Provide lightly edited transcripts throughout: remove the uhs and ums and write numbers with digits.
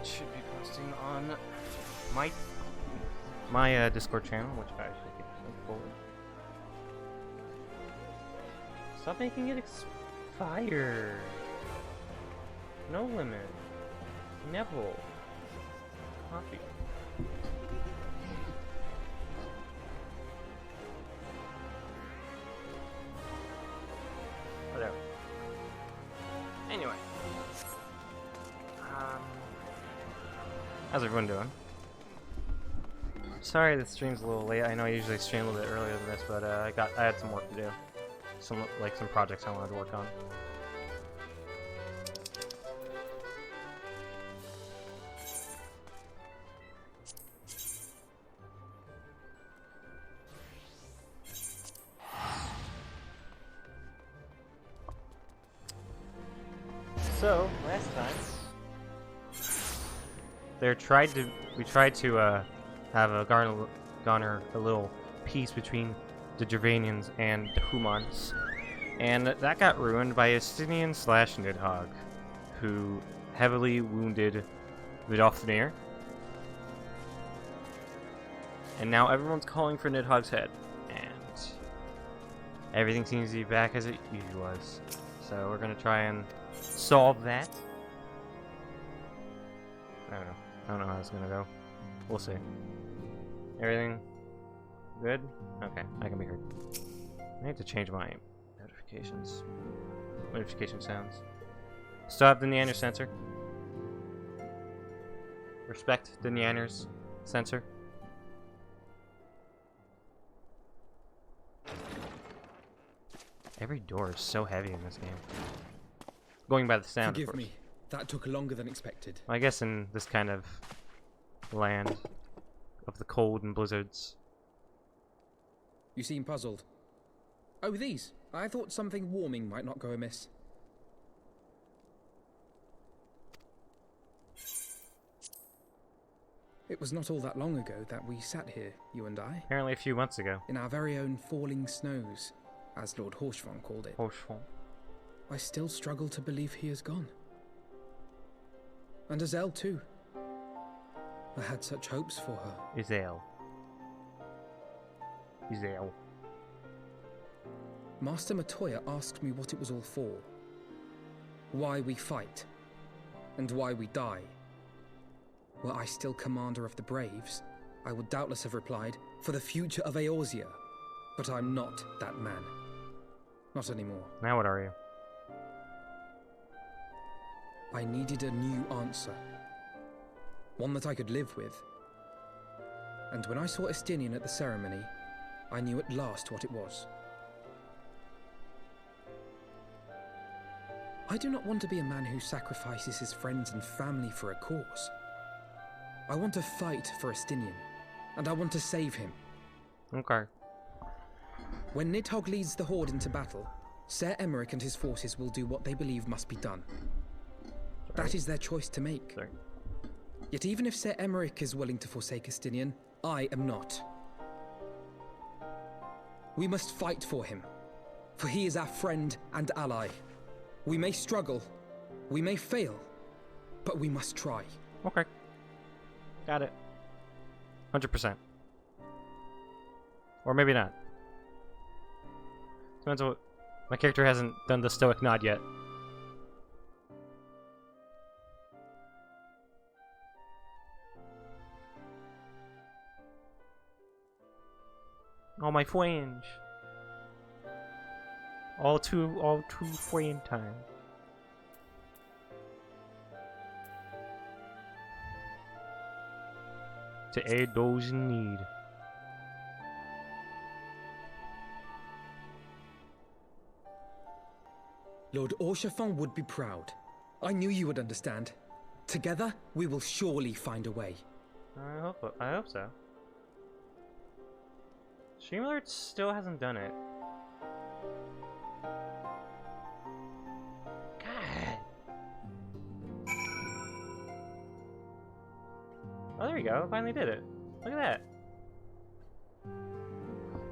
should be posting on my Discord channel, which I should get forward. Stop making it expire. No limit. Neville. Copy. Whatever. Anyway. How's everyone doing? Sorry the stream's a little late. I know I usually stream a little bit earlier than this, but I had some work to do. Some projects I wanted to work on. So, last time we tried to have a garner a little peace between the Gervanians and the Humans, and that got ruined by Estinian / Nidhogg, who heavily wounded Vidofnir, and now everyone's calling for Nidhogg's head, and everything seems to be back as it usually was. So we're gonna try and solve that. I don't know how it's gonna go. We'll see. Everything good? Okay, I can be heard. I need to change my notifications. Notification sounds. Still have the Neander sensor. Respect the Neander's sensor. Every door is so heavy in this game. Going by the sound, Forgive of course. me. That took longer than expected. I guess in this kind of land of the cold and blizzards. You seem puzzled. Oh, these. I thought something warming might not go amiss. It was not all that long ago that we sat here, you and I. Apparently a few months ago. In our very own falling snows, as Lord Horshfon called it. Horshfon. I still struggle to believe he is gone. And Azelle too. I had such hopes for her. Azelle. Master Matoya asked me what it was all for. Why we fight. And why we die. Were I still commander of the Braves, I would doubtless have replied, for the future of Eorzea. But I'm not that man. Not anymore. Now what are you? I needed a new answer. One that I could live with. And when I saw Estinian at the ceremony, I knew at last what it was. I do not want to be a man who sacrifices his friends and family for a cause. I want to fight for Estinian, and I want to save him. Okay. When Nidhogg leads the Horde into battle, Ser Emeric and his forces will do what they believe must be done. That is their choice to make. Sorry. Yet even if Ser Emeric is willing to forsake Estinian, I am not. We must fight for him, for he is our friend and ally. We may struggle, we may fail, but we must try. Okay. Got it. 100%. Or maybe not. Depends on what... My character hasn't done the stoic nod yet. Oh, my fringe. All too fringe time. To aid those in need. Lord Horshfon would be proud. I knew you would understand. Together, we will surely find a way. I hope so. Stream Alert still hasn't done it. God. Oh, there we go. Finally did it. Look at that.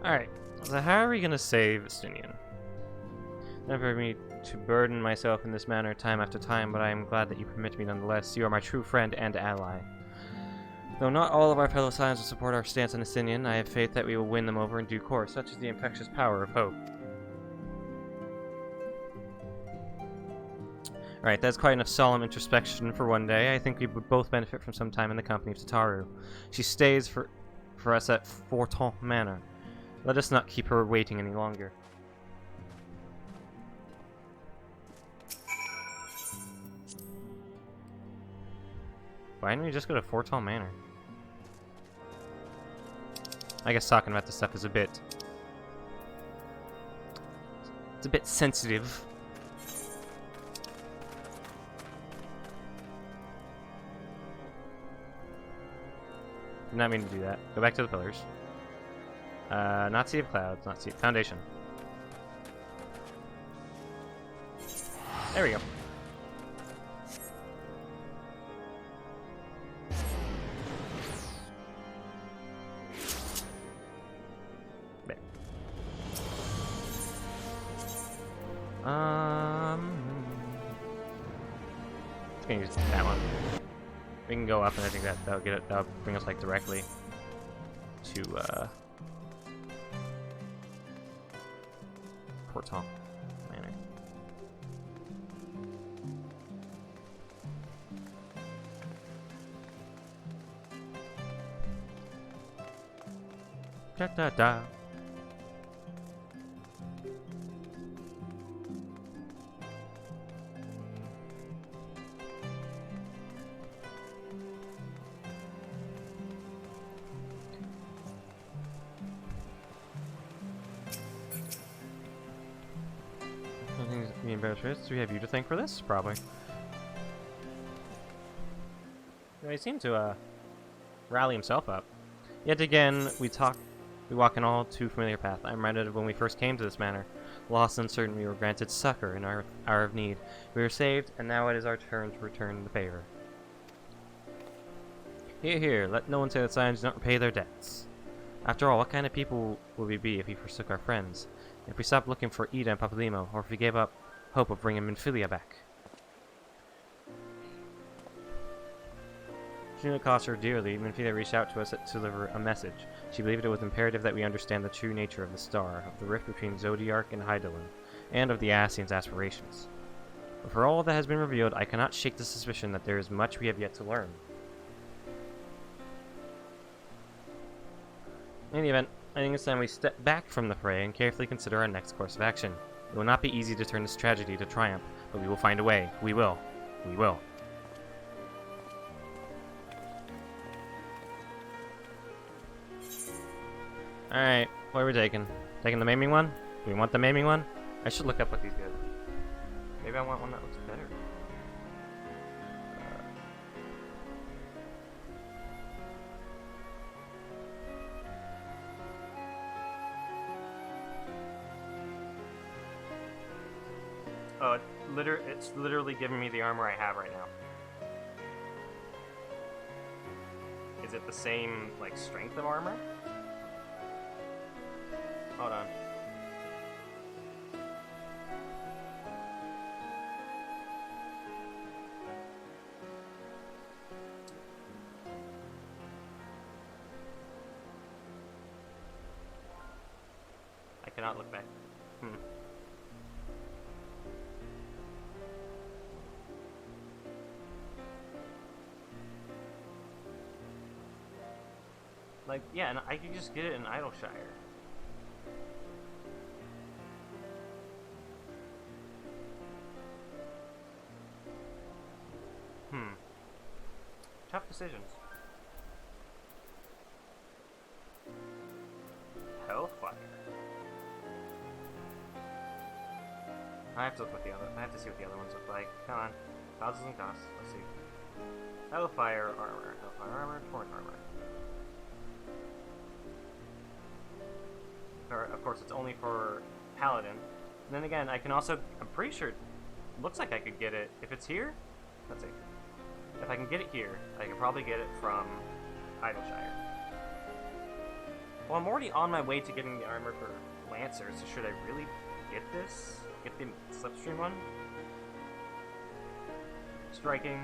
Alright. So how are we gonna save Estinian? Never me to burden myself in this manner time after time, but I am glad that you permit me nonetheless. You are my true friend and ally. Though not all of our fellow Scions will support our stance on Asinian, I have faith that we will win them over in due course, such is the infectious power of hope. Alright, that's quite enough solemn introspection for one day. I think we would both benefit from some time in the company of Tataru. She stays for us at Forton Manor. Let us not keep her waiting any longer. Why didn't we just go to Forton Manor? I guess talking about this stuff is a bit... It's a bit sensitive. Did not mean to do that. Go back to the pillars. Not Sea of Clouds, not Sea... Foundation. There we go. There. Just gonna use that one. We can go up, and I think that'll get it. That'll bring us like directly to Portal Manor. Da da da. Do we have you to thank for this? Probably. He seemed to rally himself up. Yet again, we walk an all too familiar path. I'm reminded of when we first came to this manor. Lost and uncertain, we were granted succor in our hour of need. We were saved, and now it is our turn to return the favor. Here, here, let no one say that Scions do not repay their debts. After all, what kind of people would we be if we forsook our friends? If we stopped looking for Ida and Papalimo, or if we gave up hope of bringing Minfilia back? She knew it cost her dearly. Minfilia reached out to us to deliver a message. She believed it was imperative that we understand the true nature of the star, of the rift between Zodiark and Hydaelyn, and of the Ascians' aspirations. But for all that has been revealed, I cannot shake the suspicion that there is much we have yet to learn. In any event, I think it's time we step back from the fray and carefully consider our next course of action. It will not be easy to turn this tragedy to triumph, but we will find a way. We will. We will. Alright, what are we taking? Taking the maiming one? Do we want the maiming one? I should look up what these do. Maybe I want one that looks better. Oh, it's literally giving me the armor I have right now. Is it the same, like, strength of armor? Hold on. I cannot look back. Like, yeah, and I could just get it in Idleshire. Tough decisions. Hellfire. I have to look what the other. I have to see what the other ones look like. Come on, causes and costs. Let's see. Hellfire armor. Hellfire armor. Torrent armor. Or, of course, it's only for Paladin. And then again, I can also. I'm pretty sure. It looks like I could get it if it's here. Let's see. If I can get it here, I can probably get it from Idleshire. Well, I'm already on my way to getting the armor for Lancers, so should I really get this? get the slipstream one. Striking.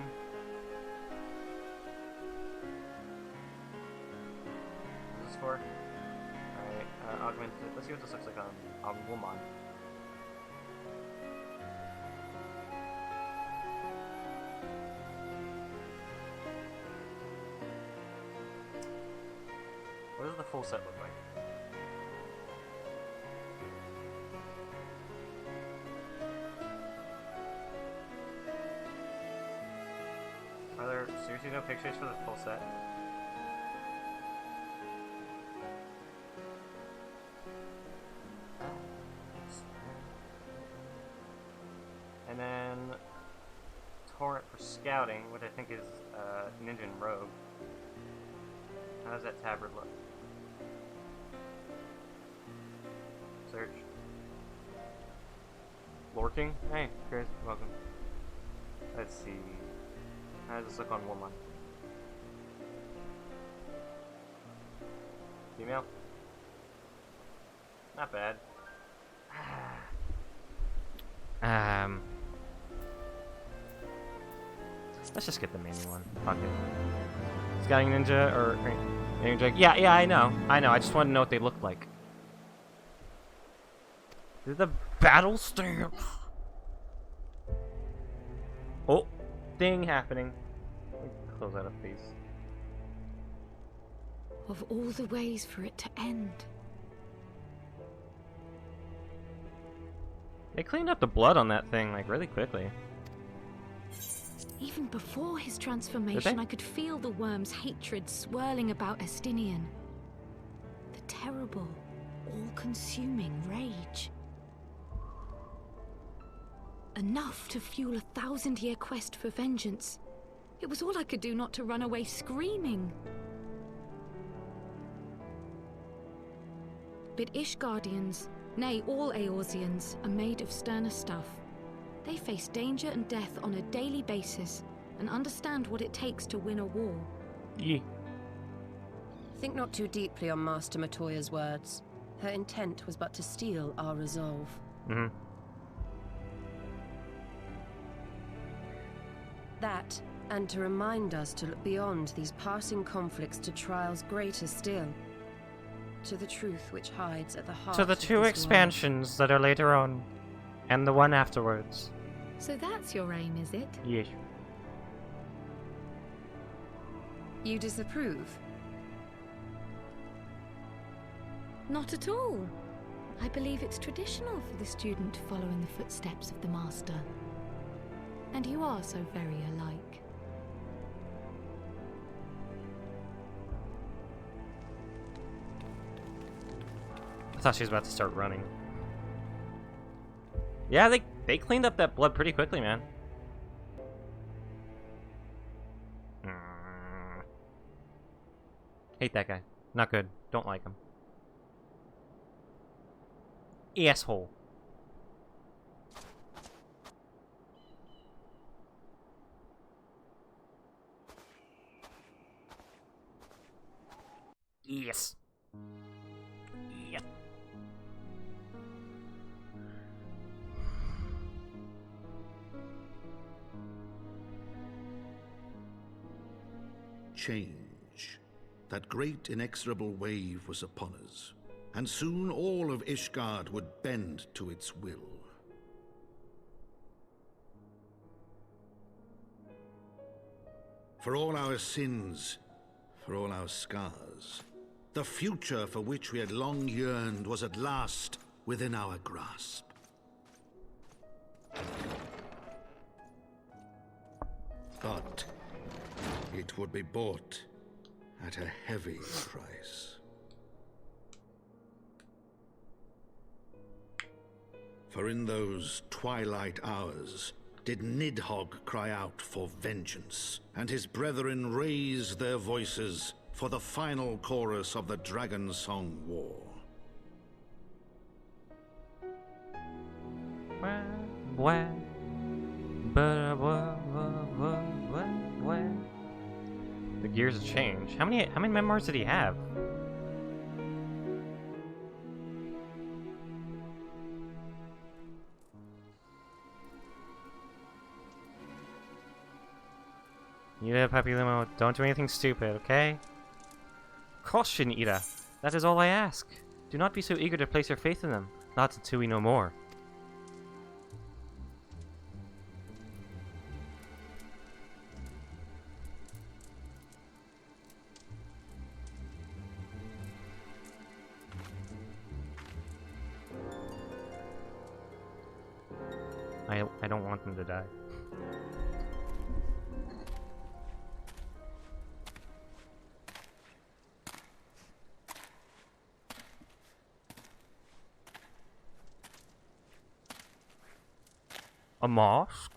What's this for? Alright, augmented. Let's see what this looks like on Woman. What does the full set look like? Are there seriously no pictures for the full set? And then Torrent for scouting, which I think is Ninja and Rogue. How does that tabard look? Search. Lorking? Hey, Chris, welcome. Let's see. How does this look on Woman? Female? Not bad. Let's just get the mini one. Fuck it. Scouting Ninja or Ninja? Yeah, I know. I just want to know what they look like. They're the battle stamp. Oh, thing happening. Let me close that up, please. Of all the ways for it to end. They cleaned up the blood on that thing like really quickly. Even before his transformation, I could feel the worm's hatred swirling about Estinian. The terrible, all-consuming rage. Enough to fuel a 1,000-year quest for vengeance. It was all I could do not to run away screaming. But Ishgardians, nay, all Eorzeans, are made of sterner stuff. They face danger and death on a daily basis and understand what it takes to win a war. Yeah. Think not too deeply on Master Matoya's words. Her intent was but to steal our resolve. That, and to remind us to look beyond these passing conflicts to trials greater still. To the truth which hides at the heart To the of two this expansions that are later on. And the one afterwards. So that's your aim, is it? Yes. You disapprove? Not at all. I believe it's traditional for the student to follow in the footsteps of the master. And you are so very alike. I thought she was about to start running. Yeah, they cleaned up that blood pretty quickly, man. Hate that guy. Not good. Don't like him. Asshole. Yes. Yep. Change. That great inexorable wave was upon us, and soon all of Ishgard would bend to its will. For all our sins, for all our scars, the future for which we had long yearned was at last within our grasp. But it would be bought at a heavy price. For in those twilight hours did Nidhogg cry out for vengeance, and his brethren raise their voices for the final chorus of the Dragon Song War. The gears have changed. How many memoirs did he have? You there, Puppy Limo. Don't do anything stupid, okay? Caution, Ida. That is all I ask. Do not be so eager to place your faith in them. Not until we know more. I don't want them to die. A mosque?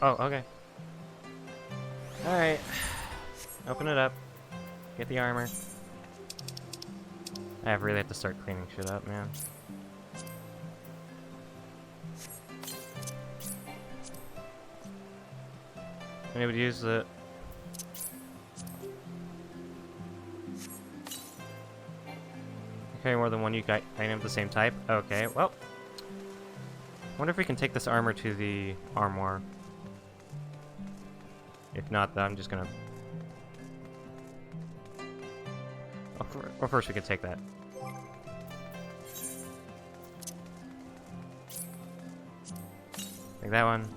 Oh, okay. Alright. Open it up. Get the armor. I really have to start cleaning shit up, man. Anybody use the... carry more than one unique item of the same type? Okay, well. Wonder if we can take this armor to the armoire. If not, then I'm just gonna... Well, first we can take that. Take that one.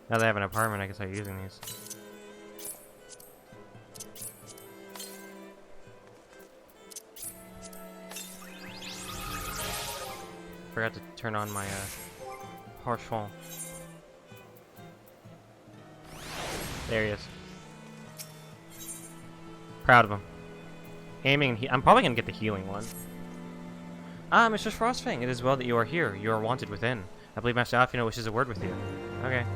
Now that I have an apartment, I can start using these. Forgot to turn on my Harshfall. There he is. Proud of him. Aiming, I'm probably gonna get the healing one. Ah, Mr. Frostfang, it is well that you are here. You are wanted within. I believe Master Alfino wishes a word with you. Okay.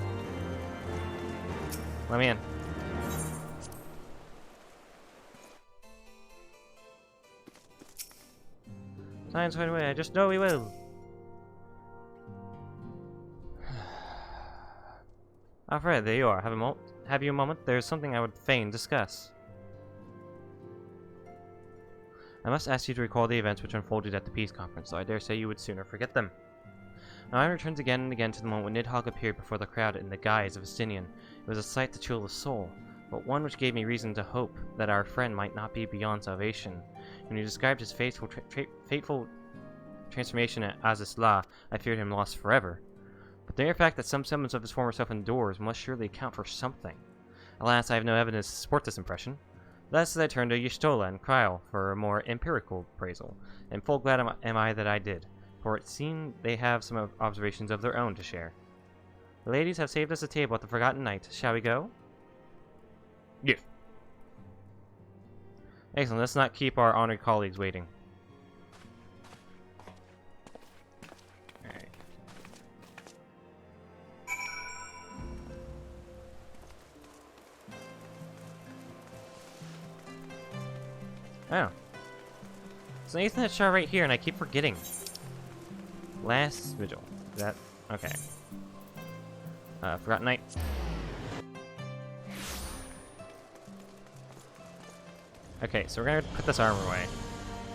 Let me in. Time's right away. I just know we will. Alfred, there you are. Have you a moment? There is something I would fain discuss. I must ask you to recall the events which unfolded at the peace conference, though I dare say you would sooner forget them. My mind returns again and again to the moment when Nidhogg appeared before the crowd in the guise of a Stinian. It was a sight to chill the soul, but one which gave me reason to hope that our friend might not be beyond salvation. When he described his fateful transformation at Azizla, I feared him lost forever. But the mere fact that some semblance of his former self endures must surely account for something. Alas, I have no evidence to support this impression. Thus I turned to Y'shtola and Cries for a more empirical appraisal, and full glad am I that I did, for it seemed they have some observations of their own to share. The ladies have saved us a table at the Forgotten Night. Shall we go? Yes. Excellent, let's not keep our honored colleagues waiting. Alright. Oh. So Nathan shot right here, and I keep forgetting. Last vigil. Is that okay? Forgotten Night. Okay, so we're gonna put this armor away.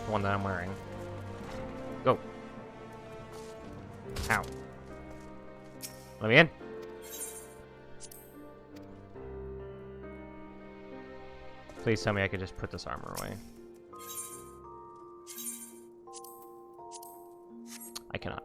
The one that I'm wearing. Go. Ow. Let me in. Please tell me I could just put this armor away. I cannot.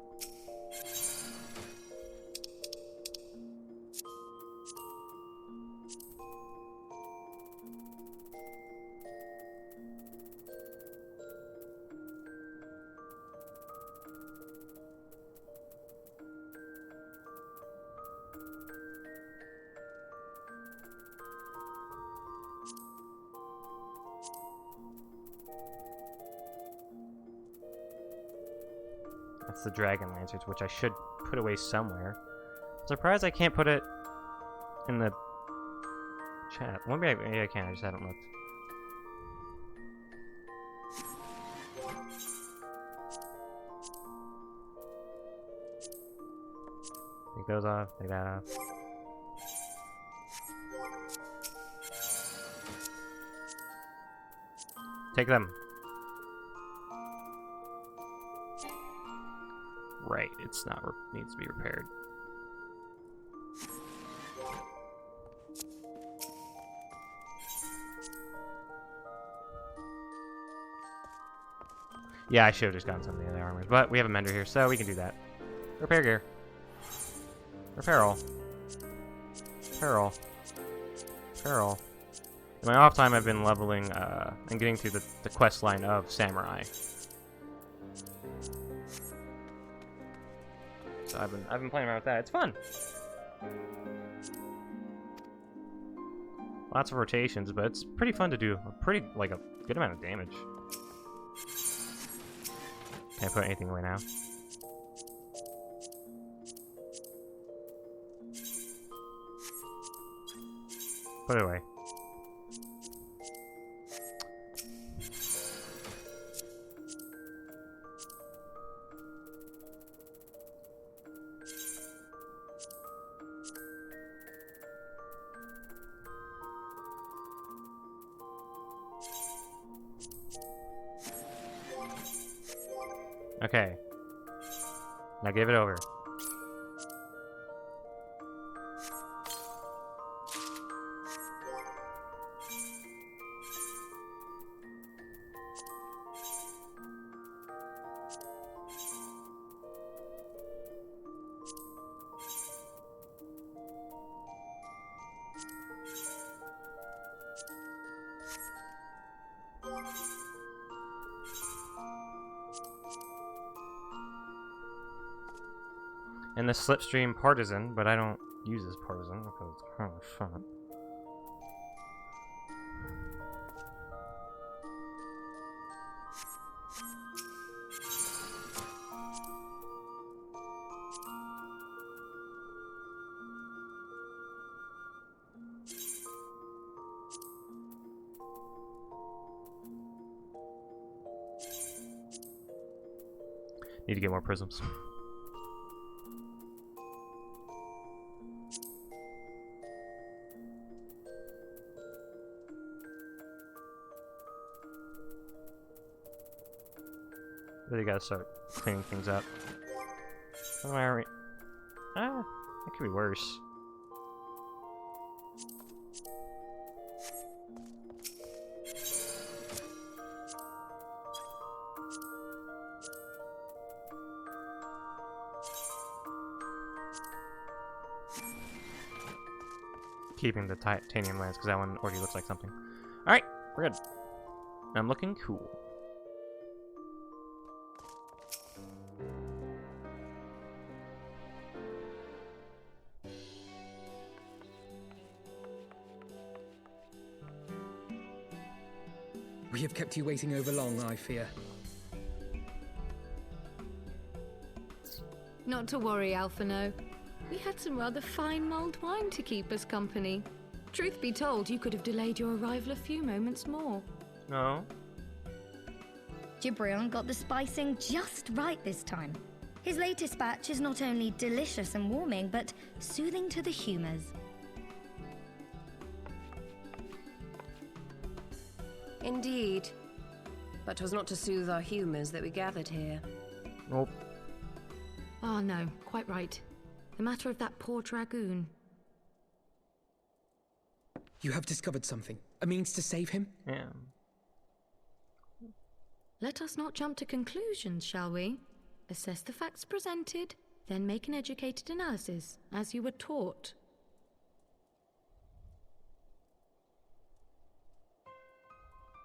That's the Dragon Lancers, which I should put away somewhere. I'm surprised I can't put it in the chat. Maybe I can, I just haven't looked. Take those off, take that off. Take them. Right, it's not needs to be repaired. Yeah, I should have just gotten some of the other armors, but we have a mender here, so we can do that. Repair gear. Repair all. Repair all. Repair all. In my off time, I've been leveling and getting through the quest line of Samurai. So I've been playing around with that. It's fun. Lots of rotations, but it's pretty fun to do. A good amount of damage. Can't put anything away now. Put it away. Okay. Now give it over. And the Slipstream Partisan, but I don't use this Partisan because it's kind of fun. Need to get more prisms. Really gotta start cleaning things up. How am I already... Ah, it could be worse. Keeping the titanium lens because that one already looks like something. Alright, we're good. I'm looking cool. We have kept you waiting over long, I fear. Not to worry, Alphino. We had some rather fine mulled wine to keep us company. Truth be told, you could have delayed your arrival a few moments more. No. Gibrion got the spicing just right this time. His latest batch is not only delicious and warming, but soothing to the humors. Indeed. But 'twas not to soothe our humours that we gathered here. Nope. Ah, no, quite right. The matter of that poor dragoon. You have discovered something. A means to save him? Yeah. Let us not jump to conclusions, shall we? Assess the facts presented, then make an educated analysis, as you were taught.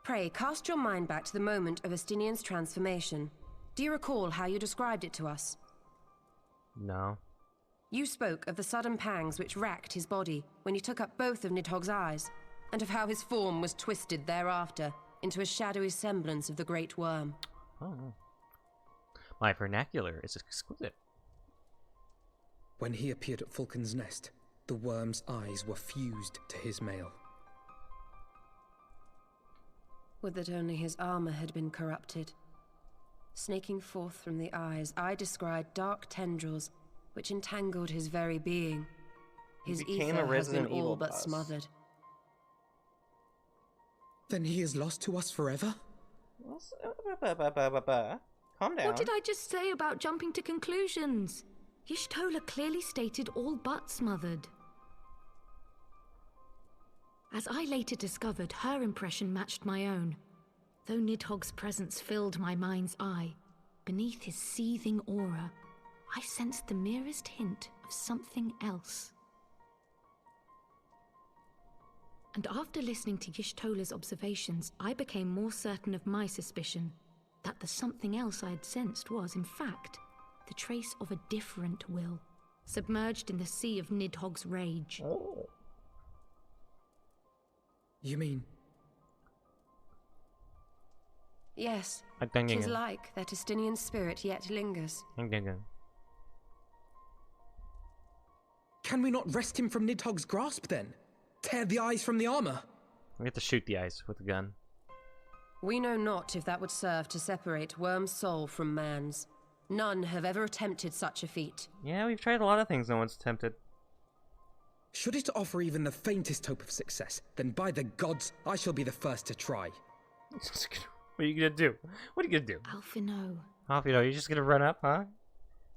Pray, cast your mind back to the moment of Estinian's transformation. Do you recall how you described it to us? No. You spoke of the sudden pangs which racked his body when he took up both of Nidhogg's eyes, and of how his form was twisted thereafter into a shadowy semblance of the Great Worm. Oh. My vernacular is exquisite. When he appeared at Falcon's Nest, the worm's eyes were fused to his mail. Would that only his armor had been corrupted. Snaking forth from the eyes, I descried dark tendrils which entangled his very being. His became ether a has been Resident Evil all but boss. smothered. Then he is lost to us forever? Calm down. What did I just say about jumping to conclusions? Y'shtola clearly stated all but smothered. As I later discovered, her impression matched my own. Though Nidhogg's presence filled my mind's eye, beneath his seething aura, I sensed the merest hint of something else. And after listening to Y'shtola's observations, I became more certain of my suspicion that the something else I had sensed was, in fact, the trace of a different will, submerged in the sea of Nidhogg's rage. Oh. You mean... Yes, Ding, 'tis ding, like that Estinian spirit yet lingers. ding, ding, ding. Can we not wrest him from Nidhogg's grasp, then? Tear the eyes from the armor? We have to shoot the eyes with a gun. We know not if that would serve to separate Worm's soul from man's. None have ever attempted such a feat. Yeah, we've tried a lot of things no one's attempted. Should it offer even the faintest hope of success, then by the gods, I shall be the first to try. What are you gonna do? What are you gonna do? Alphino, Alphino, you're just gonna run up, huh?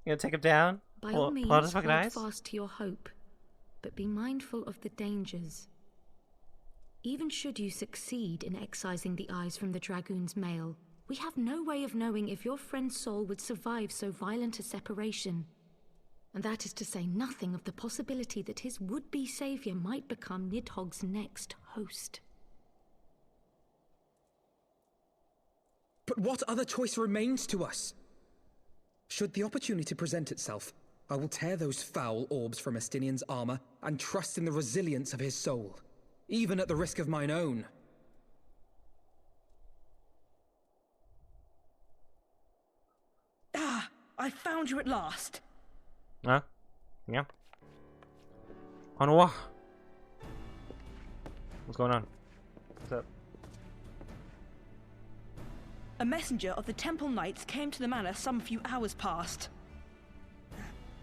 You gonna take him down? by all means, pull out his fucking hold eyes? fast to your hope, but be mindful of the dangers. Even should you succeed in excising the eyes from the Dragoon's mail, we have no way of knowing if your friend's soul would survive so violent a separation. And that is to say nothing of the possibility that his would-be savior might become Nidhogg's next host. But what other choice remains to us? Should the opportunity present itself, I will tear those foul orbs from Estinian's armor and trust in the resilience of his soul, even at the risk of mine own. Ah, I found you at last. Huh? Yeah. On what? What's going on? What's up? A messenger of the Temple Knights came to the manor some few hours past.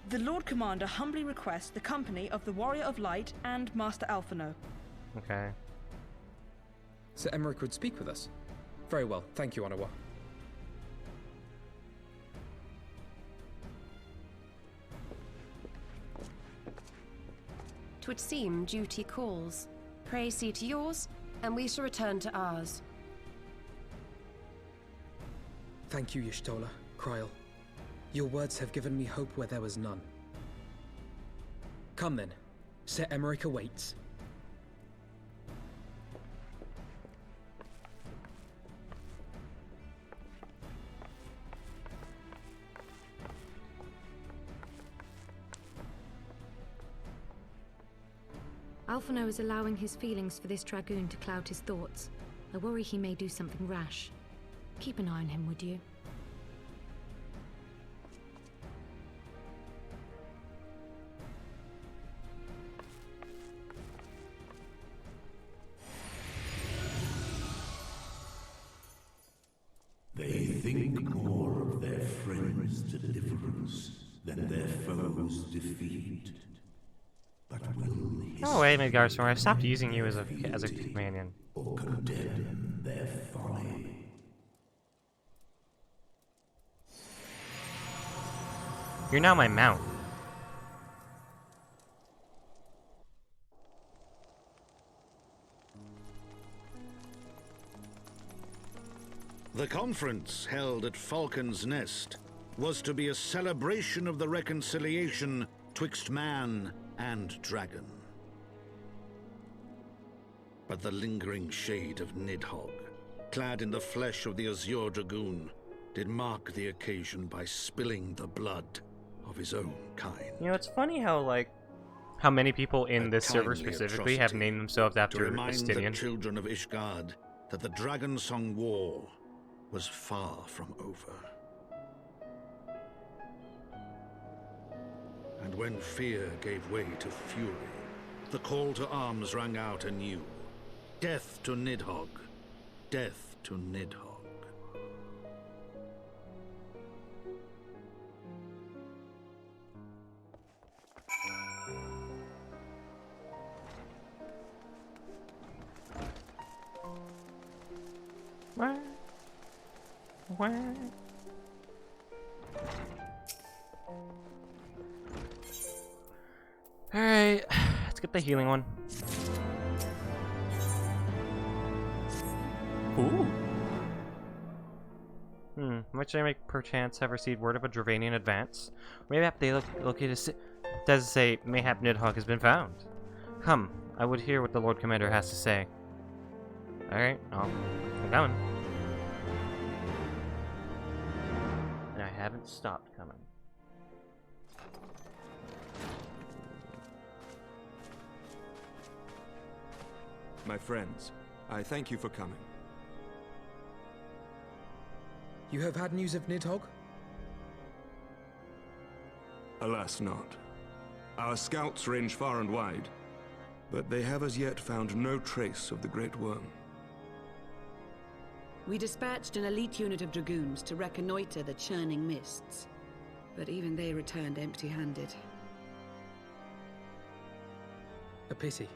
The Lord Commander humbly requests the company of the Warrior of Light and Master Alphino. Okay. Sir Emmerich would speak with us. Very well, thank you, Anawa. 'Twould seem duty calls. Pray see to yours, and we shall return to ours. Thank you, Y'shtola, Cries. Your words have given me hope where there was none. Come then. Sir Emmerich awaits. Alphino is allowing his feelings for this Dragoon to cloud his thoughts. I worry he may do something rash. Keep an eye on him, would you? They think more of their friends' deliverance than their foes' defeat. But will Oh wait, Midgarstorm, I stopped using you as a companion. or condemn their folly? You're now my mount. The conference held at Falcon's Nest was to be a celebration of the reconciliation twixt man and dragon. But the lingering shade of Nidhogg, clad in the flesh of the Azure Dragoon, did mark the occasion by spilling the blood of his own kind. You know, it's funny how many people in A this server timely specifically have atrocity named themselves after to remind the Estinian. children of Ishgard that the Dragon Song War was far from over. And when fear gave way to fury, the call to arms rang out anew. Death to Nidhogg. Death to Nidhogg. What? What? Alright, let's get the healing one. Ooh. Which I may perchance have received word of a Dravanian advance. Mayhap they located does say mayhap Nidhogg has been found. Come, I would hear what the Lord Commander has to say. Alright, I'm coming. And I haven't stopped coming. My friends, I thank you for coming. You have had news of Nidhogg? Alas not. Our scouts range far and wide, but they have as yet found no trace of the Great Worm. We dispatched an elite unit of dragoons to reconnoiter the churning mists, but even they returned empty-handed. A pity.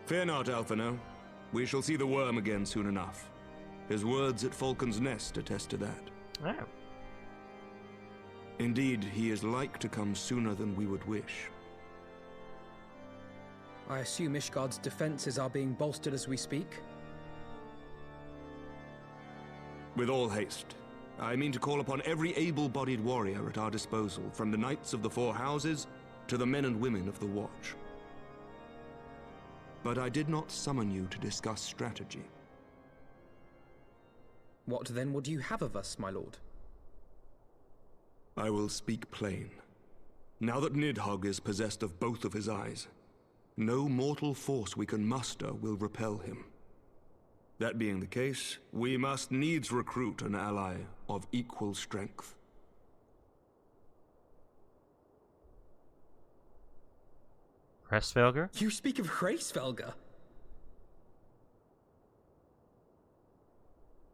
Fear not, Alphino. We shall see the worm again soon enough. His words at Falcon's Nest attest to that. Oh. Indeed, he is like to come sooner than we would wish. I assume Ishgard's defenses are being bolstered as we speak? With all haste. I mean to call upon every able-bodied warrior at our disposal, from the Knights of the Four Houses to the men and women of the Watch. But I did not summon you to discuss strategy. What then would you have of us, my lord? I will speak plain. Now that Nidhogg is possessed of both of his eyes, no mortal force we can muster will repel him. That being the case, we must needs recruit an ally of equal strength. Hraesvelgr? You speak of Hraesvelgr?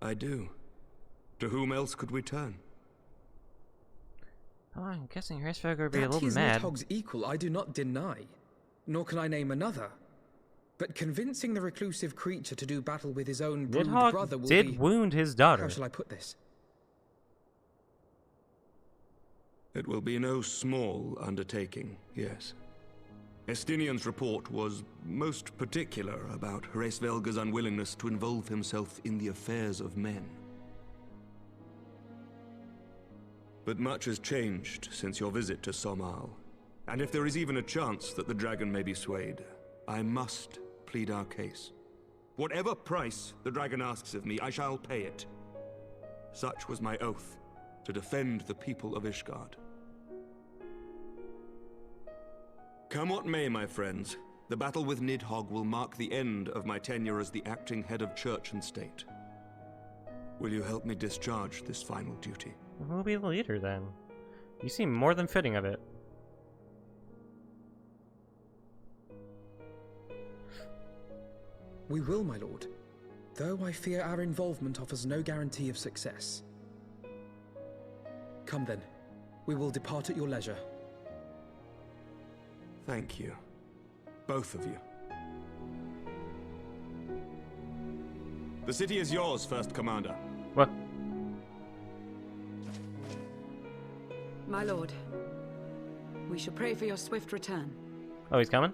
I do. To whom else could we turn? Oh, I'm guessing Hraesvelgr would be a That little he is mad. Nidhogg's equal, I do not deny. Nor can I name another. But convincing the reclusive creature to do battle with his own brood brother Nidhogg will did be... wound his daughter. How shall I put this? It will be no small undertaking, yes. Estinian's report was most particular about Hraesvelgr's unwillingness to involve himself in the affairs of men. But much has changed since your visit to Somal, and if there is even a chance that the dragon may be swayed, I must plead our case. Whatever price the dragon asks of me, I shall pay it. Such was my oath, to defend the people of Ishgard. Come what may, my friends, the battle with Nidhogg will mark the end of my tenure as the acting head of church and state. Will you help me discharge this final duty? Who will be the leader then? You seem more than fitting of it. We will, my lord. Though I fear our involvement offers no guarantee of success. Come then. We will depart at your leisure. Thank you. Both of you. The city is yours, First Commander. What? My lord, we shall pray for your swift return. Oh, he's coming?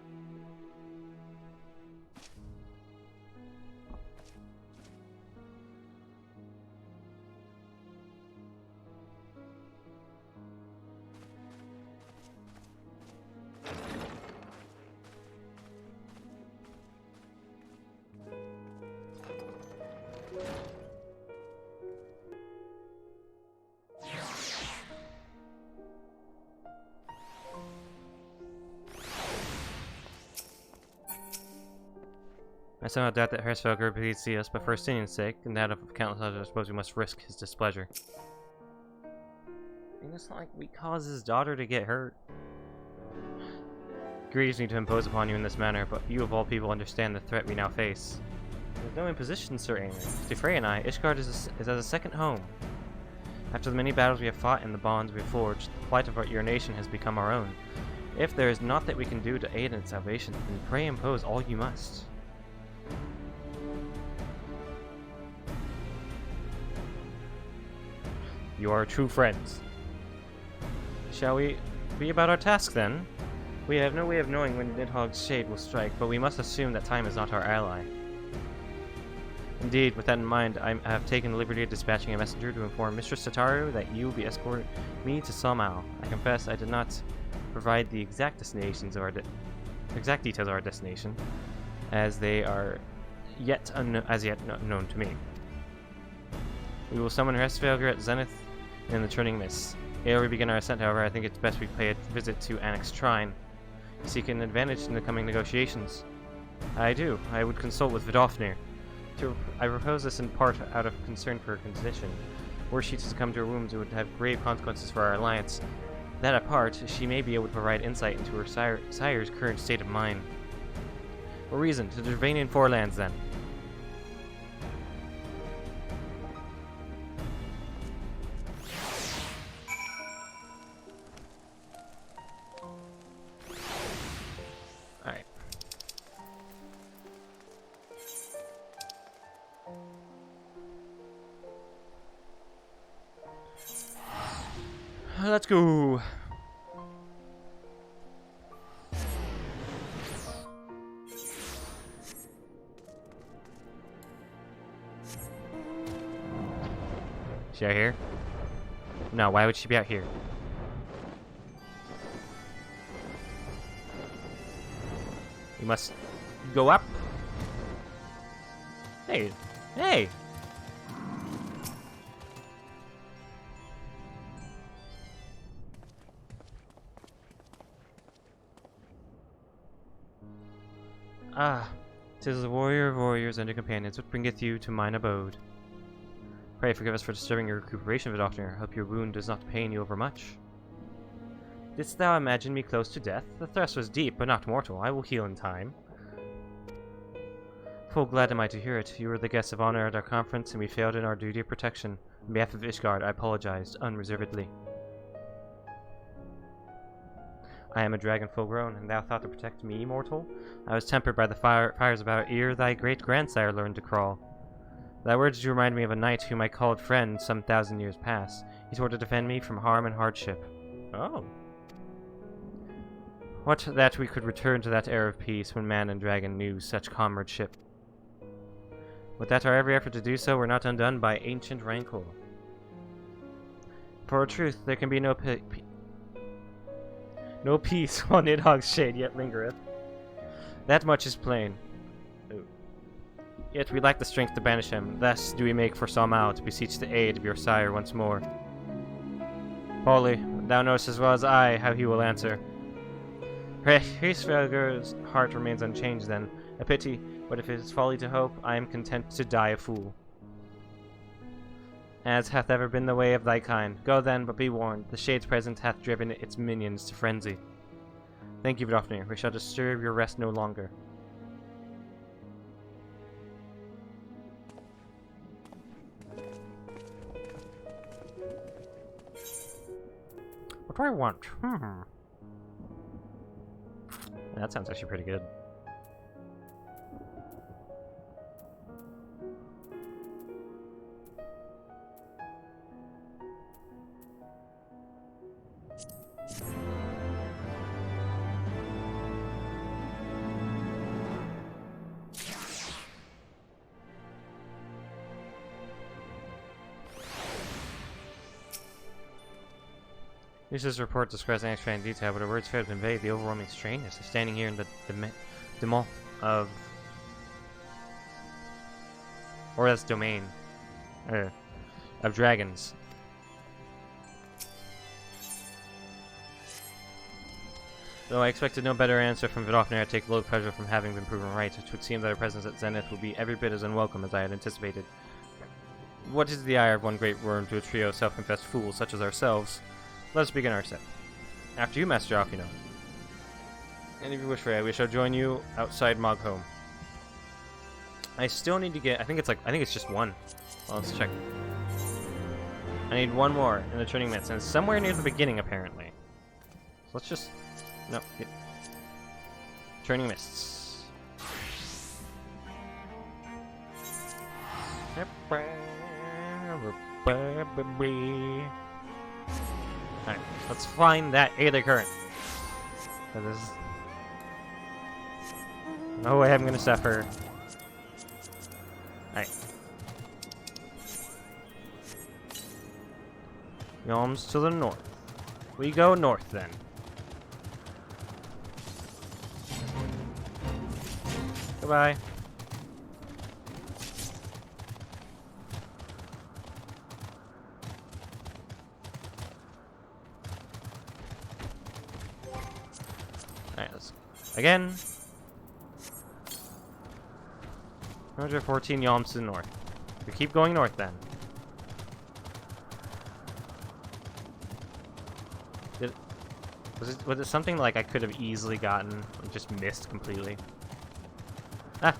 I somehow doubt that Hraesvelgr would see us, but for Estinian's sake, and that of countless others, I suppose we must risk his displeasure. I mean, it's not like we caused his daughter to get hurt. Grieves me to impose upon you in this manner, but you of all people understand the threat we now face. There's no imposition, certainly. To Frey and I, Ishgard is as a second home. After the many battles we have fought and the bonds we have forged, the plight of your nation has become our own. If there is naught that we can do to aid in its salvation, then pray impose all you must. You are true friends. Shall we be about our task then? We have no way of knowing when Nidhogg's shade will strike, but we must assume that time is not our ally. Indeed, with that in mind, I have taken the liberty of dispatching a messenger to inform Mistress Tataru that you will be escorting me to Salmal. I confess I did not provide the exact destinations of our exact details of our destination, as they are yet unknown to me. We will summon Restfailure at Zenith in the Turning Mists. Ere we begin our ascent, however, I think it's best we pay a visit to Annex Shrine, to seek an advantage in the coming negotiations. I would consult with Vidofnir. I propose this in part out of concern for her condition. Were she to succumb to her wounds, it would have grave consequences for our alliance. That apart, she may be able to provide insight into her sire's current state of mind. For reason, to the Dravanian Forelands then. Alright. Let's go. She out here? No, why would she be out here? We must go up. Hey, hey! Ah, 'tis the warrior of warriors and your companions which bringeth you to mine abode. Pray forgive us for disturbing your recuperation, Vidofnir. Hope your wound does not pain you overmuch. Didst thou imagine me close to death? The thrust was deep, but not mortal. I will heal in time. Full glad am I to hear it. You were the guest of honor at our conference, and we failed in our duty of protection. On behalf of Ishgard, I apologized unreservedly. I am a dragon full grown, and thou thought to protect me, mortal? I was tempered by the fires about ere thy great-grandsire learned to crawl. Thy words do remind me of a knight whom I called friend some 1,000 years past. He swore to defend me from harm and hardship. Oh. What that we could return to that era of peace when man and dragon knew such comradeship. Would that our every effort to do so were not undone by ancient rancor. For a truth, there can be no peace while Nidhogg's shade yet lingereth. That much is plain. Yet we lack the strength to banish him. Thus do we make for Salmal to beseech the aid of your sire once more. Polly, thou knowest as well as I how he will answer. Hrisvelger's heart remains unchanged then. A pity, but if it is folly to hope, I am content to die a fool. As hath ever been the way of thy kind. Go then, but be warned, the Shade's presence hath driven its minions to frenzy. Thank you, Vidofnir. We shall disturb your rest no longer. What do I want? That sounds actually pretty good. Lisa's report describes the extra in detail, but her words fail to convey the overwhelming strangeness of standing here in the demon of... or that's domain. Of dragons. Though I expected no better answer from Vidofnir, I take little pleasure from having been proven right. It would seem that her presence at Zenith will be every bit as unwelcome as I had anticipated. What is the ire of one great worm to a trio of self-confessed fools such as ourselves? Let us begin our set. After you, Master Alfino. And if you wish, Freya, we shall join you outside Mogholm. I still need to get... I think it's just one. Well, let's check. I need one more in the Turning Mists, and it's somewhere near the beginning, apparently. So let's just... No. Turning Mists. Alright, let's find that Aether Current. This is... No way I'm gonna suffer. Alright. Yalms to the north. We go north then. Goodbye. Alright, let's again. 114 yalms to the north. We keep going north then. Was it something like I could have easily gotten and just missed completely? Ah.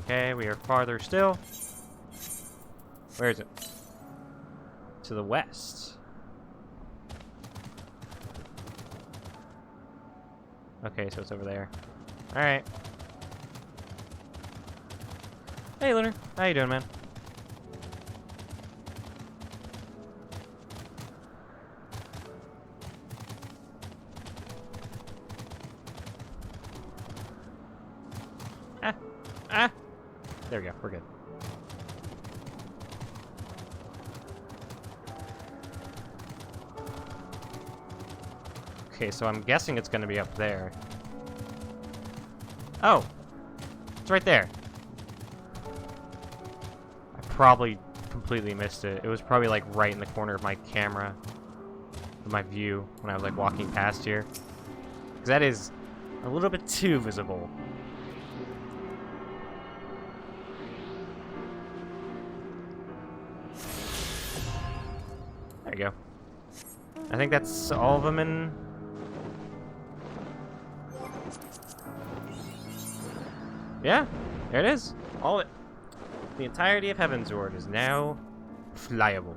Okay, we are farther still. Where is it? To the west. Okay, so it's over there. Alright. Hey, Lunar. How you doing, man? There we go, we're good. Okay, so I'm guessing it's gonna be up there. Oh! It's right there. I probably completely missed it. It was probably like right in the corner of my camera, of my view, when I was like walking past here. Because that is a little bit too visible. There you go. I think that's all of them in... Yeah, there it is. All of it. The entirety of Heavensward is now flyable.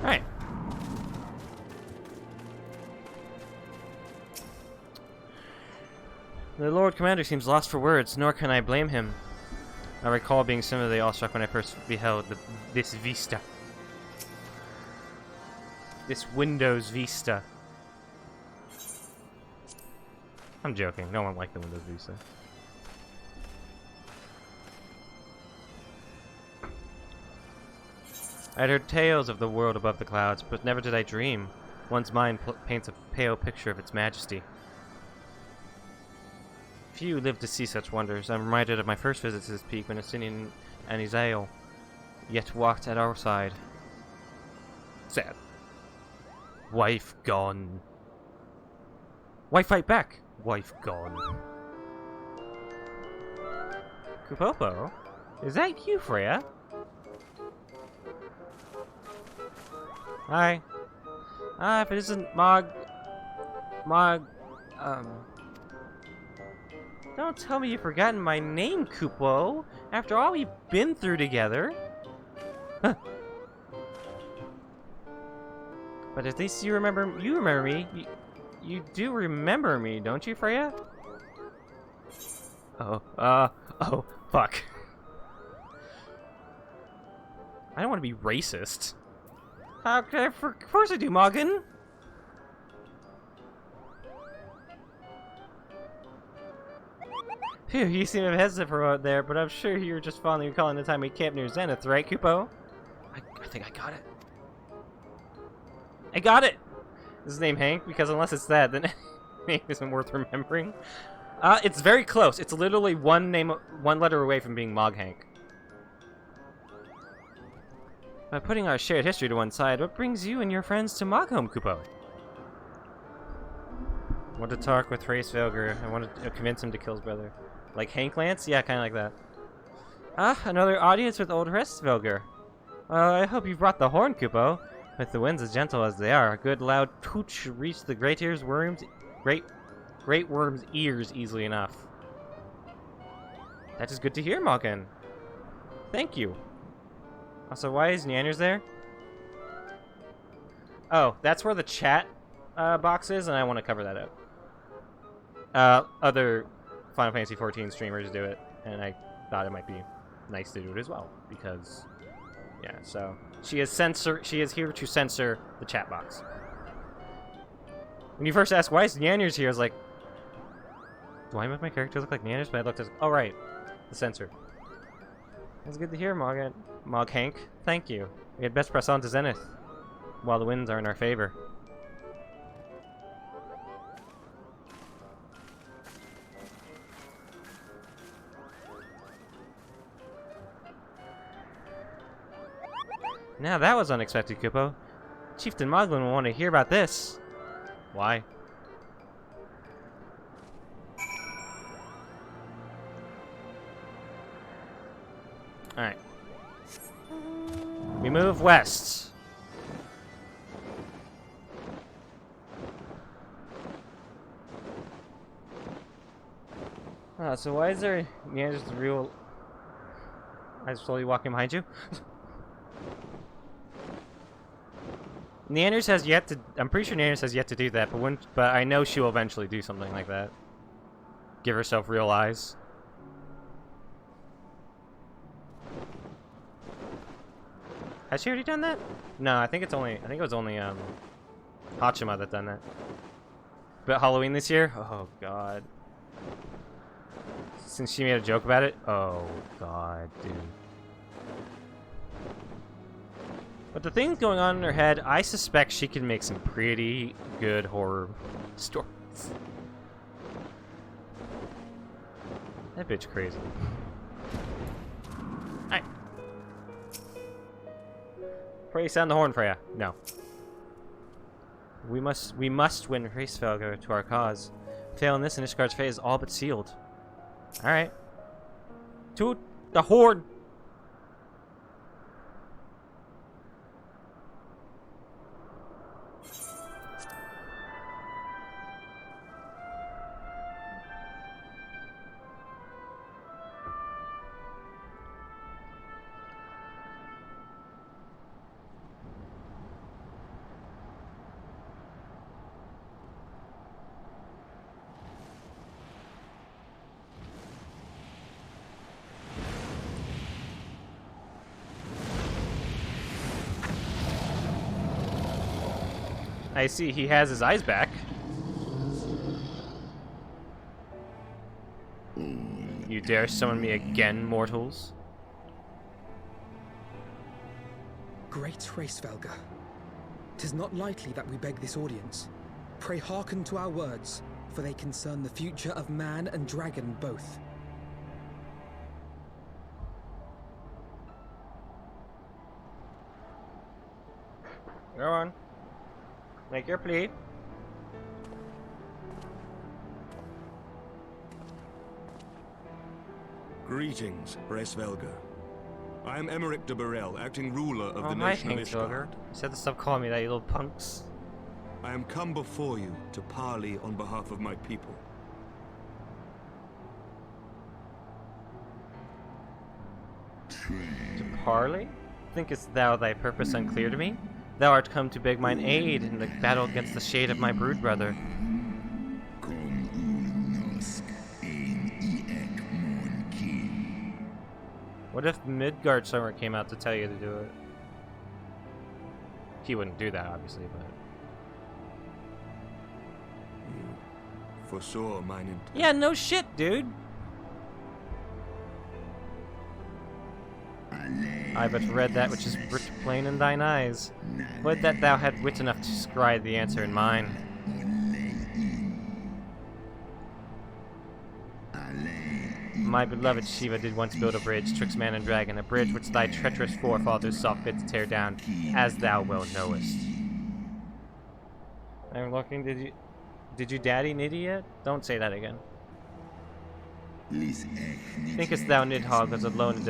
Alright. The Lord Commander seems lost for words, nor can I blame him. I recall being similarly awestruck when I first beheld this vista. This Windows Vista. I'm joking. No one liked the Windows Vista. I had heard tales of the world above the clouds, but never did I dream. One's mind paints a pale picture of its majesty. Few live to see such wonders. I'm reminded of my first visit to this peak when Asinian and Izael yet walked at our side. Sad. Wife gone. Why fight back? Wife gone. Kupopo? Is that you, Freya? Hi. If it isn't Mog... Don't tell me you've forgotten my name, Kupo. After all we've been through together. Huh. But at least you remember me. You do remember me, don't you, Freya? Oh, fuck. I don't want to be racist. Of course I do, Morgan. Phew, you seem hesitant for a moment there, but I'm sure you were just fondly recalling the time we camped near Zenith, right, Kupo? I think I got it. I got it! Is his name Hank? Because unless it's that, then name isn't worth remembering. It's very close. It's literally one letter away from being Mog Hank. By putting our shared history to one side, what brings you and your friends to Moghome, Kupo? I want to talk with Thrace Velger. I want to convince him to kill his brother. Like Hank Lance? Yeah, kind of like that. Another audience with old Thrace Velger. Well, I hope you brought the horn, Kupo. With the winds as gentle as they are, a good loud toot should reach the great worm's ears easily enough. That is good to hear, Malkin. Thank you. Also, why is Nyanners there? Oh, that's where the chat boxes, and I want to cover that up. Other Final Fantasy 14 streamers do it, and I thought it might be nice to do it as well, because, yeah, so she is here to censor the chat box. When you first asked why is Nanners here, I was like, do I make my character look like Nanners? But I looked at, oh right, the censor. That's good to hear, Mog Hank. Thank you. We had best press on to Zenith, while the winds are in our favor. Now that was unexpected, Kupo. Chieftain Moglin will want to hear about this. Why? Alright. We move west. So why is there just the real... I'm slowly walking behind you? Nanners has yet to... I'm pretty sure Nanners has yet to do that, but I know she will eventually do something like that. Give herself real eyes. Has she already done that? No, I think it was only Hachima that done that. But Halloween this year? Oh god. Since she made a joke about it? Oh god, dude. But the things going on in her head, I suspect she can make some pretty good horror stories. That bitch crazy. Alright. Pray sound the horn, Freya. No. We must win Hraesvelgr to our cause. Fail in this and Ishgard's fate is all but sealed. Alright. To the horn! I see he has his eyes back. You dare summon me again, mortals? Great Hraesvelgr, 'tis not lightly that we beg this audience. Pray hearken to our words, for they concern the future of man and dragon both. Go on. Make your plea. Greetings, Hraesvelgr. I am Emmerich de Burrell, acting ruler of the hi, nation of Hraesvelgr. Ishgard. You said to stop calling me that, you little punks. I am come before you to parley on behalf of my people. To parley? Thinkest thou thy purpose unclear to me? Thou art come to beg mine aid in the battle against the shade of my brood brother. What if Midgard Summer came out to tell you to do it? He wouldn't do that, obviously, but... You foresaw mine intent. Yeah, no shit, dude! I but read that which is writ plain in thine eyes. Would that thou had wit enough to scribe the answer in mine. My beloved Shiva did once build a bridge twixt man and dragon, a bridge which thy treacherous forefathers saw fit to tear down, as thou well knowest. I'm looking, did you daddy Niddy yet? Don't say that again. Thinkest thou Nidhogg was alone and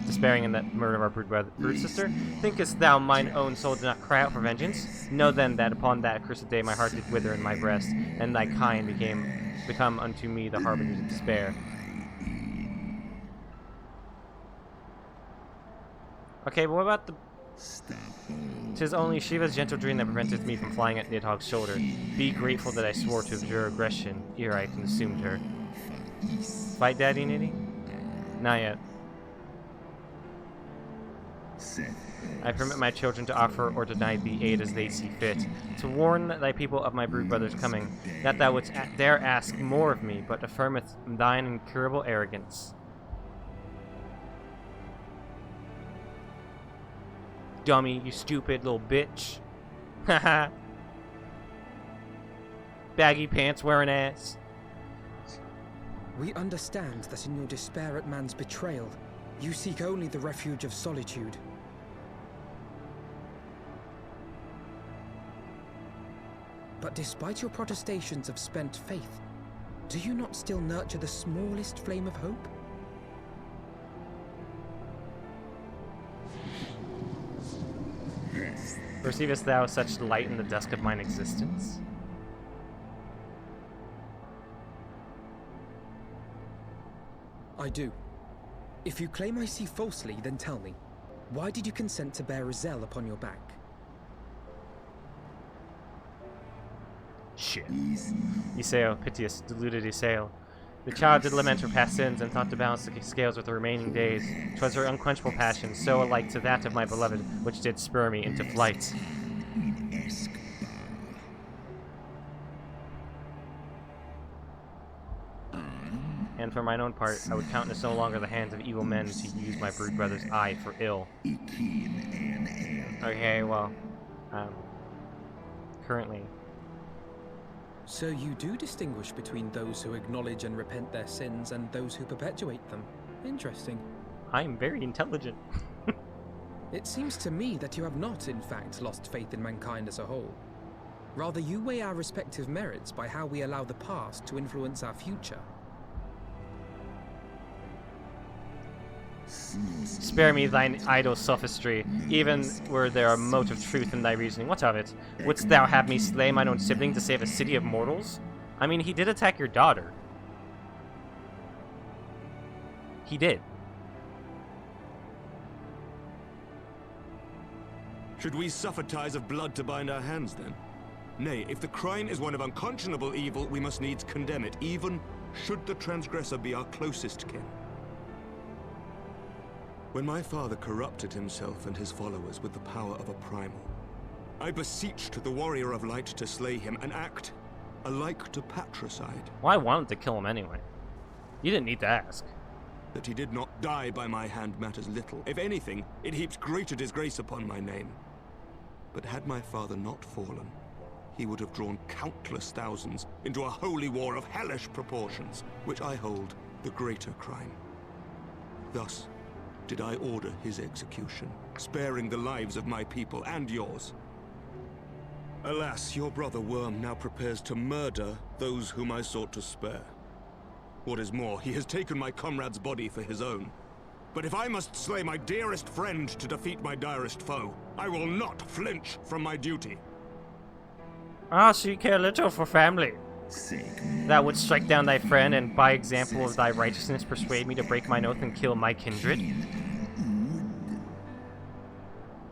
despairing in that murder of our brood sister? Thinkest thou mine own soul did not cry out for vengeance? Know then that upon that accursed day my heart did wither in my breast, and thy kind become unto me the harbingers of despair. Okay, but what about the 'Tis only Shiva's gentle dream that prevented me from flying at Nidhogg's shoulder. Be grateful that I swore to abjure aggression ere I consumed her. Fight, Daddy Nitty? Not yet. I permit my children to offer or deny thee aid as they see fit, to warn thy people of my brood brother's coming, that thou wouldst dare ask more of me, but affirmeth thine incurable arrogance. Dummy, you stupid little bitch. Haha. Baggy pants wearing ass. We understand that in your despair at man's betrayal, you seek only the refuge of solitude. But despite your protestations of spent faith, do you not still nurture the smallest flame of hope? Perceivest thou such light in the dusk of mine existence? I do. If you claim I see falsely, then tell me, why did you consent to bear Azel upon your back? Shit. Iseo, piteous, deluded Iseo. The child did lament her past sins and thought to balance the scales with the remaining days. 'Twas her unquenchable passion, so alike to that of my beloved, which did spur me into flight. And for mine own part, I would countenance no longer the hands of evil men to use my brood brother's eye for ill. Okay, well, currently. So you do distinguish between those who acknowledge and repent their sins and those who perpetuate them. Interesting. I am very intelligent. It seems to me that you have not, in fact, lost faith in mankind as a whole. Rather, you weigh our respective merits by how we allow the past to influence our future. Spare me thine idle sophistry, even were there a mote of truth in thy reasoning. What of it? Wouldst thou have me slay mine own sibling to save a city of mortals? I mean, he did attack your daughter. He did. Should we suffer ties of blood to bind our hands, then? Nay, if the crime is one of unconscionable evil, we must needs condemn it, even should the transgressor be our closest kin. When my father corrupted himself and his followers with the power of a primal, I beseeched the warrior of light to slay him, an act alike to patricide. Well, I wanted to kill him anyway. You didn't need to ask. That he did not die by my hand matters little. If anything, it heaps greater disgrace upon my name. But had my father not fallen, he would have drawn countless thousands into a holy war of hellish proportions, which I hold the greater crime. Thus did I order his execution, sparing the lives of my people and yours. Alas, your brother Worm now prepares to murder those whom I sought to spare. What is more, he has taken my comrade's body for his own. But if I must slay my dearest friend to defeat my direst foe, I will not flinch from my duty. Ah, so you care little for family. That would strike down thy friend, and by example of thy righteousness persuade me to break mine oath and kill my kindred?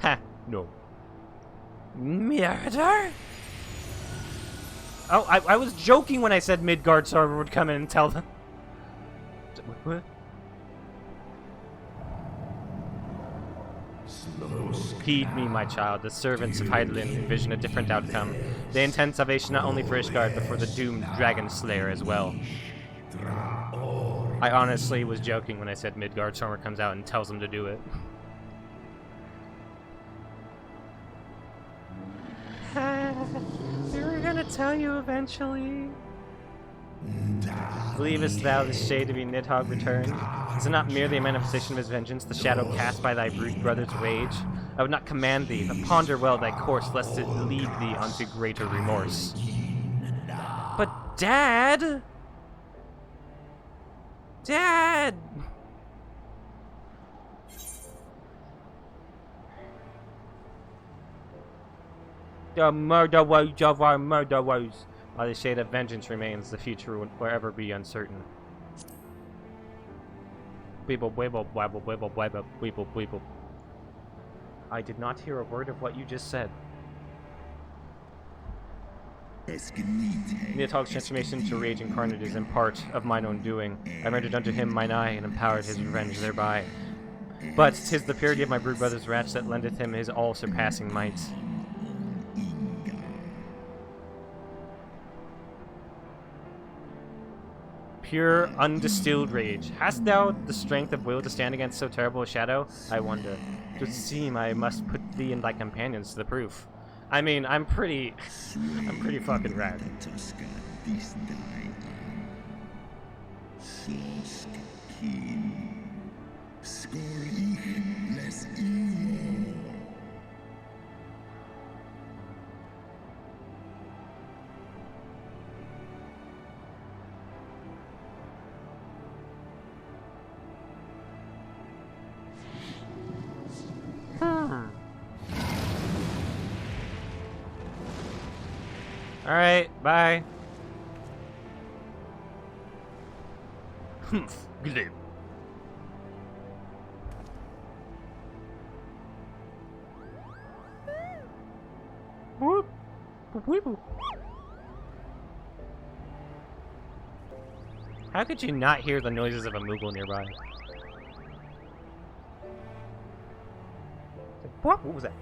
Ha, no. Murder? Oh, I was joking when I said Midgard server would come in and tell them. What? Heed me, my child. The servants of Hydaelyn envision a different outcome. They intend salvation not only for Ishgard, but for the doomed Dragon Slayer as well. I honestly was joking when I said Midgard Stormer comes out and tells them to do it. We were gonna tell you eventually. Believest thou the shade to be Nidhogg returned? Is it not merely a manifestation of his vengeance, the shadow cast by thy brood brother's rage? I would not command thee, but ponder well thy course, lest it lead thee unto greater remorse. But Dad! Dad! The murderers of our murderers. While the shade of vengeance remains, the future will forever be uncertain. Weeble, weeble, wabble, weeble, wabble, weeble, weeble. I did not hear a word of what you just said. Nidhogg's transformation to rage incarnate is in part of mine own doing. I rendered unto him mine eye, and empowered his revenge thereby. But 'tis the purity of my brood brother's wrath that lendeth him his all-surpassing might. Pure, undistilled rage. Hast thou the strength of will to stand against so terrible a shadow? I wonder. 'Twould seem I must put thee and thy companions to the proof. I mean, I'm pretty fucking rad. Alright, bye. Glib. Whoop. Whoop. Whoop. How could you not hear the noises of a Moogle nearby? What was that?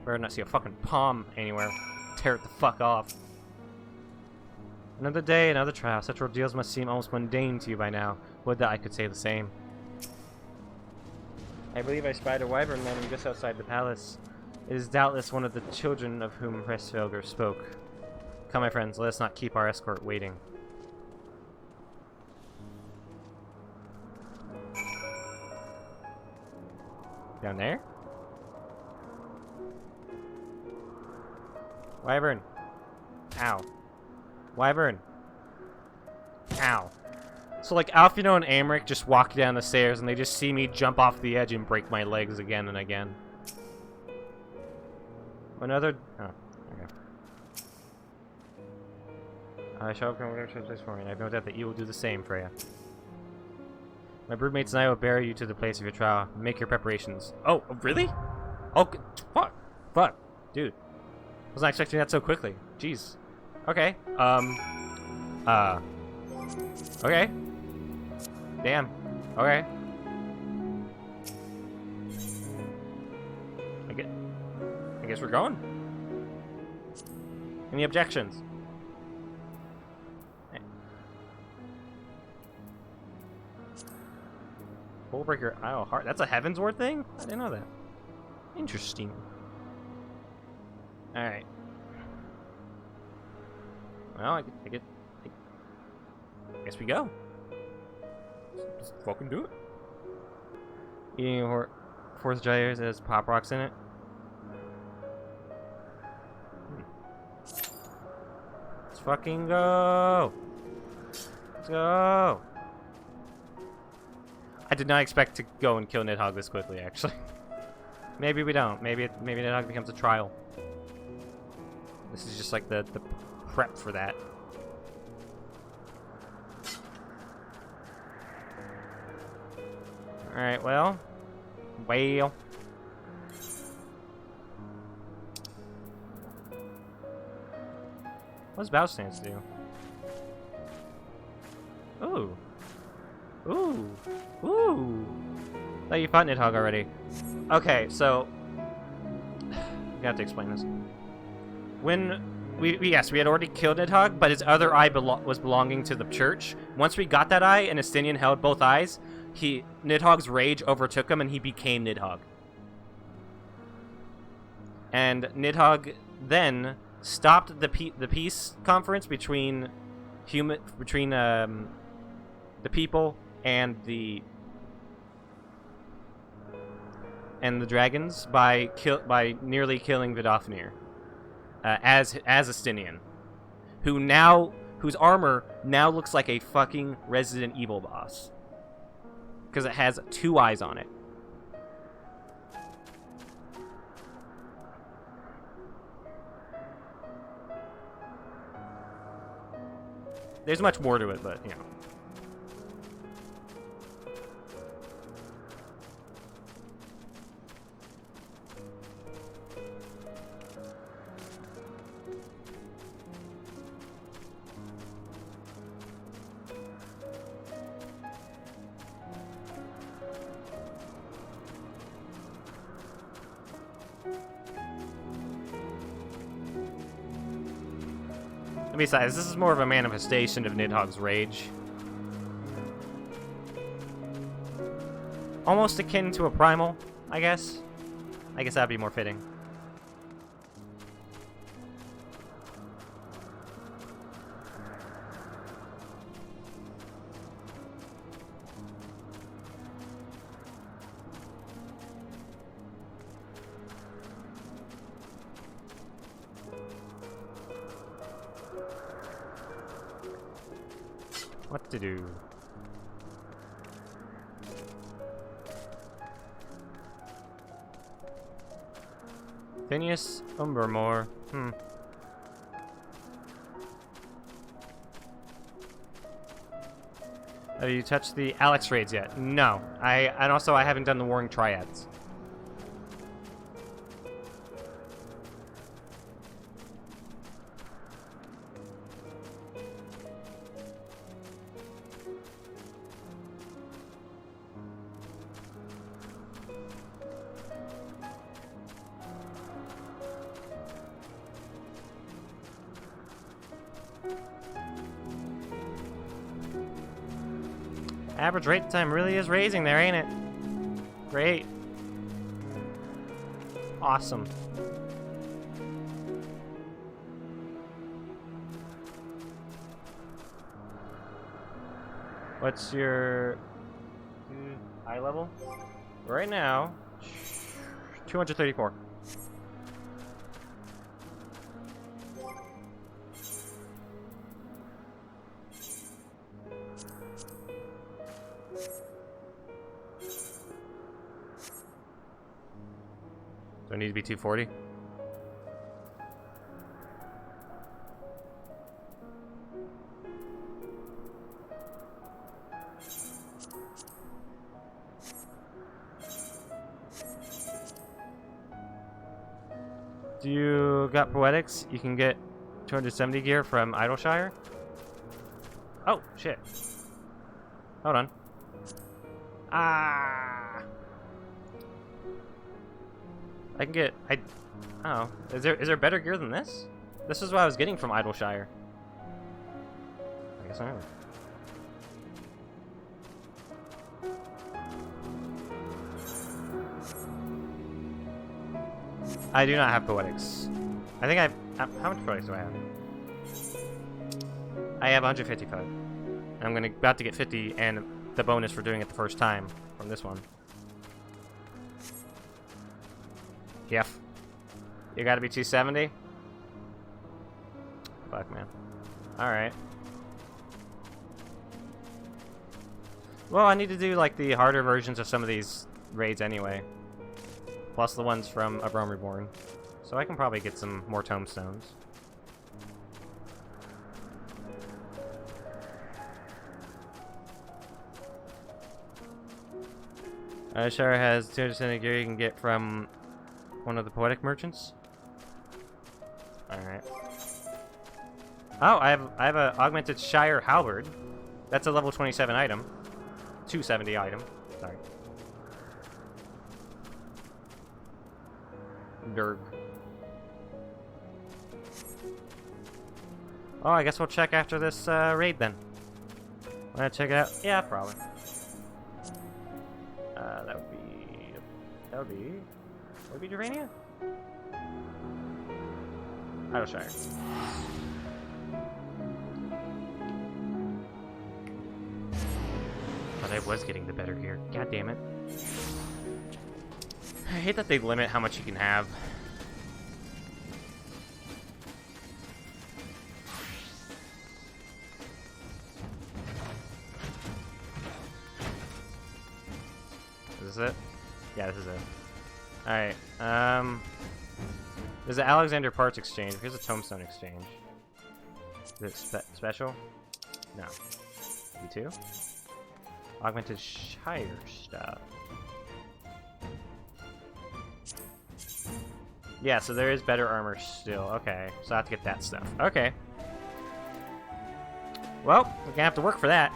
Better not see a fucking palm anywhere. Tear it the fuck off. Another day, another trial. Such ordeals must seem almost mundane to you by now. Would that I could say the same. I believe I spied a wyvern landing just outside the palace. It is doubtless one of the children of whom Hresvelger spoke. Come, my friends, let us not keep our escort waiting. Down there? Wyvern. Ow. Wyvern. Ow. So like Alfino and Amric just walk down the stairs and they just see me jump off the edge and break my legs again and again. Another... Oh, okay. I shall come over to this for me, and I have no doubt that you will do the same, Freya. My broodmates and I will bear you to the place of your trial. Make your preparations. Oh, really? Oh, fuck. Fuck. Dude. I was not expecting that so quickly. Jeez. Okay. Okay. Damn. Okay. I guess we're going. Any objections? Hullbreaker Isle Heart. That's a Heavensward thing? I didn't know that. Interesting. Alright. Well, I guess we go. Just fucking do it. Eating Force Gyres has pop rocks in it. Let's fucking go. Let's go. I did not expect to go and kill Nidhogg this quickly, actually. Maybe we don't. Maybe Nidhogg becomes a trial. This is just like the prep for that. Alright, well. What does Bow Stance do? Ooh. Ooh. Ooh. Oh, you fought Nidhogg already. Okay, so... I have to explain this. When... Yes, we had already killed Nidhogg, but his other eye was belonging to the church. Once we got that eye and Estinian held both eyes, Nidhogg's rage overtook him and he became Nidhogg. And Nidhogg then stopped the peace conference between the people and the dragons by nearly killing Vidofnir as Estinian, whose armor now looks like a fucking Resident Evil boss because it has 2 eyes on it. There's much more to it, but you know. Besides, this is more of a manifestation of Nidhogg's rage. Almost akin to a primal, I guess. I guess that'd be more fitting. What to do? Phineas Umbermore. Have you touched the Alex raids yet? No. And also I haven't done the Warring Triads. Average raid time really is raising there, ain't it? Great. Awesome. What's your eye level? Right now, 234. Do I need to be 240? Do you got Poetics? You can get 270 gear from Idleshire? Oh, shit. Hold on. I can get... Oh. Is there better gear than this? This is what I was getting from Idleshire. I guess I am. I do not have Poetics. I think how much Poetics do I have? I have 155. I'm about to get 50 and the bonus for doing it the first time from this one. Yep. You gotta be 270? Fuck, man. Alright. Well, I need to do, like, the harder versions of some of these raids anyway. Plus the ones from A Realm Reborn. So I can probably get some more tombstones. Shire has 270 gear you can get from one of the poetic merchants. Alright. Oh, I have a augmented Shire halberd. That's a level 27 item. 270 item. Sorry. Derg. Oh, I guess we'll check after this raid then. Wanna check it out? Yeah, probably. That would be Gervania? Idleshire. But I was getting the better gear. God damn it. I hate that they limit how much you can have. Is this it? Yeah, this is it. Alright, there's an Alexander Parts exchange. Here's a Tombstone exchange. Is it special? No. B2? Augmented Shire stuff. Yeah, so there is better armor still. Okay, so I have to get that stuff. Okay. Well, we're gonna have to work for that.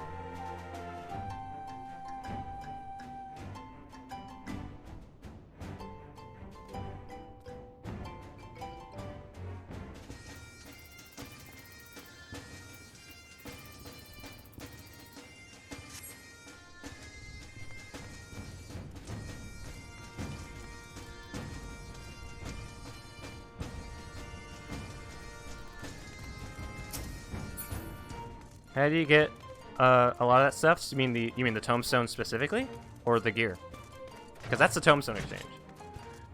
How do you get a lot of that stuff? So you mean the tombstone specifically, or the gear? Because that's the tombstone exchange.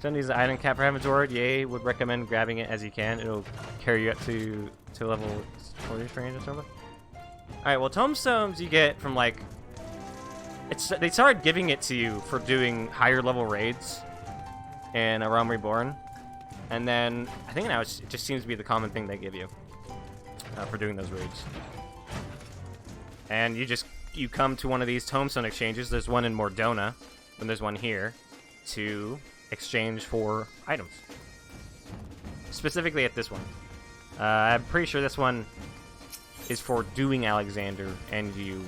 Some needs an item cap for inventory. Yay, would recommend grabbing it as you can. It'll carry you up to level 40 range or something. All right, well, tombstones you get from like they started giving it to you for doing higher level raids in A Realm Reborn, and then I think now it just seems to be the common thing they give you for doing those raids. And you come to one of these tombstone exchanges. There's one in Mordona, and there's one here to exchange for items. Specifically at this one. I'm pretty sure this one is for doing Alexander, and you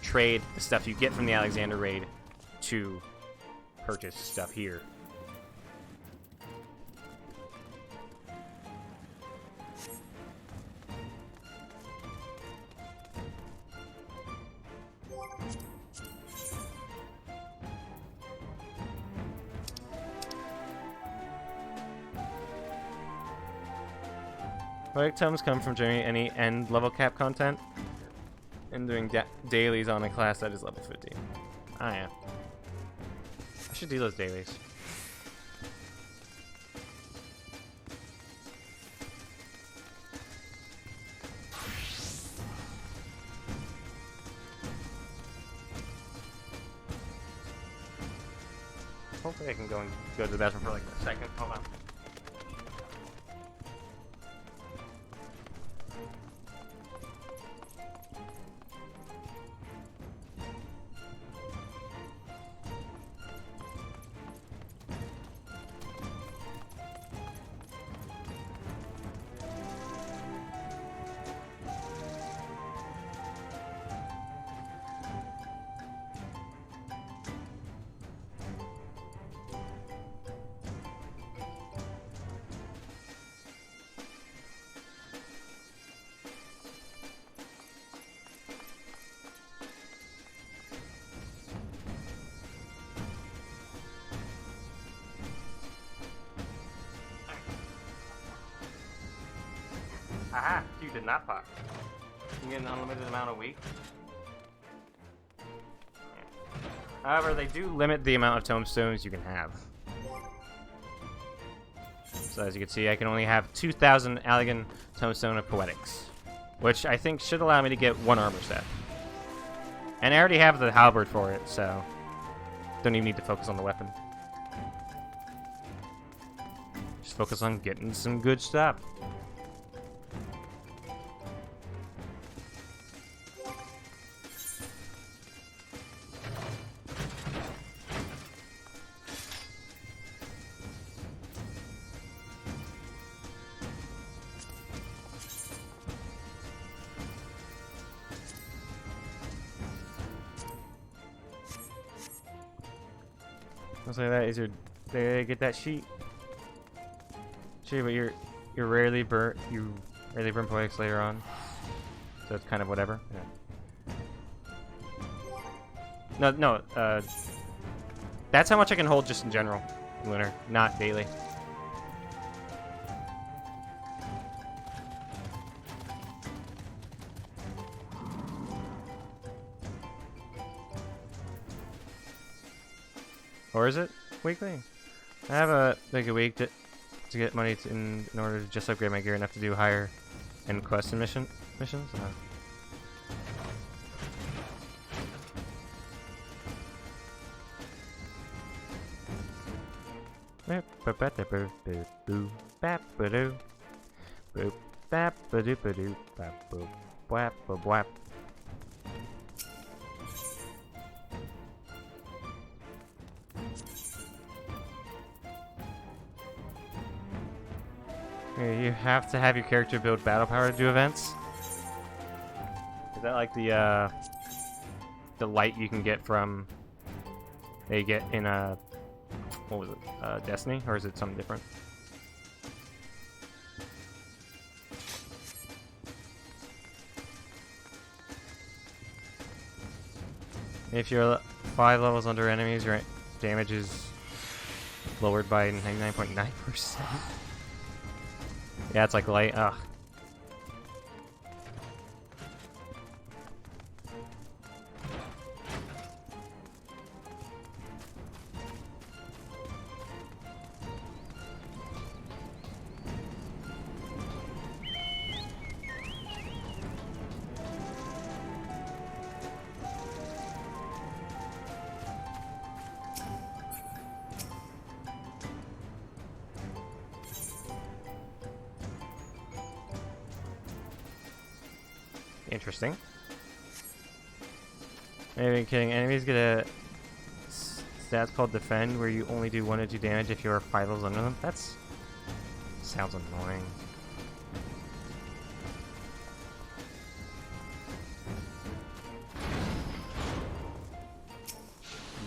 trade the stuff you get from the Alexander raid to purchase stuff here. Items come from generating any end level cap content and doing dailies on a class that is level 50. Ah, yeah. I should do those dailies. Hopefully I can go to the bathroom for like a second. Hold on. Aha! You did not pop. You get an unlimited amount a week. However, they do limit the amount of tombstones you can have. So as you can see, I can only have 2,000 Allegan Tombstone of Poetics, which I think should allow me to get one armor set. And I already have the halberd for it, so don't even need to focus on the weapon. Just focus on getting some good stuff. Looks like that is your. They get that sheet. Sure, but you're rarely burnt. You rarely burn poetics later on, so it's kind of whatever. Yeah. No. That's how much I can hold just in general, Lunar, not daily. Or is it weekly? I have a week to get money in order to just upgrade my gear enough to do higher end quests and missions. You have to have your character build battle power to do events. Is that like the light you can get from they get in what was it, Destiny, or is it something different? If you're 5 levels under enemies, your damage is lowered by 99.9%. Yeah, it's like light. Ugh. Interesting. Maybe kidding. Enemies get a stats called Defend, where you only do 1 to 2 damage if you are 5 levels under them. That's sounds annoying.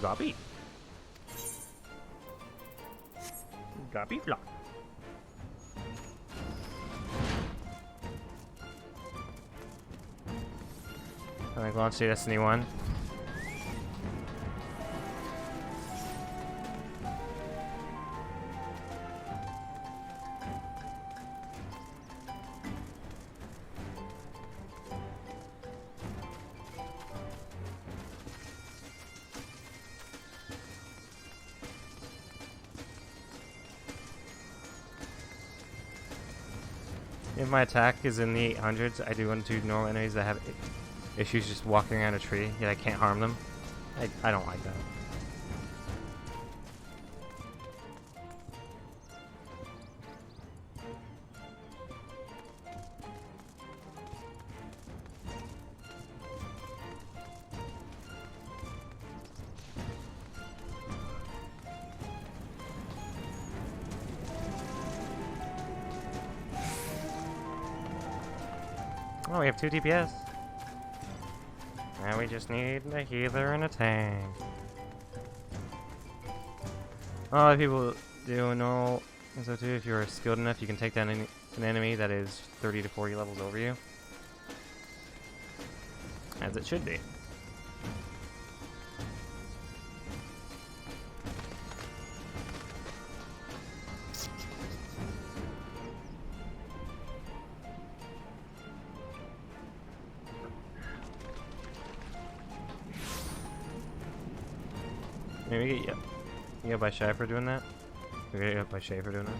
Gobby. Gobby block. I'm gonna launch Destiny 1. If my attack is in the 800s, I do want to normal enemies that have issues just walking around a tree, yet I can't harm them. I don't like that. Oh, we have 2 DPS. Now we just need a healer and a tank. A lot of people do know, and so too, if you're skilled enough, you can take down an enemy that is 30 to 40 levels over you. As it should be. Maybe we get by Shy for doing that? We get by Shay for doing that?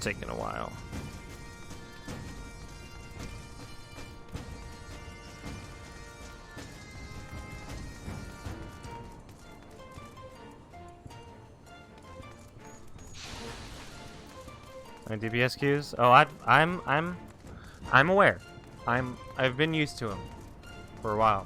Taking a while. My DPS queues? Oh, I'm aware. I've been used to them for a while.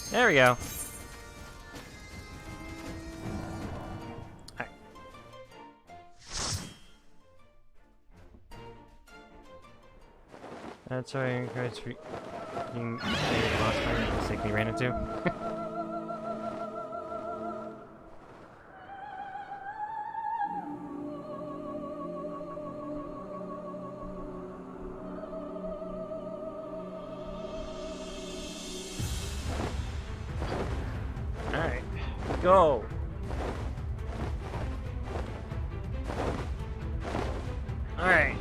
There we go. Alright. That's why I encourage freaking lost my mistake we ran into. Alright, go! Alright.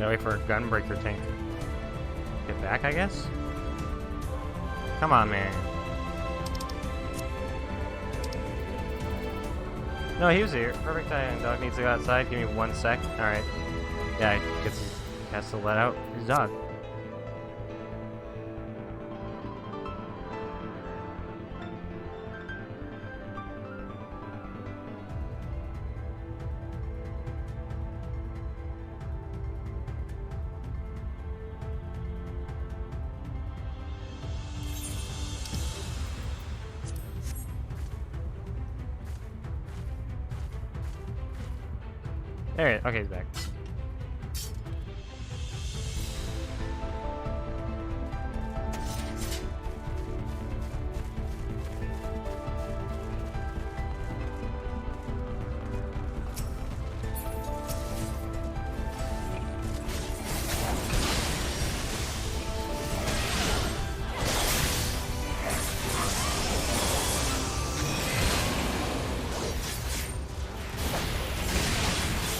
Gotta wait for a gunbreaker tank. Get back, I guess? Come on, man. No, he was here. Perfect timing. Dog needs to go outside. Give me 1 sec. Alright. Yeah, he has to let out his dog. There, okay, he's back.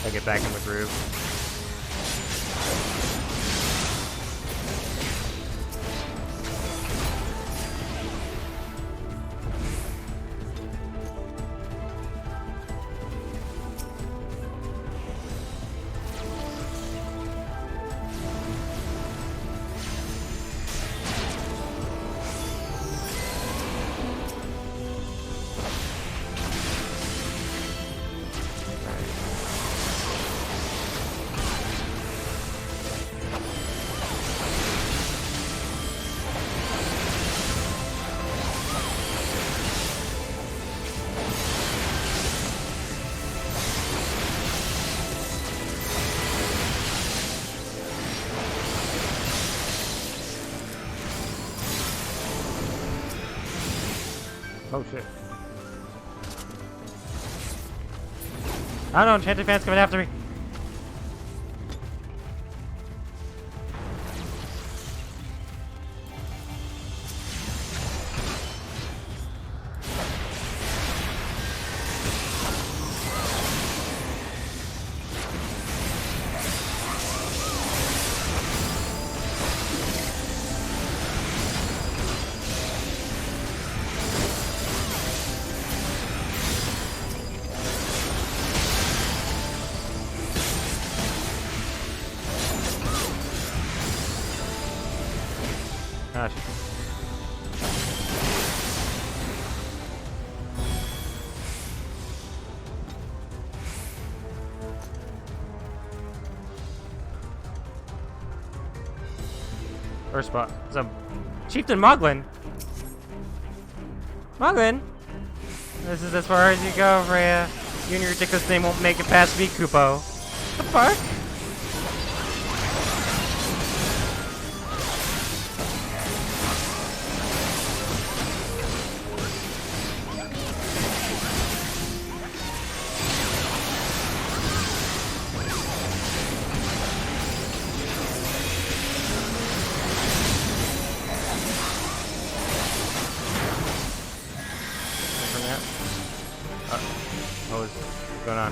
I get back in the groove. Oh shit. I don't know, Enchanted Fan's coming after me. Gosh. First spot. It's a Chieftain Moglin. Moglin? This is as far as you go, Freya. You and your ridiculous name won't make it past me, Kupo. The fuck? What was going on?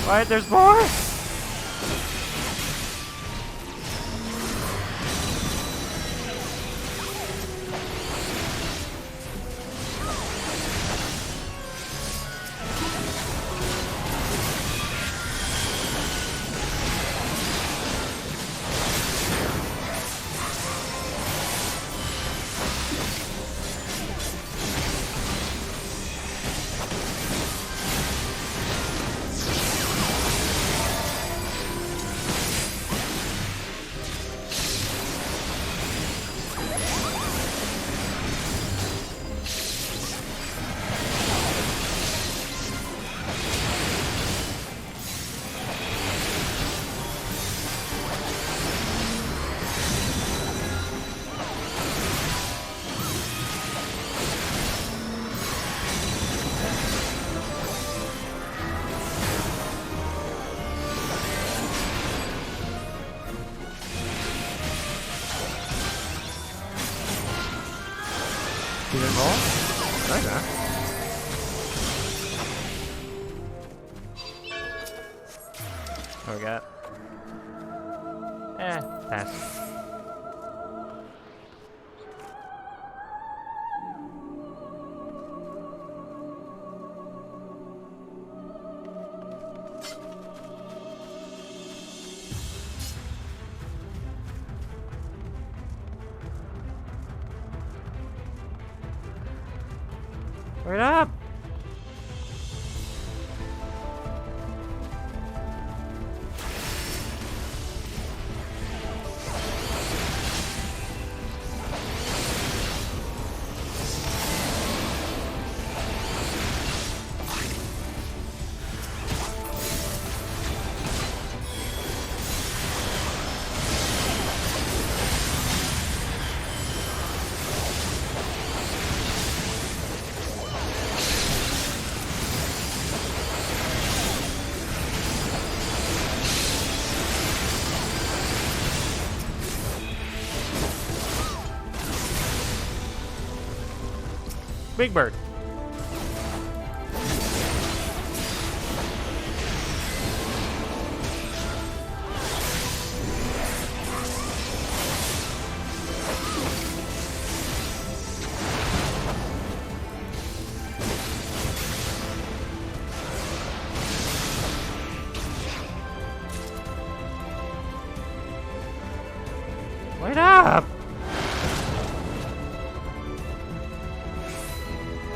What? There's more? Is it ball? No, it's not. What we got? Pass. Wait up! Big Bird. Wait up!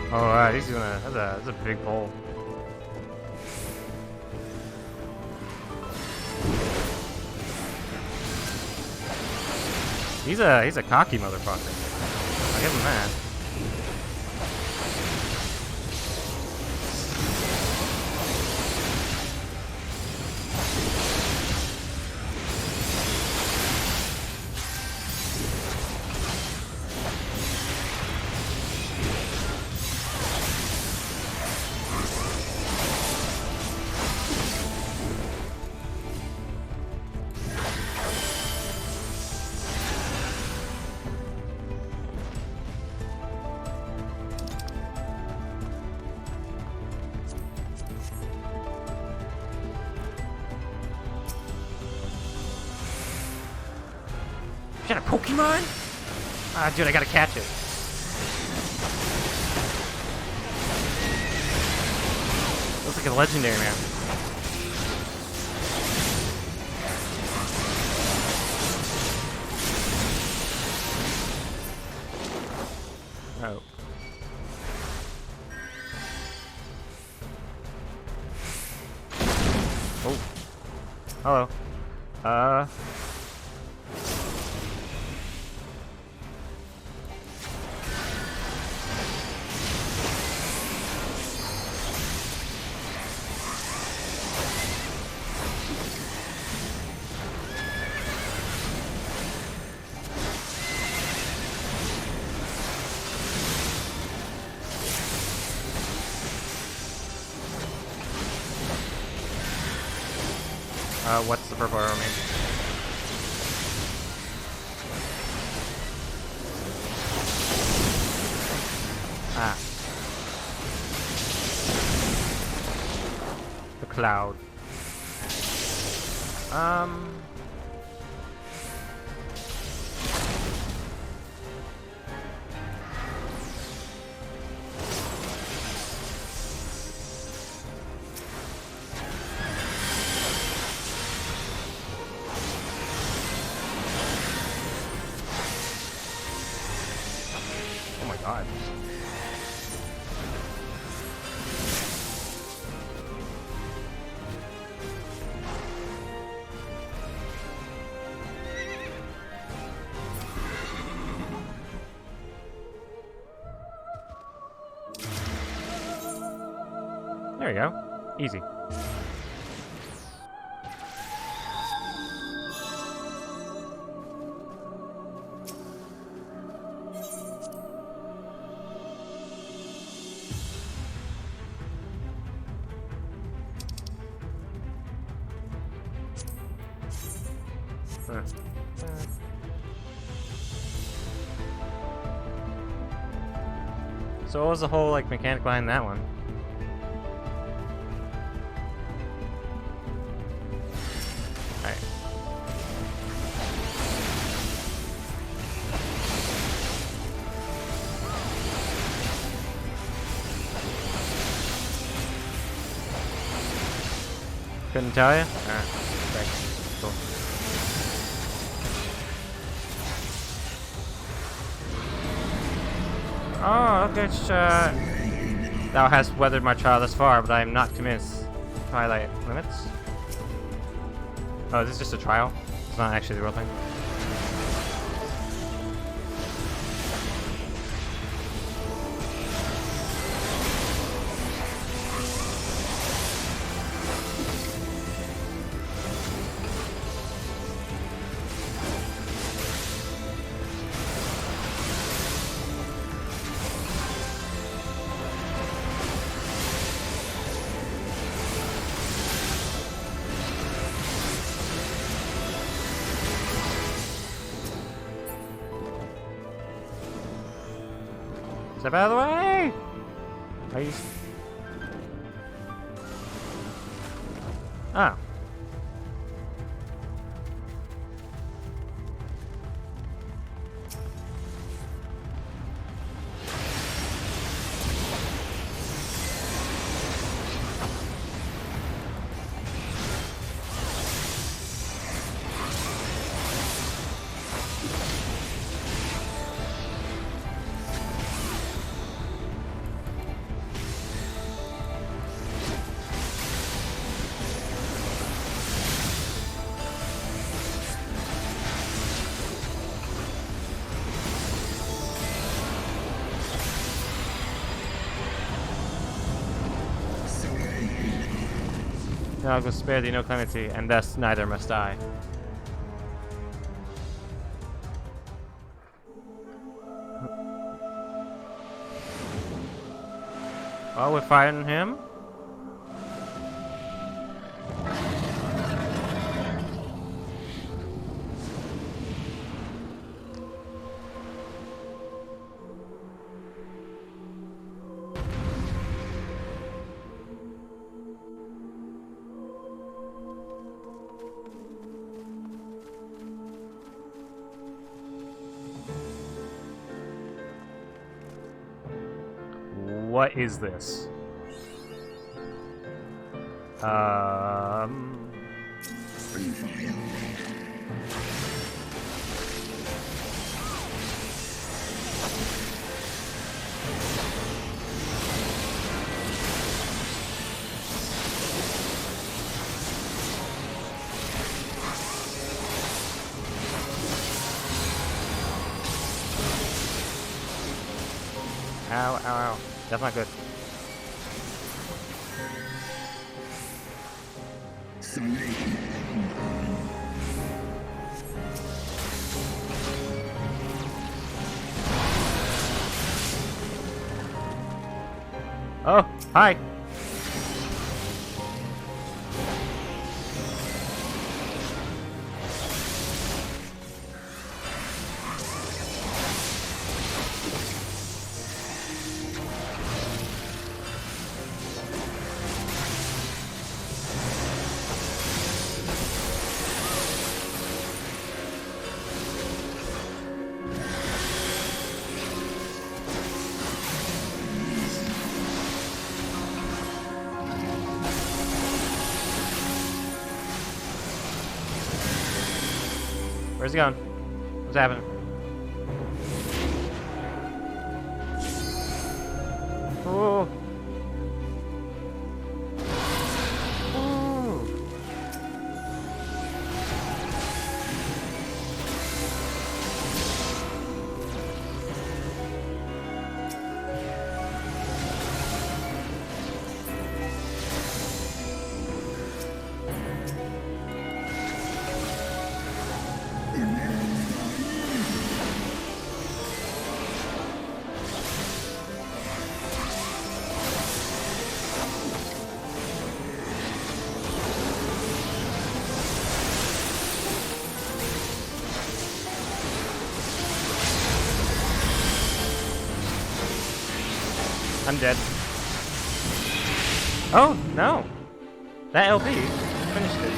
Alright, he's doing that's a big pull. He's a cocky motherfucker. I'll give him that. Is that a Pokemon? Ah, dude, I gotta catch it. Looks like a legendary, man. Oh. Oh. Hello. What's the purple arrow mean? Ah. The cloud. Oh my god. There we go. Easy. So what was the whole like mechanic behind that one? Alright. Couldn't tell you? Alright. Cool. Oh, okay. Thou hast weathered my trial thus far, but I am not convinced. Twilight limits? Oh, is this just a trial? It's not actually the real thing? Step out of the way! Are you... Ah. I will spare thee no clemency, and thus neither must I. Oh, we're fighting him? What is this? Ow, ow, ow. That's not good. Oh, hi. Where's he going? What's happening? Oh. I'm dead. Oh, no. That LP finished it.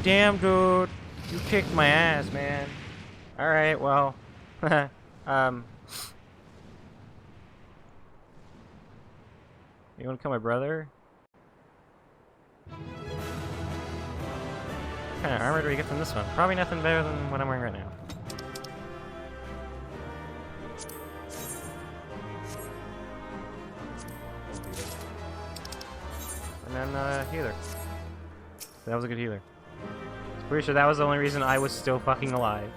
Damn, dude. You kicked my ass, man. Alright, well. You wanna kill my brother? What kind of armor do we get from this one? Probably nothing better than what I'm wearing right now. And then, healer. That was a good healer. Pretty sure that was the only reason I was still fucking alive.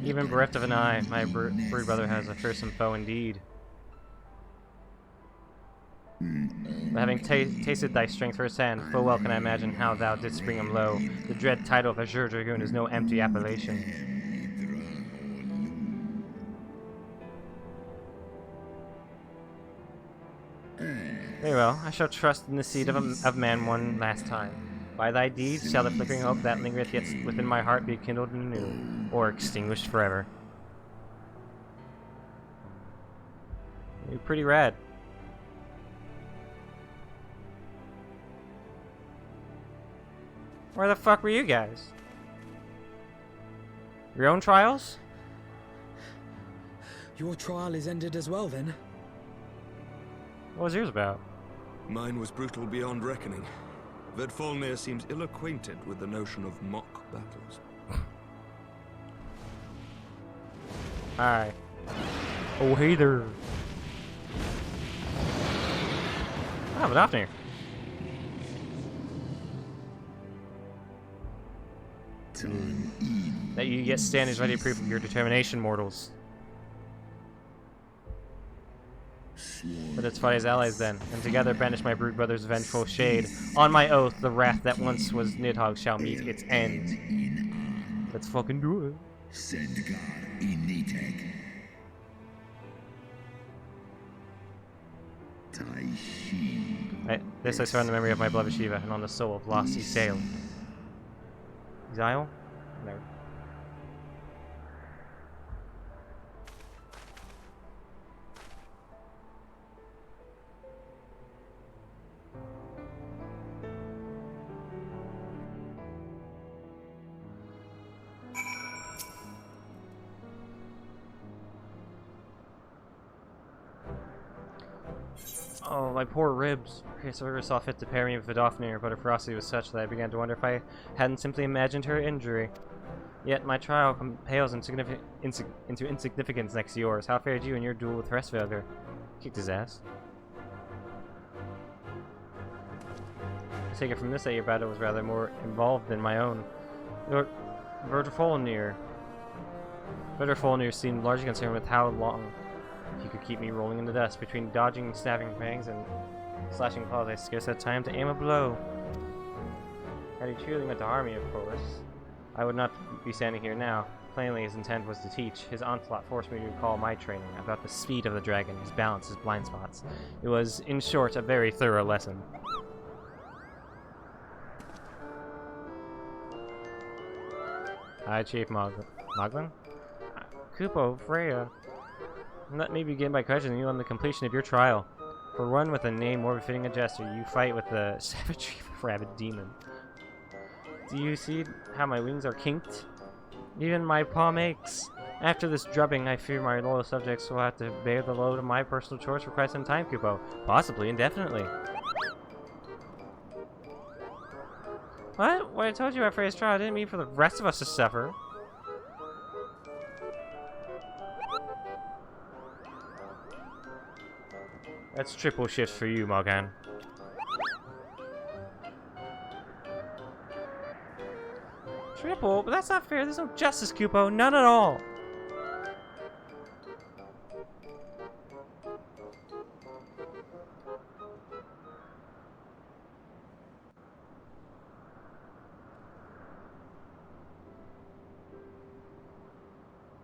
Even bereft of an eye, my brood brother has a fearsome foe indeed. But having tasted thy strength firsthand, full well can I imagine how thou didst bring him low. The dread title of Azure Dragoon is no empty appellation. Very well, I shall trust in the seed of man one last time. By thy deeds shall the flickering hope that lingereth yet within my heart be kindled anew, or extinguished forever. You're pretty rad. Where the fuck were you guys? Your own trials? Your trial is ended as well, then? What was yours about? Mine was brutal beyond reckoning. Vedfalnir seems ill-acquainted with the notion of mock battles. Hi. Oh, hey there. Ah, but often here. That you yet stand is ready proof of your determination, mortals. But let's fight as allies then, and together banish my brood brother's vengeful shade. On my oath, the wrath that once was Nidhogg shall meet its end. Let's fucking do it. This I swear on the memory of my beloved Shiva, and on the soul of lost Isael. Isael? No. Oh, my poor ribs. Chrysaor saw fit to pair me with Vidofnir, but her ferocity was such that I began to wonder if I hadn't simply imagined her injury. Yet my trial pales into insignificance next to yours. How fared you in your duel with Hresvelgr? Kicked his ass. I take it from this that your battle was rather more involved than my own. Your Vidofnir seemed largely concerned with how long he could keep me rolling in the dust. Between dodging and snapping fangs and slashing claws, I scarce had time to aim a blow. Had he truly meant to harm me, of course, I would not be standing here now. Plainly, his intent was to teach. His onslaught forced me to recall my training about the speed of the dragon, his balance, his blind spots. It was, in short, a very thorough lesson. Hi, Chief Moglin? Kupo, Freya. Let me begin by questioning you on the completion of your trial. For one with a name more befitting a jester, you fight with the savagery of a rabid demon. Do you see how my wings are kinked? Even my palm aches. After this drubbing, I fear my loyal subjects will have to bear the load of my personal chores for quite some time, Kupo. Possibly indefinitely. What? When I told you about Freya's trial, I didn't mean for the rest of us to suffer. That's triple shifts for you, Morgan. Triple? But that's not fair. There's no justice, Kupo. None at all.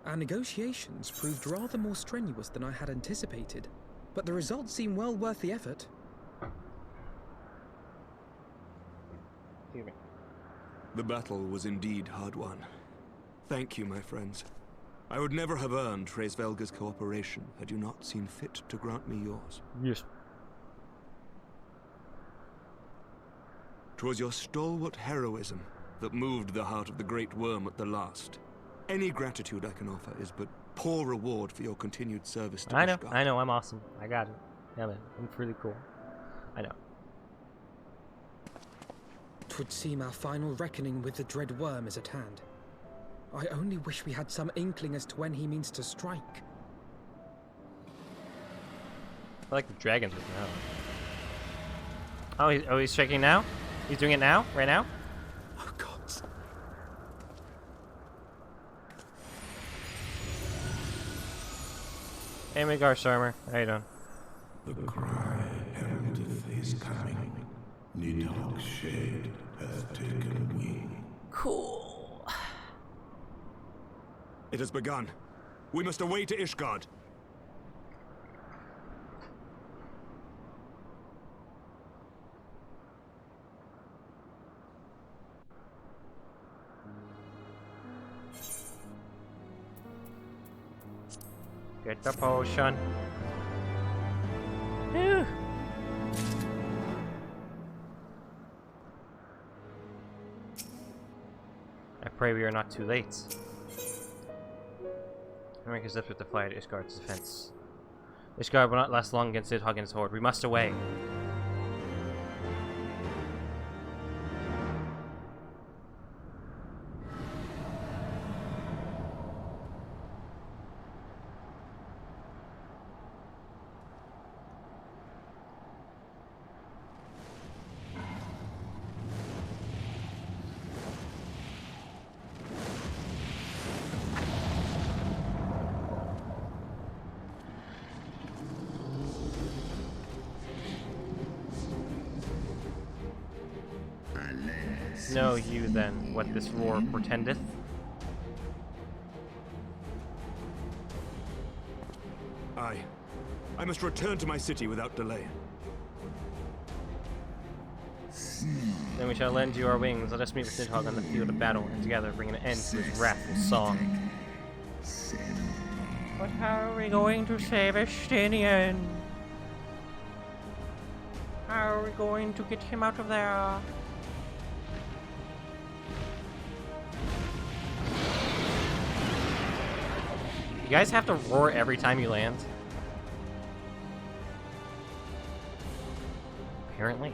Our negotiations proved rather more strenuous than I had anticipated, but the results seem well worth the effort. Excuse me. The battle was indeed hard won. Thank you, my friends. I would never have earned Hraesvelga's cooperation had you not seen fit to grant me yours. Yes. 'Twas your stalwart heroism that moved the heart of the Great Worm at the last. Any gratitude I can offer is but poor reward for your continued service to Ishgard. I know, I'm awesome. I got it. Yeah, man, I'm really cool. I know. 'Twould seem our final reckoning with the dread worm is at hand. I only wish we had some inkling as to when he means to strike. I like the dragons with now. Oh, he's striking now? He's doing it now? Right now? Oh, God. Hey, Midgar Stormer. How you doing? The cry heraldeth his coming. Nidhogg's shade hath taken wing. Cool. It has begun. We must away to Ishgard. Get the potion. Whew. I pray we are not too late. Make his lips with the fly at Ishgard's defense. Ishgard will not last long against Nidhogg and his horde. We must away. Know you then what this roar portendeth? Aye. I must return to my city without delay. Then we shall lend you our wings. Let us meet with Nidhogg on the field of battle, and together bring an end to his wrathful song. But how are we going to save Estinian? How are we going to get him out of there? You guys have to roar every time you land? Apparently.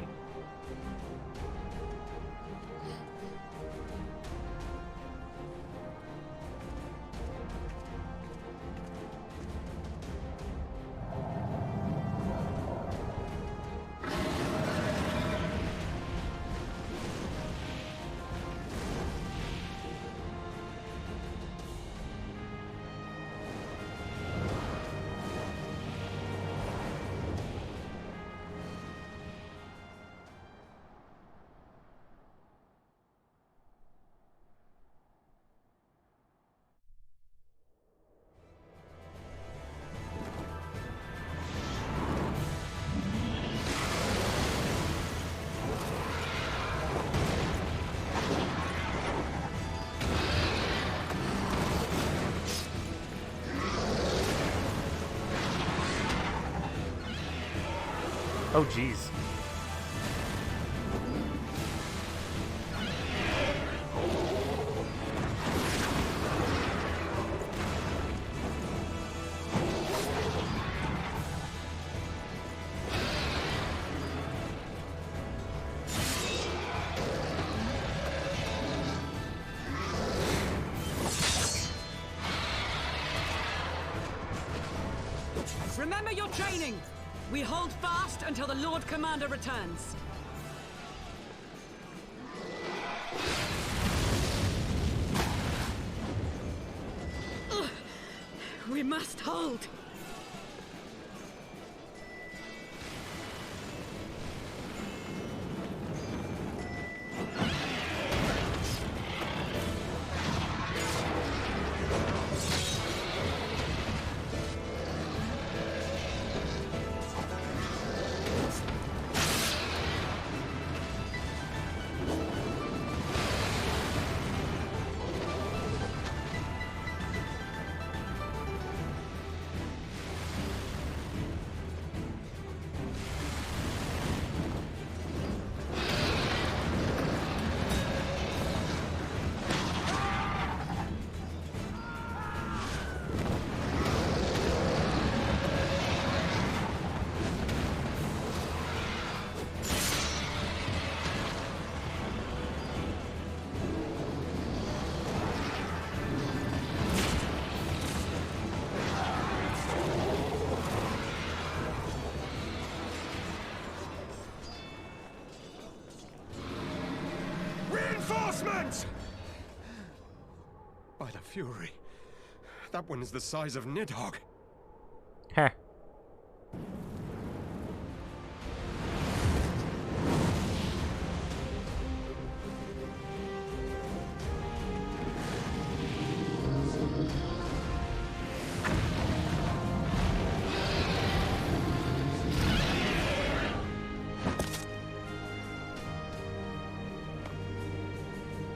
Oh, jeez. Remember your training! We hold fast until the Lord Commander returns. We must hold! Reinforcements! By the Fury, that one is the size of Nidhogg. Heh.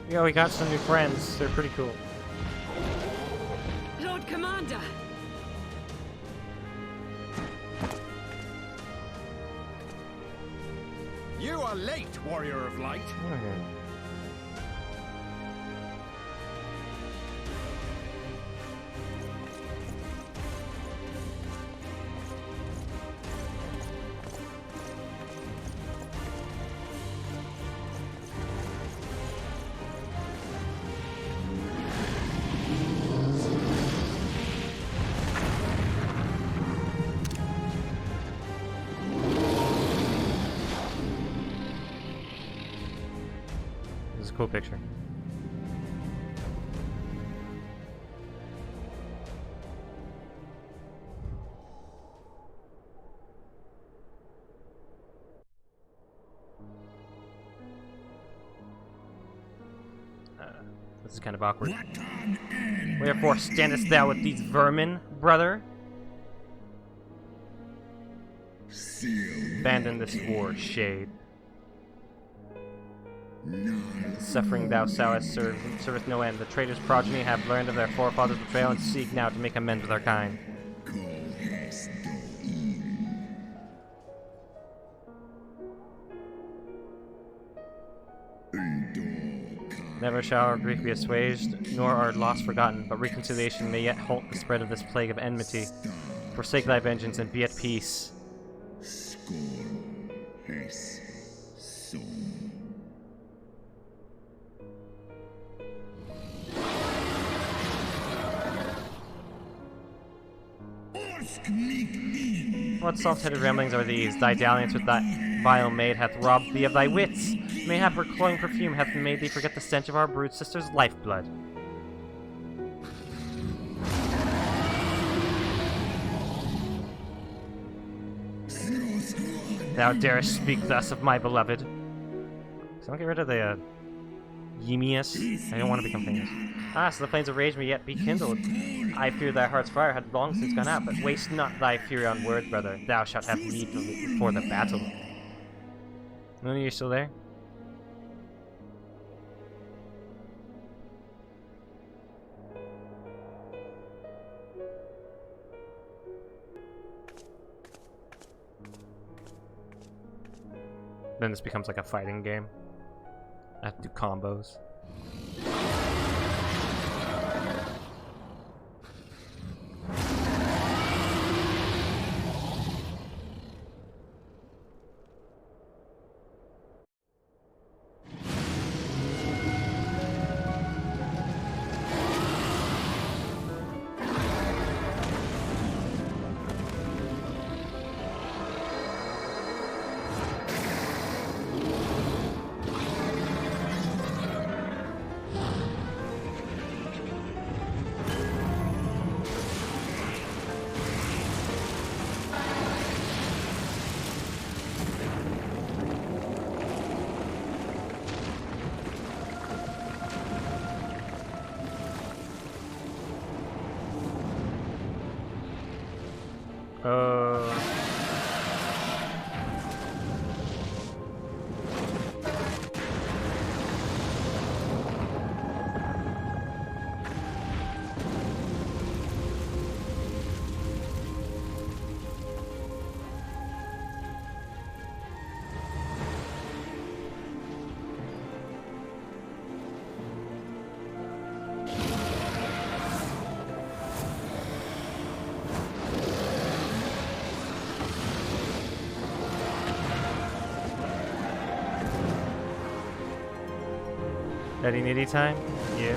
Yeah, we got some new friends. They're pretty cool. Lord Commander! You are late, Warrior of Light. Okay. This is a cool picture. This is kind of awkward. Wherefore standest thou with these vermin, brother? Abandon this war, shade. The suffering thou sowest serveth no end. The traitor's progeny have learned of their forefathers' betrayal and seek now to make amends with our kind. Never shall our grief be assuaged, nor our loss forgotten, but reconciliation may yet halt the spread of this plague of enmity. Forsake thy vengeance and be at peace. What soft-headed ramblings are these? Thy dalliance with that vile maid hath robbed thee of thy wits. Mayhap her cloying perfume hath made thee forget the stench of our brood sister's lifeblood. Thou darest speak thus of my beloved. So I'll get rid of the Yemius. I don't want to become famous. Ah, so the flames of rage may yet be kindled. I fear thy heart's fire had long since gone out, but waste not thy fury on words, brother. Thou shalt have need for the battle. Luna, you still there? Then this becomes like a fighting game. I have to do combos. Nitty nitty time? Yeah.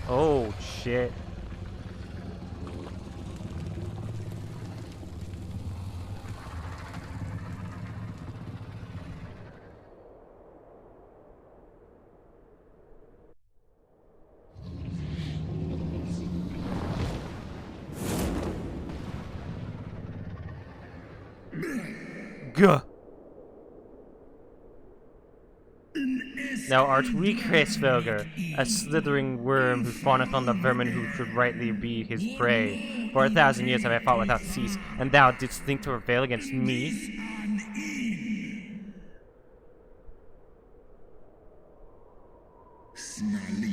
Oh, shit. Gah! Now art we Kreisvelger, a slithering worm who fawneth on the vermin who should rightly be his prey. For 1,000 years have I fought without cease, and thou didst think to prevail against me?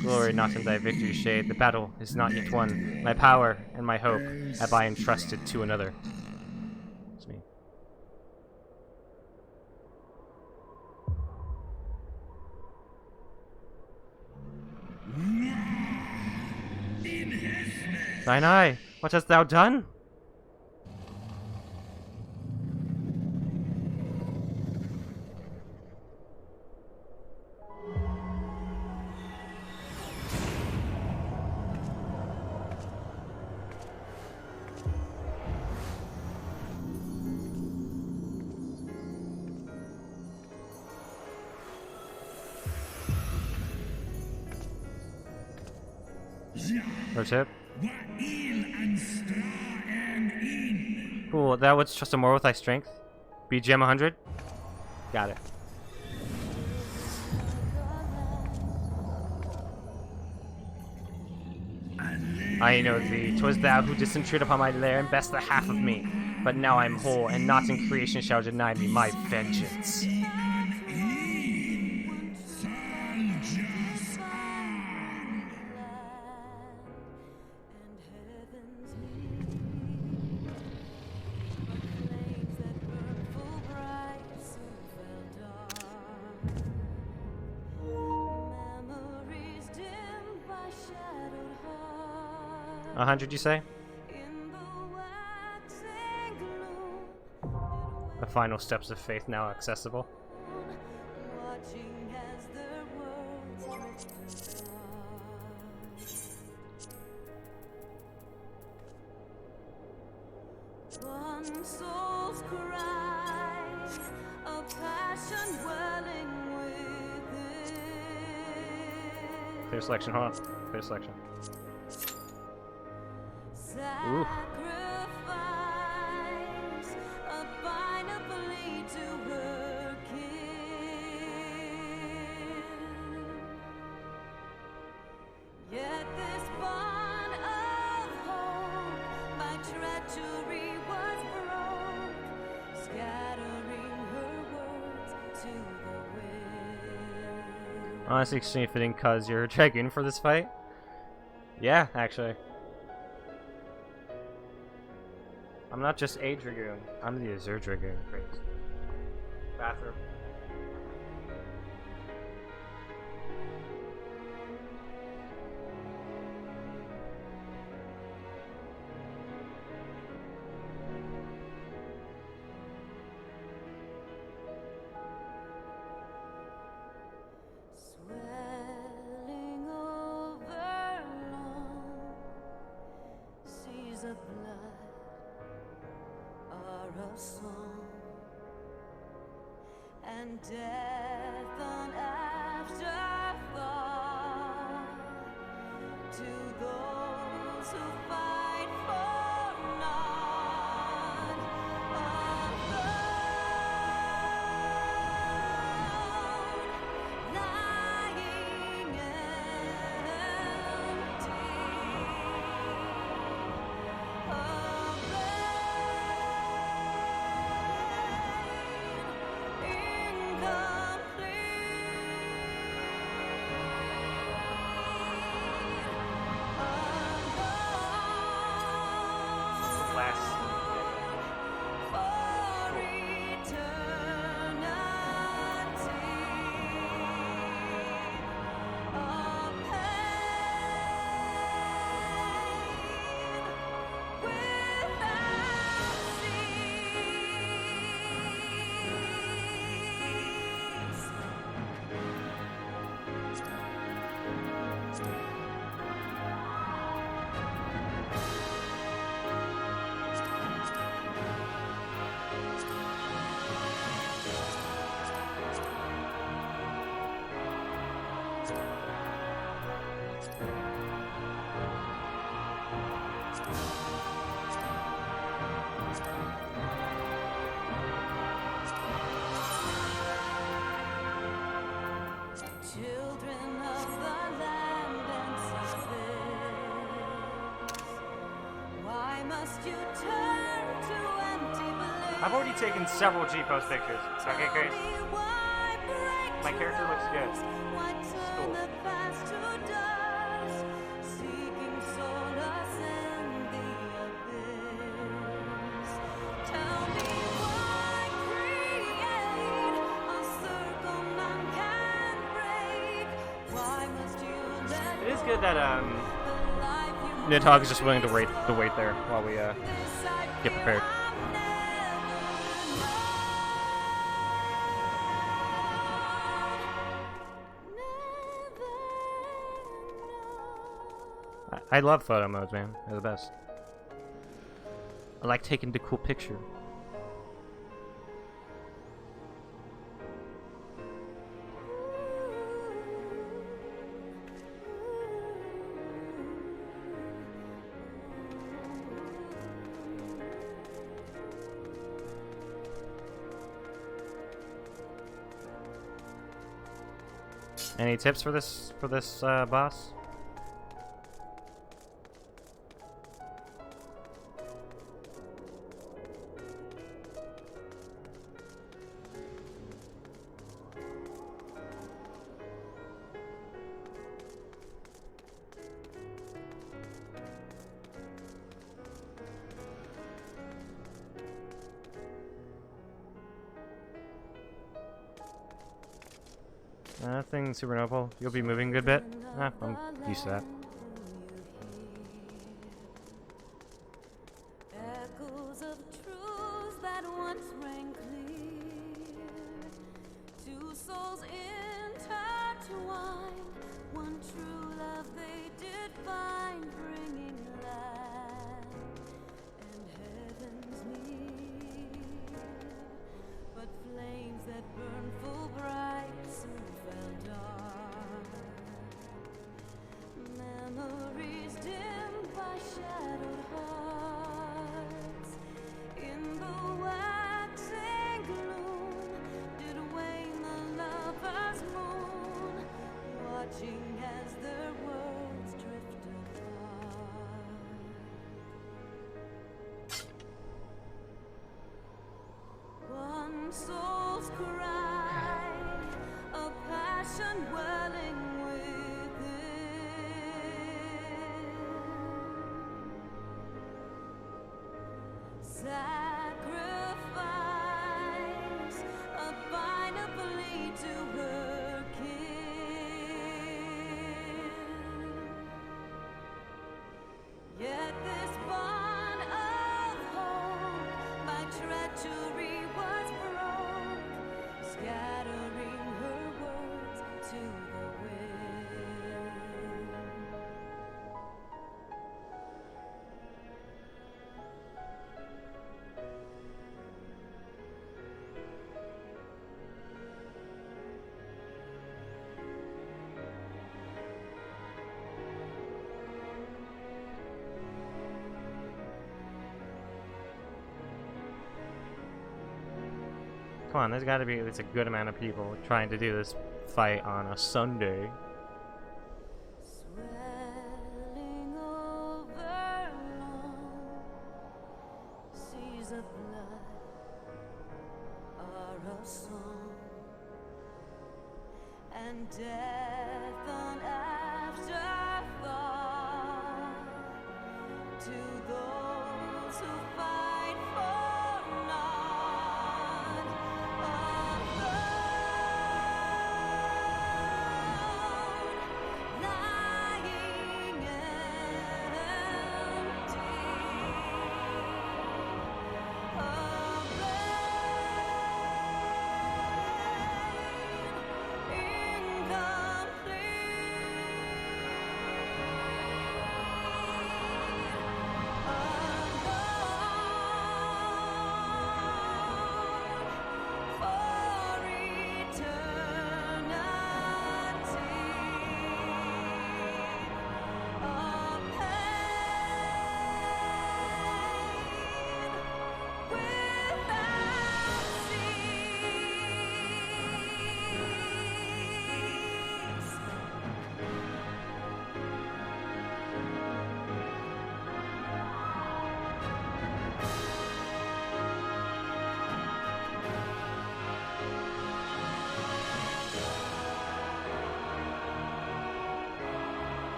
Glory not in thy victory shade, the battle is not yet won. My power and my hope have I entrusted to another. It's me. Thine eye, what hast thou done? Pro tip. Cool, that was just a more with thy strength. BGM 100. Got it. I know thee. 'Twas thou who didst intrude upon my lair and best the half of me. But now I am whole, and naught in creation shall deny me my vengeance. A 100, you say? The final steps of faith now accessible. One soul's cry, a passion welling within. Clear selection, hold on. Clear selection. Ooh. Honestly, extremely fitting cause you're a dragoon for this fight. Yeah, actually. I'm not just a dragoon. I'm the Azure Dragoon. Great. Bathroom. Swelling over long seas of blood. song, and death an afterthought to those who fight for naught. Alone, lying empty. Children of the land and seas, why must you turn to empty bliss? I've already taken several G-Post pictures. Okay, great. Why break My character looks good. why turn Cool. the past to dust, seeking solace in the abyss? Tell me why create a circle none can break? Why must you let It is good that the life you Nidhogg is just willing to wait there while we this I get feel prepared. I'll never I love photo modes, man. They're the best. I like taking the cool picture. Any tips for this boss? Nothing super noble. You'll be moving a good bit. I'm used to that. Echoes of truths that once rang clear. Two souls intertwined. One true love they did find, bringing land and heavens near. But flames that burn full bright soon fell dark. Memories dimmed by shadowed hearts. In the waxing gloom did wane the lover's moon, watching as their worlds come on, there's got to be at least a good amount of people trying to do this fight on a Sunday. Swelling over long seas of blood are a song, and death an afterthought to those who fight for naught. Alone, lying empty,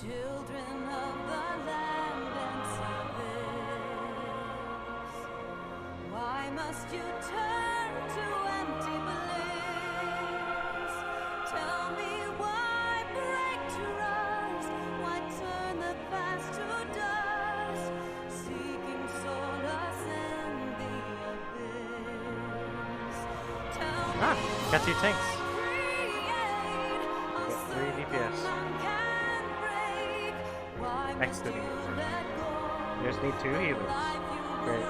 children of the land and service, why must you turn to empty bliss? Tell me why break trust, why turn the past to dust, seeking solace in the abyss. Tell me Got 2 tanks. create a 3 DPS. XIV. You just need 2 healers. Great.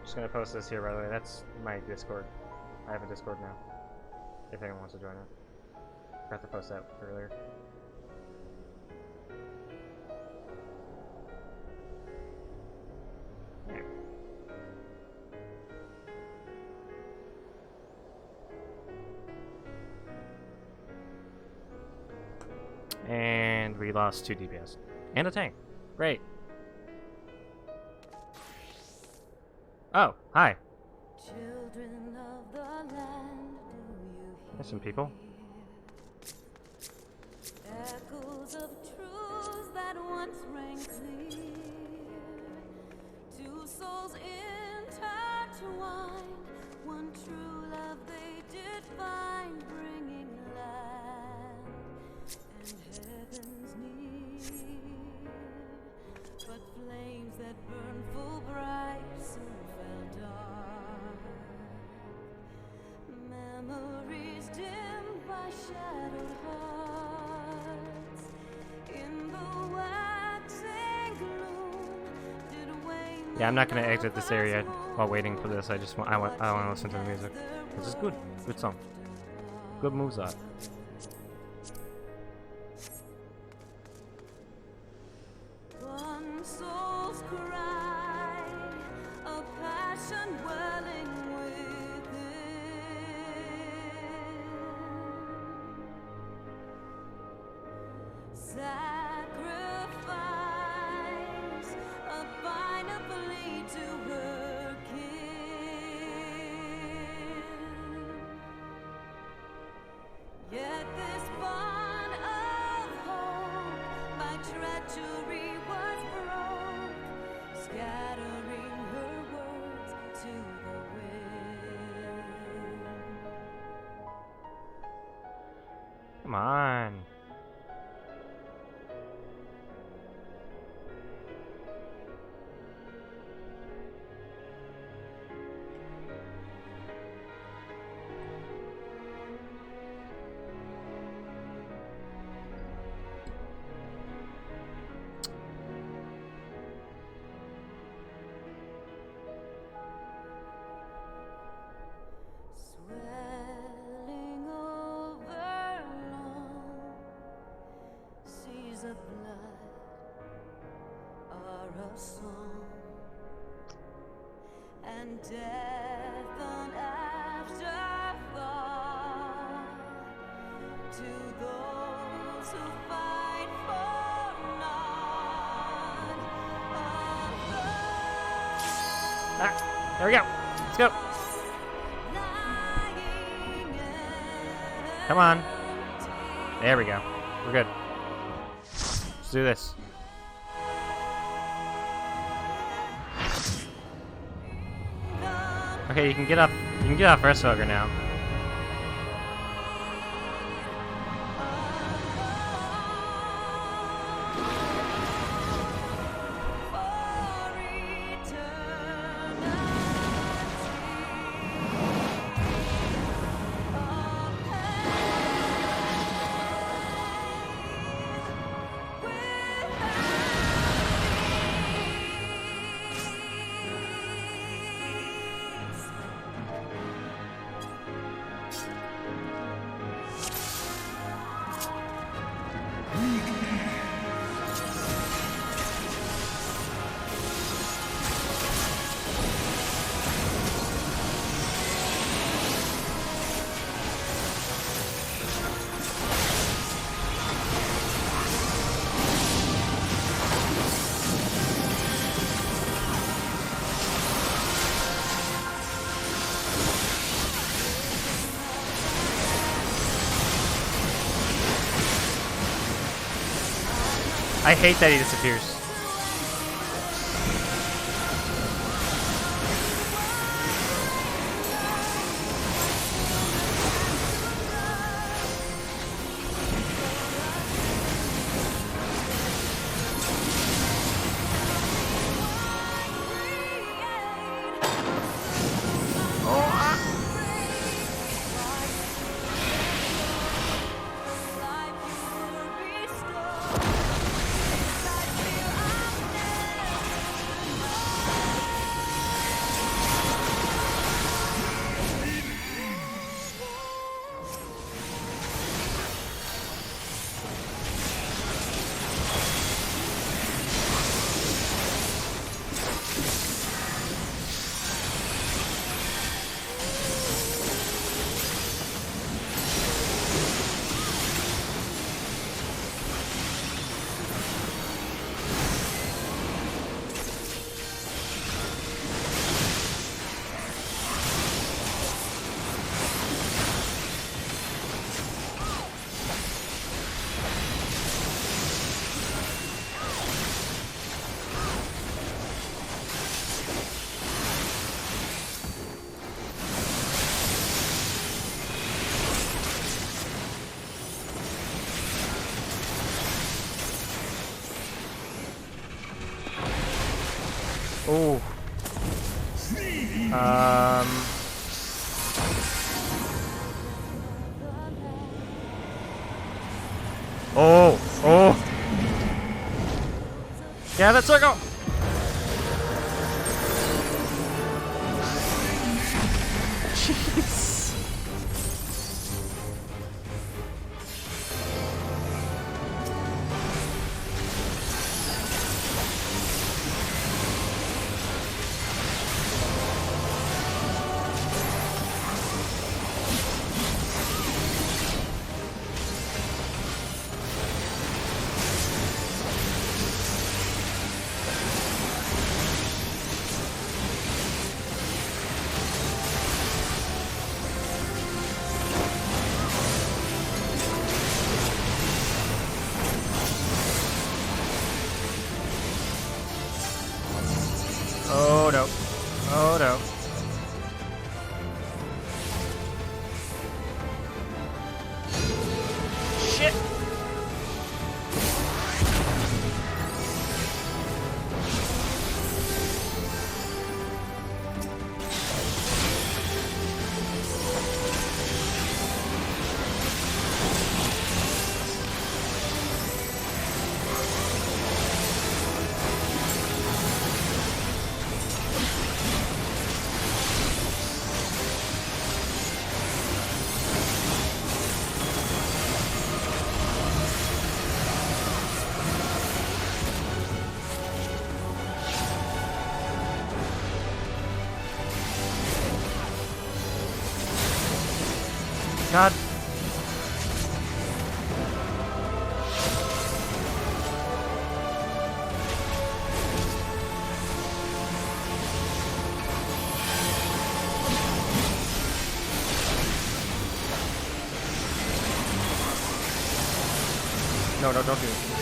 Just gonna post this here, by the way. That's my Discord. I have a Discord now. If anyone wants to join it. Forgot to post that earlier. Yeah. And we lost 2 DPS. And a tank. Great. Oh, hi. Children of the land, do you There's some people. hear echoes of truths that once rang clear? 2 souls intertwined, one true love they did find, bringing land and heavens near. But flames that burn full bright soon fell dark. Memories dimmed by shadowed hearts. In the waxing gloom, did wane. Yeah, I'm not gonna exit this area while waiting for this. I want to listen to the music. This is good. Good song. Good moves up. One soul's cry, a passion welling within. Sacrifice, a final plea to her kin. Yet this bond of hope, my treasure. Come on. Swelling over long seas of blood are a song, and death an afterthought to those who fight for none of Ah, there we go. Let's go. Come on. There we go. We're good. Let's do this. Okay, you can get off. You can get off Rest Hugger now. I hate that he disappears. Oh. Oh. Oh. Yeah, that circle. Jeez. God. No, don't do it.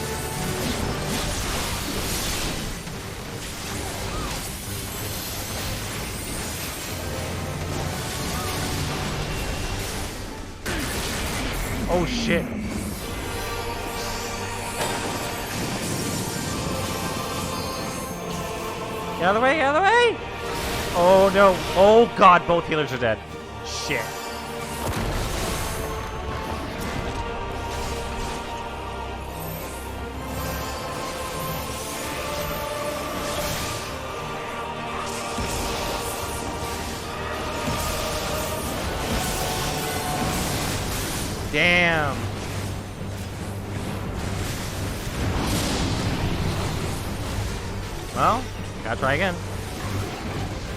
Oh shit. Get out of the way, get out of the way! Oh no. Oh god, both healers are dead. Shit. Damn. Well, gotta try again.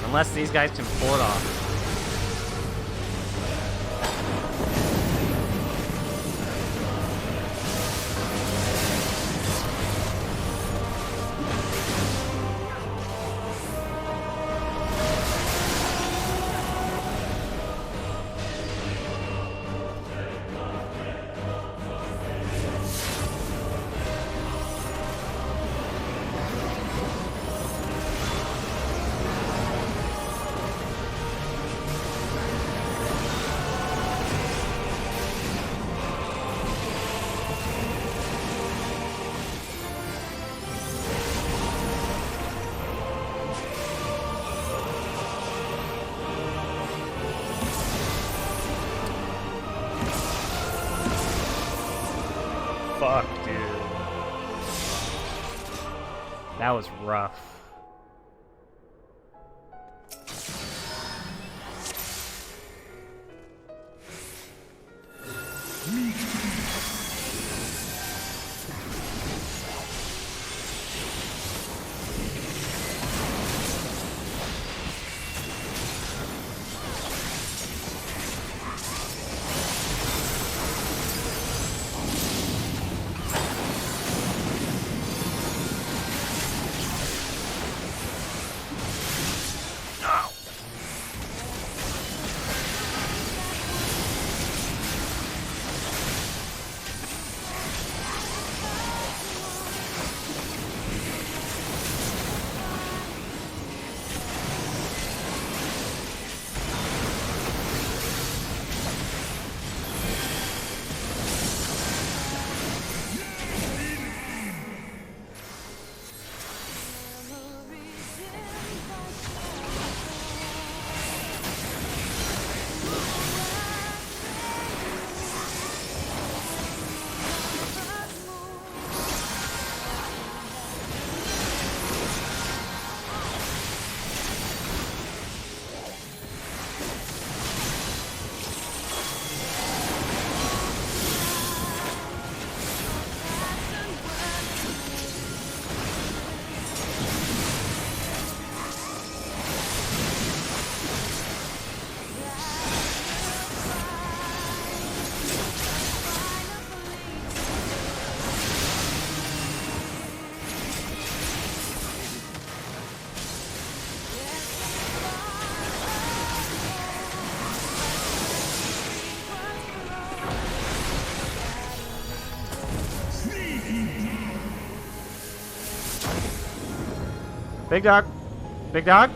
Unless these guys can pull it off. Fuck, dude. That was rough. Big dog. Big dog.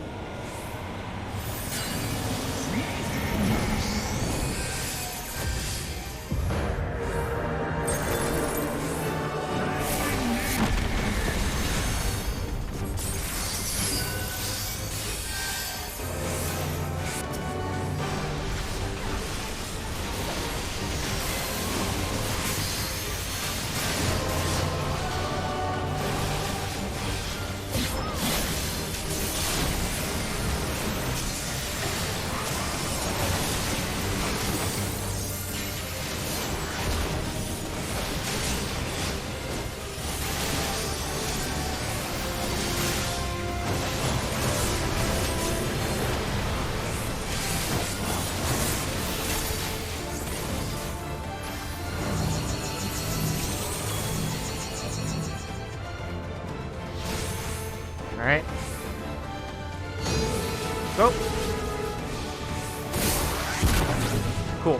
Cool.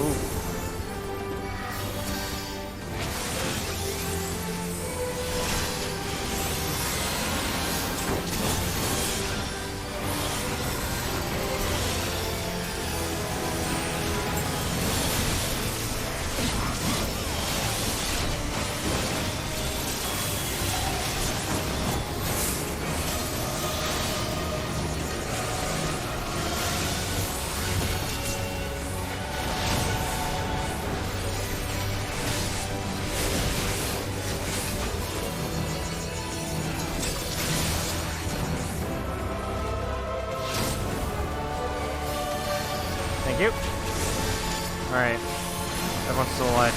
Ooh. Thank you. Alright. Everyone's still alive.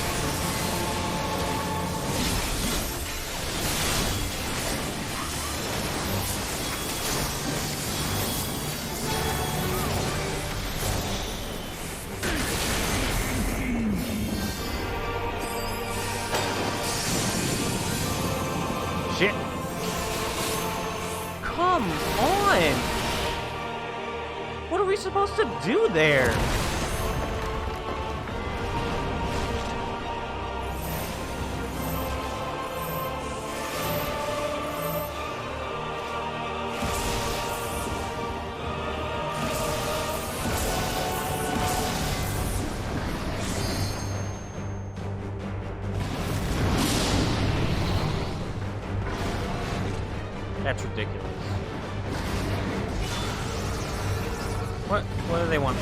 Shit. Come on! What are we supposed to do there? That's ridiculous. What do they want?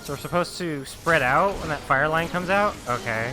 So we're supposed to spread out when that fire line comes out? Okay.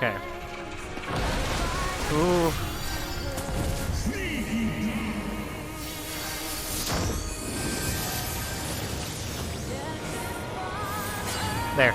Okay. Ooh. There.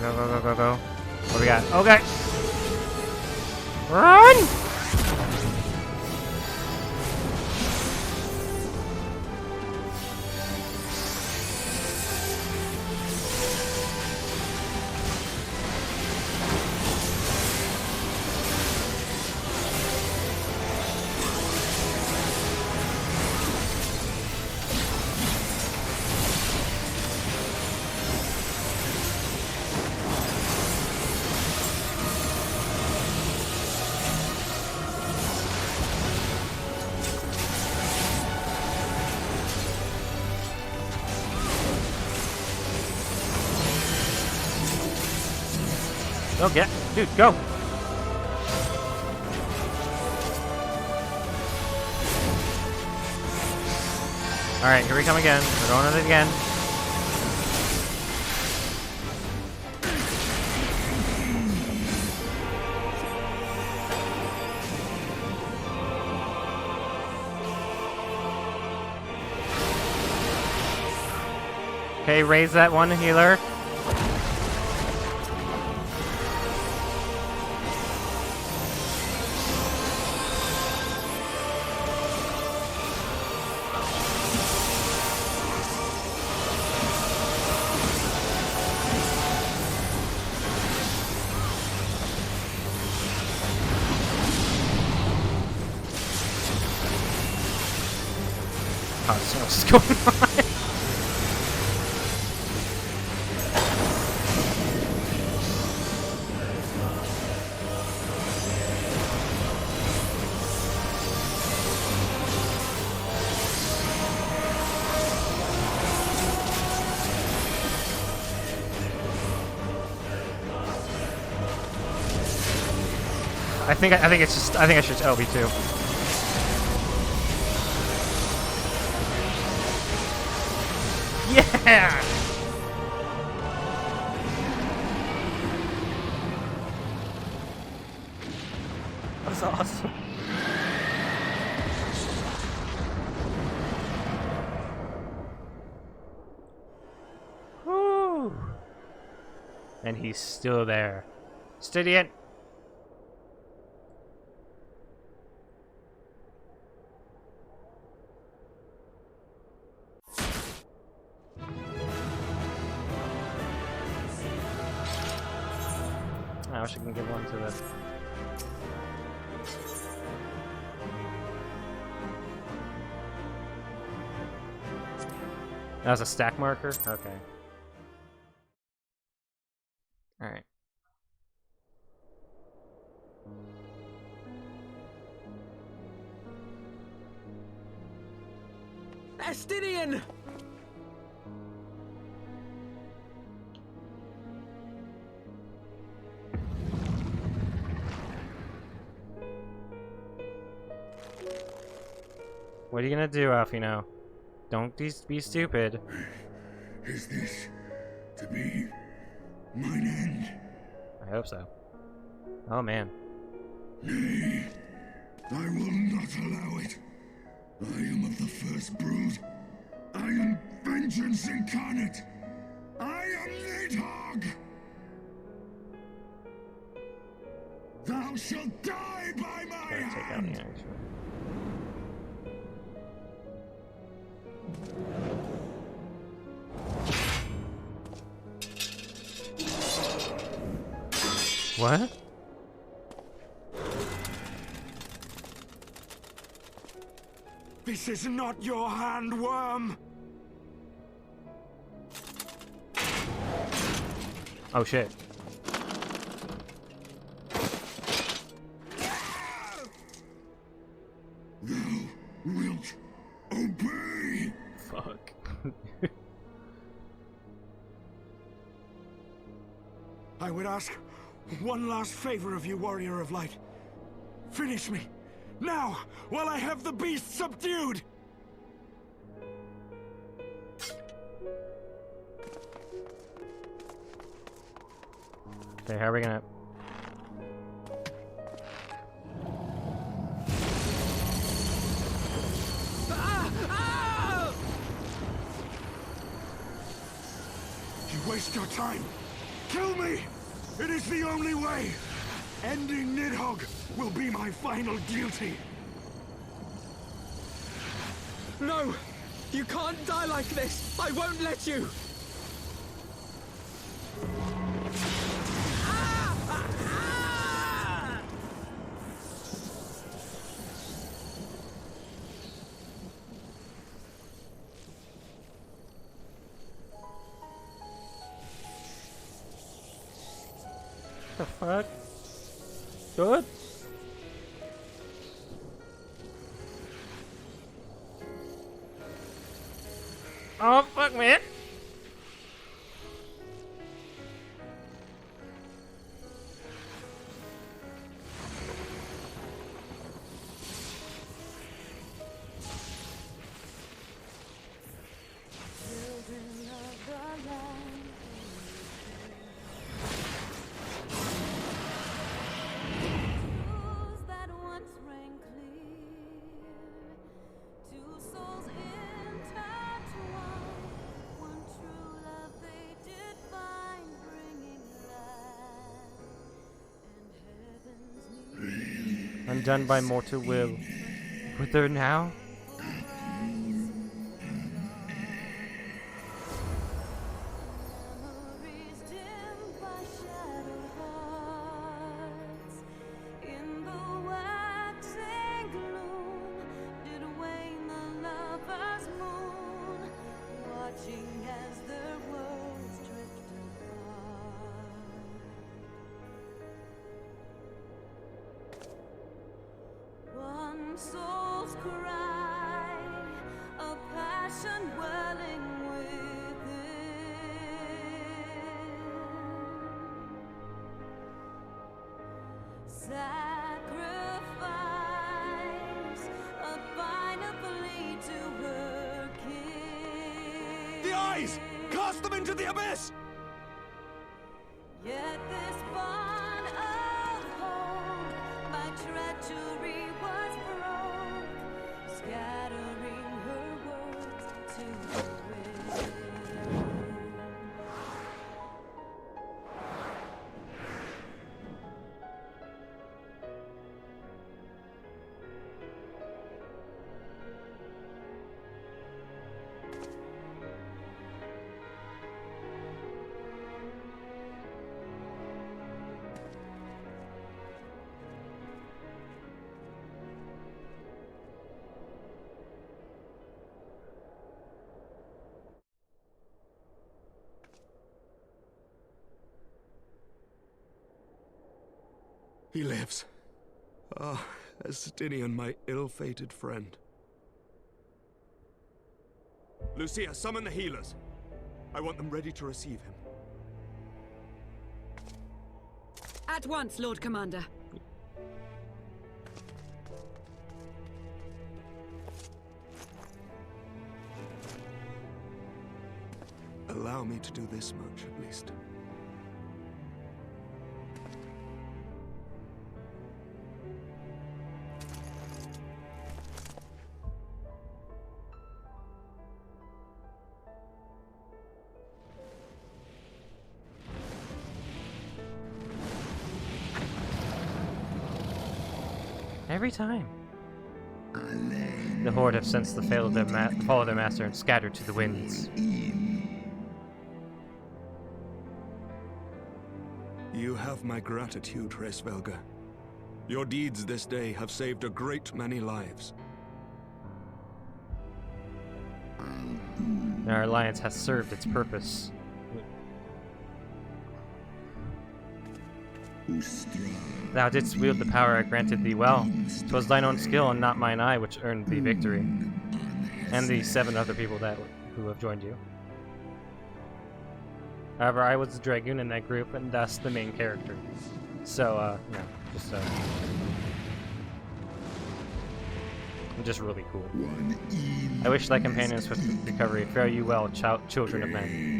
Go, go, go, go, go. What do we got? Okay. Run! Oh, get, dude, go. All right, here we come again. We're going at it again. Okay, raise that one healer. Oh, so what's going on? I think I should LB too. Yeah! That's awesome. Woo! And he's still there. Stidian! I wish I can give one to the... That was a stack marker? Okay. Alright. Estinian! What are you gonna do, Alfino? Don't be stupid. Is this to be mine end? I hope so. Oh man. Nay, I will not allow it. I am of the first brood. I am vengeance incarnate. I am Nidhogg. Thou shalt die by my Gotta take out the energy. What? This is not your hand, worm! Oh shit. Thou wilt obey. Fuck. I would ask one last favor of you, Warrior of Light. Finish me, now, while I have the beast subdued! Okay, how are we gonna... You waste your time. Kill me! It is the only way! Ending Nidhogg will be my final duty! No! You can't die like this! I won't let you! The fuck? Good? Oh fuck, man! undone by mortal will. Whither now? Memories dimmed by shadowed hearts. In the waxing gloom did wane the lover's moon, watching as their worlds drift apart. One soul's cry, a passion welling within. Sacrifice, a final plea to her king. The eyes! Cast them into the abyss! Yet this bond of hope by treachery was broke, scattering her words to the wind. He lives. Ah, Estinian, my ill-fated friend. Lucia, summon the healers. I want them ready to receive him. At once, Lord Commander. Allow me to do this much, at least. Every time. The Horde have sensed the fall of their master and scattered to the winds. You have my gratitude, Hraesvelga. Your deeds this day have saved a great many lives. Our alliance has served its purpose. Thou didst wield the power I granted thee well. 'Twas thine own skill and not mine eye which earned thee victory. And the 7 other people who have joined you. However, I was the Dragoon in that group, and thus the main character. So, just really cool. I wish thy companions with recovery. Fare you well, children of men.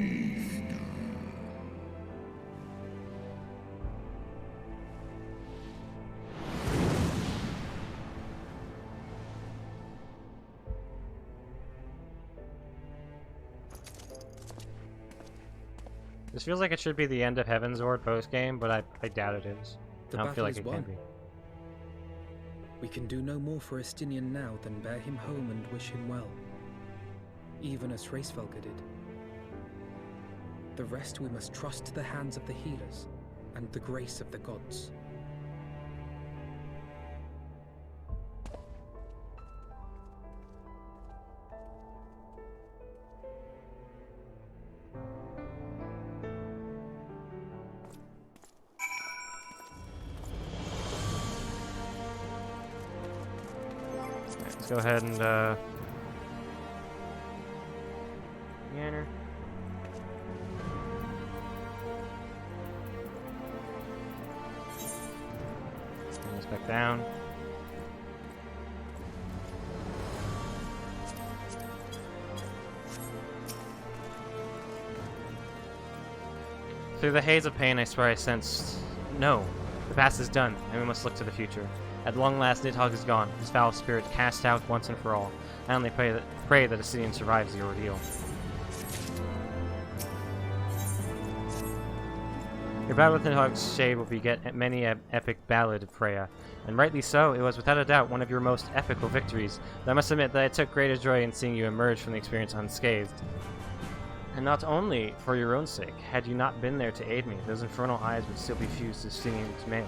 This feels like it should be the end of Heavensward post-game, but I doubt it is. I don't feel like it can be. We can do no more for Estinian now than bear him home and wish him well. Even as Hraesvelga did. The rest we must trust to the hands of the healers and the grace of the gods. Let's go ahead and scanner. Bring this back down. Through the haze of pain, I swear I sensed... No, the past is done, and we must look to the future. At long last, Nidhogg is gone, his foul spirit cast out once and for all. I only pray that Estinian survives the ordeal. Your battle with Nidhogg's Shade will beget many an epic ballad of Freya, and rightly so. It was without a doubt one of your most epical victories, though I must admit that I took greater joy in seeing you emerge from the experience unscathed. And not only for your own sake, had you not been there to aid me, those infernal eyes would still be fused to Stinian's mail.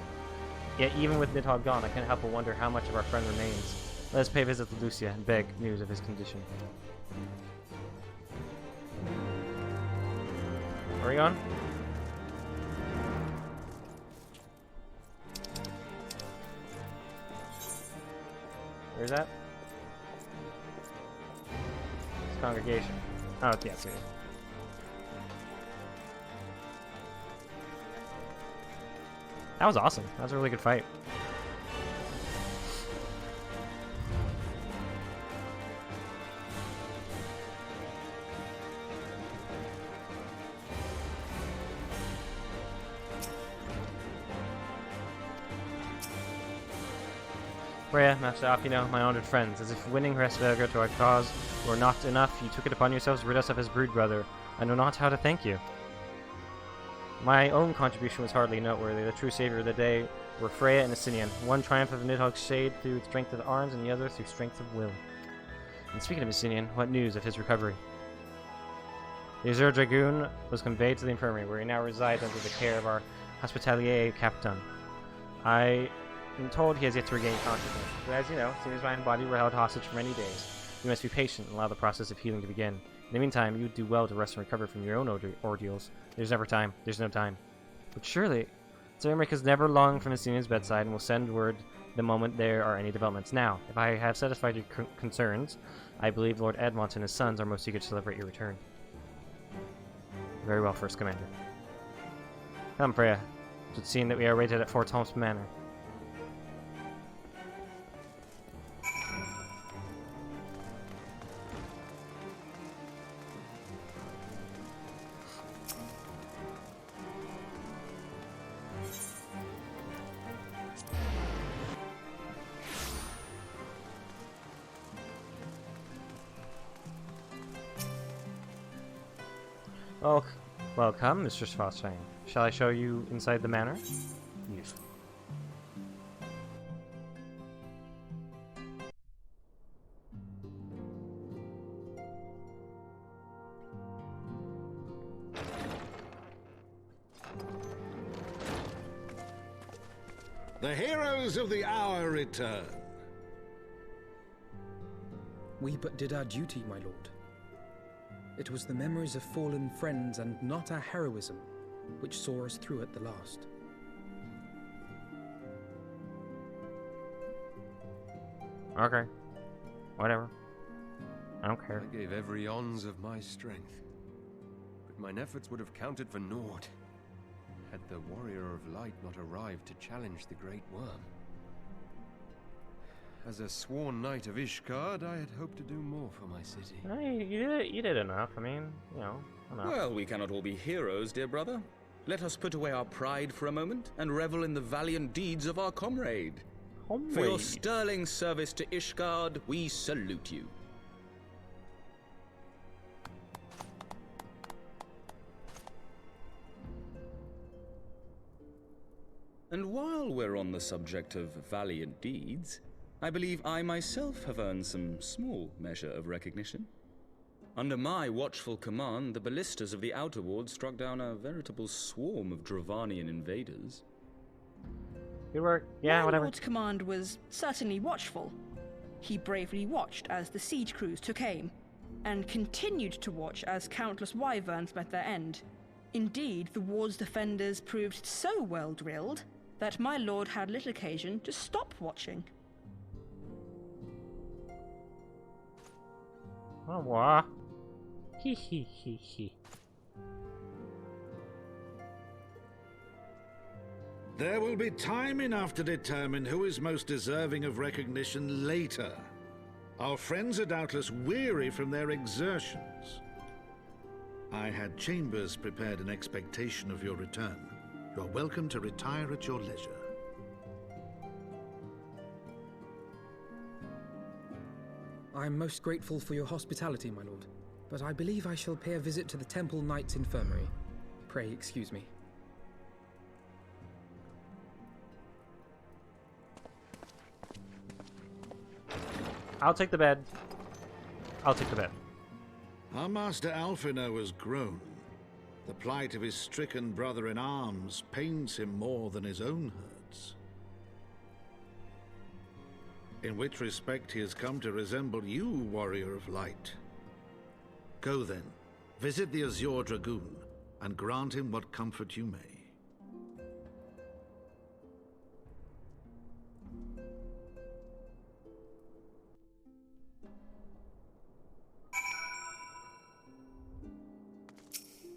Yet even with Nidhogg gone, I can't help but wonder how much of our friend remains. Let us pay a visit to Lucia and beg news of his condition. Where are we going? Where's that? It's congregation. Oh, yeah, it's here. That was awesome. That was a really good fight. Freya, Master Alfino, my honored friends, as if winning Hresvelga to our cause were not enough, you took it upon yourselves to rid us of his brood brother. I know not how to thank you. My own contribution was hardly noteworthy. The true savior of the day were Freya and Estinian. One triumphed of Nidhogg's Shade through strength of arms, and the other through strength of will. And speaking of Estinian, what news of his recovery? The Azure Dragoon was conveyed to the infirmary, where he now resides under the care of our Hospitalier Captain. I am told he has yet to regain consciousness, but as you know, since his mind and body were held hostage for many days, you must be patient and allow the process of healing to begin. In the meantime, you would do well to rest and recover from your own ordeals. There's never time. There's no time. But surely, Zermeric is never long from Estinian's bedside and will send word the moment there are any developments. Now, if I have satisfied your concerns, I believe Lord Edmont and his sons are most eager to celebrate your return. Very well, First Commander. Come, Freya. It would seem that we are waited at Fort Holmes Manor. Oh, welcome, Mr. Schwarzstein. Shall I show you inside the manor? Yes. The heroes of the hour return. We but did our duty, my lord. It was the memories of fallen friends and not our heroism which saw us through at the last. Okay. Whatever. I don't care. I gave every ounce of my strength, but mine efforts would have counted for naught had the Warrior of Light not arrived to challenge the Great Worm. As a sworn knight of Ishgard, I had hoped to do more for my city. You did enough. I mean, you know, enough. Well, we cannot all be heroes, dear brother. Let us put away our pride for a moment and revel in the valiant deeds of our comrade. For your sterling service to Ishgard, we salute you. And while we're on the subject of valiant deeds, I believe I myself have earned some small measure of recognition. Under my watchful command, the ballistas of the Outer Ward struck down a veritable swarm of Dravanian invaders. Good work. Yeah, whatever. My lord's command was certainly watchful. He bravely watched as the siege crews took aim, and continued to watch as countless wyverns met their end. Indeed, the ward's defenders proved so well drilled that my lord had little occasion to stop watching. Oh, wow. He he he he. There will be time enough to determine who is most deserving of recognition later. Our friends are doubtless weary from their exertions. I had chambers prepared in expectation of your return. You're welcome to retire at your leisure. I am most grateful for your hospitality, my lord, but I believe I shall pay a visit to the Temple Knight's Infirmary. Pray excuse me. I'll take the bed. I'll take the bed. Our master Alphino has grown. The plight of his stricken brother in arms pains him more than his own hurts. In which respect he has come to resemble you, warrior of light. Go then, visit the Azure Dragoon, and grant him what comfort you may.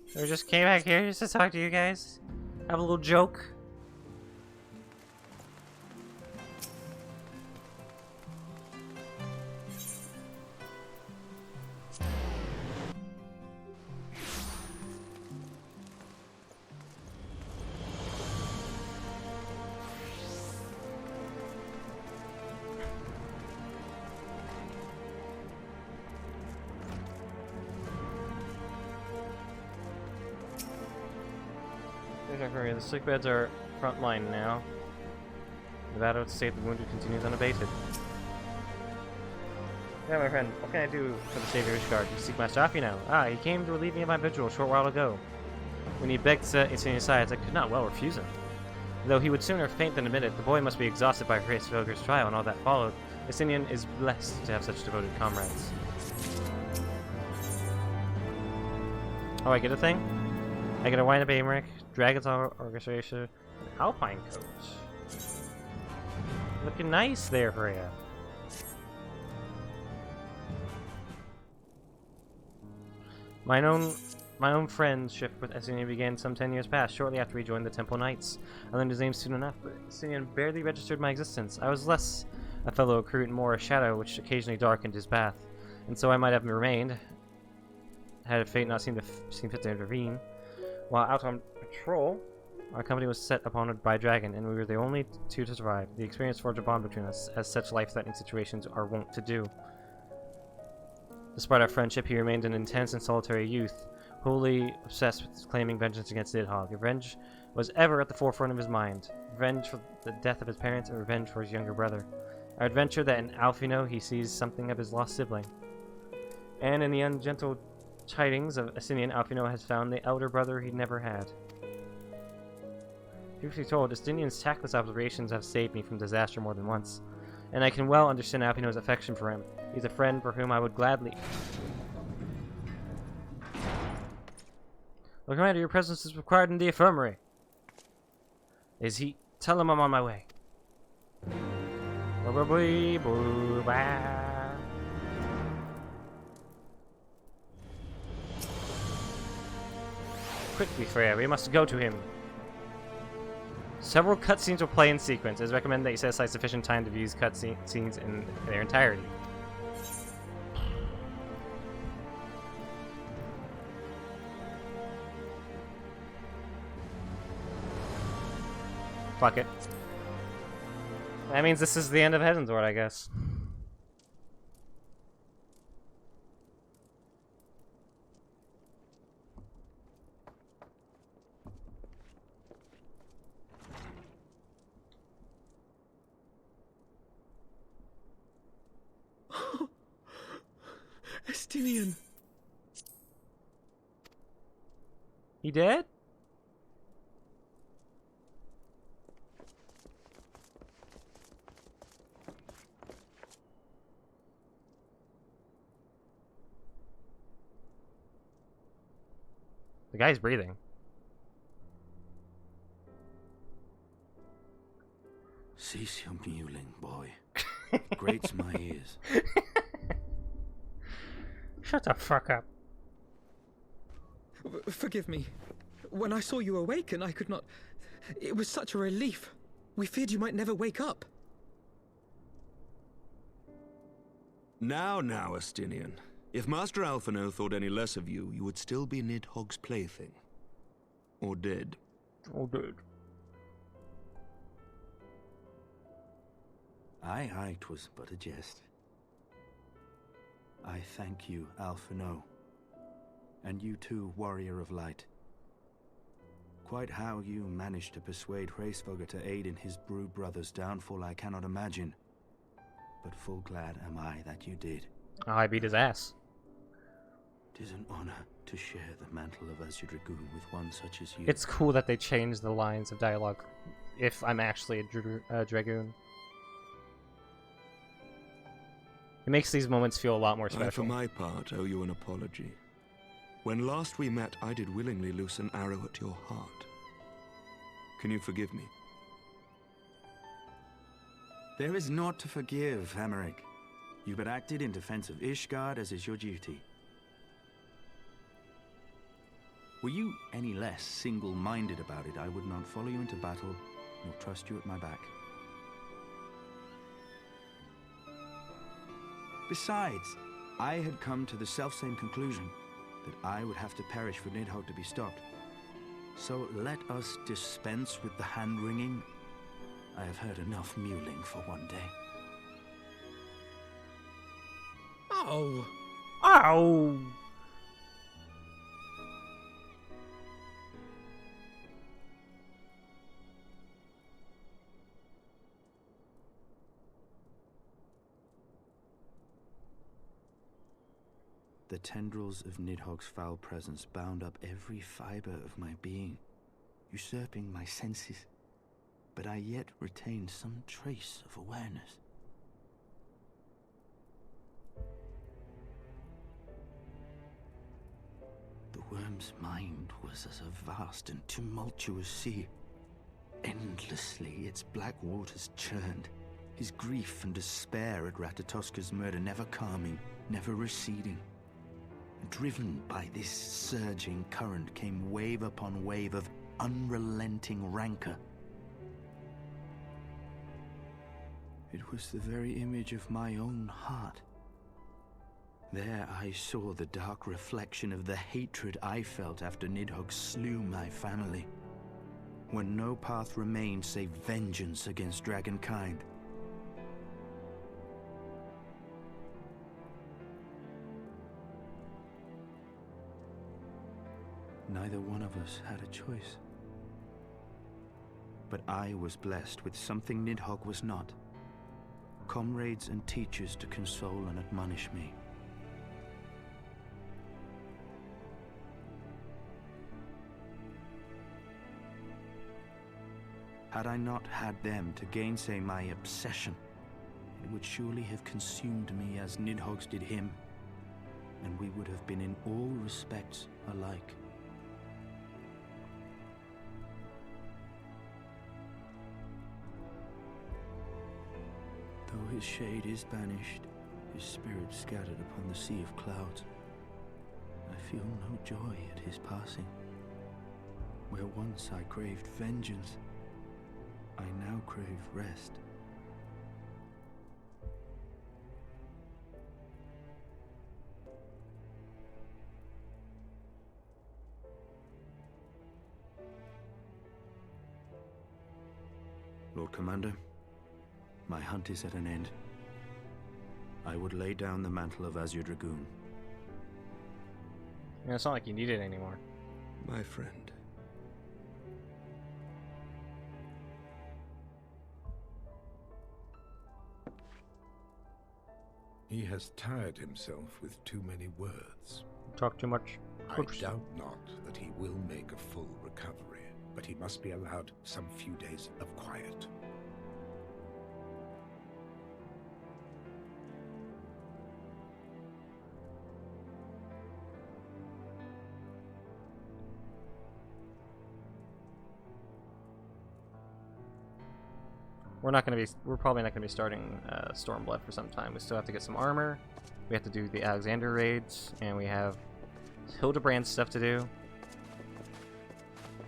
So we just came back here just to talk to you guys. Have a little joke. The sick beds are front line now. The battle to save the wounded continues unabated. Yeah, my friend, what can I do for the Savior Ishgard? You seek Master Alphino. Ah, he came to relieve me of my vigil a short while ago. When he begged to set Etienne's sides, I could not well refuse him. Though he would sooner faint than admit it, the boy must be exhausted by Hraesvelgur's trial and all that followed. Etienne is blessed to have such devoted comrades. Oh, I get a thing? I get a wind-up Aymeric, Dragon's Orchestration, and Alpine Coat. Looking nice there, Freya. My own friendship with Etienne began some 10 years past, shortly after he joined the Temple Knights. I learned his name soon enough, but Etienne barely registered my existence. I was less a fellow recruit and more a shadow which occasionally darkened his path, and so I might have remained, had fate not seen fit to intervene. While out on patrol, our company was set upon by a dragon, and we were the only two to survive. The experience forged a bond between us, as such life-threatening situations are wont to do. Despite our friendship, he remained an intense and solitary youth, wholly obsessed with claiming vengeance against Nidhogg. Revenge was ever at the forefront of his mind. Revenge for the death of his parents, and revenge for his younger brother. I would venture that in Alphino he sees something of his lost sibling. And in the ungentle tidings of Etienne, Alphino has found the elder brother he never had. Truth be told, Estinian's tactless observations have saved me from disaster more than once, and I can well understand Alphino's affection for him. He's a friend for whom I would gladly... Well, Commander, your presence is required in the infirmary. Is he? Tell him I'm on my way. Quickly, Freya, we must go to him. Several cutscenes will play in sequence. It is recommended that you set aside sufficient time to view cutscenes in their entirety. Fuck it. That means this is the end of Heavensward, I guess. Estinian. He dead? The guy's breathing. Cease your mewling, boy. Grates my ears. Shut the fuck up. Forgive me. When I saw you awaken, I could not... It was such a relief. We feared you might never wake up. Now, Estinian. If Master Alphino thought any less of you, you would still be Nidhogg's plaything. Or dead. Or dead. Aye, 'twas but a jest. I thank you, Alphino. And you too, Warrior of Light. Quite how you managed to persuade Hraesvelgur to aid in his brood brother's downfall I cannot imagine. but full glad am I that you did. Oh, I beat his ass. 'Tis an honor to share the mantle of Azure Dragoon with one such as you. It's cool that they changed the lines of dialogue if I'm actually a Dragoon. It makes these moments feel a lot more special. I, for my part, owe you an apology. When last we met, I did willingly loose an arrow at your heart. Can you forgive me? There is naught to forgive, Hameric. You but acted in defense of Ishgard as is your duty. Were you any less single-minded about it, I would not follow you into battle, nor trust you at my back. Besides, I had come to the selfsame conclusion, that I would have to perish for Nidhogg to be stopped. So let us dispense with the hand-wringing. I have heard enough mewling for one day. Oh! Ow! The tendrils of Nidhogg's foul presence bound up every fiber of my being, usurping my senses, but I yet retained some trace of awareness. The worm's mind was as a vast and tumultuous sea. Endlessly its black waters churned, his grief and despair at Ratatoska's murder never calming, never receding. Driven by this surging current came wave upon wave of unrelenting rancor. It was the very image of my own heart. There I saw the dark reflection of the hatred I felt after Nidhogg slew my family, when no path remained save vengeance against dragonkind. Neither one of us had a choice. But I was blessed with something Nidhogg was not. Comrades and teachers to console and admonish me. Had I not had them to gainsay my obsession, it would surely have consumed me as Nidhogg's did him, and we would have been in all respects alike. Though his shade is banished, his spirit scattered upon the sea of clouds, I feel no joy at his passing. Where once I craved vengeance, I now crave rest. Lord Commander, my hunt is at an end. I would lay down the mantle of Azure Dragoon. Yeah, it's not like you need it anymore. My friend. He has tired himself with too many words. Talk too much. I doubt not that he will make a full recovery, but he must be allowed some few days of quiet. We're probably not gonna be starting Stormblood for some time. We still have to get some armor. We have to do the Alexander raids, and we have Hildebrand stuff to do.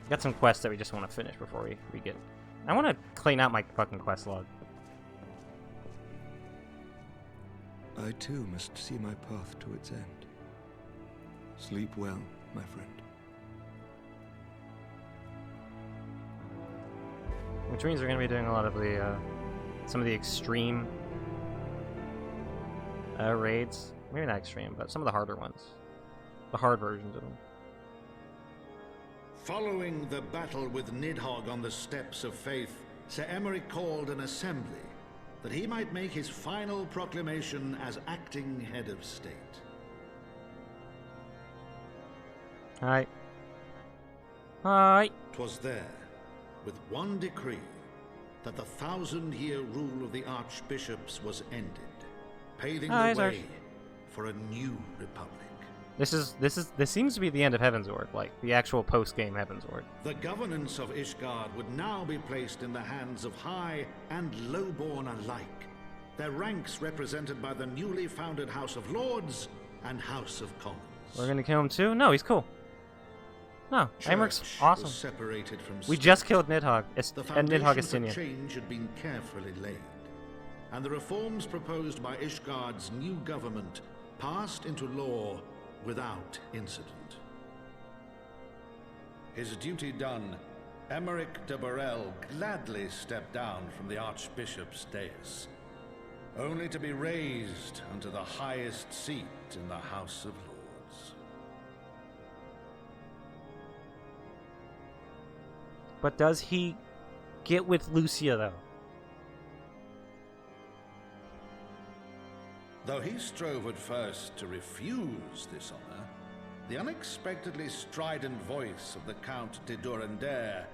We got some quests that we just want to finish before we get. I want to clean out my fucking quest log. I too must see my path to its end. Sleep well, my friend. Which means we're going to be doing a lot of the, some of the extreme raids. Maybe not extreme, but some of the harder ones. The hard versions of them. Following the battle with Nidhogg on the steps of faith, Sir Emeric called an assembly, that he might make his final proclamation as acting head of state. Hi. Hi. 'Twas there, with one decree, that the 1,000-year rule of the archbishops was ended, paving the way for a new republic. This seems to be the end of Heavensward, like the actual post-game Heavensward. The governance of Ishgard would now be placed in the hands of high and lowborn alike, their ranks represented by the newly founded House of Lords and House of Commons. We're gonna kill him too? No, he's cool. No, Aymric's awesome. Was separated from we just killed Nidhogg, the and Nidhogg foundations of Estinian. change had been carefully laid, and the reforms proposed by Ishgard's new government passed into law without incident. His duty done, Emeric de Burrell gladly stepped down from the Archbishop's dais, only to be raised unto the highest seat in the House of Lords. But does he get with Lucia, though? Though he strove at first to refuse this honor, the unexpectedly strident voice of the Count de Durandare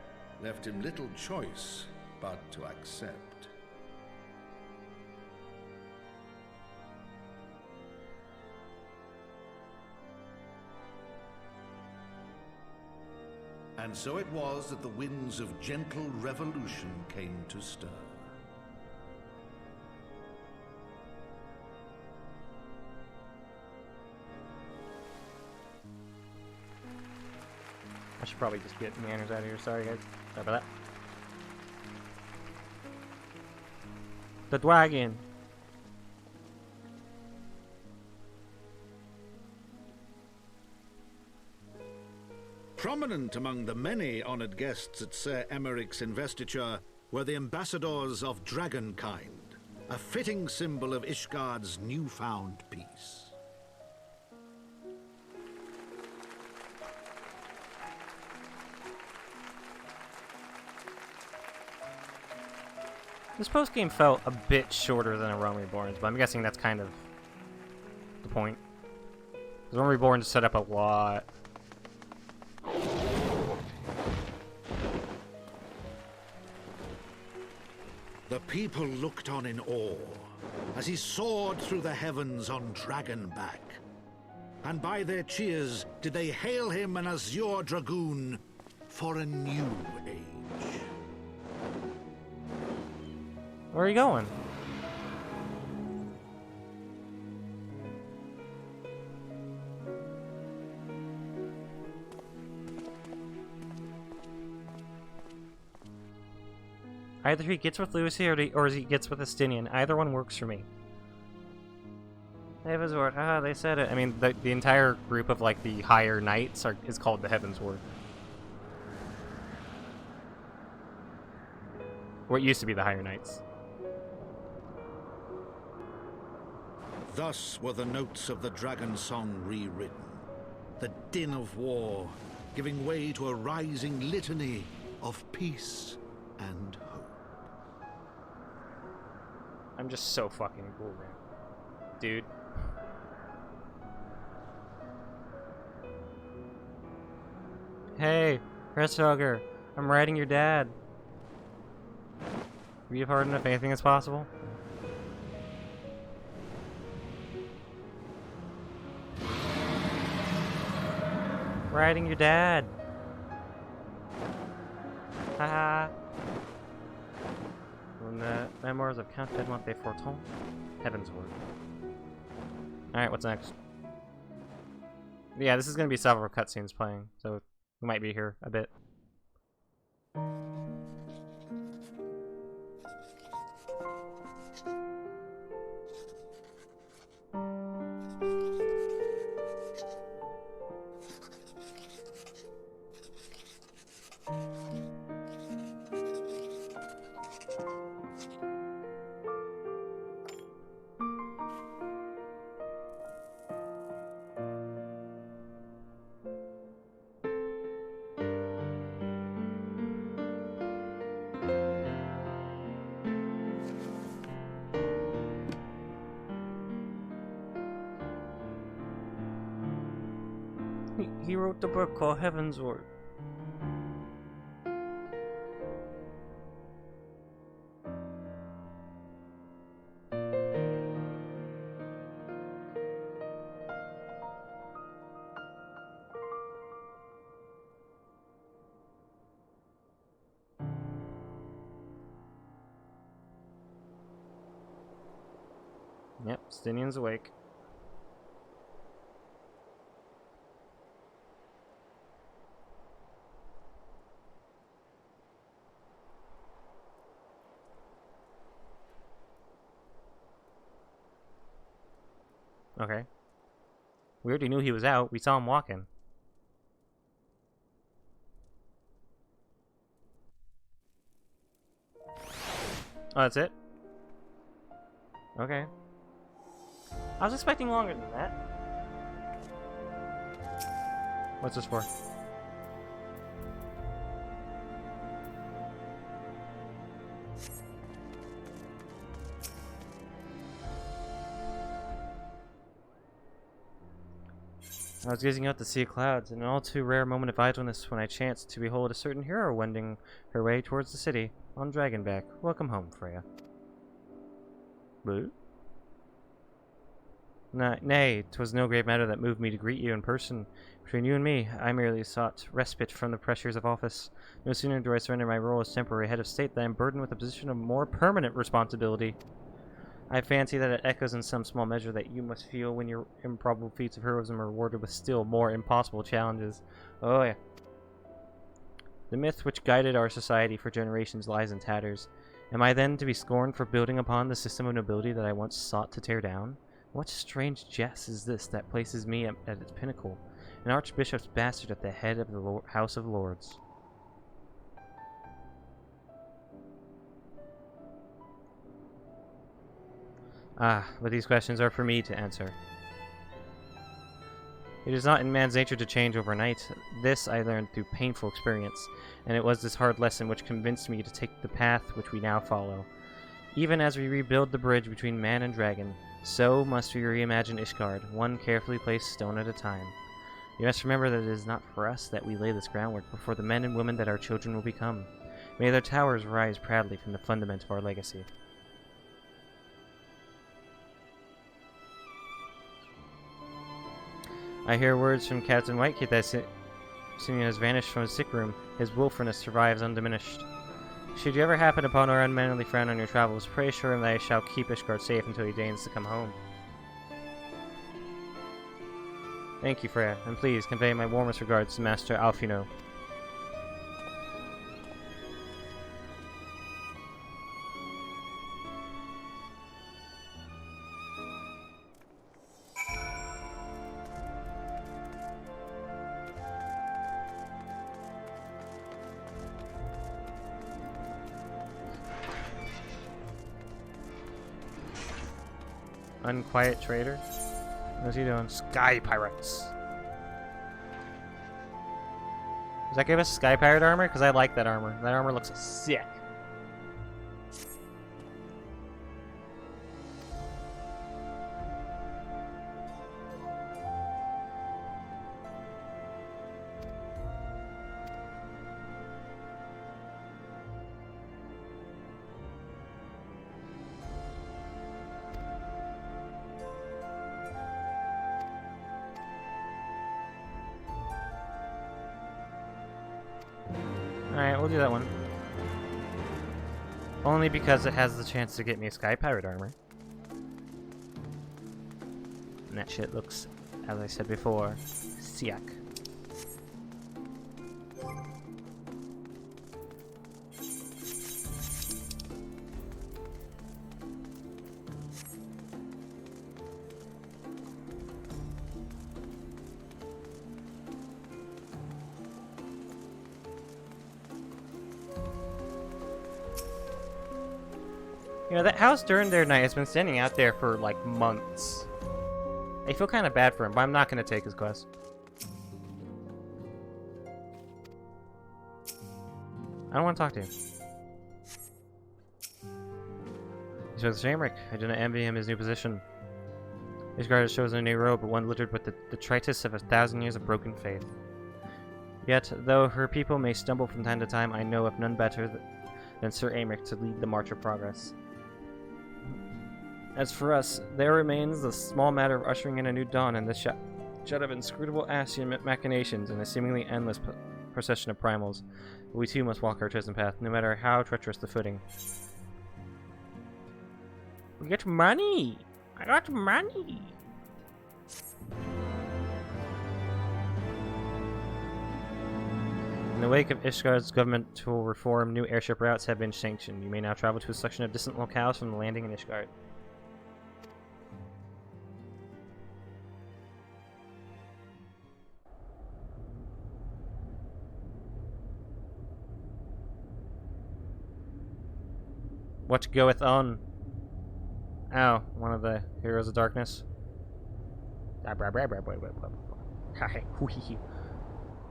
left him little choice but to accept. And so it was that the winds of gentle revolution came to stir. I should probably just get manners out of here. Sorry, guys. Sorry about that. The dragon. Prominent among the many honored guests at Sir Emeric's investiture were the ambassadors of Dragonkind, a fitting symbol of Ishgard's newfound peace. This post-game felt a bit shorter than a Realm Reborn's, but I'm guessing that's kind of the point. The Realm Reborn's set up a lot. The people looked on in awe as he soared through the heavens on Dragonback. And by their cheers did they hail him an Azure Dragoon for a new age. Where are you going? Either he gets with Lucy or he gets with Estinian. Either one works for me. Heavensward. Ah, they said it. I mean, the entire group of, like, the higher knights is called the Heavensward. What used to be the higher knights. Thus were the notes of the dragon song rewritten, the din of war giving way to a rising litany of peace and hope. I'm just so fucking cool, man. Dude. Hey, Resthugger, I'm writing your dad. Will you pardon if anything is possible? Writing your dad. Haha. From the memoirs of Count Edmond de Forton, Heavensward. Alright, what's next? Yeah, this is gonna be several cutscenes playing, so we might be here a bit. He wrote the book called Heaven's Word. Yep, Stinian's awake. Okay. We already knew he was out. We saw him walking. Oh, that's it? Okay. I was expecting longer than that. What's this for? I was gazing out the sea of clouds, in an all too rare moment of idleness when I chanced to behold a certain hero wending her way towards the city, on dragonback. Welcome home, Freya. Boo? Nay, 'twas no great matter that moved me to greet you in person. Between you and me, I merely sought respite from the pressures of office. No sooner do I surrender my role as temporary head of state than I am burdened with a position of more permanent responsibility. I fancy that it echoes in some small measure that you must feel when your improbable feats of heroism are rewarded with still more impossible challenges. Oh yeah. The myth which guided our society for generations lies in tatters. Am I then to be scorned for building upon the system of nobility that I once sought to tear down? What strange jest is this that places me at its pinnacle, an archbishop's bastard at the head of the House of Lords? Ah, but these questions are for me to answer. It is not in man's nature to change overnight. This I learned through painful experience, and it was this hard lesson which convinced me to take the path which we now follow. Even as we rebuild the bridge between man and dragon, so must we reimagine Ishgard, one carefully placed stone at a time. You must remember that it is not for us that we lay this groundwork, but for the men and women that our children will become. May their towers rise proudly from the fundament of our legacy. I hear words from Captain Whitekit that Simeon has vanished from his sick room. His willfulness survives undiminished. Should you ever happen upon our unmannerly friend on your travels, pray assure him that I shall keep Ishgard safe until he deigns to come home. Thank you, Freya, and please convey my warmest regards to Master Alfino. Unquiet trader? What's he doing? Sky pirates. Does that give us sky pirate armor? Because I like that armor. That armor looks sick. Alright, we'll do that one. Only because it has the chance to get me sky pirate armor. And that shit looks, as I said before, sick. You know, that house during their night has been standing out there for, like, months. I feel kind of bad for him, but I'm not going to take his quest. I don't want to talk to him. He spoke to Shamrick. I do not envy him his new position. Ishgard has chosen a new road, but one littered with the detritus of 1,000 years of broken faith. Yet, though her people may stumble from time to time, I know of none better than Sir Aymeric to lead the march of progress. As for us, there remains the small matter of ushering in a new dawn in the shed of inscrutable Ascian machinations and a seemingly endless procession of primals. But we too must walk our chosen path, no matter how treacherous the footing. We get money! I got money! In the wake of Ishgard's governmental reform, new airship routes have been sanctioned. You may now travel to a selection of distant locales from the landing in Ishgard. What goeth on? Oh, one of the heroes of darkness.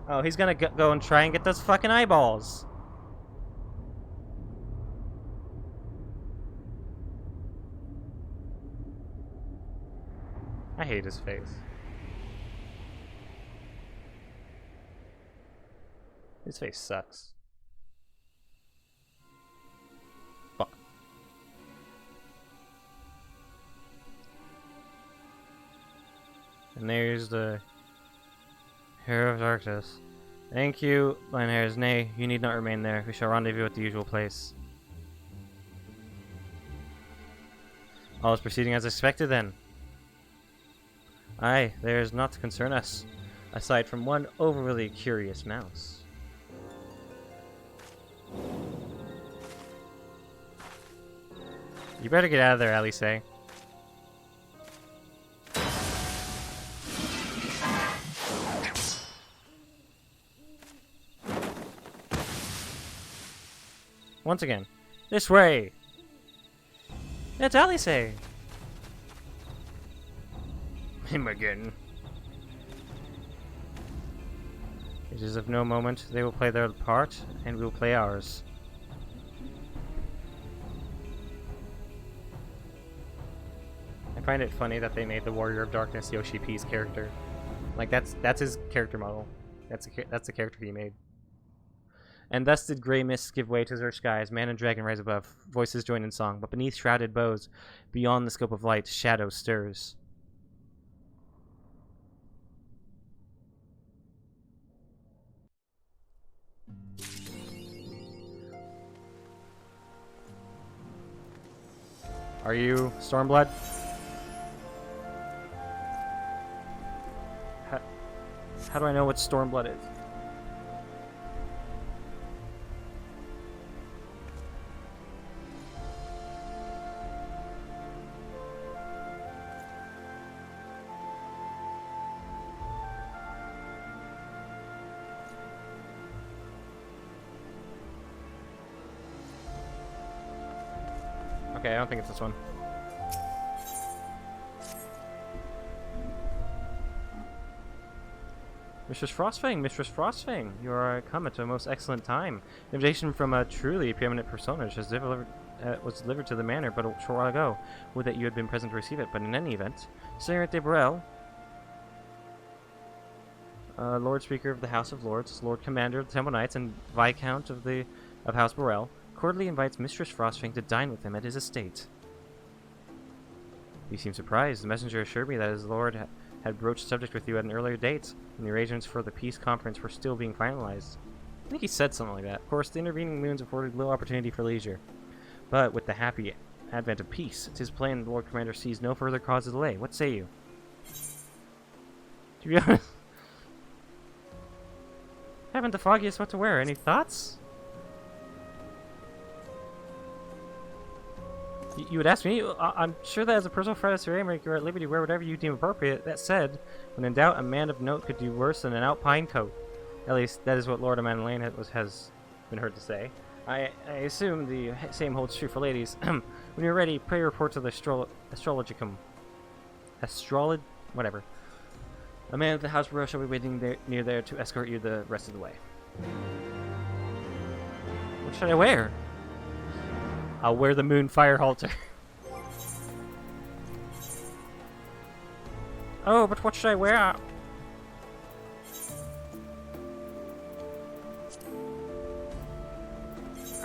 Oh, he's gonna go and try and get those fucking eyeballs. I hate his face. His face sucks. Fuck. And there's the Hero of Darkness. Thank you, Lion-Hairs. Nay, you need not remain there. We shall rendezvous at the usual place. All is proceeding as expected, then. Aye, there is naught to concern us, aside from one overly curious mouse. You better get out of there, Alice. Once again, this way! It's Alice! Him again. It is of no moment. They will play their part, and we will play ours. I find it funny that they made the Warrior of Darkness Yoshi P's character. Like, that's his character model. That's the character he made. And thus did grey mists give way to azure skies, man and dragon rise above, voices join in song, but beneath shrouded bows, beyond the scope of light, shadow stirs. Are you Stormblood? How do I know what Stormblood is? Okay, I don't think it's this one. Mistress Frostfang, you are come at a most excellent time. The invitation from a truly preeminent personage was delivered to the manor but a short while ago. Would that you had been present to receive it, but in any event, Sir de Burrell, Lord Speaker of the House of Lords, Lord Commander of the Temple Knights, and Viscount of House Burrell, cordially invites Mistress Frostfang to dine with him at his estate. You seem surprised. The messenger assured me that his lord had broached the subject with you at an earlier date, and the arrangements for the peace conference were still being finalized. I think he said something like that. Of course, the intervening moons afforded little opportunity for leisure. But with the happy advent of peace, 'tis plain the Lord Commander sees no further cause of delay. What say you? To be honest, haven't the foggiest what to wear. Any thoughts? You would ask me? I'm sure that as a personal friend of Sir Aymeric, you're at liberty to wear whatever you deem appropriate. That said, when in doubt, a man of note could do worse than an alpine coat. At least, that is what Lord Amanda has been heard to say. I assume the same holds true for ladies. When you're ready, pray report to the Astrologicum. Whatever. A man at the house bureau shall be waiting near there to escort you the rest of the way. What should I wear? I'll wear the Moonfire halter. Oh, but what should I wear?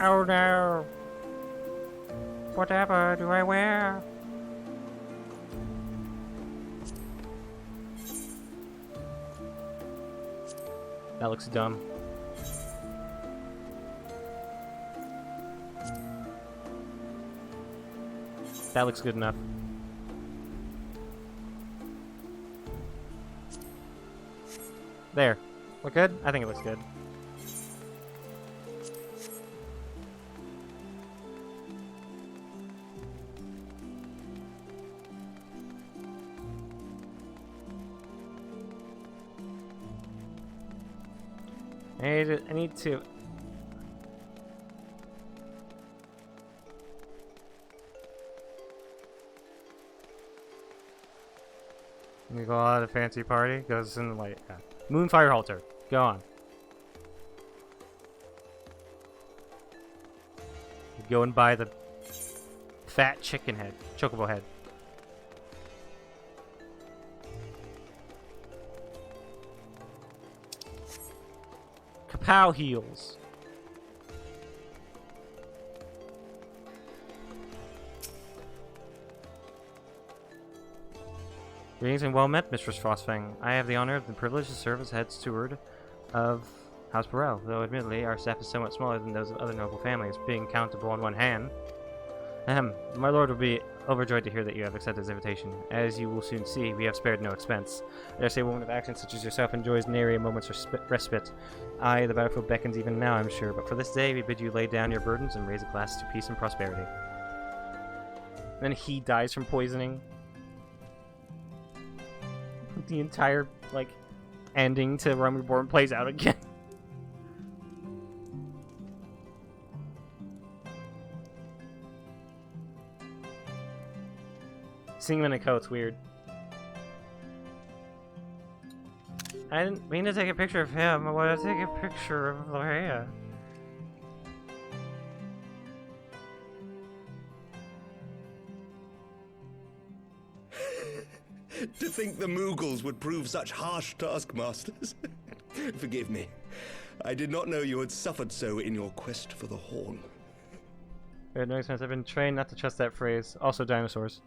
Oh no. Whatever do I wear? That looks dumb. That looks good enough. There. Look good? I think it looks good. I need to... We go out of fancy party, goes in the light. Yeah. Moonfire halter. Go on. Go and buy the fat chicken head. Chocobo head. Kapow heals. Greetings and well met, Mistress Frostfang. I have the honor and privilege to serve as head steward of House Burrell, though admittedly our staff is somewhat smaller than those of other noble families, being countable on one hand. My lord will be overjoyed to hear that you have accepted his invitation. As you will soon see, we have spared no expense. I dare say a woman of action such as yourself enjoys nary a moment's respite. Aye, the battlefield beckons even now, I'm sure, but for this day we bid you lay down your burdens and raise a glass to peace and prosperity. Then he dies from poisoning. The entire, like, ending to Realm Reborn plays out again. Seeing him in a coat's weird. I didn't mean to take a picture of him. I wanted to take a picture of Lorrea. To think the Moogles would prove such harsh taskmasters. Forgive me. I did not know you had suffered so in your quest for the horn. No expense. I've been trained not to trust that phrase. Also dinosaurs.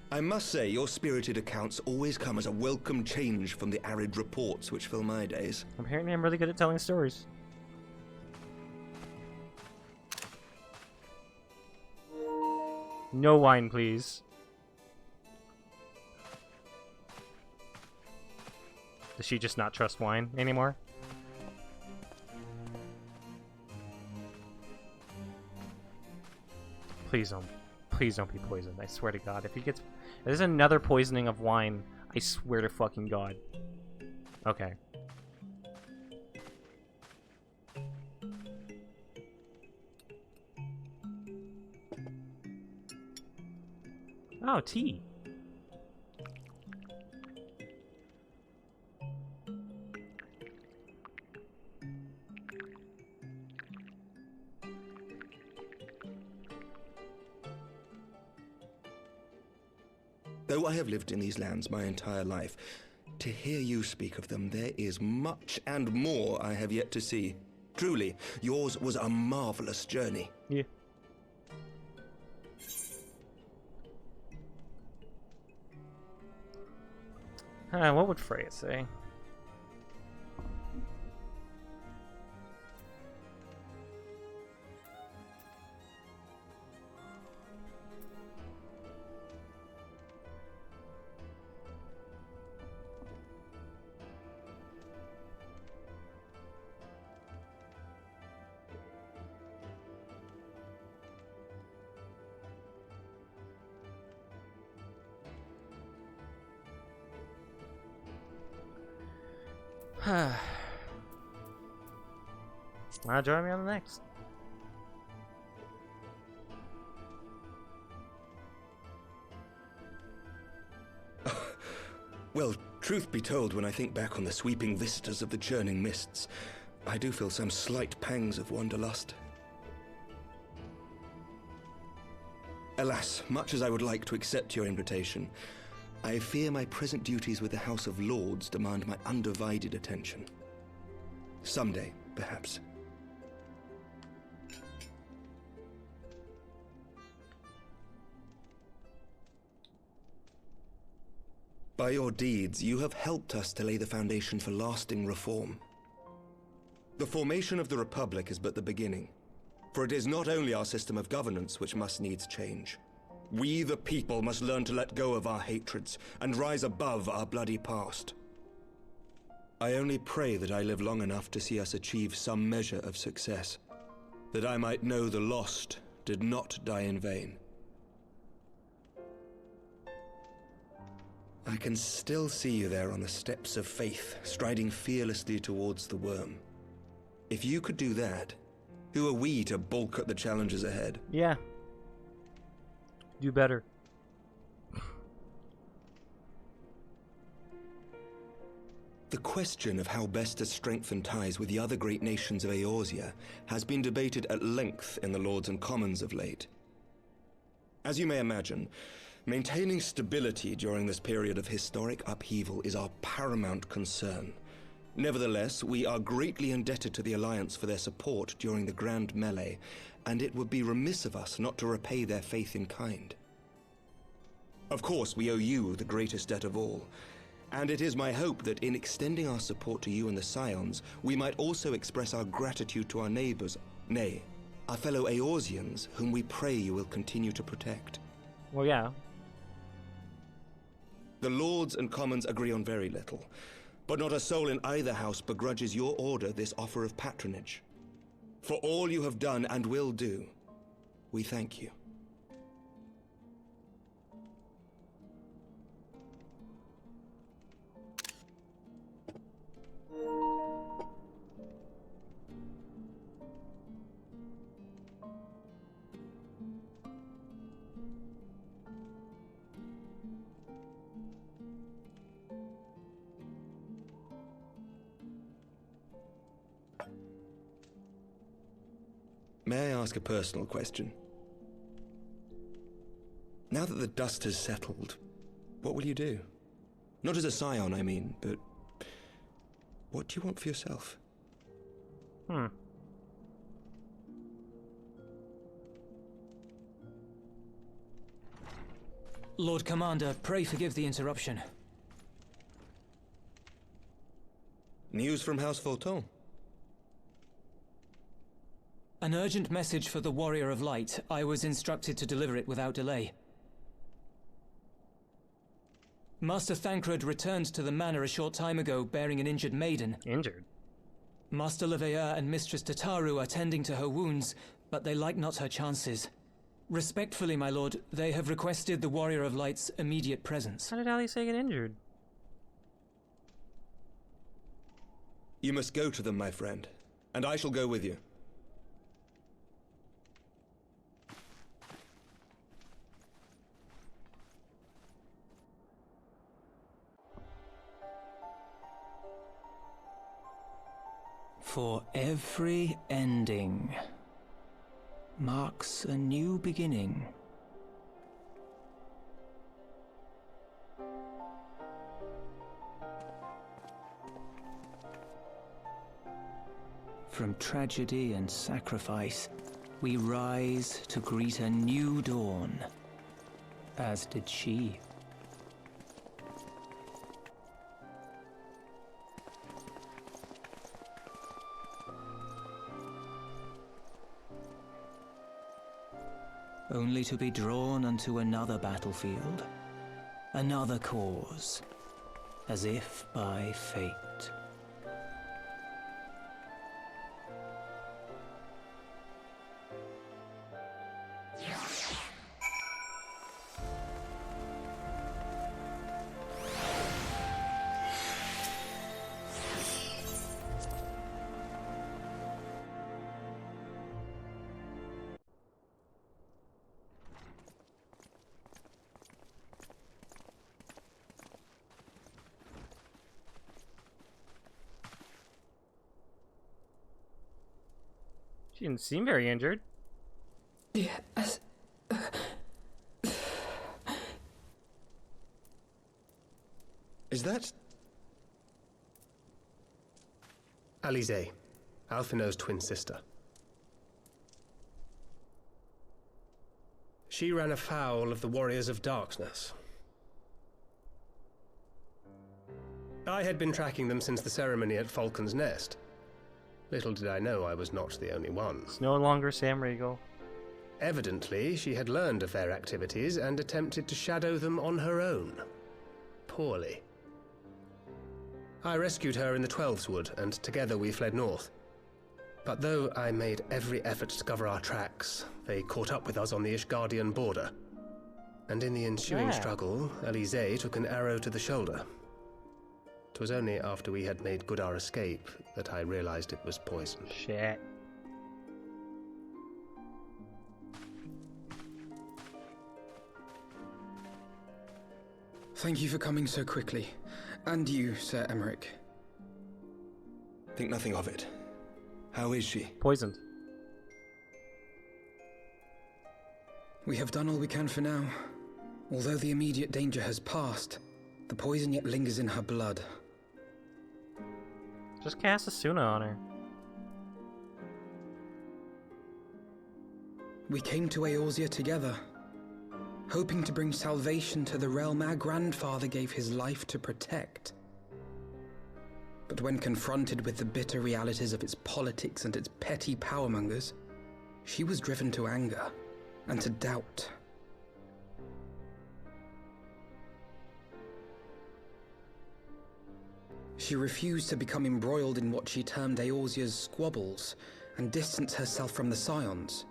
I must say, your spirited accounts always come as a welcome change from the arid reports which fill my days. Apparently I'm really good at telling stories. No wine, please. Does she just not trust wine anymore? Please don't be poisoned. I swear to God. If there's another poisoning of wine, I swear to fucking God. Okay. Oh, tea. Though I have lived in these lands my entire life, to hear you speak of them, there is much and more I have yet to see. Truly, yours was a marvelous journey. Yeah. What would Freya say? Wanna join me on the next? Well, truth be told, when I think back on the sweeping vistas of the churning mists, I do feel some slight pangs of wanderlust. Alas, much as I would like to accept your invitation, I fear my present duties with the House of Lords demand my undivided attention. Someday, perhaps. By your deeds, you have helped us to lay the foundation for lasting reform. The formation of the Republic is but the beginning, for it is not only our system of governance which must needs change. We, the people, must learn to let go of our hatreds and rise above our bloody past. I only pray that I live long enough to see us achieve some measure of success, that I might know the lost did not die in vain. I can still see you there on the steps of faith, striding fearlessly towards the worm. If you could do that, who are we to balk at the challenges ahead? Yeah. Do better. The question of how best to strengthen ties with the other great nations of Eorzea has been debated at length in the Lords and Commons of late. As you may imagine, maintaining stability during this period of historic upheaval is our paramount concern. Nevertheless, we are greatly indebted to the Alliance for their support during the Grand Melee, and it would be remiss of us not to repay their faith in kind. Of course, we owe you the greatest debt of all, and it is my hope that in extending our support to you and the Scions, we might also express our gratitude to our neighbors, nay, our fellow Eorzeans, whom we pray you will continue to protect. Well, yeah. The Lords and Commons agree on very little, but not a soul in either house begrudges your order this offer of patronage. For all you have done and will do, we thank you. May I ask a personal question? Now that the dust has settled, what will you do? Not as a scion, I mean, but what do you want for yourself? Lord Commander, pray forgive the interruption. News from House Fulton? An urgent message for the Warrior of Light. I was instructed to deliver it without delay. Master Thancred returned to the manor a short time ago, bearing an injured maiden. Injured? Master Leveilleur and Mistress Tataru are tending to her wounds, but they like not her chances. Respectfully, my lord, they have requested the Warrior of Light's immediate presence. How did Alice get injured? You must go to them, my friend, and I shall go with you. For every ending marks a new beginning. From tragedy and sacrifice, we rise to greet a new dawn, as did she. Only to be drawn unto another battlefield, another cause, as if by fate. She didn't seem very injured. Yes. Is that... Alize, Alphino's twin sister. She ran afoul of the Warriors of Darkness. I had been tracking them since the ceremony at Falcon's Nest. Little did I know I was not the only one. It's no longer Sam Riegel. Evidently, she had learned of their activities and attempted to shadow them on her own. Poorly. I rescued her in the Twelves Wood, and together we fled north. But though I made every effort to cover our tracks, they caught up with us on the Ishgardian border. And in the ensuing struggle, Alize took an arrow to the shoulder. It was only after we had made good our escape that I realized it was poisoned. Shit. Thank you for coming so quickly. And you, Sir Emmerich. Think nothing of it. How is she? Poisoned. We have done all we can for now. Although the immediate danger has passed, the poison yet lingers in her blood. Just cast Asuna on her. We came to Eorzea together, hoping to bring salvation to the realm our grandfather gave his life to protect. But when confronted with the bitter realities of its politics and its petty powermongers, she was driven to anger and to doubt. She refused to become embroiled in what she termed Eorzea's squabbles and distance herself from the Scions.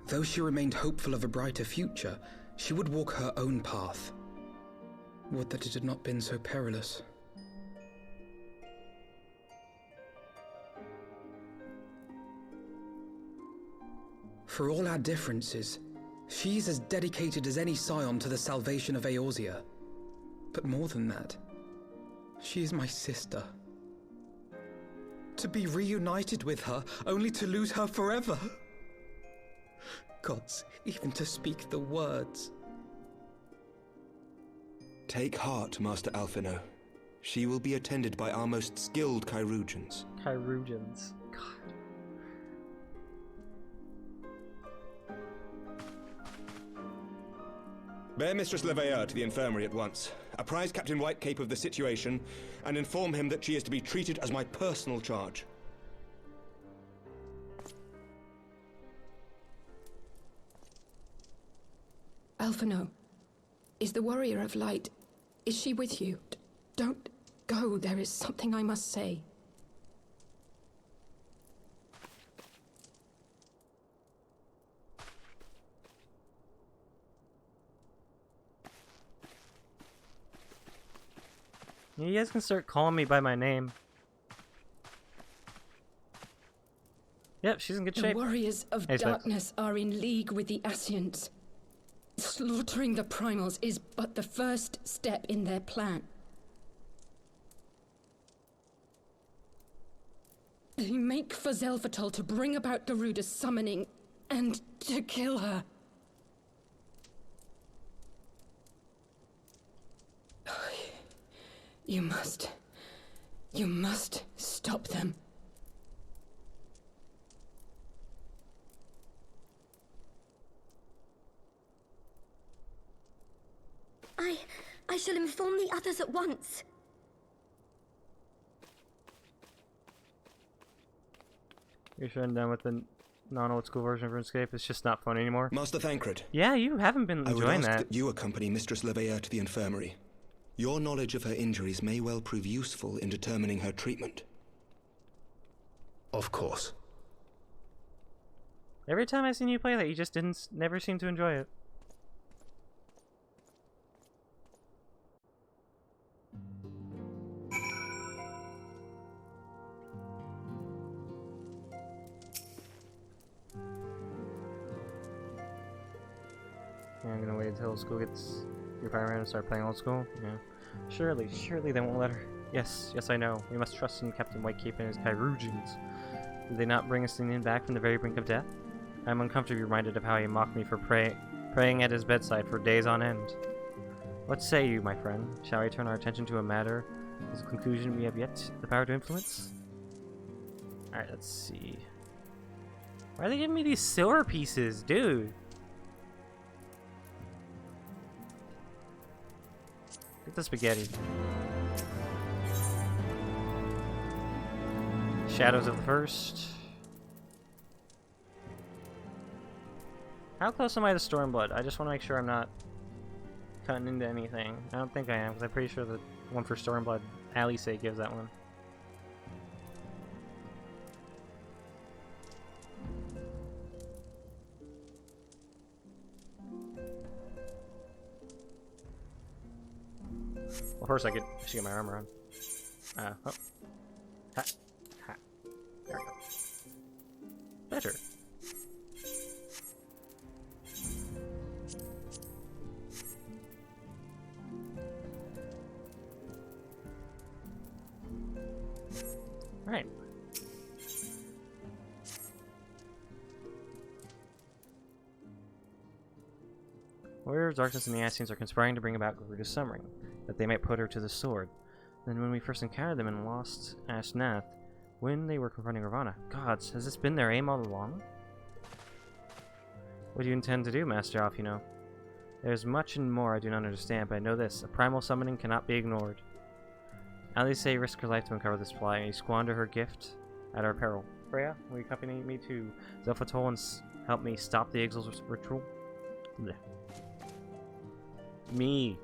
Though she remained hopeful of a brighter future, she would walk her own path. Would that it had not been so perilous. For all our differences, she's as dedicated as any Scion to the salvation of Eorzea. But more than that, she is my sister. To be reunited with her, only to lose her forever. Gods, even to speak the words. Take heart, Master Alphino. She will be attended by our most skilled Chirurgeons. Chirurgeons. God. Bear Mistress Leveilleur to the infirmary at once. Apprise Captain Whitecape of the situation, and inform him that she is to be treated as my personal charge. Alphino, is the Warrior of Light... is she with you? Don't go, there is something I must say. You guys can start calling me by my name. Yep, she's in good shape. The Warriors of Darkness are in league with the Ascians. Slaughtering the Primals is but the first step in their plan. They make for Zelvatol to bring about Garuda's summoning and to kill her. You must stop them. I shall inform the others at once. You're shutting down with the non-old school version of RuneScape. It's just not fun anymore. Master Thancred. Yeah, you haven't been enjoying I would ask that. you accompany Mistress Leveilleur to the infirmary. Your knowledge of her injuries may well prove useful in determining her treatment. Of course. Every time I've seen you play that, you just never seem to enjoy it. Yeah, I'm gonna wait until school gets your fire around and start playing old school. Yeah. Surely they won't let her. Yes, I know. We must trust in Captain Whitecape and his Chirurgeons. Did they not bring Athenian back from the very brink of death? I am uncomfortably reminded of how he mocked me for praying at his bedside for days on end. What say you, my friend? Shall we turn our attention to a matter whose conclusion we have yet the power to influence? Alright, let's see. Why are they giving me these silver pieces, dude? Get the spaghetti. Shadows of the First. How close am I to Stormblood? I just want to make sure I'm not cutting into anything. I don't think I am, because I'm pretty sure the one for Stormblood, Alice gives that one. Well, first I should get my armor on. Oh. Ha. Ha. There we go. Better. Alright. Warrior of Darkness and the Ascians are conspiring to bring about Garuda's summering, that they might put her to the sword. Then when we first encountered them in Lost Ashnath, when they were confronting Ravana, gods, has this been their aim all along? What do you intend to do, Master Alfino? There's much and more I do not understand, but I know this. A primal summoning cannot be ignored. Alice risked her life to uncover this plot, and you squander her gift at our peril. Freya, will you accompany me to Zelfatol and help me stop the Exil's ritual? Blech. Me.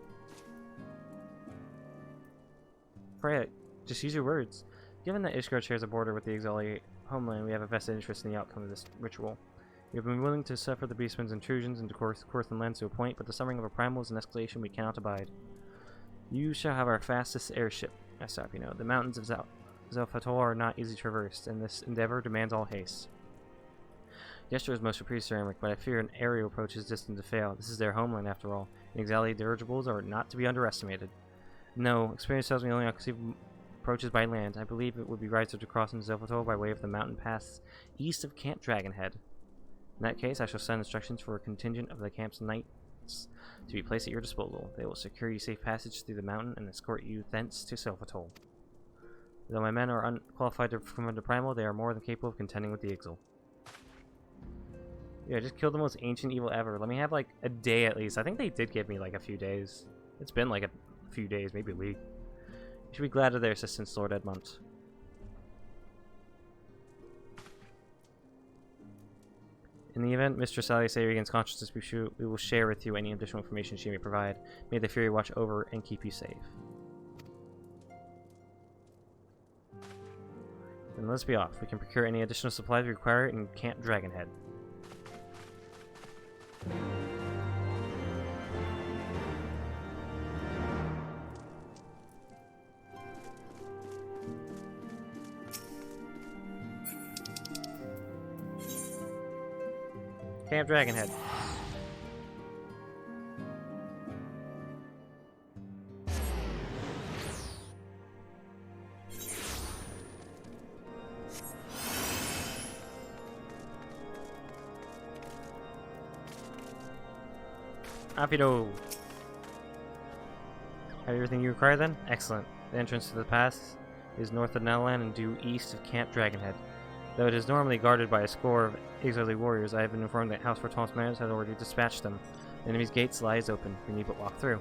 Freya, just use your words. Given that Ishgard shares a border with the Exili homeland, we have a vested interest in the outcome of this ritual. We have been willing to suffer the Beastman's intrusions into Korthan lands to a point, but the summering of a primal is an escalation we cannot abide. You shall have our fastest airship, Asapino. The mountains of Zelfatol are not easily traversed, and this endeavor demands all haste. Gesture is most preceramic, but I fear an aerial approach is destined to fail. This is their homeland, after all, and Exili dirigibles are not to be underestimated. No, experience tells me only conceivable approaches by land. I believe it would be wiser to cross into Zelfatol by way of the mountain paths east of Camp Dragonhead. In that case, I shall send instructions for a contingent of the camp's knights to be placed at your disposal. They will secure you safe passage through the mountain and escort you thence to Zelfatol. Though my men are unqualified to command the primal, they are more than capable of contending with the Exil. Yeah, just killed the most ancient evil ever. Let me have like a day at least. I think they did give me like a few days. It's been like a few days, maybe a week. You should be glad of their assistance, Lord Edmund. In the event Mistress Alice regains consciousness, we will share with you any additional information she may provide. May the Fury watch over and keep you safe. Then let's be off. We can procure any additional supplies we require in Camp Dragonhead. Camp Dragonhead. Apido. Have everything you require then? Excellent. The entrance to the pass is north of Neverland and due east of Camp Dragonhead. Though it is normally guarded by a score of Exili warriors, I have been informed that House Forton's manners had already dispatched them. The enemy's gates lies open. We need but walk through.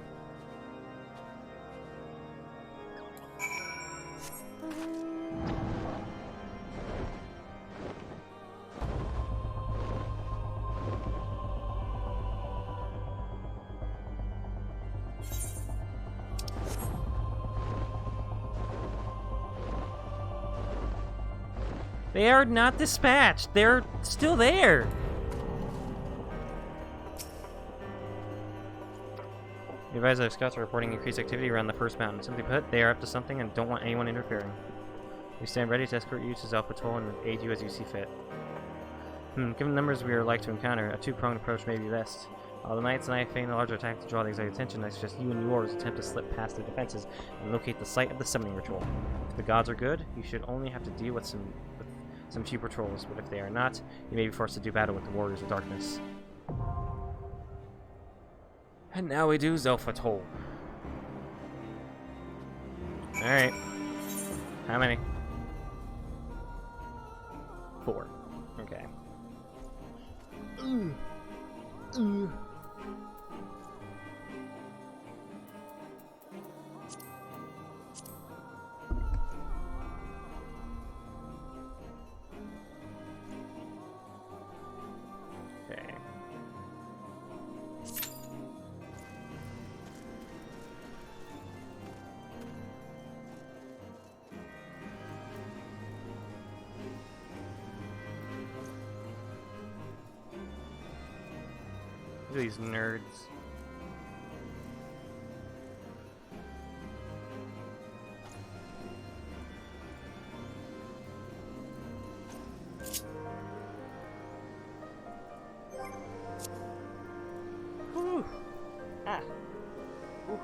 They are not dispatched. They're still there. The advisor scouts are reporting increased activity around the first mountain. Simply put, they are up to something and don't want anyone interfering. We stand ready to escort you to Zelfatol and aid you as you see fit. Given the numbers we are like to encounter, a two-pronged approach may be best. While the knights and I feign a larger attack to draw the Exili's attention, I suggest you and yours attempt to slip past their defenses and locate the site of the summoning ritual. If the gods are good, you should only have to deal with some some cheaper trolls, but if they are not, you may be forced to do battle with the Warriors of Darkness. And now we do Zelfatol. Alright. How many? 4. Okay. Okay. These nerds. Whew. Ah. Ooh.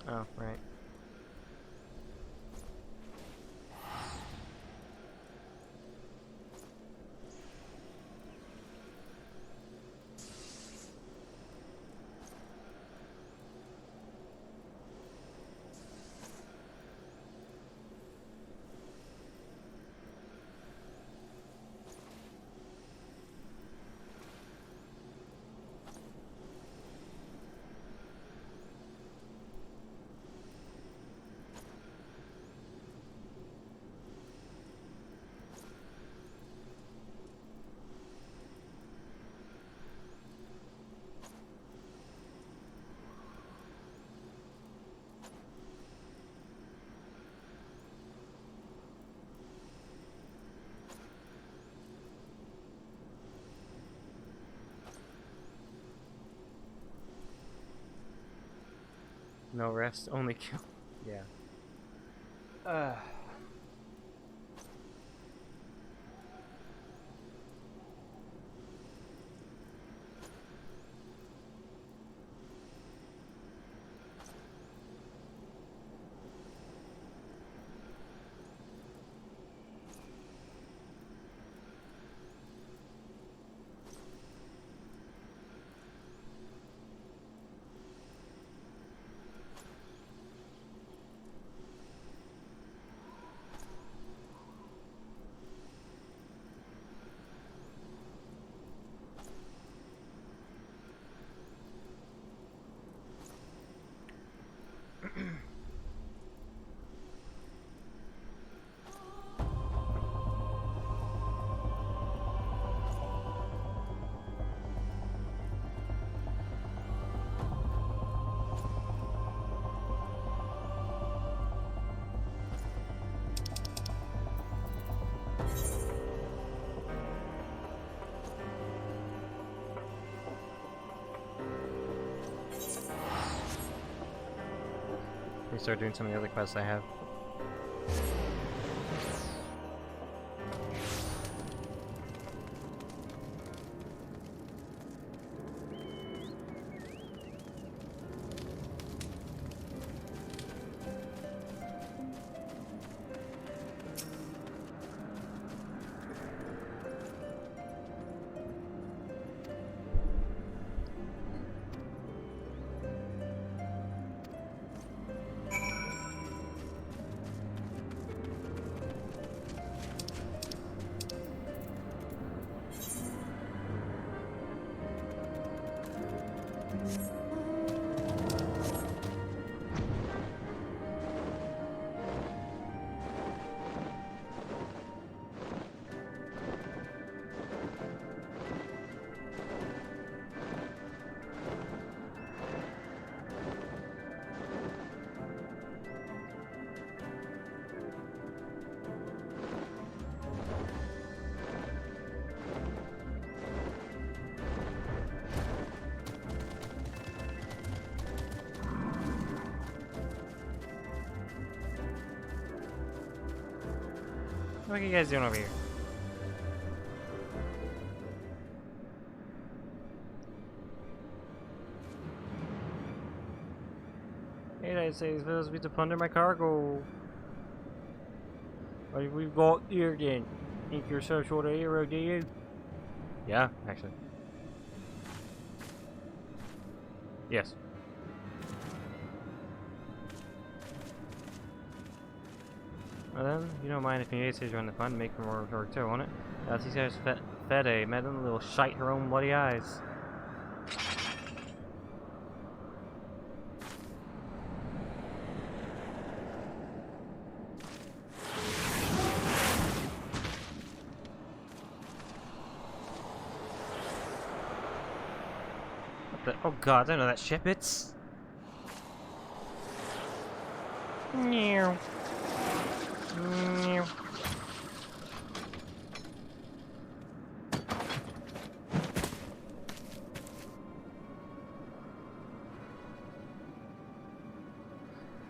Oh, right. No rest, only kill. Yeah. we start doing some of the other quests I have. What are you guys doing over here? Hey, I say supposed to be to plunder my cargo. What have we got here then? Think you're some sort of hero, do you? Yeah, actually. Yes. Well then, you don't mind if you say you're on the fun to make more work too, won't it? These guys fed a meddling little shite her own bloody eyes. What the? Oh god, I don't know that ship. It's. Meow. Meow.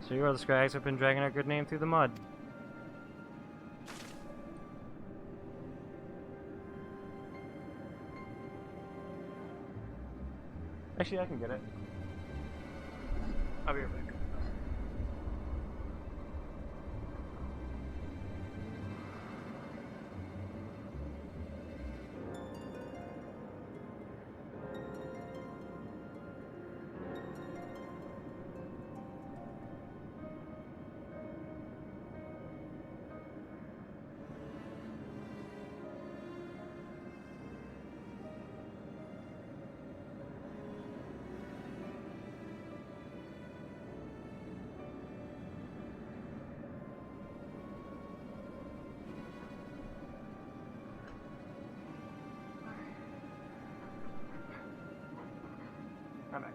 So you are the Cries who've been dragging our good name through the mud. Actually, I can get it. I'll be right back. I'm back.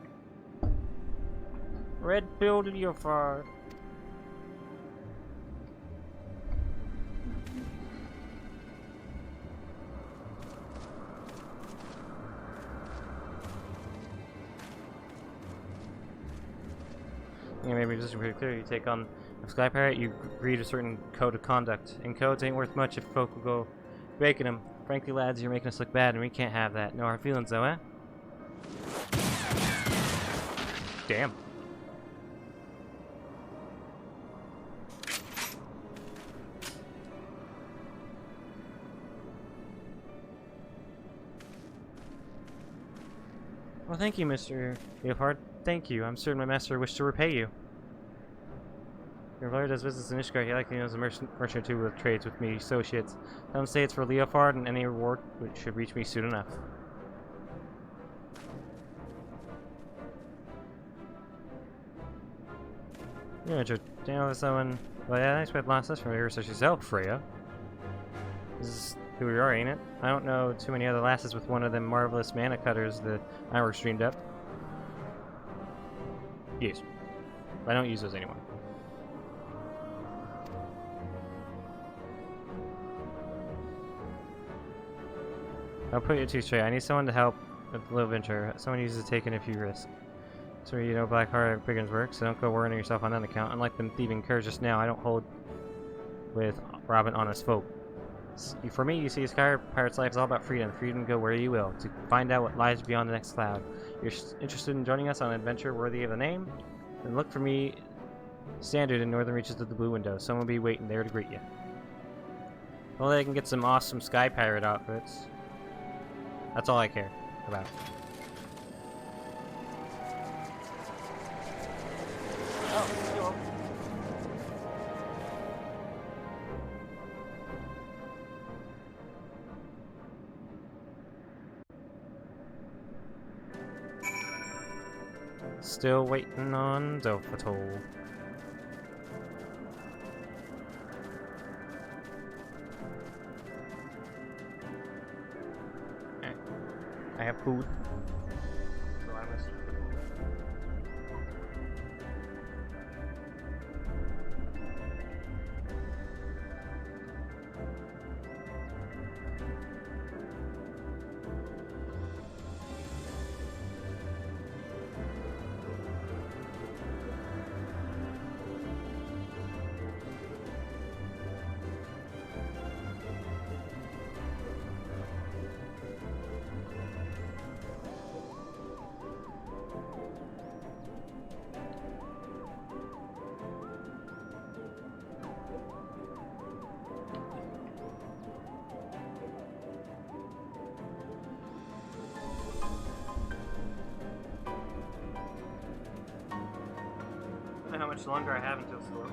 Red pill to your fire. Yeah, maybe just to be pretty clear, you take on a Sky Pirate, you agree to a certain code of conduct. And codes ain't worth much if folk will go breaking them. Frankly, lads, you're making us look bad, and we can't have that. No hard feelings, though, eh? Damn. Well, thank you, Mr. Leopard. Thank you. I'm certain my master wished to repay you. Your brother does business in Ishgard. He likely knows a merchant who trades with me associates. Some say it's for Leopard, and any reward should reach me soon enough. You're entertaining all this one. Well, yeah, I expect lots less from her such as yourself, Freya. This is who we are, ain't it? I don't know too many other lasses with one of them marvelous mana cutters that I were streamed up. Yes. I don't use those anymore. I'll put you two straight. I need someone to help with the little venture. Someone uses taking a few risks. So you know black-hearted brigands work, so don't go worrying yourself on that account. Unlike them thieving curs just now, I don't hold with robbing honest folk. For me, you see, a Sky Pirate's life is all about freedom. Freedom to go where you will, to find out what lies beyond the next cloud. You're interested in joining us on an adventure worthy of the name? Then look for me standard in northern reaches of the Blue Window. Someone will be waiting there to greet you. Well, they can get some awesome Sky Pirate outfits. That's all I care about. Oh, still waiting on Delphatol. I have food. So I must eat the food. I don't know how much longer I have until school.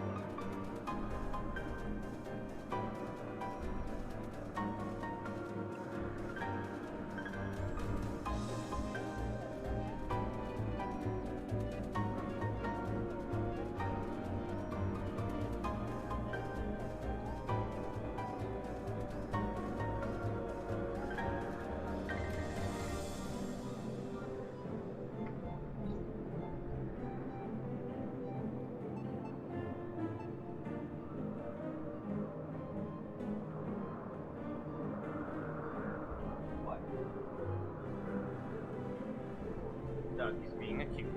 Doug is being accused.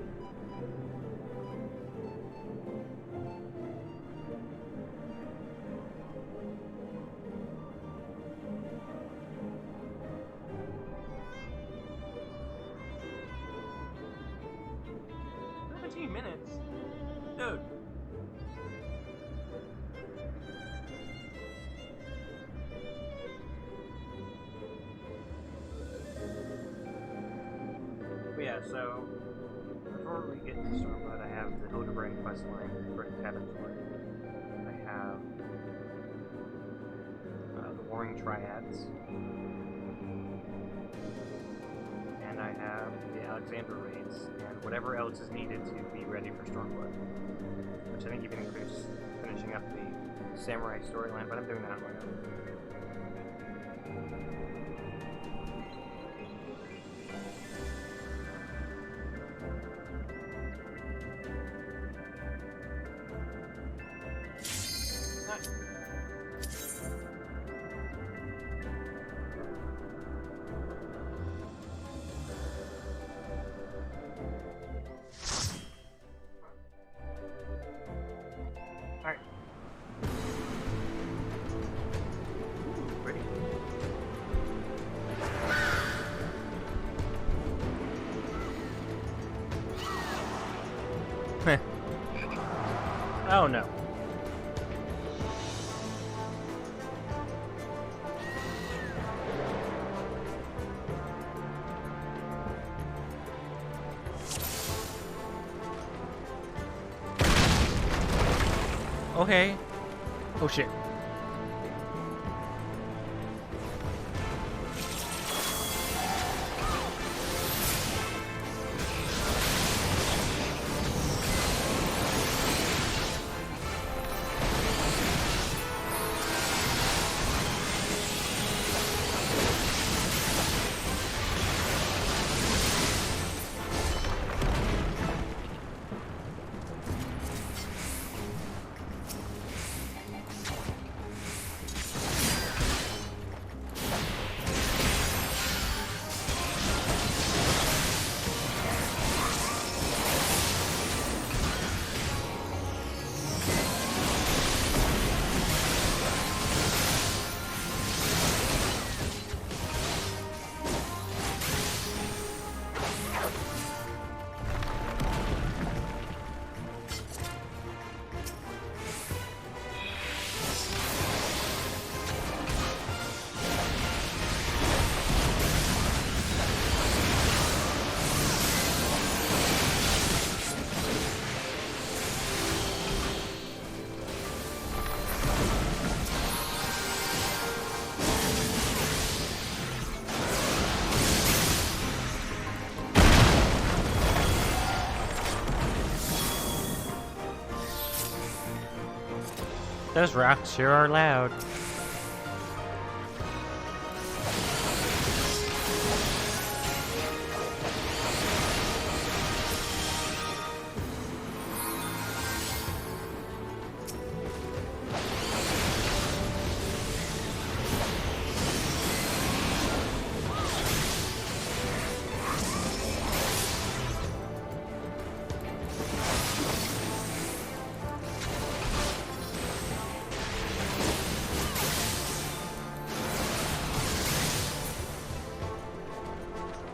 Minutes, dude. But yeah, so before we get to Stormblood, I have the Hildebrand quest line for Cabin's Work. I have the Warring Triads, and I have the Alexander raids, and whatever else is needed to be ready for Stormblood, which I think even includes finishing up the Samurai storyline, but I'm doing that on my own. Alright. Ooh, pretty. Heh. Oh no. Okay. Oh shit. Those rocks sure are loud.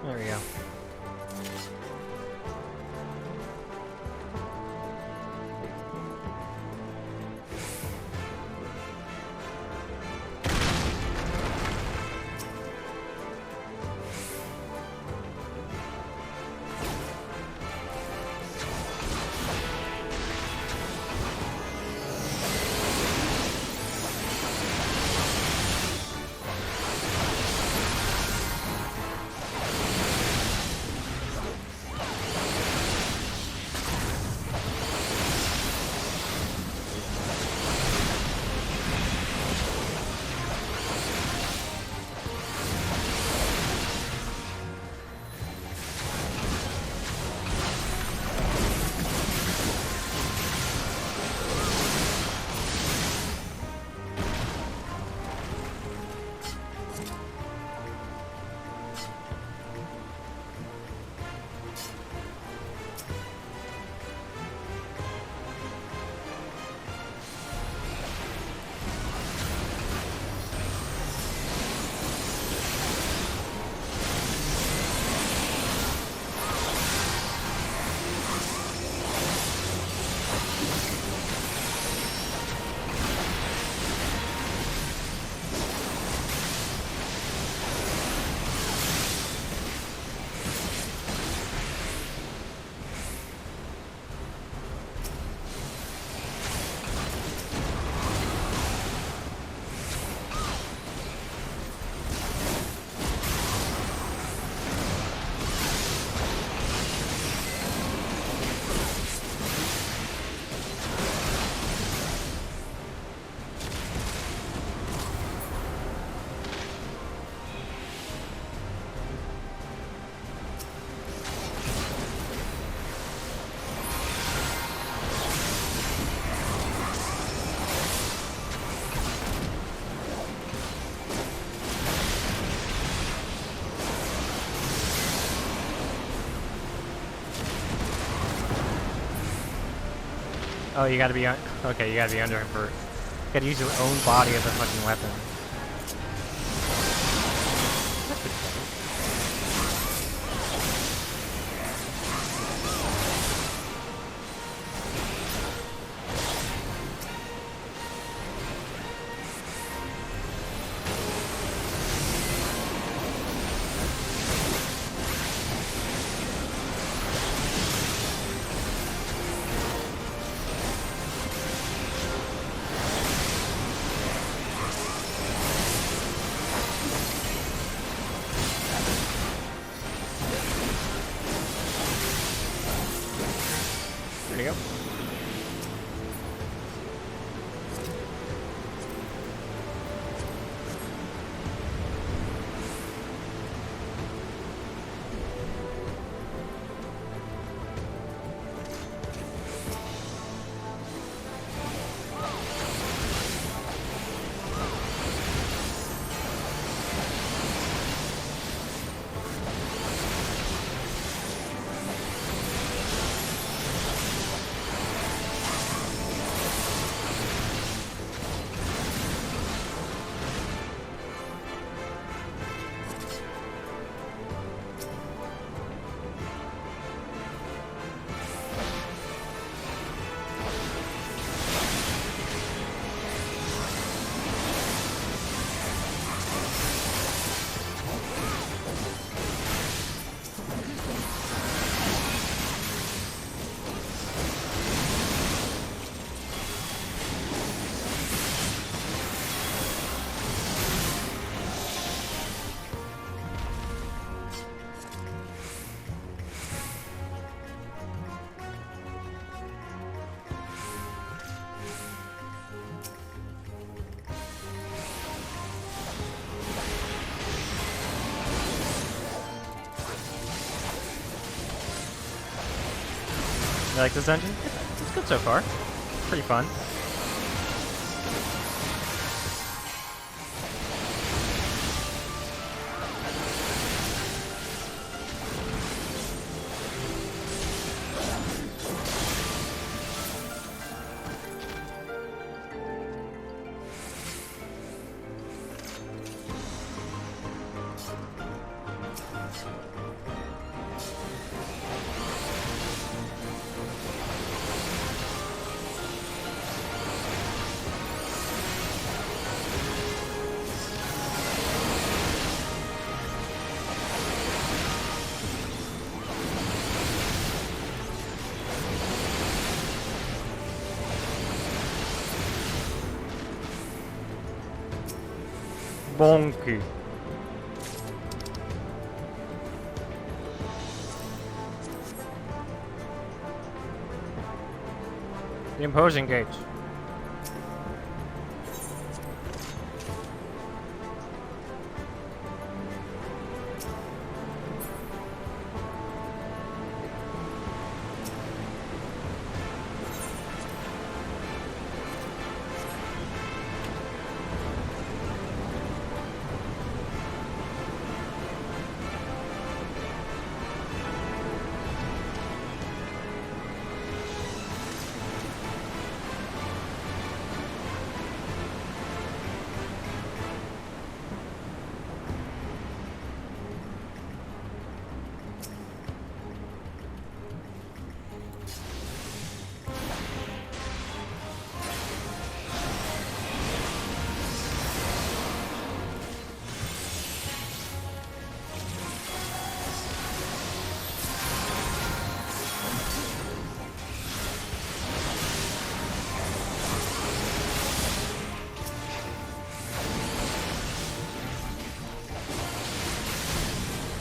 There we go. Oh, you gotta be on. Okay, you gotta be under him for. You gotta use your own body as a fucking weapon. You like this dungeon? It's good so far. Pretty fun. Bonky. The imposing gates.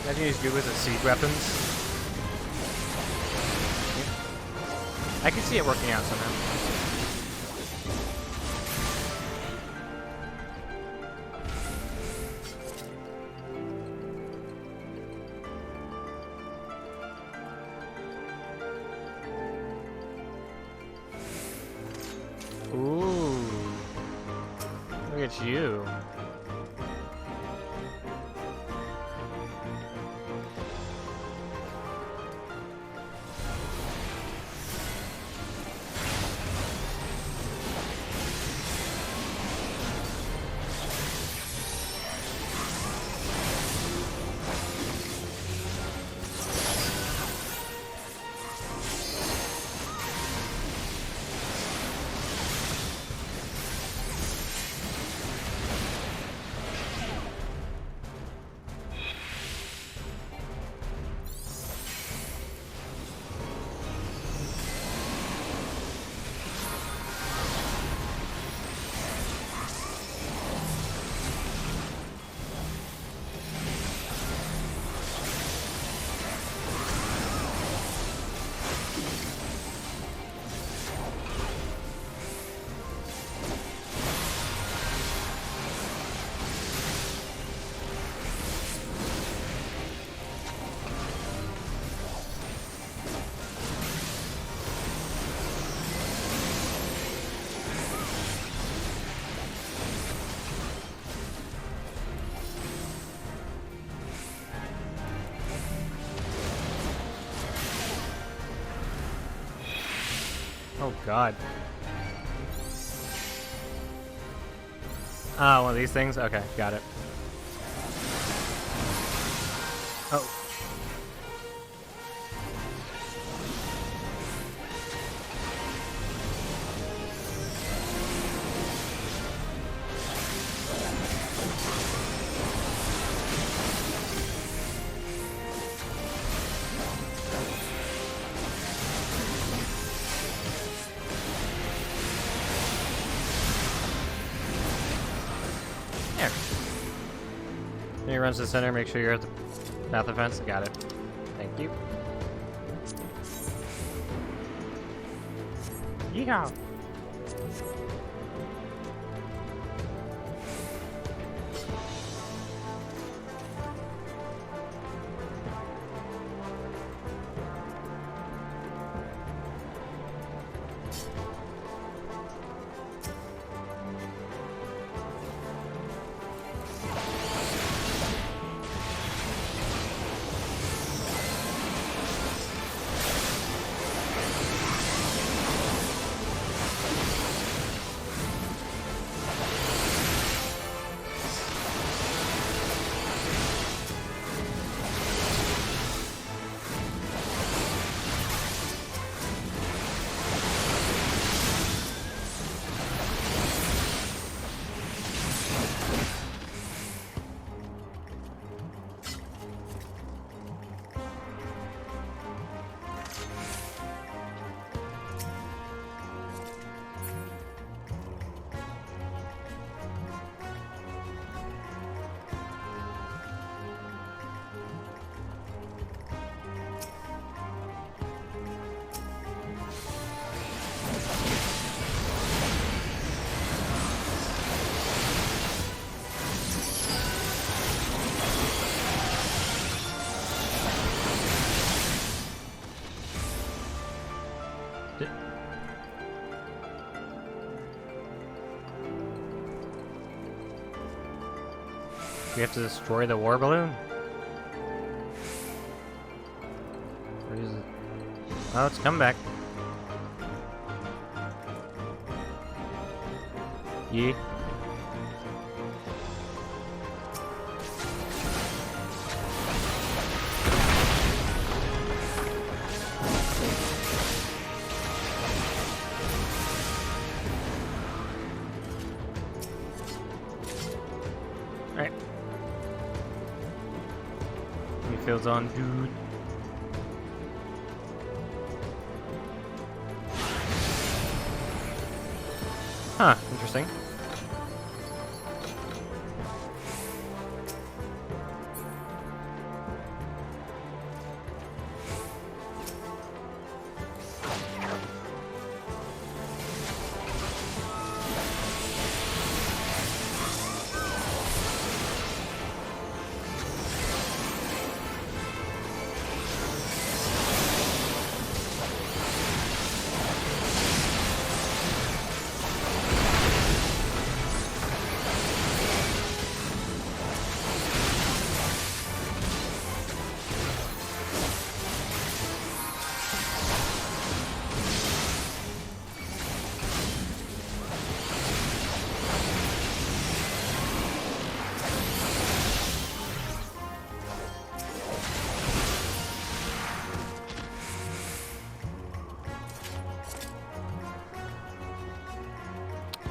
Imagine he's good with the siege weapons. I can see it working out somehow. Ooh. Look at you. Oh god. Ah, one of these things? Okay, got it. Oh. When he runs to the center, make sure you're at the path of fence. Got it. Thank you. Yeehaw! We have to destroy the war balloon? Where is it? Oh, it's come back. Yeah. Alright. Refills on, dude. Huh, interesting.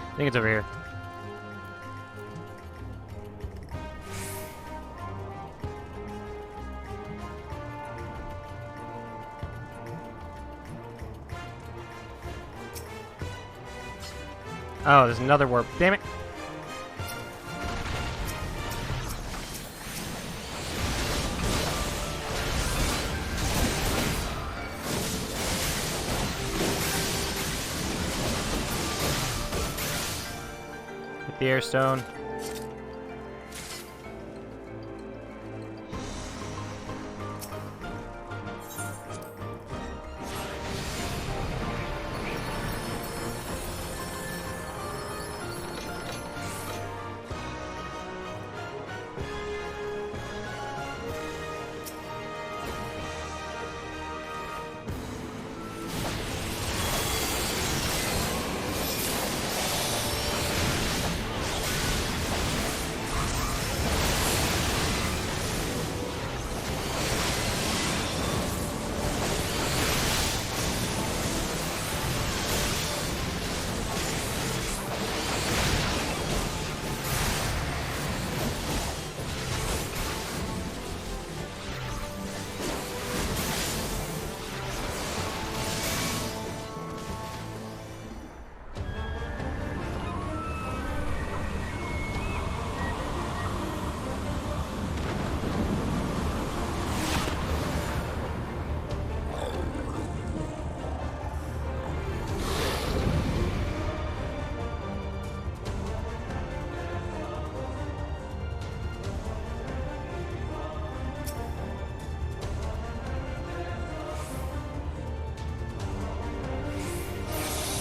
I think it's over here. Oh, there's another warp. Damn it. Hit the air stone.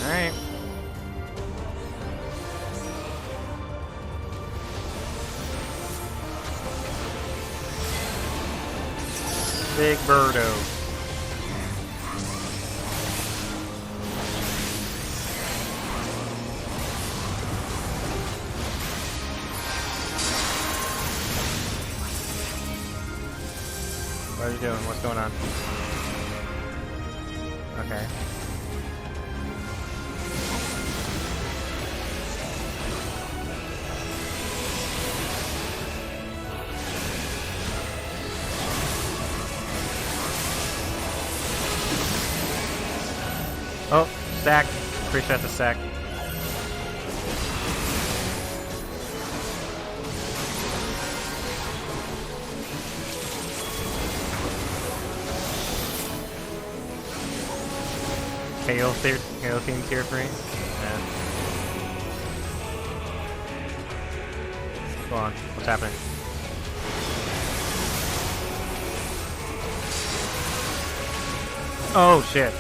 Alright. Big birdo. What are you doing? What's going on? Okay. Oh, stack. Pretty sure that's a stack. Halo theme tier 3. Yeah. Go on. What's happening? Oh shit.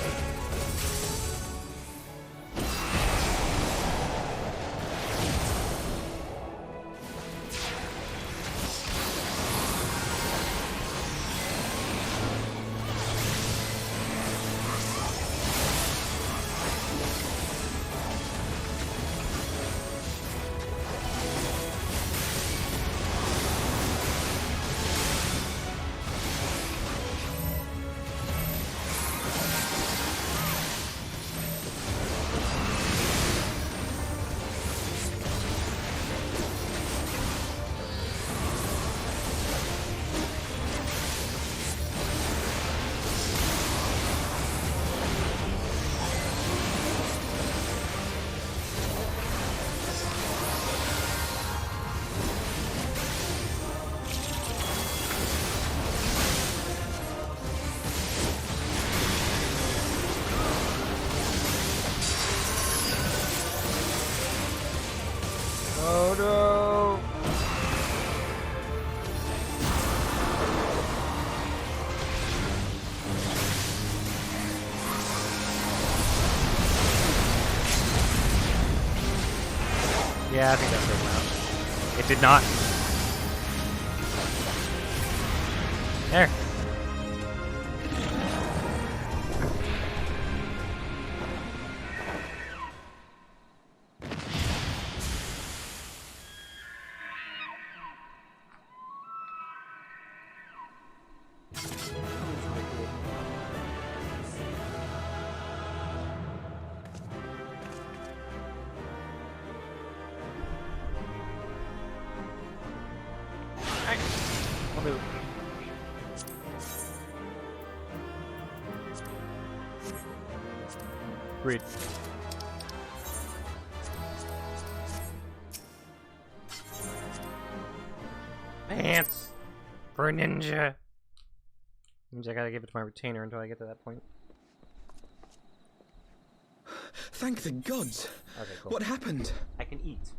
Oh no! Yeah, I think that's taken out. It did not. There. Agreed. Pants for a ninja. Means I gotta give it to my retainer until I get to that point. Thank the gods. Okay, cool. What happened? I can eat.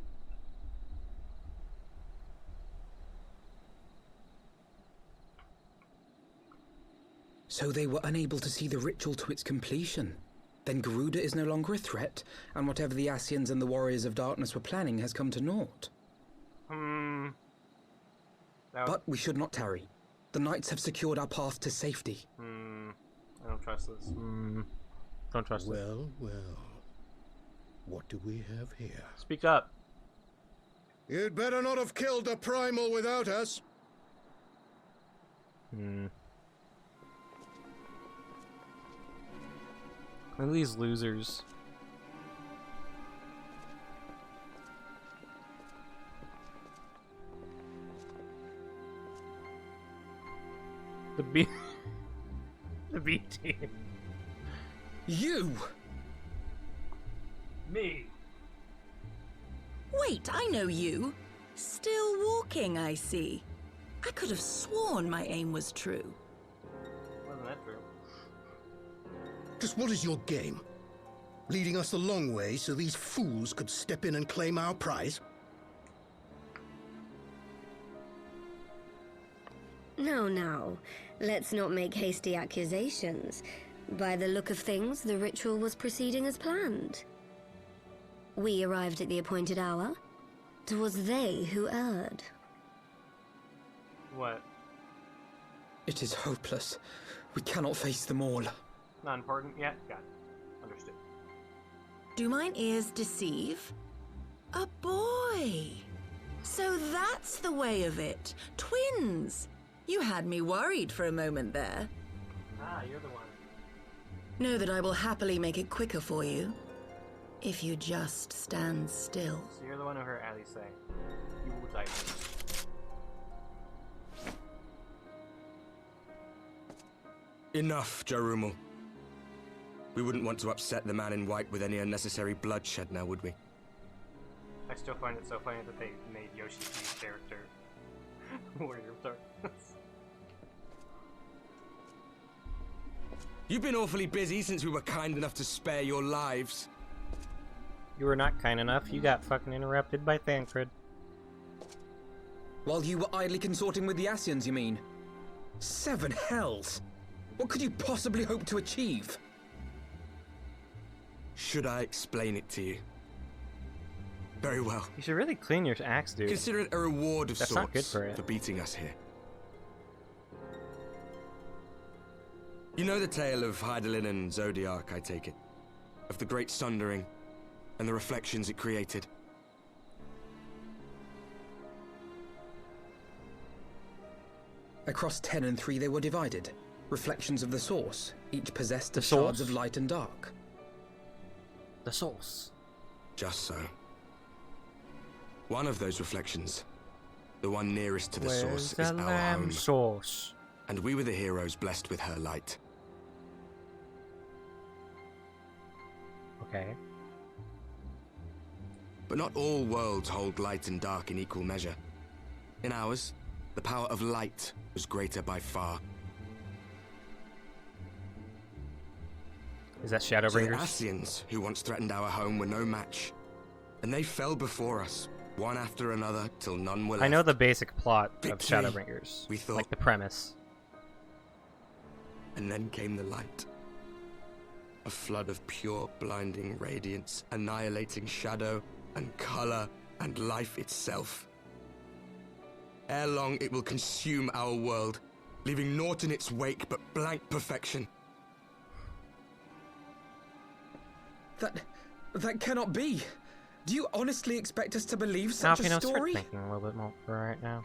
So they were unable to see the ritual to its completion. Then Garuda is no longer a threat, and whatever the Ascians and the Warriors of Darkness were planning has come to naught. But we should not tarry. The knights have secured our path to safety. I don't trust this. Don't trust this. Well, well. What do we have here? Speak up. You'd better not have killed the primal without us. Look at these losers. The B the B team. You! Me. Wait, I know you. Still walking, I see. I could have sworn my aim was true. Wasn't that true? Just what is your game? Leading us the long way so these fools could step in and claim our prize? No, no. Let's not make hasty accusations. By the look of things, the ritual was proceeding as planned. We arrived at the appointed hour. 'Twas they who erred. What? It is hopeless. We cannot face them all. Not important yet? Got it. Understood. Do mine ears deceive? A boy! So that's the way of it. Twins! You had me worried for a moment there. Ah, you're the one. Know that I will happily make it quicker for you. If you just stand still. So you're the one who heard Ali say, you will die first. Enough, Jarumal. We wouldn't want to upset the man in white with any unnecessary bloodshed now, would we? I still find it so funny that they made Yoshi's character Warrior of Darkness. You've been awfully busy since we were kind enough to spare your lives. You were not kind enough. You got fucking interrupted by Thancred. While you were idly consorting with the Asians, you mean? 7 hells! What could you possibly hope to achieve? Should I explain it to you? Very well. You should really clean your axe, dude. Consider it a reward of That's sorts not good for it. beating us here. You know the tale of Hydaelyn and Zodiac, I take it? Of the Great Sundering and the reflections it created? Across 10 and 3 they were divided. Reflections of the source, each possessed The of shards source? of light and dark. The source. Just so. One of those reflections, the one nearest to the Where's source, the is our lamb home. source? And we were the heroes blessed with her light. Okay. But not all worlds hold light and dark in equal measure. In ours, the power of light was greater by far. Is that So the Shadowbringers? Asians, who once threatened our home, were no match. And they fell before us, one after another, till none were left. I know the basic plot of Victory, Shadowbringers. we thought. Like the premise. And then came the light. A flood of pure, blinding radiance, annihilating shadow and color and life itself. Ere long, it will consume our world, leaving naught in its wake but blank perfection. That cannot be. Do you honestly expect us to believe such Alfie, a no, start story? thinking a little bit more right now.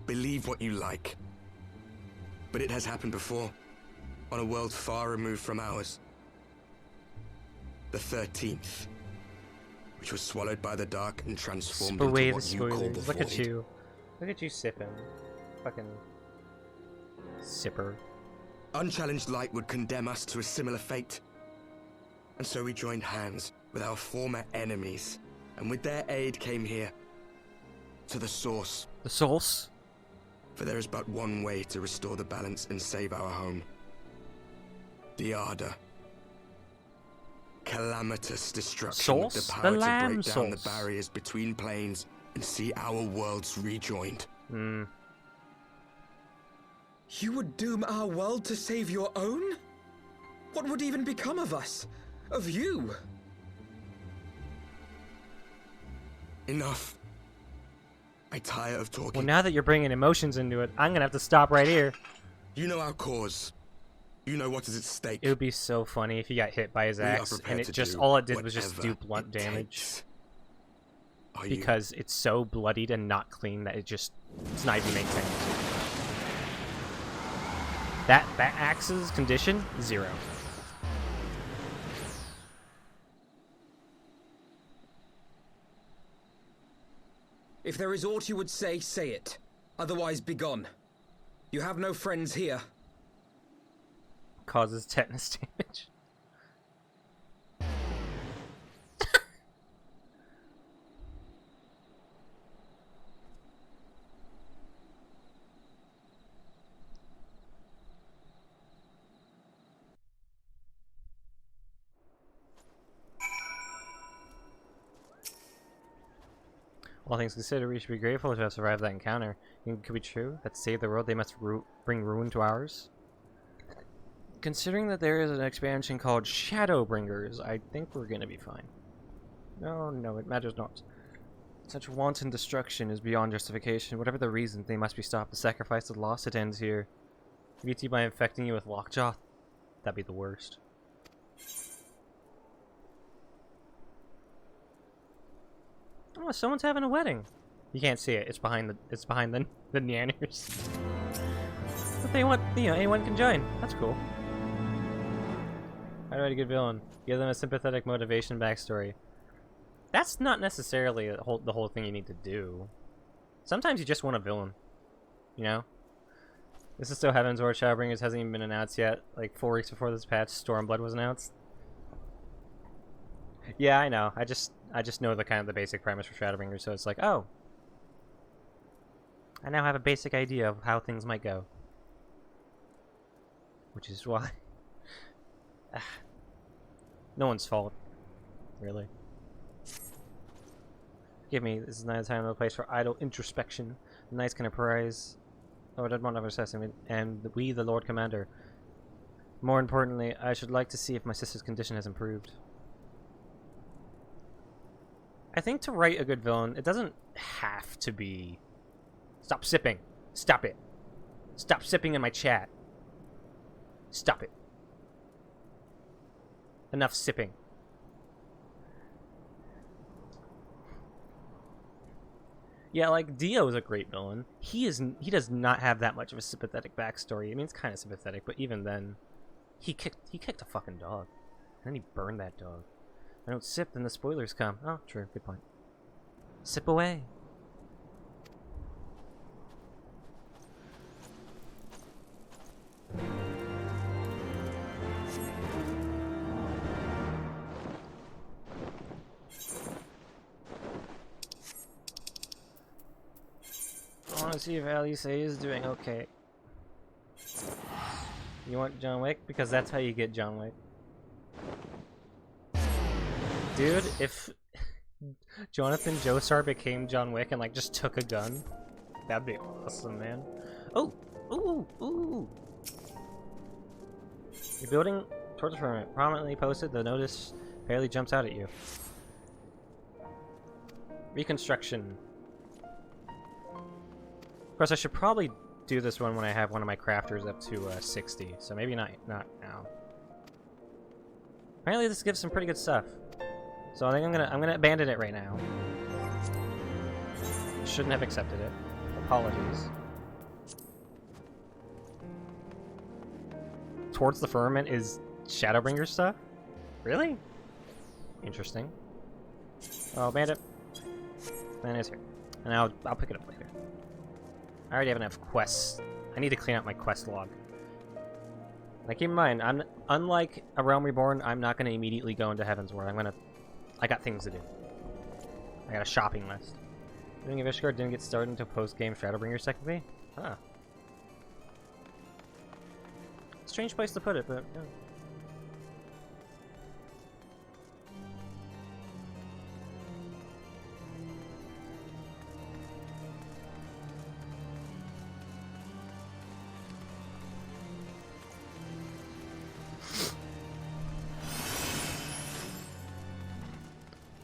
Believe what you like. But it has happened before, on a world far removed from ours. The 13th, which was swallowed by the dark and transformed Sip away into the what you call the spoilers. Look void. at you. Look at you sipping. Fucking sipper. Unchallenged light would condemn us to a similar fate. And so we joined hands with our former enemies, and with their aid came here, to the source. The source? For there is but one way to restore the balance and save our home. The Ardor. Calamitous destruction with Source? the power The to lamb break down the source. barriers between planes and see our worlds rejoined. Hmm. You would doom our world to save your own? What would even become of us? Of you? Enough. I tire of talking. Well, now that you're bringing emotions into it, I'm gonna have to stop right here. You know our cause. You know what is at stake. It would be so funny if he got hit by his We are axe prepared and it to just do all it did was just do whatever blunt it damage. takes. Are you? Because it's so bloodied and not clean that it's not even make sense. That axe's condition, 0. If there is aught you would say, say it. Otherwise, begone. You have no friends here. Causes tetanus damage. All things considered, we should be grateful to have survived that encounter. It could be true that to save the world, they must bring ruin to ours. Considering that there is an expansion called Shadowbringers, I think we're gonna be fine. No, it matters not. Such wanton destruction is beyond justification. Whatever the reason, they must be stopped. The sacrifice of loss, it ends here. VT by infecting you with lockjaw? That'd be the worst. Oh, someone's having a wedding. You can't see it. It's behind the Neanners. But they want, anyone can join. That's cool. How to write a good villain? Give them a sympathetic motivation backstory. That's not necessarily the whole thing you need to do. Sometimes you just want a villain. You know? This is still Heaven's Ward. Shadowbringers hasn't even been announced yet. Like 4 weeks before this patch, Stormblood was announced. Yeah, I know. I just know the kind of the basic premise for Shadowbringers, so it's like, oh, I now have a basic idea of how things might go. Which is why no one's fault, really. Forgive me, this is not a time or place for idle introspection. The knights can apprise Lord Edmond of assessment, and we, the Lord Commander. More importantly, I should like to see if my sister's condition has improved. I think to write a good villain, it doesn't have to be... Stop sipping. Stop it. Stop sipping in my chat. Stop it. Enough sipping. Yeah, like, Dio is a great villain. He does not have that much of a sympathetic backstory. I mean, it's kind of sympathetic, but even then, he kicked a fucking dog. And then he burned that dog. I don't sip, then the spoilers come. Oh, true. Good point. Sip away. I want to see if Alice is doing okay. You want John Wick? Because that's how you get John Wick. Dude, if Jonathan Joestar became John Wick and like just took a gun, that'd be awesome, man. Oh! Ooh! Ooh! You're building towards the firmament. Prominently posted, the notice barely jumps out at you. Reconstruction. Of course, I should probably do this one when I have one of my crafters up to 60, so maybe not now. Apparently, this gives some pretty good stuff, so I think I'm gonna abandon it right now. Shouldn't have accepted it. Apologies. Towards the Firmament is Shadowbringer stuff? Really? Interesting. Oh, Bandit. Bandit's here. And I'll pick it up later. I already have enough quests. I need to clean out my quest log. Now keep in mind, unlike A Realm Reborn, I'm not going to immediately go into Heaven's Ward. I got things to do. I got a shopping list. Doing a Ishgard didn't get started until post-game Shadowbringers technically? Huh. Strange place to put it, but yeah.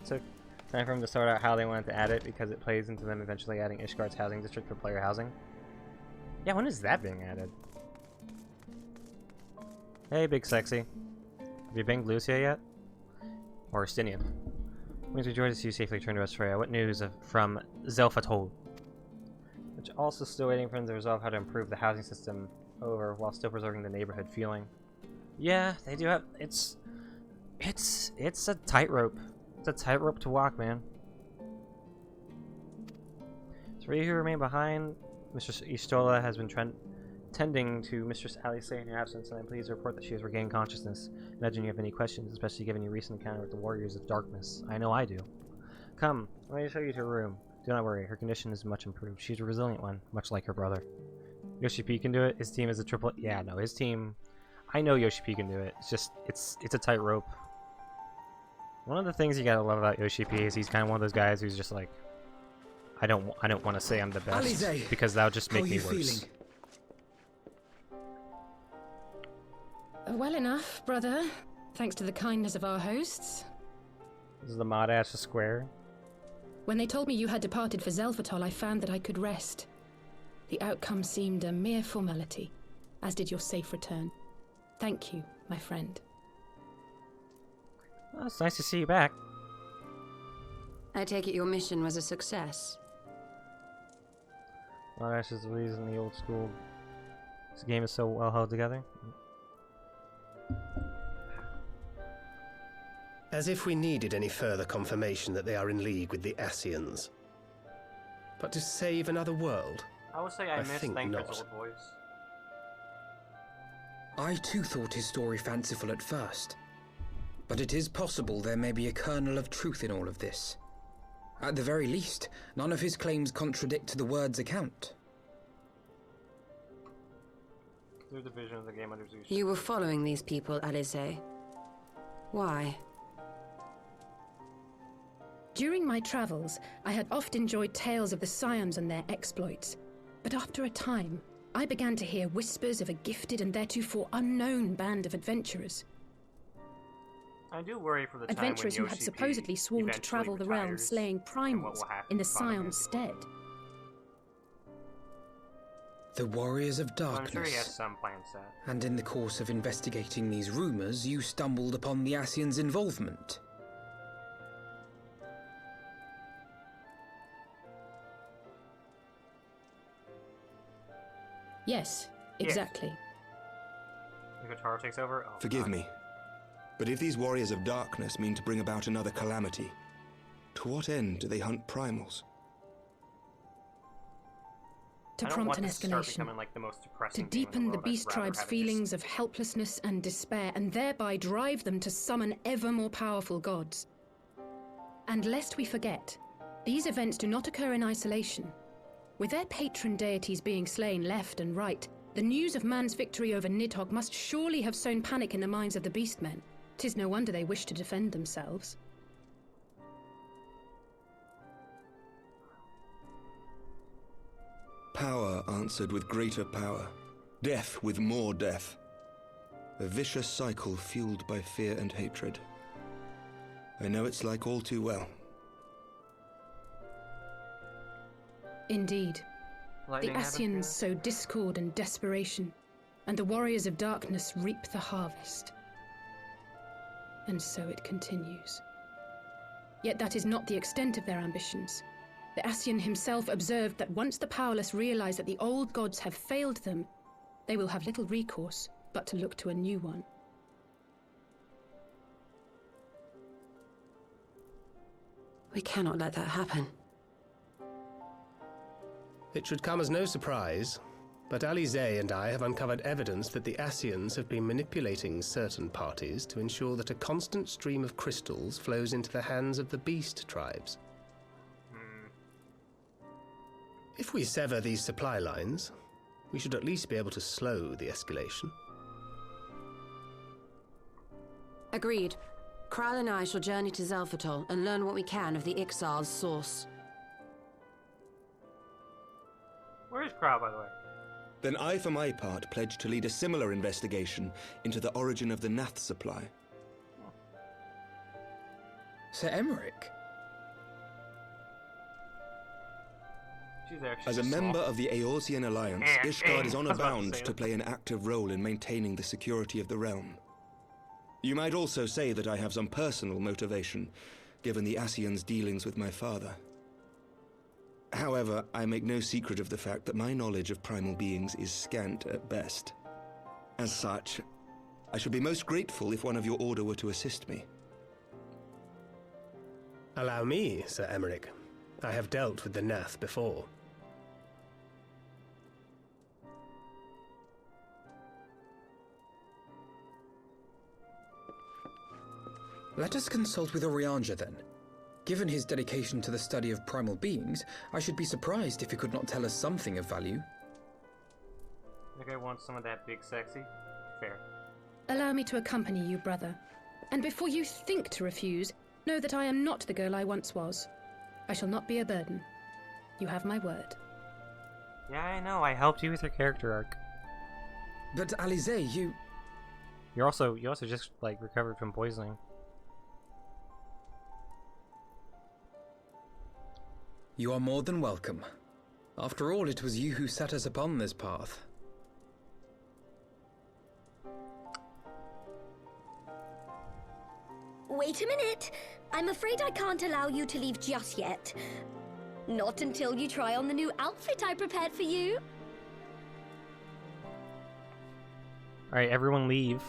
Took time for them to sort out how they wanted to add it because it plays into them eventually adding Ishgard's housing district for player housing. Yeah, when is that being added? Hey, Big Sexy. Have you banged Lucia yet? Or Stinian? Means we joy to see you safely return to Australia. What news from Zelfatol? Which also still waiting for them to resolve how to improve the housing system over while still preserving the neighborhood feeling. Yeah, they do have... It's a tightrope. It's a tightrope to walk, man. For you who remain behind, Mistress Istola has been tending to Mistress Alice in your absence, and I'm pleased to report that she has regained consciousness. Imagine you have any questions, especially given your recent encounter with the Warriors of Darkness. I know I do. Come, let me show you to her room. Do not worry, her condition is much improved. She's a resilient one, much like her brother. Yoshi P can do it. His team is a triple... Yeah, no, his team... I know Yoshi P can do it. It's just... It's a tightrope. One of the things you gotta love about Yoshi P is he's kind of one of those guys who's just like... I don't want to say I'm the best, Alize, because that'll just make me worse. Feeling? Well enough, brother. Thanks to the kindness of our hosts. This is the mod ass square. When they told me you had departed for Zelfatol, I found that I could rest. The outcome seemed a mere formality, as did your safe return. Thank you, my friend. Well, it's nice to see you back. I take it your mission was a success. Mod ass is the reason the old school... This game is so well held together. As if we needed any further confirmation that they are in league with the Ascians. But to save another world? I would say I miss think Thancred's not. old voice. I too thought his story fanciful at first, but it is possible there may be a kernel of truth in all of this. At the very least, none of his claims contradict the word's account. Through the vision of the game under Zeus. You were following these people, Alice. Why? During my travels, I had oft enjoyed tales of the Scions and their exploits, but after a time, I began to hear whispers of a gifted and theretofore unknown band of adventurers. I do worry for the Adventurers time who had supposedly sworn to travel the realm slaying primals in the Scion's stead. The Warriors of Darkness. I'm sure he has some plan set. And in the course of investigating these rumors, you stumbled upon the Ascians' involvement. Yes, exactly. If Taro takes over? Oh, Forgive me, but if these Warriors of Darkness mean to bring about another calamity, to what end do they hunt primals? To prompt an escalation, like the most to deepen the beast tribe's feelings of helplessness and despair, and thereby drive them to summon ever more powerful gods. And lest we forget, these events do not occur in isolation. With their patron deities being slain left and right, the news of man's victory over Nidhogg must surely have sown panic in the minds of the beastmen. 'Tis no wonder they wish to defend themselves. Power answered with greater power, death with more death. A vicious cycle fueled by fear and hatred. I know it's like all too well. Indeed. Lightning The Ascians sow discord and desperation, and the Warriors of Darkness reap the harvest. And so it continues. Yet that is not the extent of their ambitions. The Ascian himself observed that once the powerless realize that the old gods have failed them, they will have little recourse but to look to a new one. We cannot let that happen. It should come as no surprise, but Alize and I have uncovered evidence that the Ascians have been manipulating certain parties to ensure that a constant stream of crystals flows into the hands of the beast tribes. If we sever these supply lines, we should at least be able to slow the escalation. Agreed. Kral and I shall journey to Zelfatol and learn what we can of the Ixal's source. Where is Kral, by the way? Then I, for my part, pledge to lead a similar investigation into the origin of the Nath supply. Sir Emmerich? She's there. As a member of the Eorzean Alliance, Ishgard is honor bound to play an active role in maintaining the security of the realm. You might also say that I have some personal motivation, given the Ascians' dealings with my father. However, I make no secret of the fact that my knowledge of primal beings is scant at best. As such, I should be most grateful if one of your order were to assist me. Allow me, Sir Emmerich. I have dealt with the Nath before. Let us consult with Orianja then. Given his dedication to the study of primal beings, I should be surprised if he could not tell us something of value. Think I want some of that big sexy? Fair. Allow me to accompany you, brother. And before you think to refuse, know that I am not the girl I once was. I shall not be a burden. You have my word. Yeah, I know. I helped you with your character arc. But Alize, you also just like recovered from poisoning. You are more than welcome. After all, it was you who set us upon this path. Wait a minute. I'm afraid I can't allow you to leave just yet. Not until you try on the new outfit I prepared for you. Alright, everyone leave.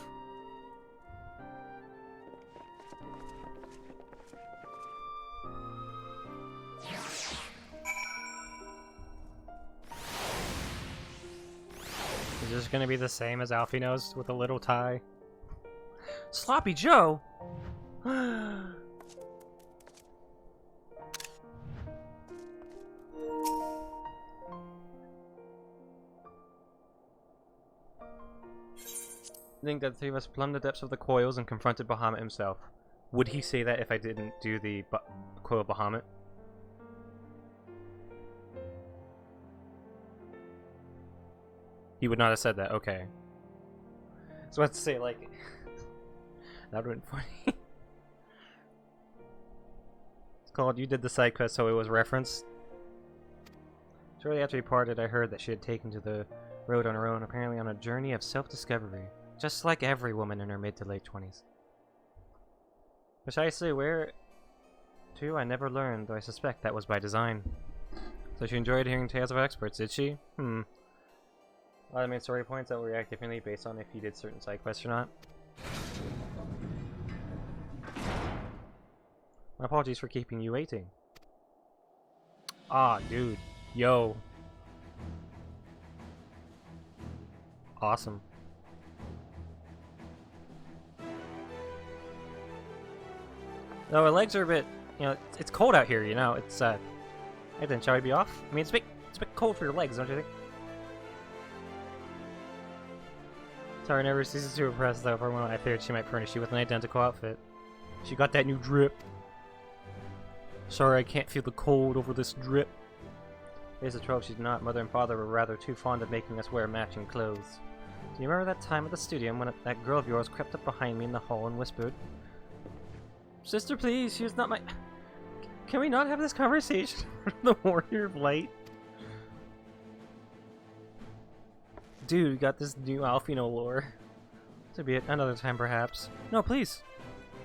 Is this gonna be the same as Alfino's with a little tie? Sloppy Joe? I think that the three of us plumbed the depths of the coils and confronted Bahamut himself. Would he say that if I didn't do the coil Bahamut? He would not have said that, okay. So I have to say, like... that would have been funny. It's called You Did the Side Quest, so it was referenced. Shortly after we parted, I heard that she had taken to the road on her own, apparently on a journey of self-discovery. Just like every woman in her mid to late 20s. Precisely where to, I never learned, though I suspect that was by design. So she enjoyed hearing tales of experts, did she? A lot of main story points that will react differently based on if you did certain side quests or not. My apologies for keeping you waiting. Ah, dude. Yo. Awesome. No, my legs are a bit, you know, it's cold out here, you know, it's, hey then, shall we be off? I mean, it's a bit cold for your legs, don't you think? Tara never ceases to impress, though. For a moment I feared she might furnish you with an identical outfit. She got that new drip. Sorry, I can't feel the cold over this drip. Here's the trouble, she's not. Mother and father were rather too fond of making us wear matching clothes. Do you remember that time at the studio when that girl of yours crept up behind me in the hall and whispered, "Sister, please, she's not my..." Can we not have this conversation? The Warrior of Light? Dude, we got this new Alfino lore. To be another time, perhaps. No, please!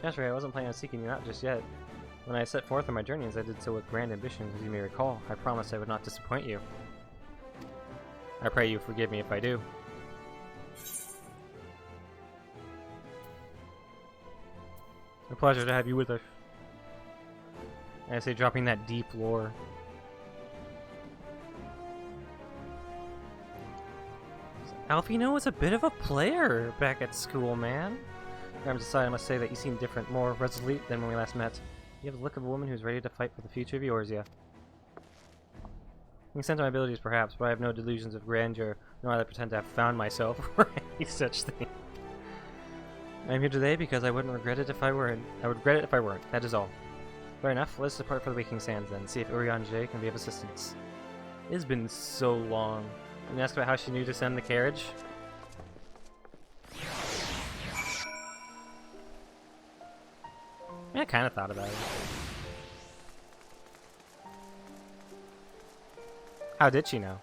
That's right, I wasn't planning on seeking you out just yet. When I set forth on my journeys, I did so with grand ambitions, as you may recall. I promised I would not disappoint you. I pray you forgive me if I do. A pleasure to have you with us. I say, dropping that deep lore. Alfino was a bit of a player back at school, man. I'm decided I must say that you seem different, more resolute than when we last met. You have the look of a woman who's ready to fight for the future of Eorzea. Consent to my abilities, perhaps, but I have no delusions of grandeur, nor do I pretend to have found myself or any such thing. I am here today because I wouldn't regret it if I weren't. I would regret it if I weren't. That is all. Fair enough. Let's depart for the Waking Sands then. See if Urianger can be of assistance. It has been so long. And ask about how she knew to send the carriage. Yeah, I kind of thought about it. How did she know?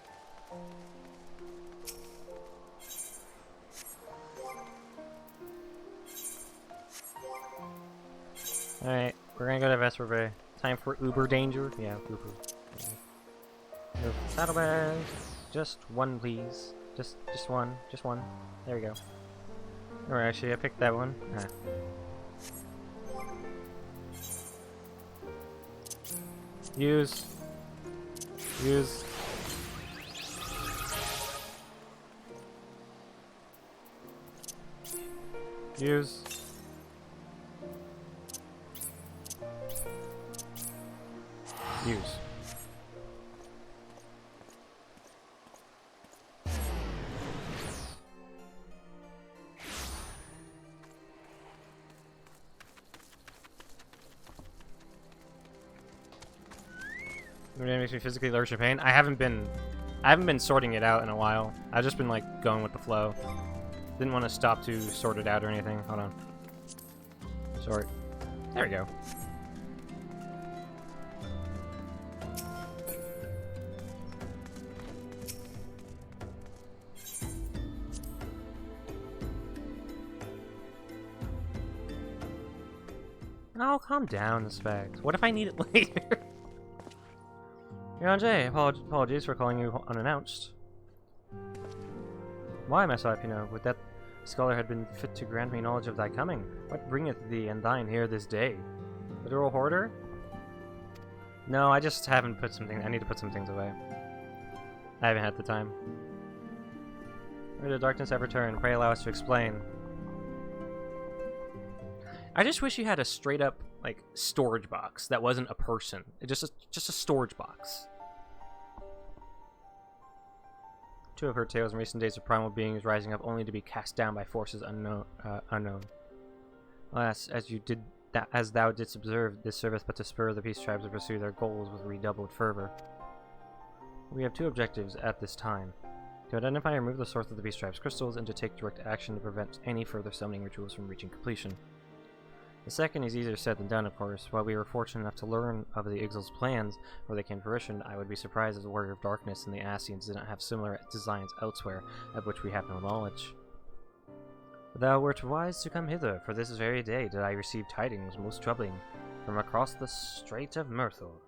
Alright, we're gonna go to Vesper Bay. Time for Uber Danger? Yeah, Uber. Move saddlebags. Just one, please. Just one. Just one. There we go. Or actually, I picked that one. Ah. Use. Use. Use. Use. It makes me physically allergic to pain. I haven't been sorting it out in a while. I've just been like going with the flow. Didn't want to stop to sort it out or anything. Hold on. Sort. There we go. Oh, calm down, Specs. What if I need it later? Urianger, apologies for calling you unannounced. Why, my Alfino, would that scholar had been fit to grant me knowledge of thy coming? What bringeth thee and thine here this day? Literal hoarder? No, I just haven't put something. I need to put some things away. I haven't had the time. Where the darkness have returned. Pray allow us to explain. I just wish you had a straight up like storage box that wasn't a person. Just a storage box. Two have heard tales in recent days of primal beings rising up only to be cast down by forces unknown. Alas, as thou didst observe, this serveth but to spur the peace tribes to pursue their goals with redoubled fervor. We have two objectives at this time: to identify and remove the source of the peace tribes' crystals, and to take direct action to prevent any further summoning rituals from reaching completion. The second is easier said than done, of course. While we were fortunate enough to learn of the Ixal's plans where they came to fruition, I would be surprised if the Warrior of Darkness and the Ascians did not have similar designs elsewhere, of which we have no knowledge. Thou wert wise to come hither, for this very day did I receive tidings most troubling from across the Strait of Myrtle.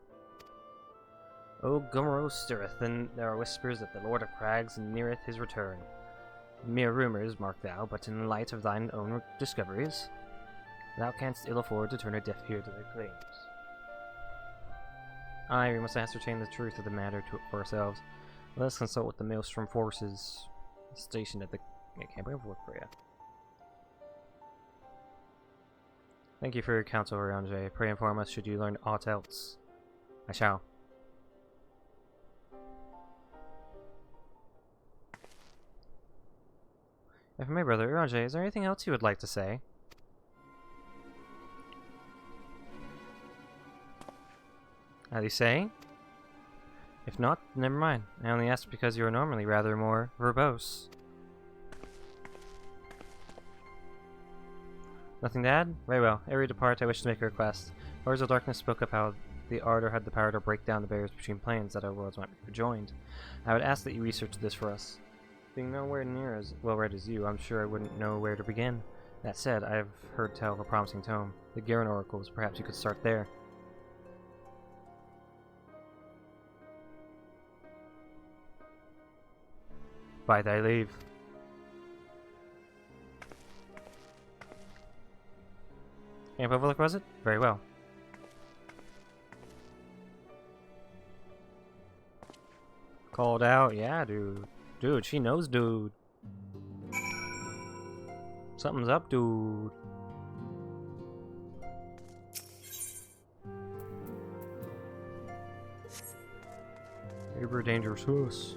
O Gumro stirreth, and there are whispers that the Lord of Crags neareth his return. Mere rumors, mark thou, but in light of thine own discoveries, thou canst ill afford to turn a deaf ear to their claims. Aye, we must ascertain the truth of the matter for ourselves. Let us consult with the Maelstrom forces stationed at the camp of Woodbrea. Thank you for your counsel, Oriange. Pray inform us should you learn aught else. I shall. And for my brother, Oriange, is there anything else you would like to say? Are you saying? If not, never mind. I only asked because you are normally rather more verbose. Nothing to add? Very well. Ere we depart, I wish to make a request. Lords of Darkness spoke of how the Ardor had the power to break down the barriers between planes that our worlds might be rejoined. I would ask that you research this for us. Being nowhere near as well read as you, I'm sure I wouldn't know where to begin. That said, I have heard tell of a promising tome. The Garen Oracles. Perhaps you could start there. By thy leave. Camp Overlook, was it? Very well. Called out, yeah, dude. Dude, she knows, dude. Something's up, dude. Uber dangerous horse.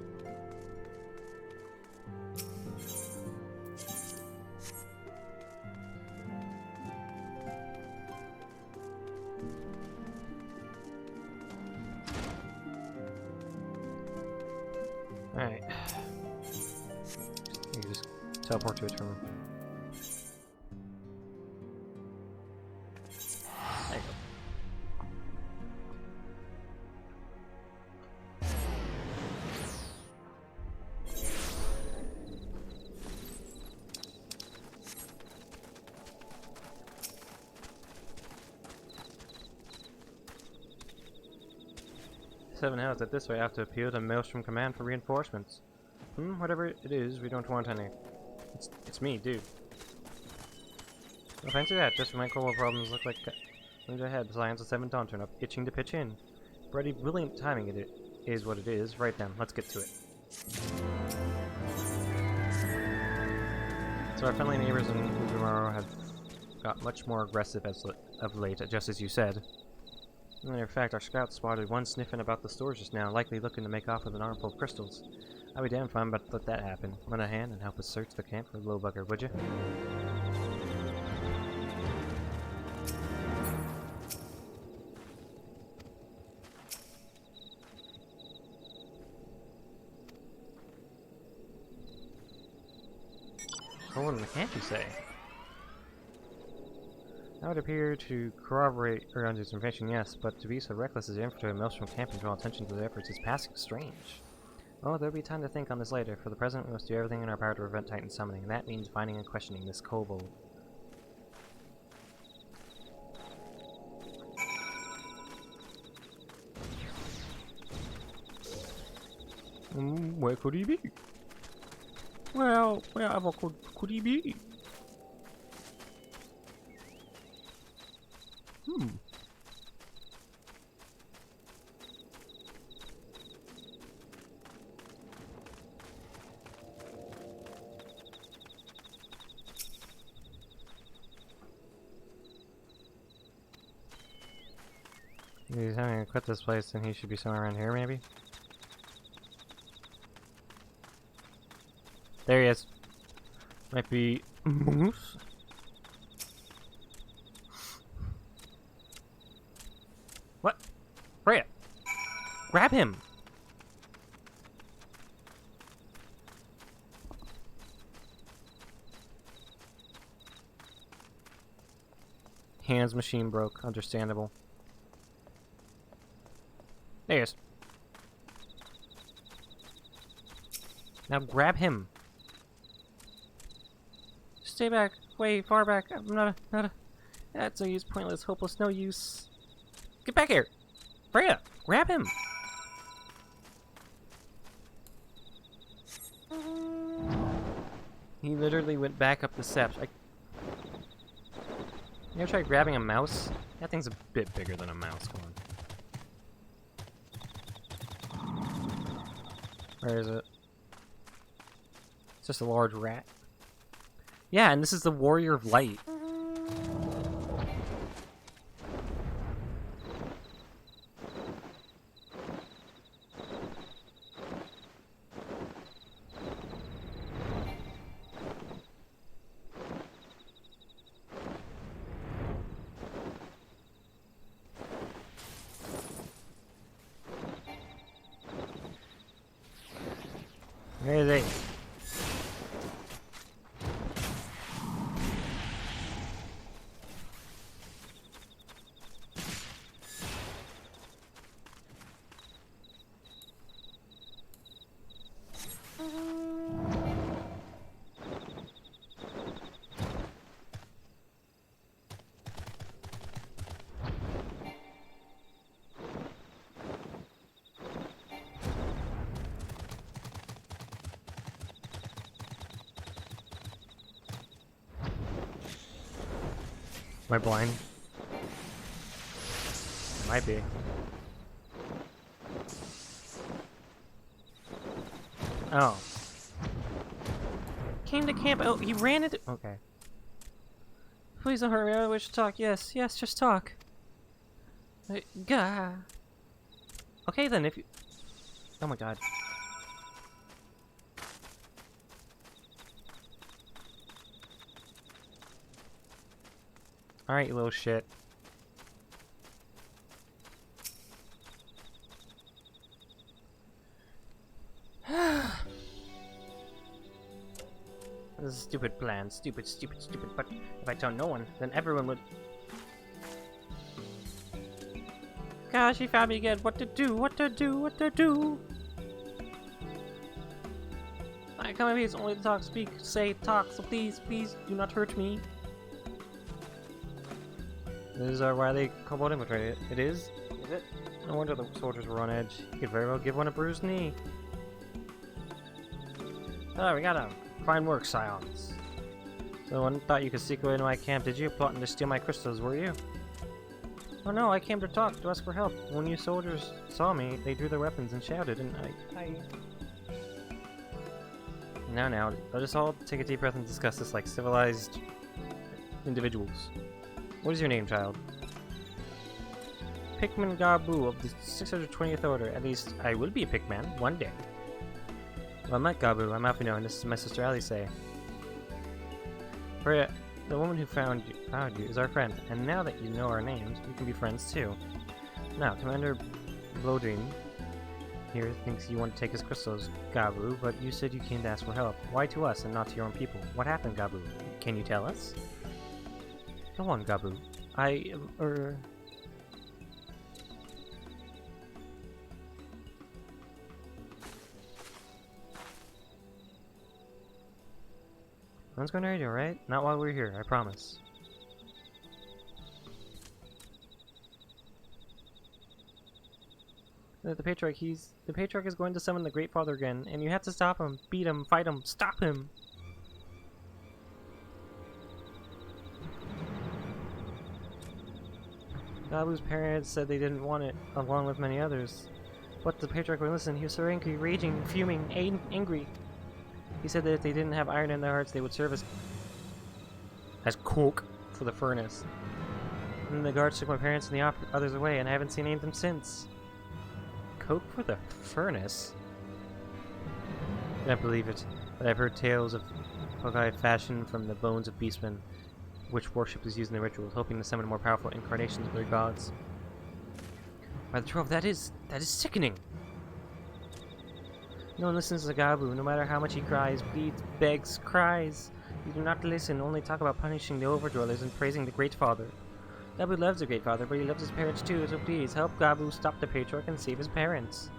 Alright. You can just teleport to it from him. There you go. 7 health at this way. I have to appeal to Maelstrom Command for reinforcements. Whatever it is, we don't want any. It's me, dude. No fancy that, just my core problems look like moves ahead. Science of 7 Dawn turn up, itching to pitch in. Pretty brilliant timing it is what it is. Right then, let's get to it. So our friendly neighbors in Ugamaro have got much more aggressive of late, just as you said. As a matter of fact, our scouts spotted one sniffing about the stores just now, likely looking to make off with an armful of crystals. I'd be damn fine about to let that happen. Lend a hand and help us search the camp for the little bugger, would you? Oh, what in the camp, you say? That would appear to corroborate Urian's information, yes, but to be so reckless as to infiltrate a Maelstrom camp and draw attention to their efforts is passing strange. Oh, there'll be time to think on this later. For the present, we must do everything in our power to prevent Titan summoning, and that means finding and questioning this kobold. Where could he be? Well, wherever could he be? He's having to quit this place, and he should be somewhere around here, maybe? There he is. Might be Moose. What? Freya! Grab him! Hands machine broke. Understandable. There he is. Now grab him. Stay back. Way far back. I'm not a... That's no use. Pointless. Hopeless. No use. Get back here. Freya, grab him. He literally went back up the steps. You ever try grabbing a mouse? That thing's a bit bigger than a mouse. Come on. Where is it? It's just a large rat. Yeah, and this is the Warrior of Light. Where is he? Am I blind? Might be. Oh. Came to camp. Oh, he ran into. Okay. Please don't hurt me. I wish to talk. Yes, yes, just talk. Gah. Okay then, if you. Oh my god. Alright, you little shit. This is a stupid plan. Stupid, stupid, stupid. But if I tell no one, then everyone would... Gosh, he found me again. What to do? What to do? What to do? I come in peace, only to talk, speak, say, talk. So please, please, do not hurt me. This is why they cobbled him, right? It is? Is it? No wonder the soldiers were on edge. He could very well give one a bruised knee. Oh, we got him. Fine work, Scions. So one thought you could sneak away into my camp, did you? Plotting to steal my crystals, were you? Oh no, I came to talk, to ask for help. When you soldiers saw me, they drew their weapons and shouted, and I... Now, let us all take a deep breath and discuss this like civilized individuals. What is your name, child? Pikmin Gabu of the 620th Order. At least, I will be a Pikmin one day. Well, I'm not Gabu, I'm Alfino, and this is my sister Alice. Freya, the woman who found you is our friend, and now that you know our names, we can be friends too. Now, Commander Bloodshed here thinks you want to take his crystals, Gabu, but you said you came to ask for help. Why to us and not to your own people? What happened, Gabu? Can you tell us? Go on, Gabu. Everyone's going to radio, right? Not while we're here, I promise. The Patriarch, the Patriarch is going to summon the Great Father again, and you have to stop him, beat him, fight him, stop him! Gabu's parents said they didn't want it, along with many others. But the Patriarch would listen. He was so angry, raging, fuming, angry. He said that if they didn't have iron in their hearts, they would serve as coke for the furnace. And the guards took my parents and the others away, and I haven't seen any of them since. Coke for the furnace? I can't believe it, but I've heard tales of Hogai fashioned from the bones of beastmen, which worship is used in the rituals, hoping to summon more powerful incarnations of their gods. By the 12, that is sickening! No one listens to Gabu, no matter how much he cries, pleads, begs, cries. You do not listen, only talk about punishing the overdwellers and praising the Great Father. Gabu loves the Great Father, but he loves his parents too, so please, help Gabu stop the Patriarch and save his parents.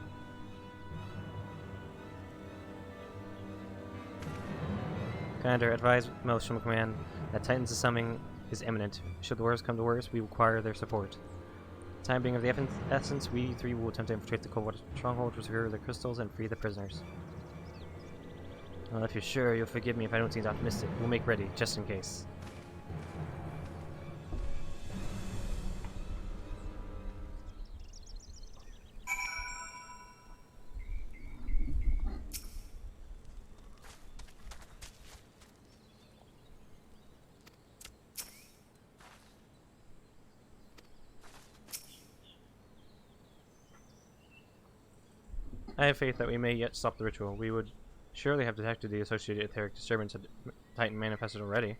Commander, advise most from command that Titan's summoning is imminent. Should the worst come to worst, we require their support. Time being of the essence, we three will attempt to infiltrate the Cold Stronghold to secure the crystals and free the prisoners. Well, if you're sure, you'll forgive me if I don't seem optimistic. We'll make ready, just in case. I have faith that we may yet stop the ritual. We would surely have detected the associated etheric disturbance had Titan manifested already.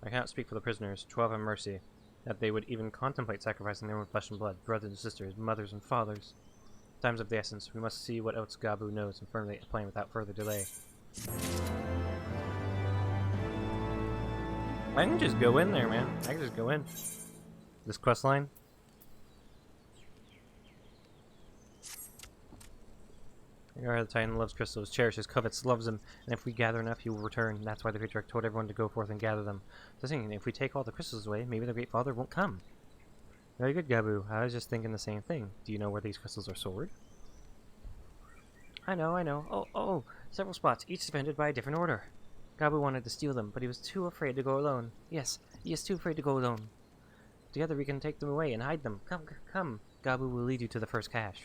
I cannot speak for the prisoners. 12 have mercy. That they would even contemplate sacrificing their own flesh and blood, brothers and sisters, mothers and fathers. Time's of the essence. We must see what else Gabu knows and formulate a plan without further delay. I can just go in there, man. I can just go in. This quest line. The Titan loves crystals, cherishes, covets, loves them, and if we gather enough, he will return. That's why the Patriarch told everyone to go forth and gather them. So thinking, if we take all the crystals away, maybe the Great Father won't come. Very good, Gabu. I was just thinking the same thing. Do you know where these crystals are stored? I know. Oh, several spots, each defended by a different order. Gabu wanted to steal them, but he was too afraid to go alone. Yes, he is too afraid to go alone. Together we can take them away and hide them. Come. Gabu will lead you to the first cache.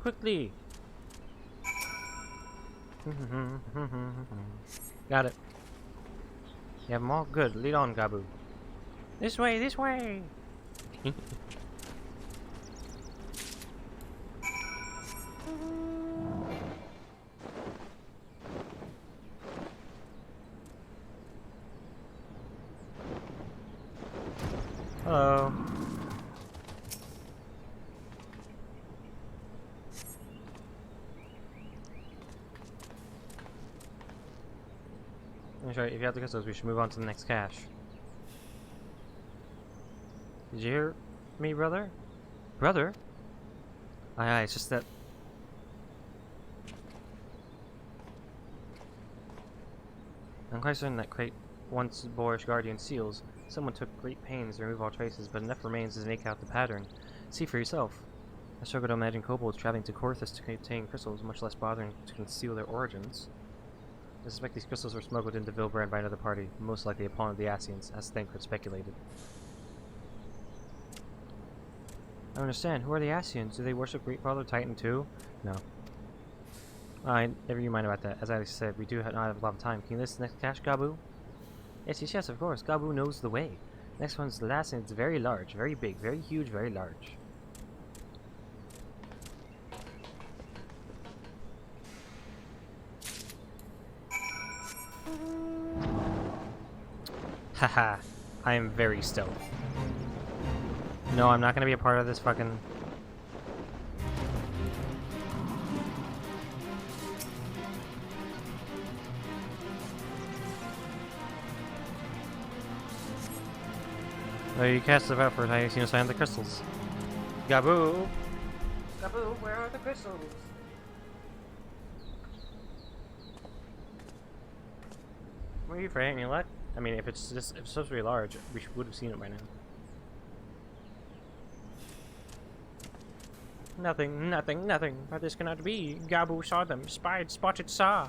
Quickly! Got it. You have them all? Good. Lead on, Gabu. This way! Hello. That's right, if you have the crystals, we should move on to the next cache. Did you hear me, brother? Brother? Aye, it's just that... I'm quite certain that crate once bore guardian seals. Someone took great pains to remove all traces, but enough remains to make out the pattern. See for yourself. I struggle to imagine kobolds traveling to Korthus to contain crystals, much less bothering to conceal their origins. I suspect these crystals were smuggled into Vilbrand by another party, most likely a pawn of the Ascians, as Thancred speculated. I don't understand. Who are the Ascians? Do they worship Great Father Titan too? No. Never you mind about that. As I said, we do not have a lot of time. Can you list the next cache, Gabu? Yes, of course. Gabu knows the way. Next one's the last, and it's very large, very big, very huge, very large. Haha, I am very stealth. No, I'm not gonna be a part of this fucking... Oh, you cast them out for it. I see no sign of the crystals. Gabu! Gabu, where are the crystals? Were you afraid any luck? I mean, if it's supposed to be large, we would have seen it by now. Nothing. But this cannot be. Gabu saw them. Spotted saw.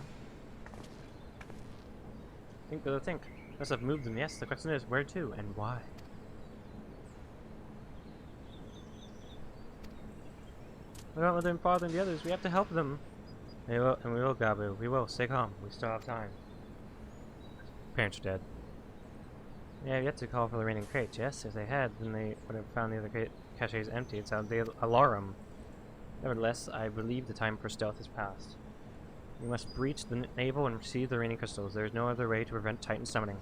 Think, brother, think. Must have moved them, yes. The question is, where to and why? We won't let them bother the others. We have to help them. We will, Gabu. We will. Stay calm. We still have time. Parents are dead. Yeah, you have to call for the remaining crates, yes? If they had, then they would have found the other caches empty. It's out the alarm. Nevertheless, I believe the time for stealth has passed. We must breach the navel and receive the remaining crystals. There is no other way to prevent Titan summoning.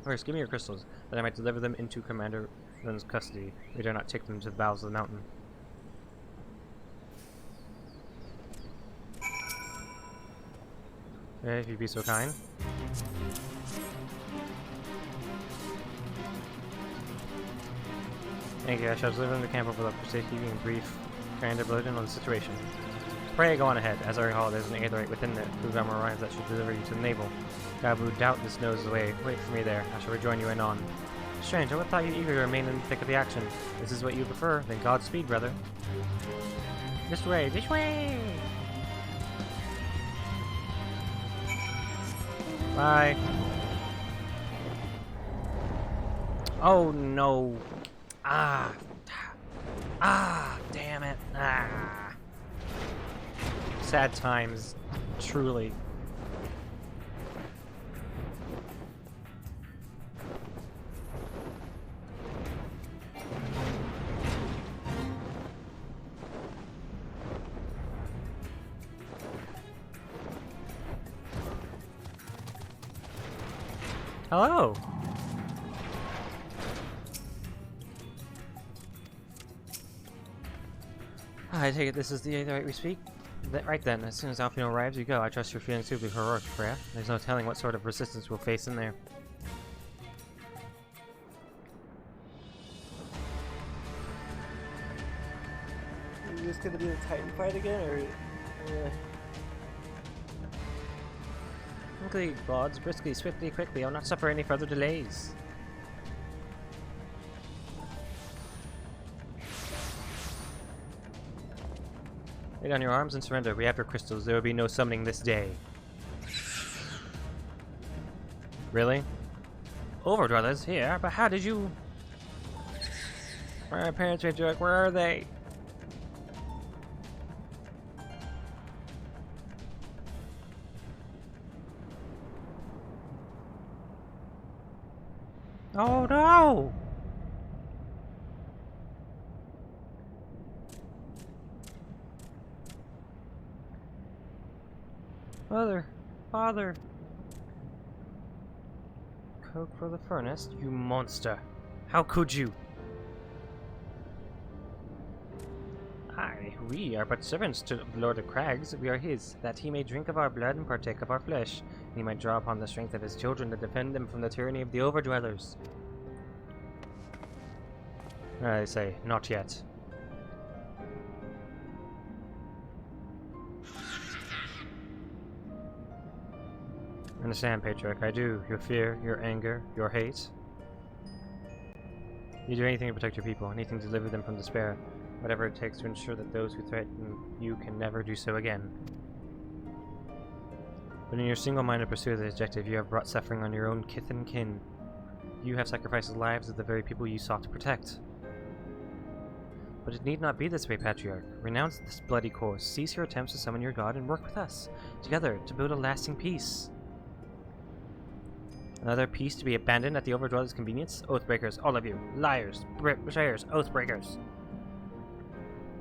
First, give me your crystals, that I might deliver them into Commander Run's custody. We dare not take them to the bowels of the mountain. Okay, if you'd be so kind. Thank you. I shall deliver them to camp over the keeping brief Commander Bloodshed on the situation. Pray go on ahead. As I recall, there's an Aetherite within the Fugama Orions that should deliver you to the navel. Gabu doubtless knows the way. Wait for me there. I shall rejoin you anon. Strange, I would have thought you eager to remain in the thick of the action. This is what you prefer, then Godspeed, brother. This way, this way! Bye. Oh no. Ah. Ah, damn it. Ah. Sad times, truly. Hello. I take it this is the Aetherite we speak? Right then, as soon as Alfino arrives, you go. I trust your feelings to be heroic, Freya. There's no telling what sort of resistance we'll face in there. Is this gonna be the Titan fight again, or... Quickly, gods, briskly, swiftly, quickly. I'll not suffer any further delays. Lay down your arms and surrender. We have your crystals. There will be no summoning this day. Really? Overdwellers here? But how did you... Where are my parents, Redrick? Where are they? Oh no! Mother, father. Coke for the furnace, you monster. How could you? Aye, we are but servants to the Lord of Crags. We are his, that he may drink of our blood and partake of our flesh. And he might draw upon the strength of his children to defend them from the tyranny of the Overdwellers. I say, not yet. Understand, Patriarch, I do. Your fear, your anger, your hate. You do anything to protect your people, anything to deliver them from despair. Whatever it takes to ensure that those who threaten you can never do so again. But in your single-minded pursuit of the objective, you have brought suffering on your own kith and kin. You have sacrificed the lives of the very people you sought to protect. But it need not be this way, Patriarch. Renounce this bloody course, cease your attempts to summon your god, and work with us, together, to build a lasting peace. Another peace to be abandoned at the Overdweller's convenience? Oathbreakers, all of you. Liars, betrayers, oathbreakers.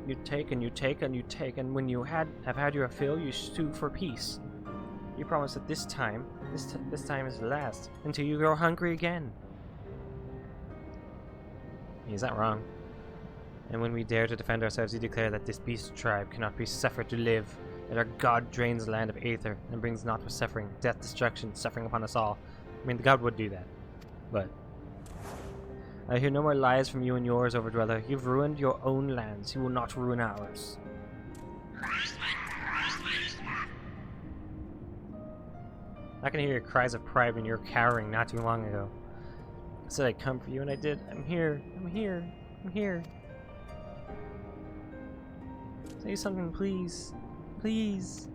You take and you take and you take, and when you have had your fill, you sue for peace. You promise that this time is the last, until you grow hungry again. Is that wrong? And when we dare to defend ourselves, you declare that this beast tribe cannot be suffered to live, that our god drains the land of Aether, and brings not but suffering, death, destruction, suffering upon us all. I mean, the god would do that, but... I hear no more lies from you and yours, Overdweller. You've ruined your own lands. You will not ruin ours. I can hear your cries of pride when you were cowering not too long ago. I said I'd come for you, and I did. I'm here. I'm here. I'm here. Say something, please. Please.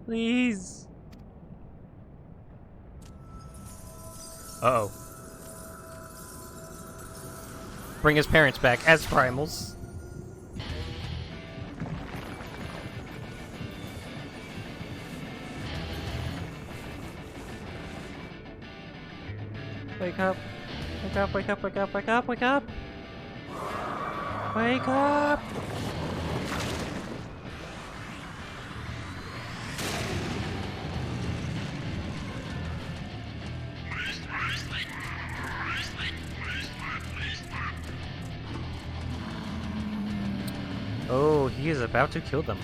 Please. Uh-oh. Bring his parents back as primals. Wake up. Wake up, wake up, wake up, wake up, wake up! Wake up! Oh, he is about to kill them.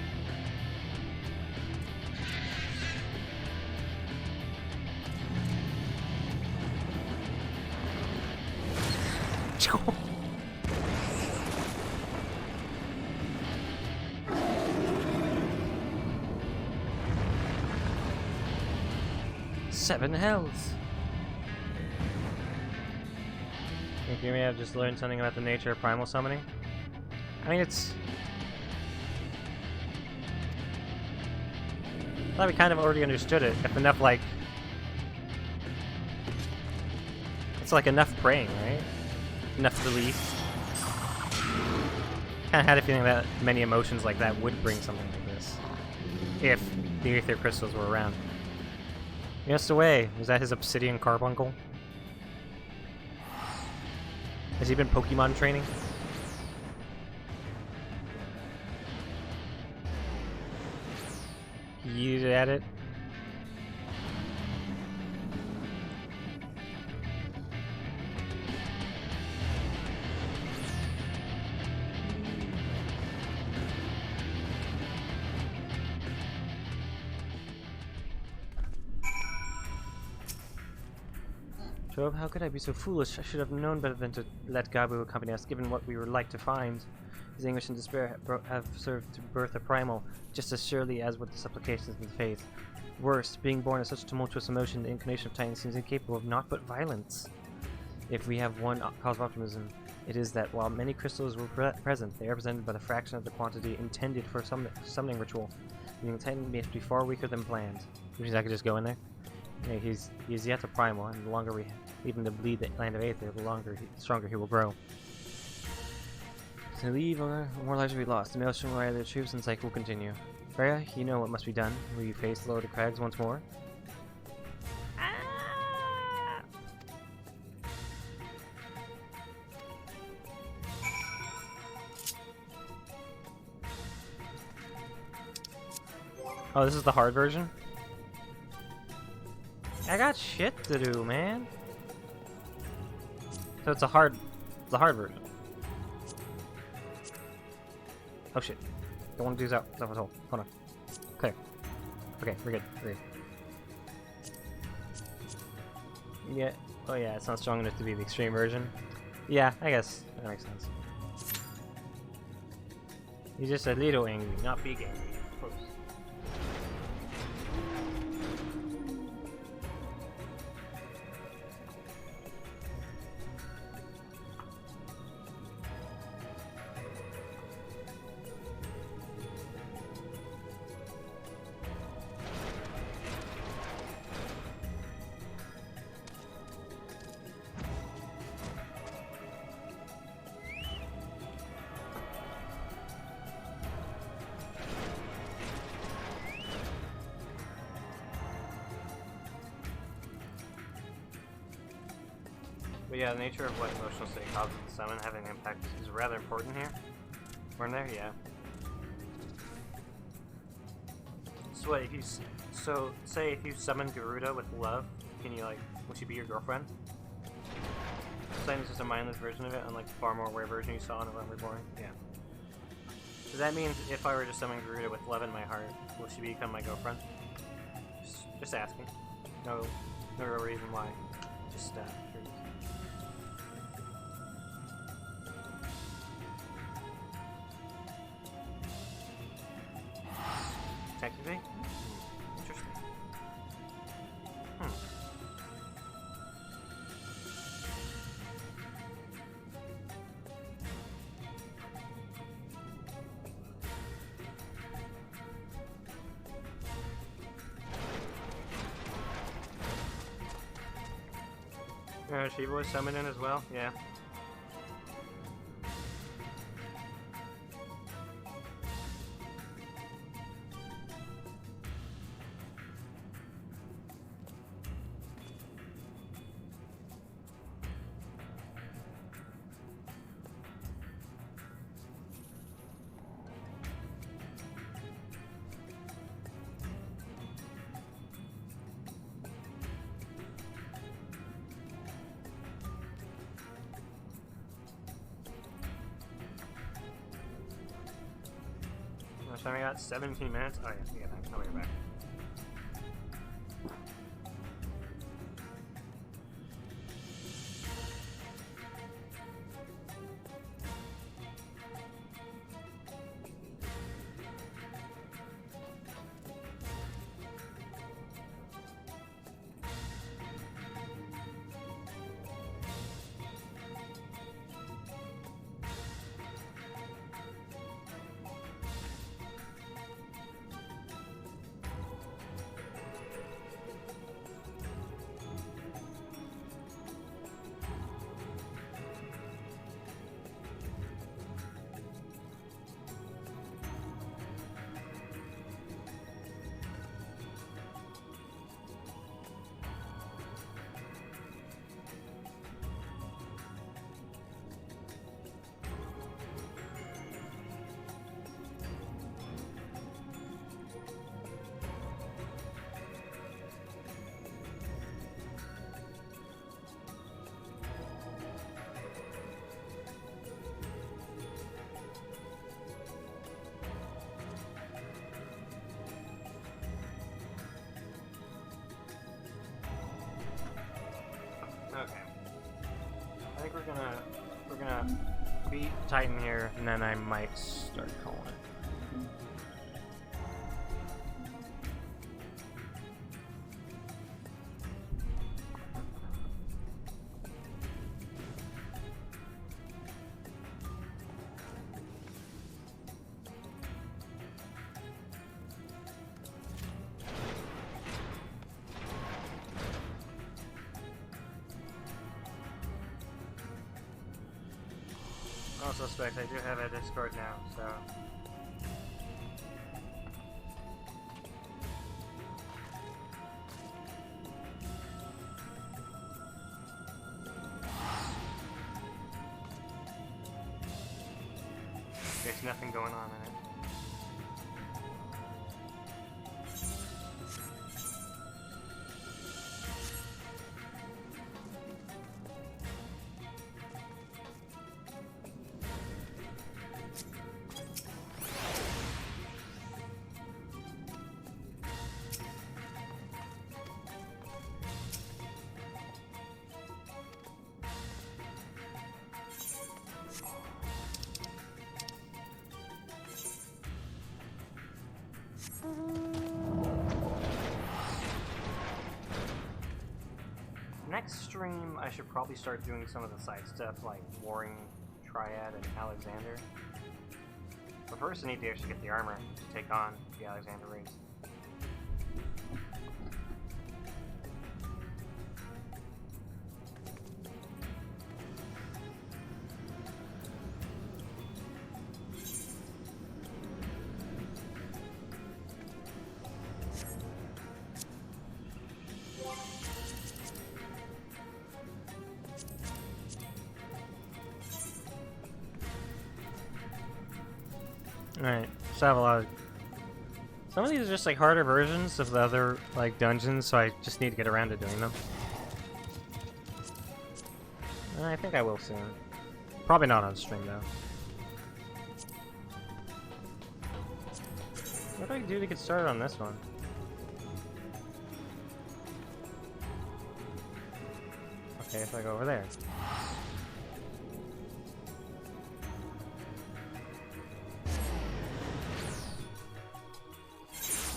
Seven hells. Think you may have just learned something about the nature of primal summoning? I mean, it's... I thought we kind of already understood it. If enough, like... It's like enough praying, right? Enough relief. Kinda had a feeling that many emotions like that would bring something like this. If the Aether Crystals were around. Yes, away. Was that his obsidian carbuncle? Has he been Pokemon training? He yeeted at it. Job, how could I be so foolish? I should have known better than to let Gabu accompany us, given what we were like to find. His anguish and despair have served to birth a primal, just as surely as would the supplications of the faith. Worse, being born of such tumultuous emotion, the incarnation of Titan seems incapable of naught but violence. If we have one cause of optimism, it is that while many crystals were present, they are represented by a fraction of the quantity intended for summoning ritual, meaning the Titan may be far weaker than planned. Which means I could just go in there? Yeah, he's yet a primal, and the longer we leave him to bleed the land of Aether, the stronger he will grow. To leave, or more lives will be lost. The maelstrom will rally their troops, and the cycle will continue. Freya, you know what must be done. Will you face the Lord of Crags once more? Oh, this is the hard version? I got shit to do, man. So it's a hard version. Oh shit. Don't want to do that. Hold on. Clear. Okay, we're good. Yeah. Oh yeah, it's not strong enough to be the extreme version. Yeah, I guess that makes sense. He's just a little angry, not big angry. Close. But yeah, the nature of what emotional state causes the summon having an impact is rather important here. We're in there? Yeah. So what, say if you summon Garuda with love, can you will she be your girlfriend? Saying it's just a mindless version of it, unlike the far more rare version you saw in A Realm Reborn? Yeah. Does that mean if I were to summon Garuda with love in my heart, will she become my girlfriend? Just asking. No real reason why. Just curious. Technically? Interesting. Shiva was summoned in as well? Yeah. So we got 17 minutes. Oh yeah, I'll be back. Okay. I think we're gonna beat Titan here, and then I might start calling it. Also, Specs, I do have a Discord now, so. There's nothing going on in it. Next stream, I should probably start doing some of the side stuff like Warring Triad and Alexander. But first I need to actually get the armor to take on the Alexander race. Alright, so I have a lot of... Some of these are just like harder versions of the other like dungeons, so I just need to get around to doing them. And I think I will soon. Probably not on stream though. What do I do to get started on this one? Okay, if I go over there.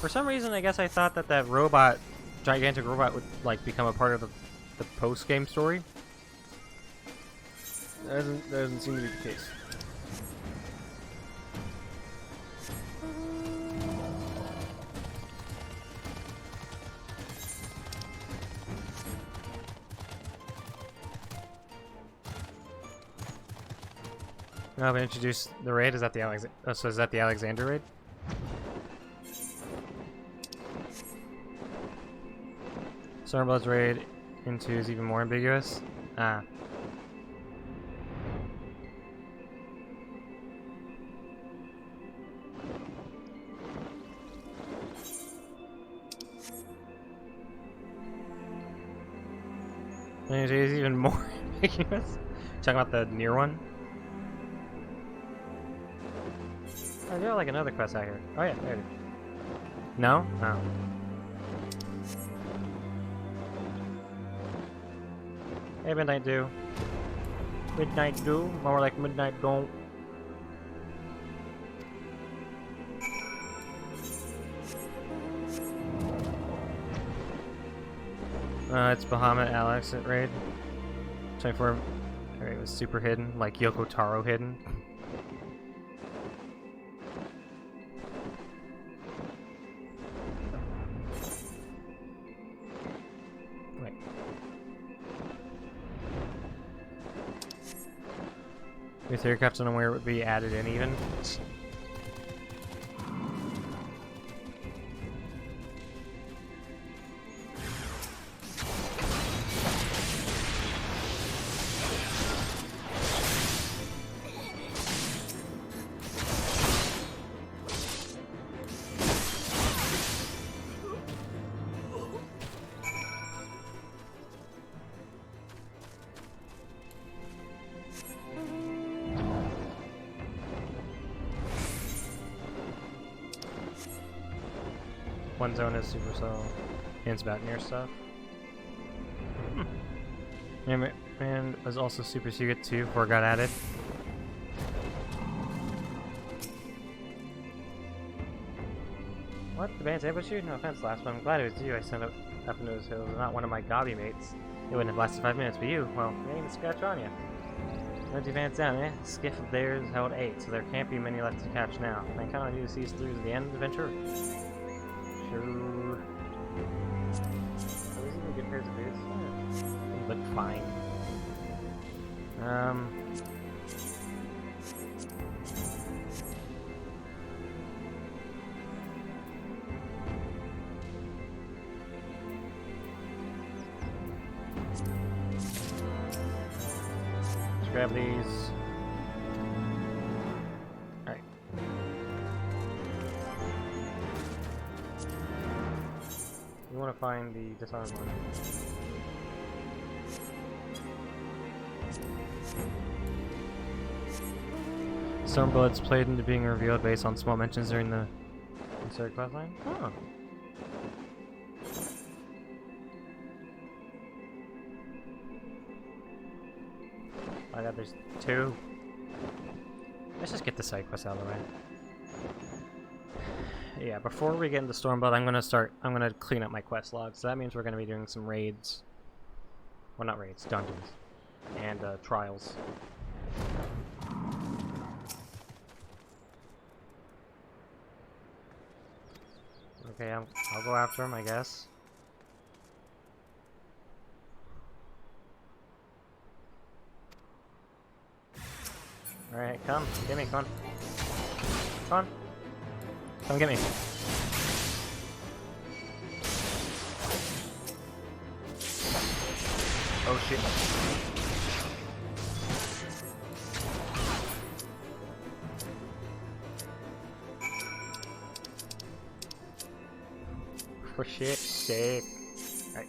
For some reason, I guess I thought that that robot, gigantic robot, would like become a part of the post-game story. That doesn't seem to be the case. No, but introduce the raid. Is that the so is that the Alexander raid? Stormblood's raid into is even more ambiguous. Ah. It is even more ambiguous. Talking about the near one. I do like another quest out here. Oh yeah, there it is. No? Oh. Hey, Midnight Dew. Midnight Dew? More like Midnight Don't. It's Bahamut Alex at raid. 24. It was super hidden, like Yoko Taro hidden. Wait. Your theory crafts on where it would be added in even. One zone is super slow. Hints about near stuff. And was also super secret too before it got added. What? The band's ambush you? No offense, last one. I'm glad it was you I sent up into those hills, not one of my gobby mates. It wouldn't have lasted 5 minutes, but you, well, you ain't even a scratch on you. Empty band's down, eh? The skiff of theirs held 8, so there can't be many left to catch now. I count on you to see us through to the end of the venture. Sure. Are these even good pairs of boots? They look fine. Let's grab these. Alright. You want to find the disarmed one. Stormblood's played into being revealed based on small mentions during the insert questline. Oh. I got there's 2. Let's just get the side quest out of the way. Yeah, before we get into Stormblood, I'm gonna clean up my quest log. So that means we're gonna be doing some raids. Well, not raids, dungeons. And trials. Okay, I'll go after him, I guess. Alright, come. Get me, come on. Come on. Come get me. Oh shit. For shit's sake. Alright.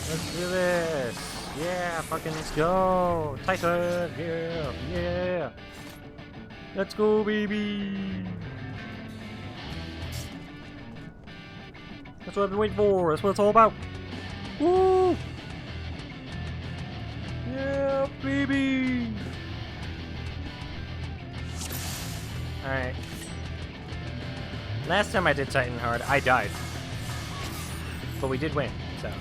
Let's do this! Yeah, fucking let's go! Titan! Yeah! Yeah! Let's go, baby! That's what I've been waiting for! That's what it's all about! Woo! Yeah, baby! Alright. Last time I did Titan Hard, I died. But we did win, so...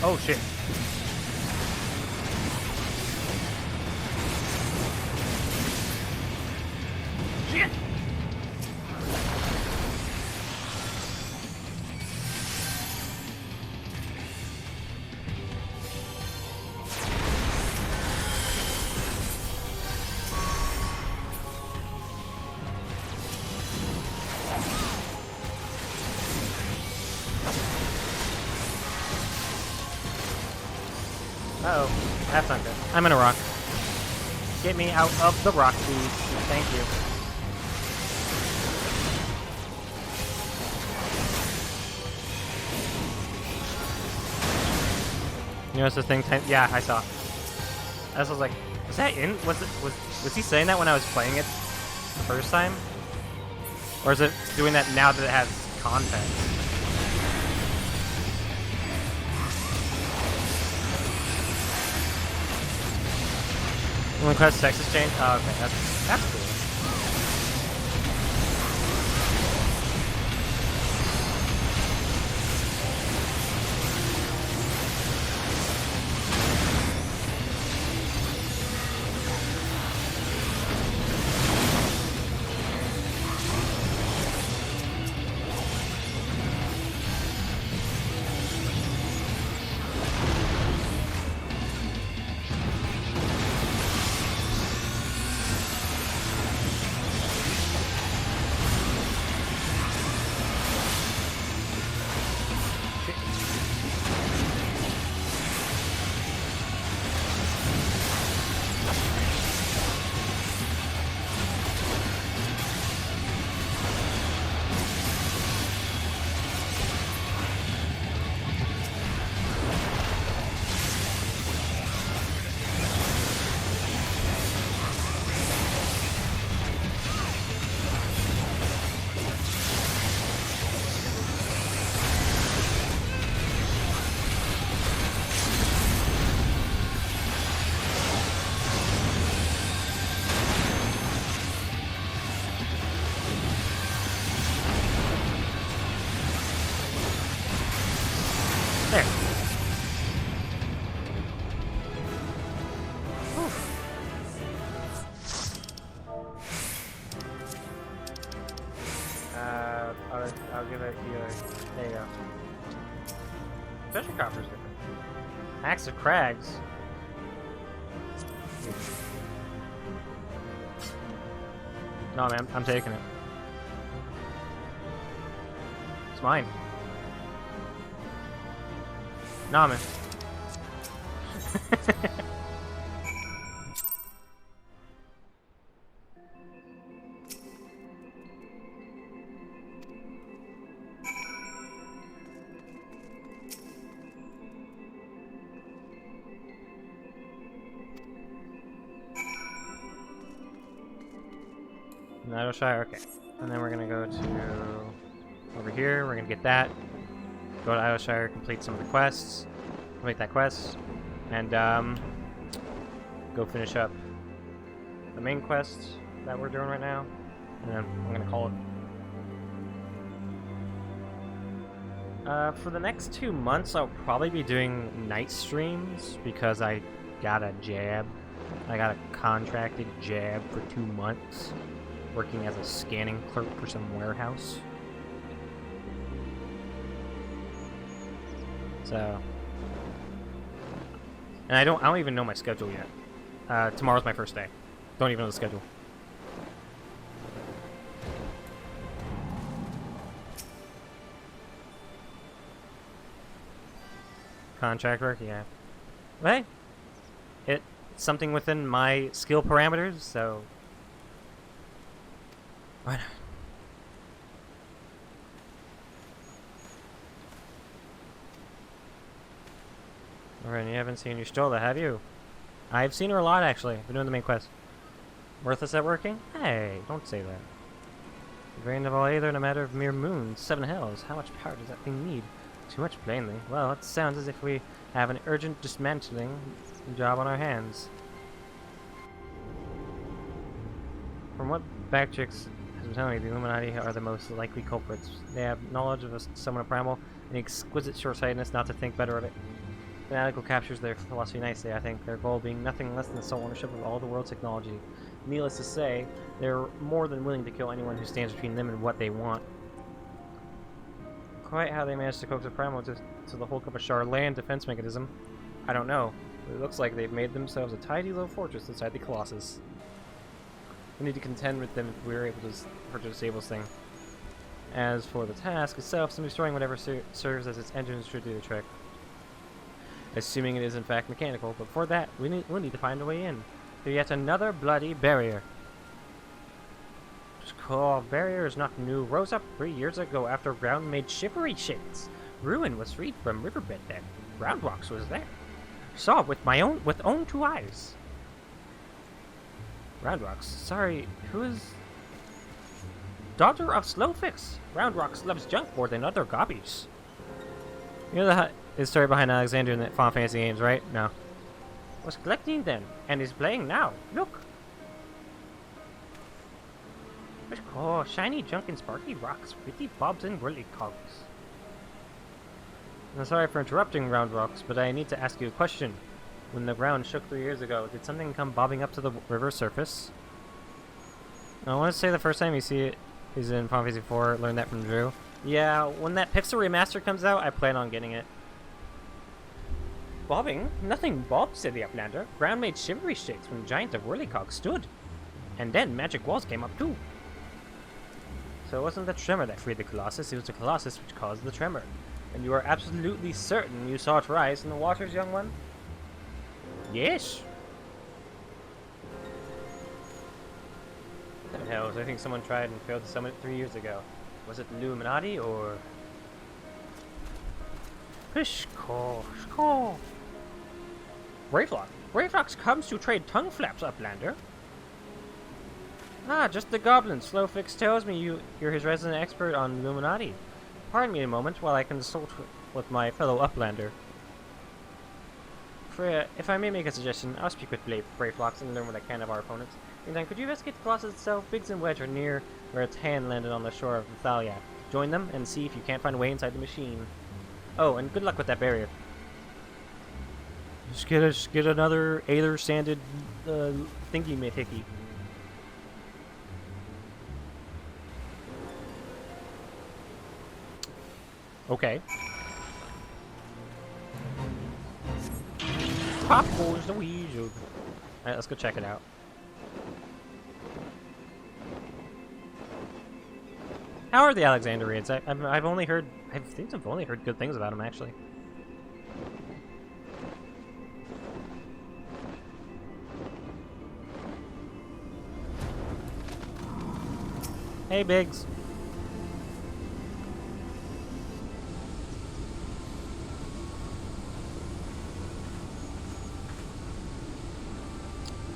Oh shit. Shit. Uh-oh. That's not good. I'm in a rock. Get me out of the rock, please. Thank you. You notice this thing? Yeah, I saw. I was like, was that in? Was he saying that when I was playing it the first time? Or is it doing that now that it has context? Request sex exchange? Oh, okay, that's cool. There. I'll give it to you. There you go. Treasure coffer's different. Axe of Crags. No, man, I'm taking it. It's mine. Nah, man. Shire, okay. And then we're gonna go to over here. We're gonna get that. Go to Shire, complete some of the quests. Complete that quest, and go finish up the main quest that we're doing right now. And then I'm gonna call it. For the next 2 months, I'll probably be doing night streams because I got a jab. I got a contracted jab for 2 months. Working as a scanning clerk for some warehouse. So, and I don't even know my schedule yet. Tomorrow's my first day. Don't even know the schedule. Contract work, yeah. Hey, it's something within my skill parameters, so. Why not? Alright, you haven't seen Y'shtola, have you? I've seen her a lot, actually. Been doing the main quest. Worthless at working? Hey, don't say that. The grain of all Aether in a matter of mere moons. 7 hells. How much power does that thing need? Too much, plainly. Well, it sounds as if we have an urgent dismantling job on our hands. From what Backtricks has been telling me, the Illuminati are the most likely culprits. They have knowledge of a summon primal and the exquisite short-sightedness not to think better of it. Fanatical captures their philosophy nicely, I think, their goal being nothing less than the sole ownership of all the world's technology. Needless to say, they're more than willing to kill anyone who stands between them and what they want. Quite how they managed to coax a Primal to the Hulk of a Shar land defense mechanism, I don't know, but it looks like they've made themselves a tidy little fortress inside the Colossus. We need to contend with them if we're able to disable this thing. As for the task itself, simply destroying whatever serves as its engines should do the trick. Assuming it is in fact mechanical, but for that, we'll need to find a way in. Through yet another bloody barrier. This core barrier is not new. Rose up 3 years ago after ground made shivery shakes. Ruin was freed from riverbed then. Ground rocks was there. Saw it with own 2 eyes. Round rocks. Sorry, who is... Daughter of Slowfix. Round rocks loves junk more than other gobbies. You know the story behind Alexander in the Final Fantasy games, right? No. Was collecting then, and is playing now. Look. Oh, shiny junk and sparkly rocks, pretty bobs and whirly cogs. I'm sorry for interrupting, Round Rocks, but I need to ask you a question. When the ground shook 3 years ago, did something come bobbing up to the river surface? I want to say the first time you see it is in Final Fantasy IV. Learned that from Drew. Yeah, when that Pixel remaster comes out, I plan on getting it. Bobbing? Nothing bobbed, said the Uplander. Ground made shivery shakes when the giant of Whirlycog stood. And then magic walls came up too. So it wasn't the tremor that freed the Colossus, it was the Colossus which caused the tremor. And you are absolutely certain you saw it rise in the waters, young one? Yes. What the hell? I think someone tried and failed to summon it 3 years ago. Was it the Illuminati or... Shko. Brayflock. Brayflock comes to trade tongue flaps, Uplander. Ah, just the goblin. Slowfix tells me you're his resident expert on Illuminati. Pardon me a moment while I consult with my fellow Uplander. Freya, if I may make a suggestion, I'll speak with Brayflocks and learn what I can of our opponents. Meantime, could you investigate the Colossus itself? Biggs and Wedge are near where its hand landed on the shore of Thalia. Join them and see if you can't find a way inside the machine. Oh, and good luck with that barrier. Just get another Aether sanded thingy hickey. Okay. Pop goes the weasel. Alright, let's go check it out. How are the Alexandrians? I've only heard... I think I've only heard good things about them, actually. Hey, Biggs.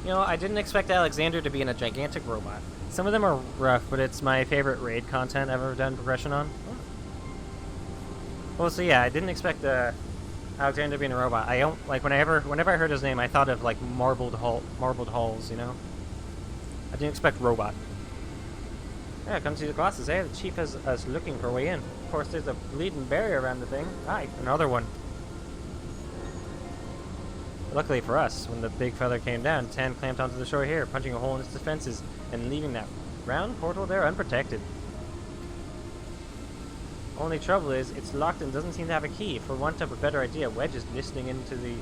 You know, I didn't expect Alexander to be in a gigantic robot. Some of them are rough, but it's my favorite raid content I've ever done progression on. Well, so yeah, I didn't expect Alexander to be in a robot. I don't like whenever I heard his name, I thought of like marbled halls, you know. I didn't expect robot. Yeah, come see the Colossus. Hey, the chief has us looking for a way in. Of course, there's a bleeding barrier around the thing. Aye, another one. Luckily for us, when the big feather came down, Tan clamped onto the shore here, punching a hole in its defenses and leaving that round portal there unprotected. Only trouble is, it's locked and doesn't seem to have a key. For want of a better idea, Wedge is listening into the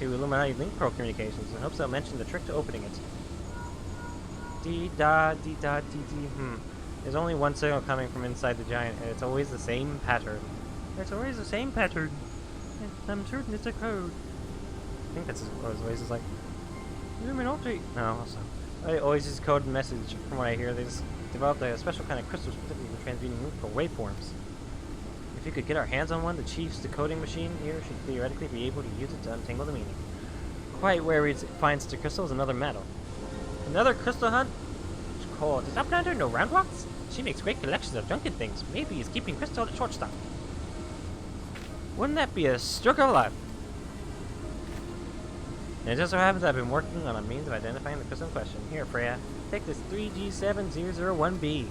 Illuminati Link Pro communications and hopes they'll mention the trick to opening it. Dee-da-dee-da-dee-dee. There's only one signal coming from inside the giant, and it's always the same pattern. It's always the same pattern. I'm certain it's a code. I think that's what his voice is like. Illuminati. No, also. I always use code and message. From what I hear, they just developed a special kind of crystal specifically for transmitting musical waveforms. If you could get our hands on one, the chief's decoding machine here should theoretically be able to use it to untangle the meaning. Quite where we find such a crystal is another metal. Another crystal hunt? Cool. Does Uplander know Round Rocks? She makes great collections of junket things. Maybe he's keeping crystal at shortstop. Wouldn't that be a stroke of luck? And it just so happens I've been working on a means of identifying the crystal in question. Here, Freya, take this 3G7001B.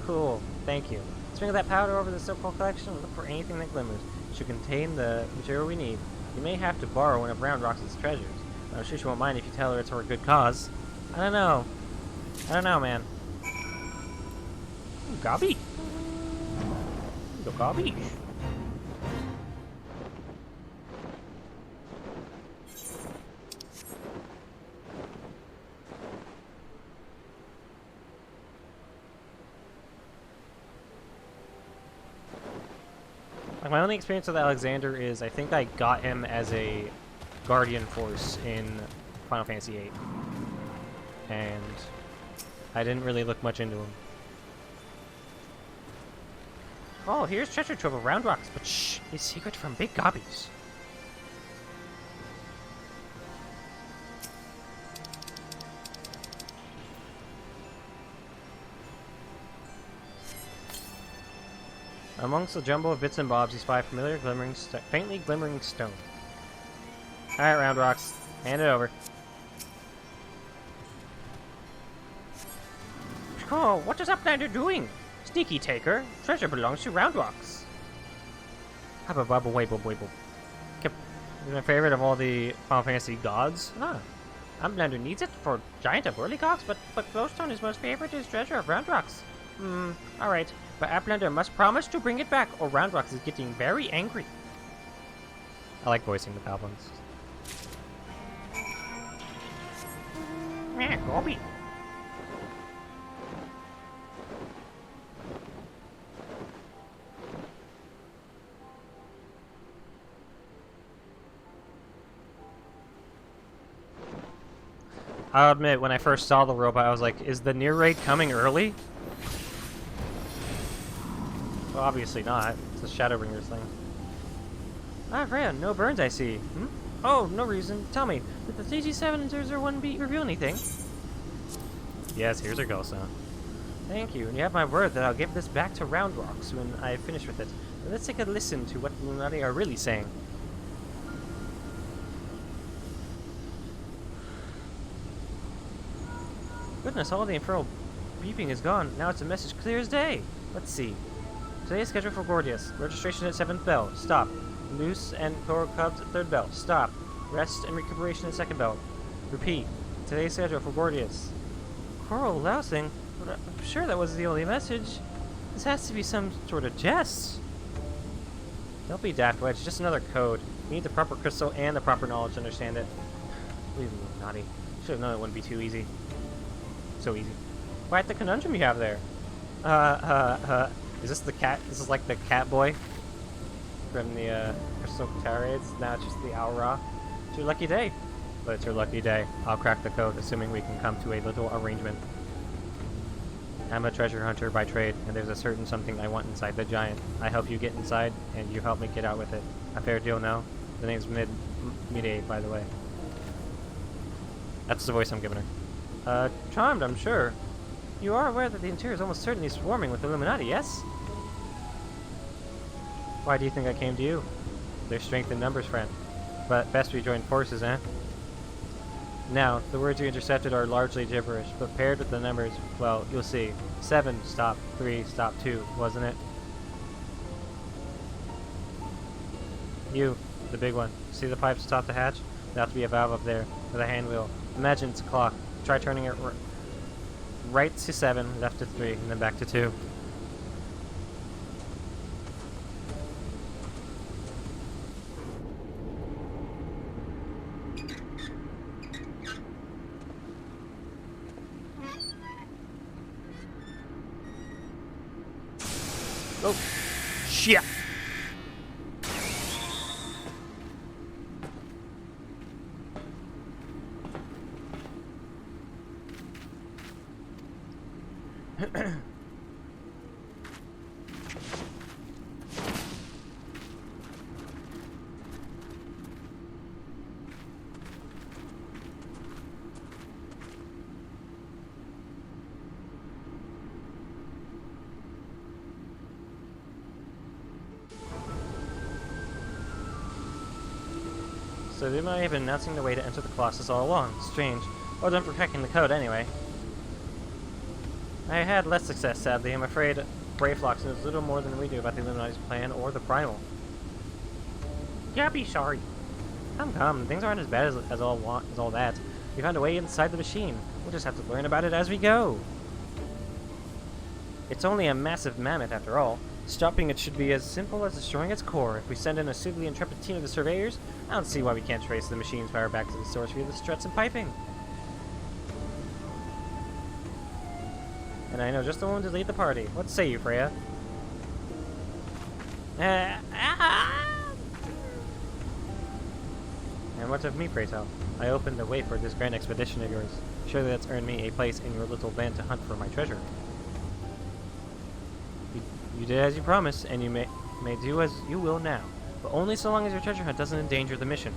Cool, thank you. Sprinkle that powder over the so-called collection and look for anything that glimmers. It should contain the material we need. You may have to borrow one of Round Rock's treasures. I'm sure she won't mind if you tell her it's for a good cause. I don't know. I don't know, man. Ooh, Gobby. Go Gobby. Like, my only experience with Alexander is I think I got him as a Guardian Force in Final Fantasy VIII. And I didn't really look much into him. Oh, here's treasure trove of Round Rocks, but shh, a secret from Big Gobbies. Amongst the jumble of bits and bobs, you spy a familiar, faintly glimmering stone. Alright, Round Rocks. Hand it over. Oh, what is Uplander doing? Sneaky taker. Treasure belongs to Round Rocks. Hubba bubba wabble wabble. My favorite of all the Final Fantasy gods. Ah. Uplander needs it for giant of whirly gods, but Glowstone is most favorite to his treasure of Round Rocks. Alright. But Uplander must promise to bring it back, or Round Rocks is getting very angry. I like voicing the goblins. Yeah, Gobby. I'll admit, when I first saw the robot, I was like, is the near raid coming early? Well, obviously not. It's the Shadowbringers thing. Ah, Freya, no burns I see. Oh, no reason. Tell me, did the CG7 and 001 beat reveal anything? Yes, here's our ghost sound. Thank you, and you have my word that I'll give this back to Round Rocks when I finish with it. But let's take a listen to what the Illuminati are really saying. Goodness, all the infernal beeping is gone. Now it's a message clear as day. Let's see. Today's schedule for Gordius. Registration at 7th bell. Stop. Noose and Coral Cubs at 3rd bell. Stop. Rest and recuperation at 2nd bell. Repeat. Today's schedule for Gordius. Coral lousing? But I'm sure that wasn't the only message. This has to be some sort of jest. Don't be daft, Wedge. Just another code. You need the proper crystal and the proper knowledge to understand it. Leave me naughty. Should have known it wouldn't be too easy. So easy. Quite the conundrum you have there. Is this the cat? This is like the cat boy from the Crystal Raids. Now it's just the Owl Ra. It's your lucky day. But it's your lucky day. I'll crack the code, assuming we can come to a little arrangement. I'm a treasure hunter by trade, and there's a certain something I want inside the giant. I help you get inside, and you help me get out with it. A fair deal, no? The name's Mide, by the way. That's the voice I'm giving her. Charmed, I'm sure. You are aware that the interior is almost certainly swarming with Illuminati, yes? Why do you think I came to you? There's strength in numbers, friend. But best we join forces, eh? Now, the words you intercepted are largely gibberish, but paired with the numbers, well, you'll see. 7, stop, 3, stop, 2, wasn't it? You, the big one. See the pipes atop the hatch? There'll have to be a valve up there, with a hand wheel. Imagine it's a clock. Try turning it right to 7, left to 3, and then back to 2. Oh, shit! So they might have been announcing the way to enter the Colossus all along. Strange. Well done for cracking the code, anyway. I had less success, sadly. I'm afraid Brayflox knows little more than we do about the Illuminati's plan or the Primal. Yeah, be sorry. Come. Things aren't as bad as all that. We found a way inside the machine. We'll just have to learn about it as we go. It's only a massive mammoth after all. Stopping it should be as simple as destroying its core. If we send in a suitably intrepid team of the surveyors, I don't see why we can't trace the machine's power back to the source via the struts and piping. And I know just the one to lead the party. What say you, Freya? And what of me, pray tell? I opened the way for this grand expedition of yours. Surely that's earned me a place in your little band to hunt for my treasure. You did as you promised, and you may do as you will now, but only so long as your treasure hunt doesn't endanger the mission.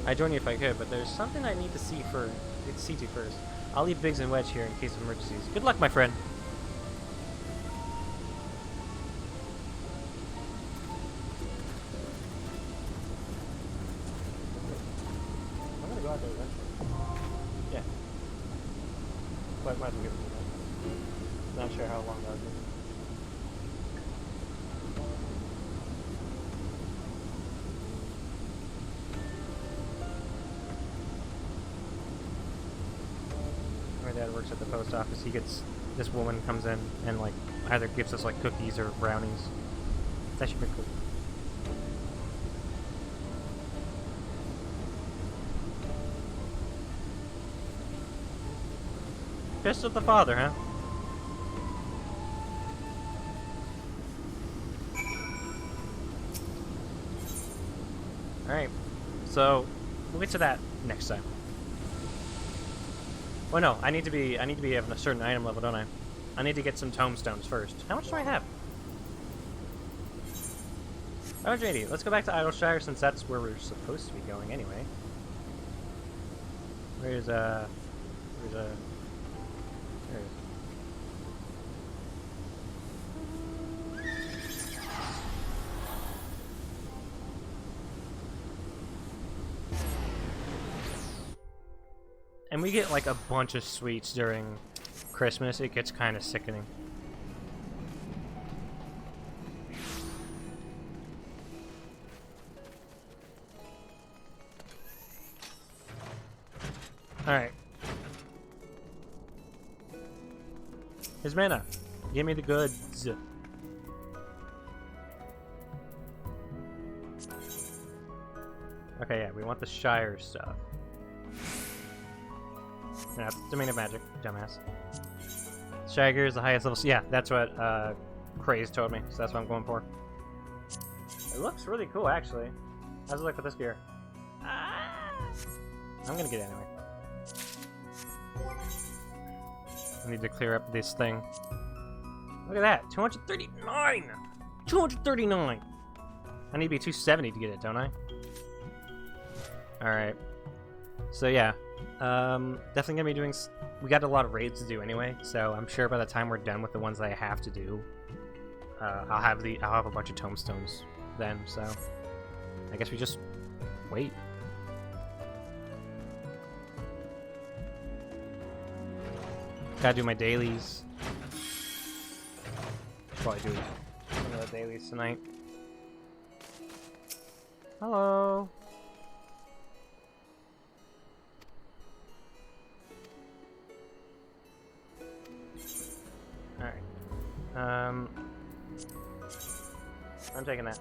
I'd join you if I could, but there's something I need to see to first. I'll leave Biggs and Wedge here in case of emergencies. Good luck, my friend. I'm gonna go out there eventually. Yeah. But might as well give it to them. Not sure how long that would be. My dad works at the post office. This woman comes in and like either gives us like cookies or brownies. It's actually pretty cool. Pissed with the father, huh? Alright, so we'll get to that next time. Well, no, I need to be of a certain item level, don't I? I need to get some tomestones first. How much do I have? 180. Let's go back to Idleshire since that's where we're supposed to be going anyway. Where's there it is. And we get like a bunch of sweets during Christmas. It gets kind of sickening. Alright. Here's mana. Give me the goods. Okay, yeah, we want the Shire stuff. Yeah, Domain of Magic, dumbass. Shire is the highest level. Yeah, that's what Cries told me, so that's what I'm going for. It looks really cool, actually. How's it look with this gear? I'm gonna get it anyway. I need to clear up this thing. Look at that, 239! 239! I need to be 270 to get it, don't I? Alright. So yeah. Definitely gonna be doing. We got a lot of raids to do anyway, so I'm sure by the time we're done with the ones that I have to do, I'll have a bunch of tomestones then. So I guess we just wait. Gotta do my dailies. Probably do some of the dailies tonight. Hello. Alright. I'm taking that.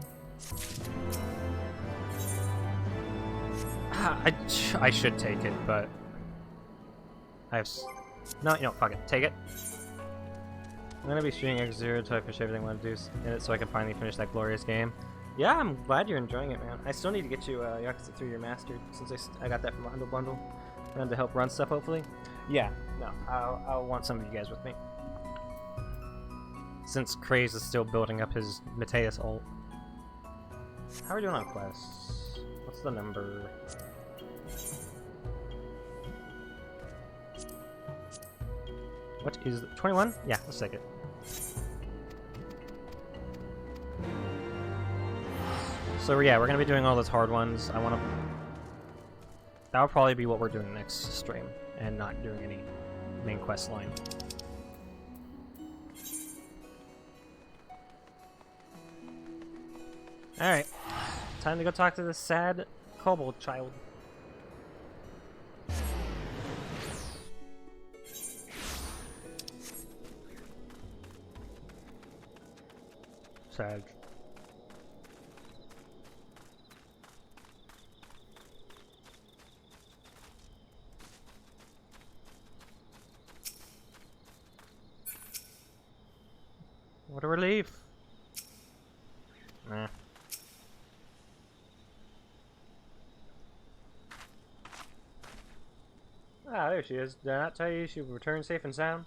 I should take it, but I have. No, you know, fuck it. Take it. I'm gonna be shooting X0 until I finish everything I want to do in it so I can finally finish that glorious game. Yeah, I'm glad you're enjoying it, man. I still need to get you Yakuza 3 Remastered since I got that from Humble Bundle. And to help run stuff, hopefully. Yeah, no, I'll want some of you guys with me. Since Cries is still building up his Mateus ult. How are we doing on quests? What's the number? What is it? 21? Yeah, let's take it. So yeah, we're gonna be doing all those hard ones. That'll probably be what we're doing next stream, and not doing any main quest line. Alright. time to go talk to this sad kobold child. Sad. What a relief. Nah. Ah, there she is. Did I not tell you she would return safe and sound?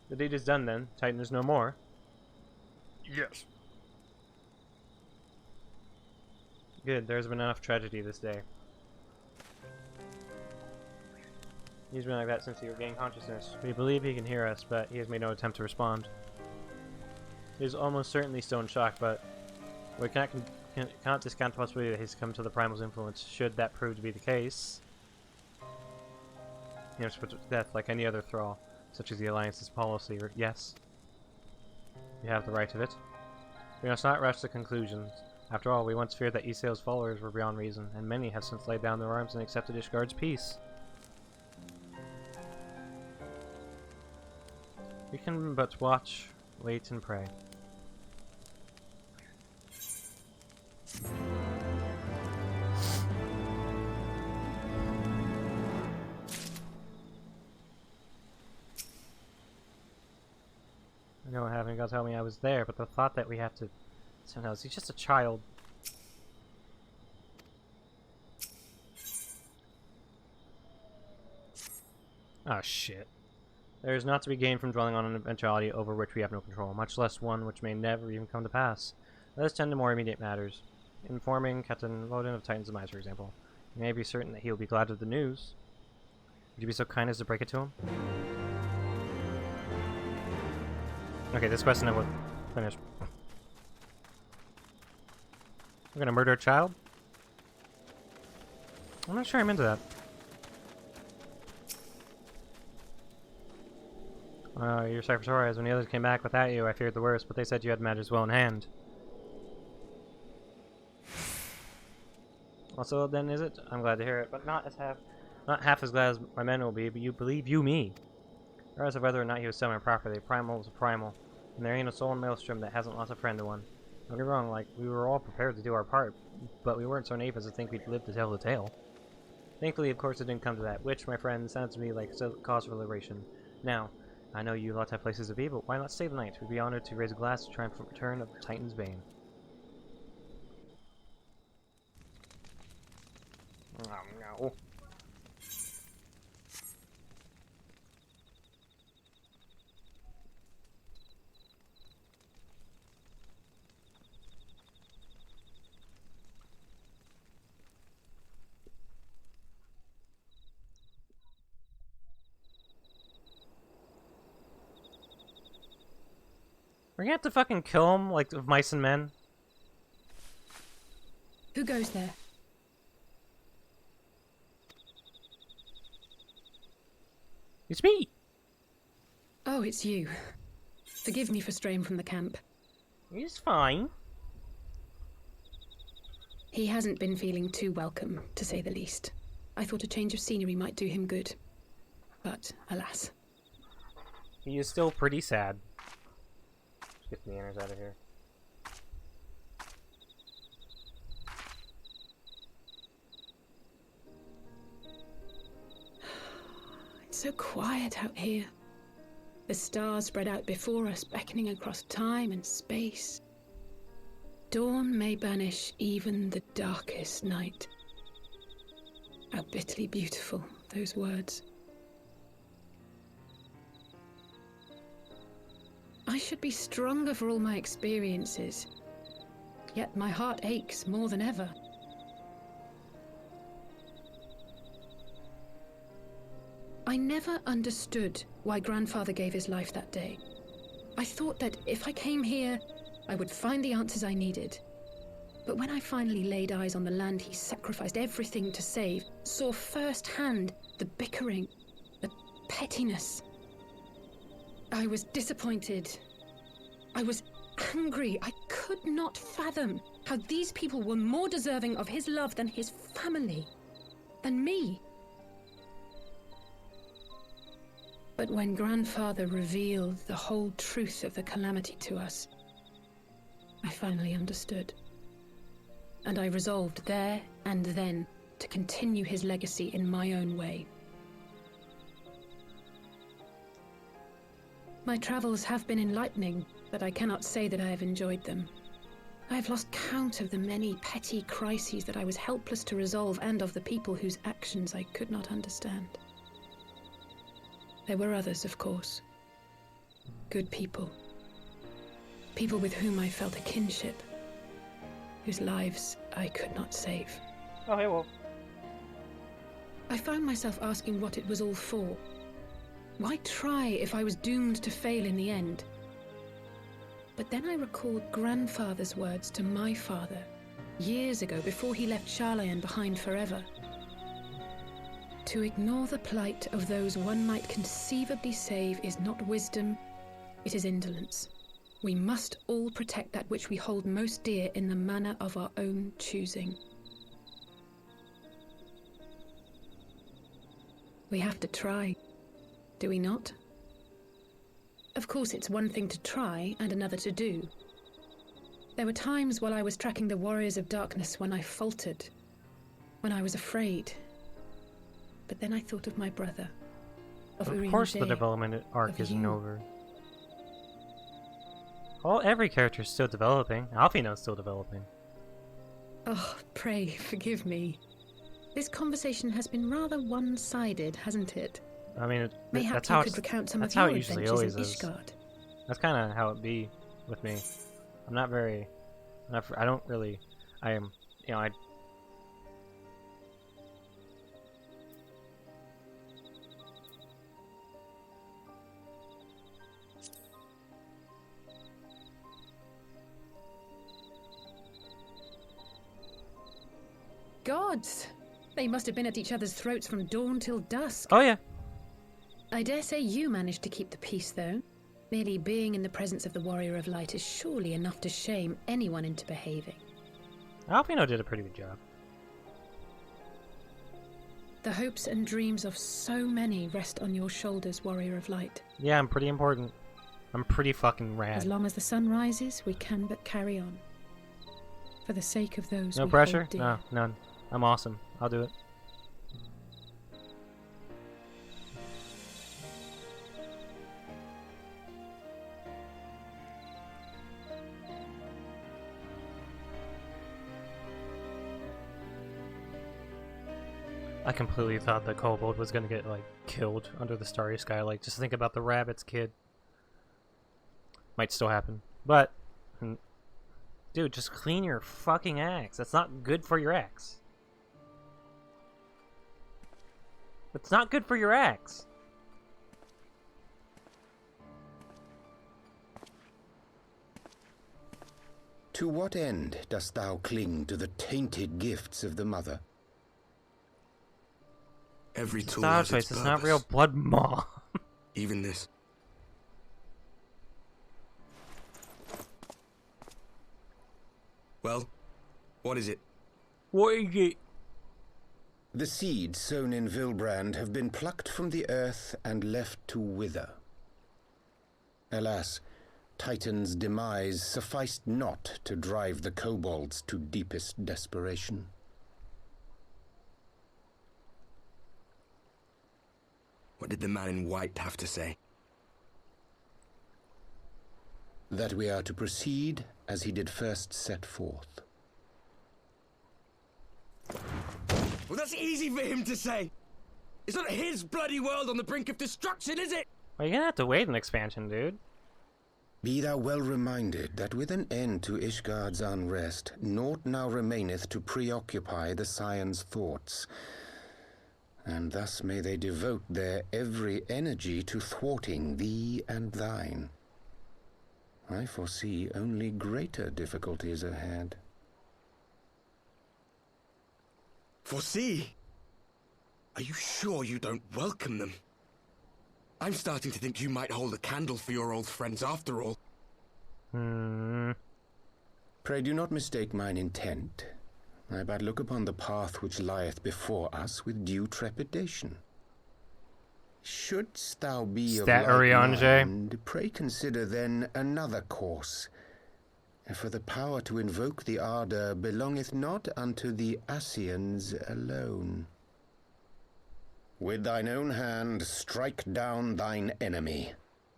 The deed is done then. Titan is no more. Yes. Good, there's been enough tragedy this day. He's been like that since he regained consciousness. We believe he can hear us, but he has made no attempt to respond. He is almost certainly still in shock, but we cannot discount the possibility that he's come to the Primal's influence, should that prove to be the case. He must put to death like any other thrall, such as the Alliance's policy, yes. You have the right of it. We must not rush to conclusions. After all, we once feared that Isael's followers were beyond reason, and many have since laid down their arms and accepted Ishgard's peace. We can but watch, wait, and pray. I know what happened. God tell me I was there, but the thought that we have to... Somehow, he's just a child. Ah, shit. There is not to be gained from dwelling on an eventuality over which we have no control, much less one which may never even come to pass. Let us tend to more immediate matters. Informing Captain Loden of Titan's demise, for example. You may be certain that he will be glad of the news. Would you be so kind as to break it to him? Okay, this question I will finish. We're gonna murder a child? I'm not sure I'm into that. Your Cyphersaurus, when the others came back without you, I feared the worst, but they said you had matters well in hand. Also, then, is it? I'm glad to hear it, but not half as glad as my men will be, but you believe you me. Regardless of whether or not he was summoned properly, Primal was a Primal, and there ain't a soul in Maelstrom that hasn't lost a friend to one. Don't get me wrong, like, we were all prepared to do our part, but we weren't so naive as to think we'd live to tell the tale. Thankfully, of course, it didn't come to that, which, my friend, sounds to me like a cause for liberation. Now, I know you lot have places to be, but why not stay the night? We'd be honored to raise a glass to triumphant return of the Titan's Bane. Oh no. We're gonna have to fucking kill him, like, of mice and men? Who goes there? It's me! Oh, it's you. Forgive me for straying from the camp. He's fine. He hasn't been feeling too welcome, to say the least. I thought a change of scenery might do him good. But, alas. He is still pretty sad. Get the inners out of here. It's so quiet out here. The stars spread out before us, beckoning across time and space. Dawn may banish even the darkest night. How bitterly beautiful, those words. I should be stronger for all my experiences, yet my heart aches more than ever. I never understood why Grandfather gave his life that day. I thought that if I came here, I would find the answers I needed. But when I finally laid eyes on the land he sacrificed everything to save, saw firsthand the bickering, the pettiness, I was disappointed I was angry. I could not fathom how these people were more deserving of his love than his family, than me. But when Grandfather revealed the whole truth of the calamity to us, I finally understood. And I resolved there and then to continue his legacy in my own way. My travels have been enlightening, but I cannot say that I have enjoyed them. I have lost count of the many petty crises that I was helpless to resolve and of the people whose actions I could not understand. There were others, of course. Good people. People with whom I felt a kinship, whose lives I could not save. Oh, hey, well. I found myself asking what it was all for. Why try if I was doomed to fail in the end? But then I recalled Grandfather's words to my father, years ago, before he left Charlayan behind forever. To ignore the plight of those one might conceivably save is not wisdom, it is indolence. We must all protect that which we hold most dear in the manner of our own choosing. We have to try, do we not? Of course, it's one thing to try and another to do. There were times while I was tracking the Warriors of Darkness when I faltered, when I was afraid. But then I thought of my brother, of course the Urianger, development arc of isn't you. over. Well, every character is still developing. Alfino's still developing. Oh, pray forgive me. This conversation has been rather one-sided, hasn't it? I mean, Mayhap that's you how could recount some that's of how your it usually adventures always in is. Ishgard. That's kind of how it be with me. I'm not very. I don't really. I am. You know, I. Gods! They must have been at each other's throats from dawn till dusk. Oh, yeah. I dare say you managed to keep the peace, though. Merely being in the presence of the Warrior of Light is surely enough to shame anyone into behaving. Alfino did a pretty good job. The hopes and dreams of so many rest on your shoulders, Warrior of Light. Yeah, I'm pretty important. I'm pretty fucking rad. As long as the sun rises, we can but carry on. For the sake of those No we pressure? hold dear. No, none. I'm awesome. I'll do it. I completely thought the kobold was gonna get, like, killed under the starry sky. Like, just think about the rabbits, kid. Might still happen. But, dude, just clean your fucking axe. That's not good for your axe. It's not good for your axe. To what end dost thou cling to the tainted gifts of the Mother? Every tool Star has its choice. It's not purpose. real blood maw. Even this. Well, what is it? What is it? The seeds sown in Vilbrand have been plucked from the earth and left to wither. Alas, Titan's demise sufficed not to drive the kobolds to deepest desperation. What did the man in white have to say? That we are to proceed as he did first set forth. Well, that's easy for him to say. It's not his bloody world on the brink of destruction, is it? Well, you're gonna have to wait an expansion, dude. Be thou well reminded that with an end to Ishgard's unrest, naught now remaineth to preoccupy the Scion's thoughts. And thus may they devote their every energy to thwarting thee and thine. I foresee only greater difficulties ahead. Foresee? Are you sure you don't welcome them? I'm starting to think you might hold a candle for your old friends after all. Pray do not mistake mine intent. I but look upon the path which lieth before us with due trepidation. Shouldst thou be of like mind, pray consider then another course. For the power to invoke the ardour belongeth not unto the Ascians alone. With thine own hand strike down thine enemy,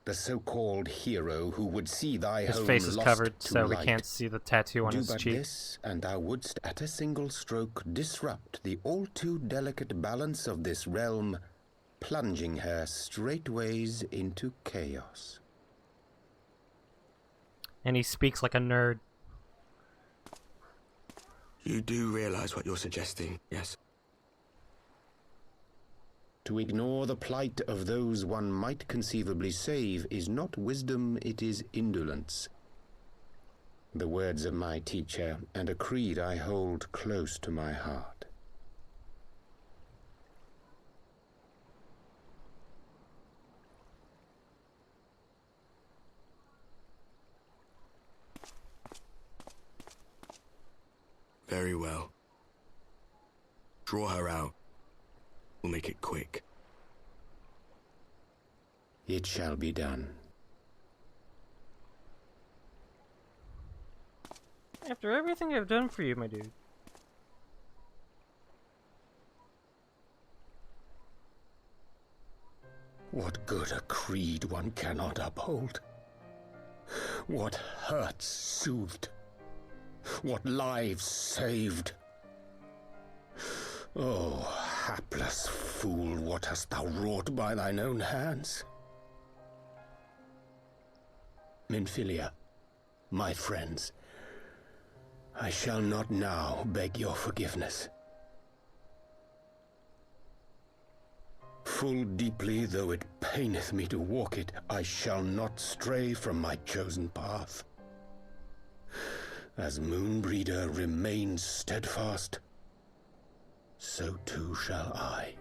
the so-called hero who would see thy home lost to light. His face is covered, so we can't see the tattoo on his cheek. Do but this, and thou wouldst at a single stroke disrupt the all-too-delicate balance of this realm, plunging her straightways into chaos. And he speaks like a nerd. You do realize what you're suggesting, yes? To ignore the plight of those one might conceivably save is not wisdom, it is indolence. The words of my teacher, and a creed I hold close to my heart. Very well. Draw her out. We'll make it quick. It shall be done. After everything I've done for you, my dude. What good a creed one cannot uphold? What hurts soothed? What lives saved? Oh, hapless fool, what hast thou wrought by thine own hands? Minfilia, my friends, I shall not now beg your forgiveness. Full deeply though it paineth me to walk it, I shall not stray from my chosen path. As Moonbreeder remains steadfast, so too shall I.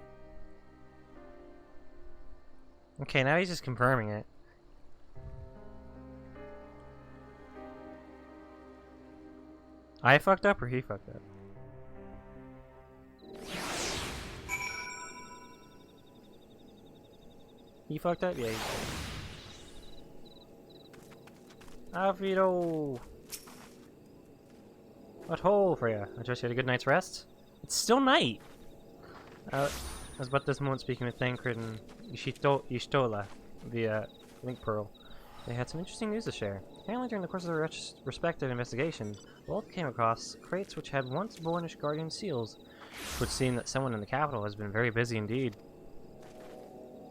Okay, now he's just confirming it. I fucked up or he fucked up? He fucked up? Yeah, he fucked up. Alfredo! What hole for you? I trust you had a good night's rest? It's still night! I was about this moment speaking with Thancred and Y'shtola via Link Pearl. They had some interesting news to share. Apparently during the course of their respective investigation, both came across crates which had once borne Guardian seals, which would seem that someone in the capital has been very busy indeed.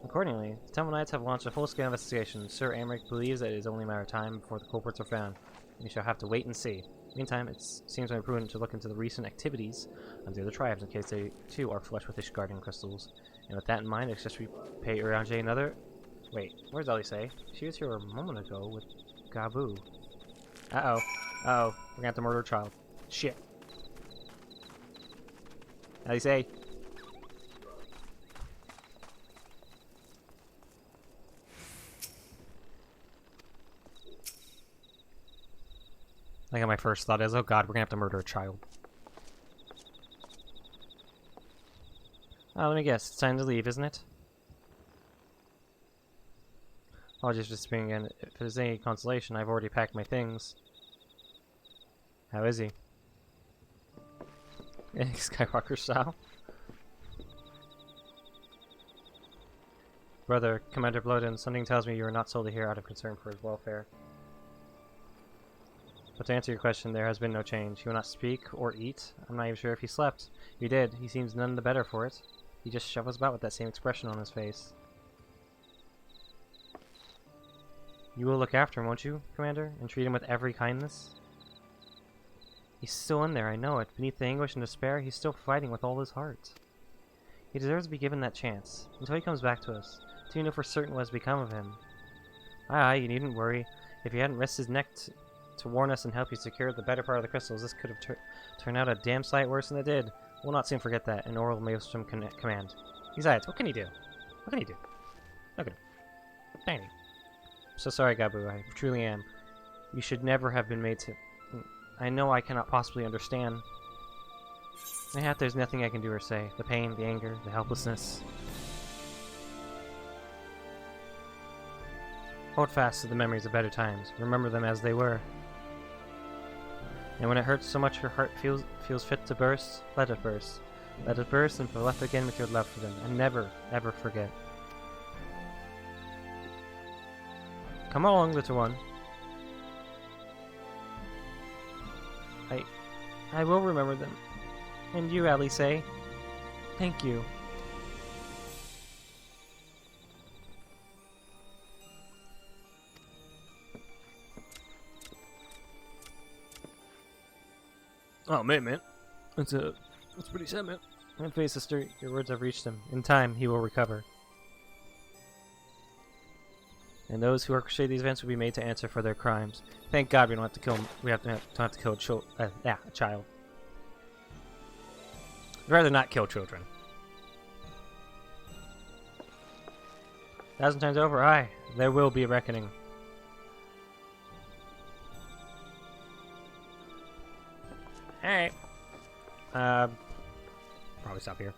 Accordingly, the Temple Knights have launched a full-scale investigation. Sir Amric believes that it is only a matter of time before the culprits are found. We shall have to wait and see. Meantime, it seems more prudent to look into the recent activities of the other tribes in case they, too, are flushed with Guardian crystals. And with that in mind, I suggest we pay Urianger another... Wait, where's Elise? She was here a moment ago with Gabu. Uh-oh. Uh-oh. We're gonna have to murder a child. Shit. Elise? I got my first thought is, oh god, we're gonna have to murder a child. Let me guess, it's time to leave, isn't it? Apologies for speaking again. If there's any consolation, I've already packed my things. How is he? Skywalker style? Brother, Commander Bloden, something tells me you are not solely here out of concern for his welfare. But to answer your question, there has been no change. He will not speak or eat. I'm not even sure if he slept. If he did, he seems none the better for it. He just shuffles about with that same expression on his face. You will look after him, won't you, Commander? And treat him with every kindness? He's still in there, I know it. Beneath the anguish and despair, he's still fighting with all his heart. He deserves to be given that chance, until he comes back to us, till you know for certain what has become of him. Aye, you needn't worry. If he hadn't risked his neck to warn us and help you secure the better part of the crystals, this could have turned out a damn sight worse than it did. We'll not soon forget that, in Oral Maelstrom command. Besides, what can he do? What can he do? Look at him. Tiny. I'm so sorry, Gabu, I truly am. You should never have been made to... I know I cannot possibly understand. Mayhap there's nothing I can do or say. The pain, the anger, the helplessness. Hold fast to the memories of better times. Remember them as they were. And when it hurts so much your heart feels fit to burst, let it burst. Let it burst and fill up again with your love for them. And never, ever forget. Come along, little one. I will remember them. And you, Alice, thank you. Oh, man. That's pretty sad, man. My face, sister, your words have reached him. In time, he will recover. And those who orchestrate these events will be made to answer for their crimes. Thank God we don't have to kill him. We don't have to kill a child. I'd rather not kill children. 1,000 times over, aye, there will be a reckoning. Alright. Probably stop here.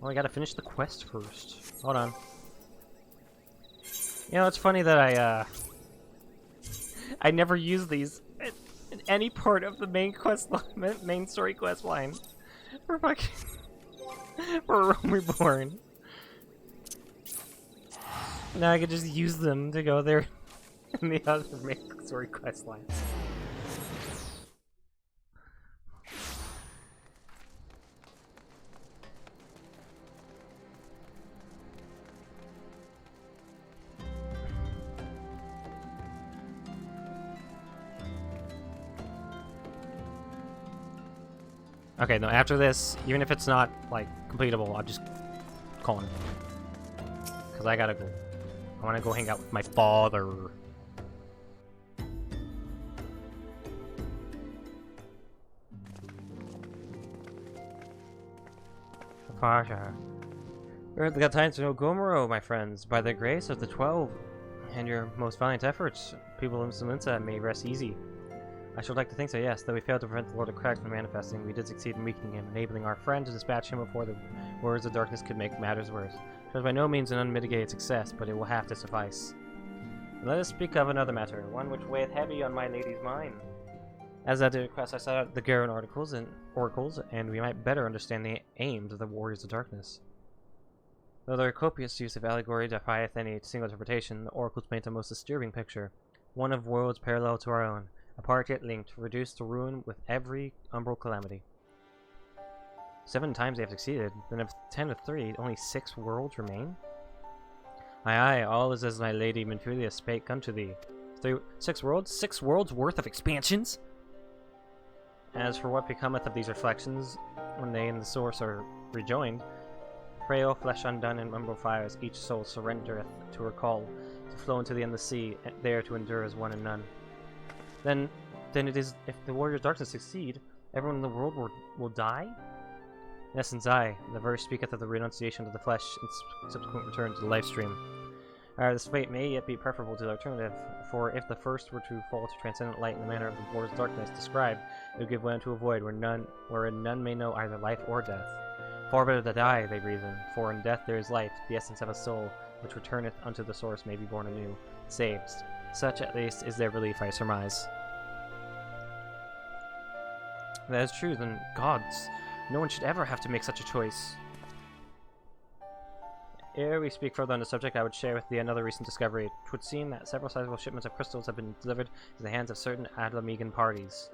Well, I gotta finish the quest first. Hold on. You know, it's funny that I never use these in any part of the main quest line, main story quest line. For fucking for Rome Reborn. Now I could just use them to go there in the other main story quest lines. Okay, no, after this, even if it's not, like, completable, I'll just call it. Because I gotta go. I wanna go hang out with my father. Pasha. We're the times of Gomoro, my friends. By the grace of the 12 and your most valiant efforts, people in Salinta may rest easy. I should like to think so, yes. Though we failed to prevent the Lord of Crags from manifesting, we did succeed in weakening him, enabling our friend to dispatch him before the words of darkness could make matters worse. It was by no means an unmitigated success, but it will have to suffice. And let us speak of another matter, one which weigheth heavy on my lady's mind. As at the request, I sought out the Garen oracles, and we might better understand the aims of the Warriors of Darkness. Though their copious use of allegory defieth any single interpretation, the oracles paint a most disturbing picture, one of worlds parallel to our own. Apart yet linked, reduced to ruin with every umbral calamity. 7 times they have succeeded, then of 10 of 3, only 6 worlds remain? Aye, all is as my lady Menfulia spake unto thee. 6 worlds? 6 worlds worth of expansions? As for what becometh of these reflections, when they in the source are rejoined, frail flesh undone in umbral fires, each soul surrendereth to her call, to flow into the endless sea, there to endure as one and none. Then it is, if the Warriors of Darkness succeed, everyone in the world will die? In essence, the verse speaketh of the renunciation of the flesh and subsequent return to the life stream. This fate may yet be preferable to the alternative, for if the first were to fall to transcendent light in the manner of the Warriors of Darkness described, it would give way unto a void wherein none may know either life or death. Far better to die, they reason, for in death there is life, the essence of a soul, which returneth unto the source may be born anew, saved. Such, at least, is their relief, I surmise. If that is true, then gods, no one should ever have to make such a choice. Ere we speak further on the subject, I would share with thee another recent discovery. It would seem that several sizable shipments of crystals have been delivered to the hands of certain Adlamegan parties.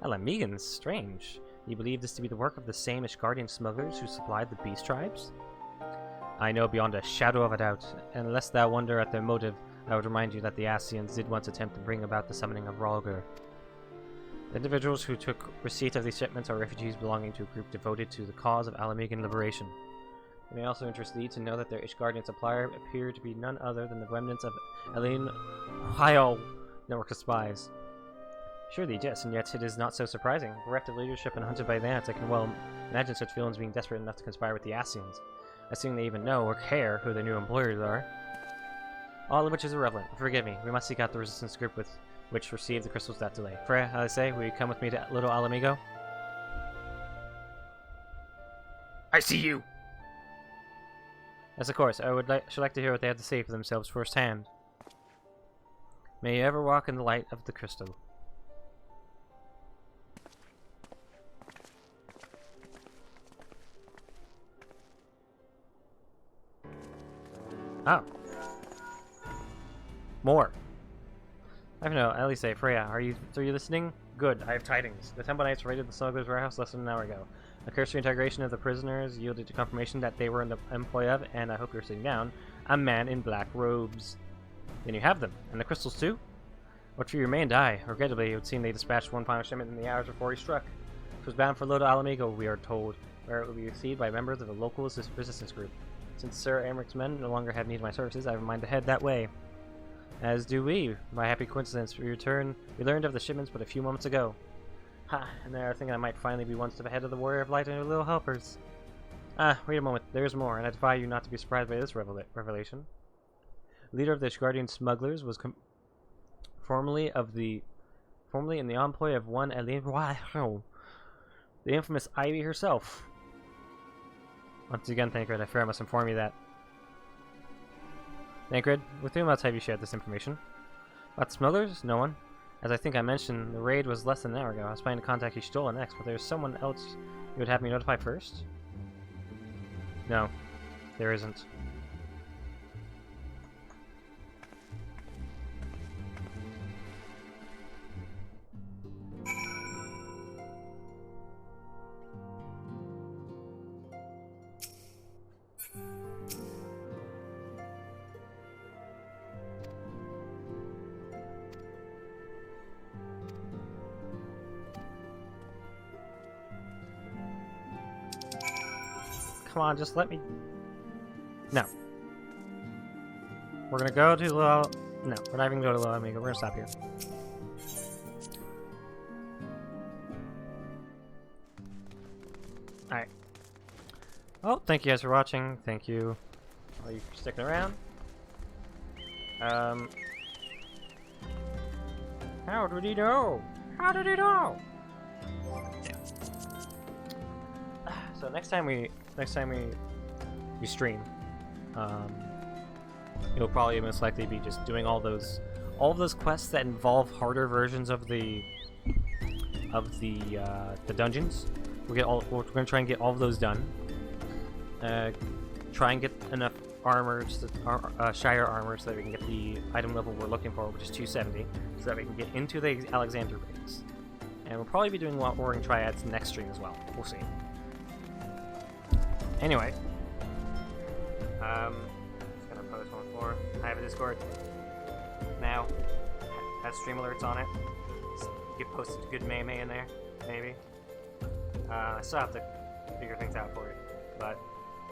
Adlamegans? Strange. You believe this to be the work of the same Ishgardian smugglers who supplied the beast tribes? I know beyond a shadow of a doubt, and lest thou wonder at their motive, I would remind you that the Ascians did once attempt to bring about the summoning of Rhalgr. The individuals who took receipt of these shipments are refugees belonging to a group devoted to the cause of Alamegan liberation. It may also interest thee to know that their Ishgardian supplier appeared to be none other than the remnants of Elaine Hyal network of spies. Surely yes, and yet it is not so surprising. Bereft of leadership and hunted by bandits, I can well imagine such villains being desperate enough to conspire with the Ascians. Assuming they even know or care who their new employers are. All of which is irrelevant. Forgive me, we must seek out the resistance group with which received the crystals without delay. Freya, I say, will you come with me to Little Alamigo? I see you! Yes, of course. I should like to hear what they have to say for themselves firsthand. May you ever walk in the light of the crystal. Oh. More. I don't know. At least say, Freya, are you listening? Good. I have tidings. The Temple Knights raided the smuggler's warehouse less than an hour ago. A cursory interrogation of the prisoners yielded to confirmation that they were in the employ of, and I hope you're sitting down, a man in black robes. Then you have them. And the crystals too? What for you remained, I. Regrettably, it would seem they dispatched one final shipment in the hours before he struck. It was bound for Little Alamigo, we are told, where it will be received by members of a local resistance group. Since Sir Amric's men no longer have need of my services, I have a mind to head that way. As do we. By happy coincidence, we learned of the shipments but a few moments ago. Ha, and they are thinking I might finally be one step ahead of the Warrior of Light and her little helpers. Ah, wait a moment, there's more, and I defy you not to be surprised by this revelation. Leader of the Ishgardian smugglers was formerly in the employ of one the infamous Ivy herself. Once again, Thancred, I fear I must inform you that. Thancred, with whom else have you shared this information? About smugglers? No one. As I think I mentioned, the raid was less than an hour ago. I was planning to contact you stolen next, but there's someone else you would have me notify first? No, there isn't. Come on, just let me... No. We're gonna go to Little... No, we're not even gonna go to Little Amigo. We're gonna stop here. Alright. Well, thank you guys for watching. Thank you all you for sticking around. How did he know? How did he know? Yeah. So next time we stream, it'll probably most likely be just doing all those quests that involve harder versions of the dungeons. We're gonna try and get all of those done. Try and get enough armors, Shire armor, so that we can get the item level we're looking for, which is 270, so that we can get into the Alexander base. And we'll probably be doing Warring Triads next stream as well. We'll see. Anyway, just gonna post one more. I have a Discord now. Has stream alerts on it. So you can post a good meme in there, maybe. I still have to figure things out for it, but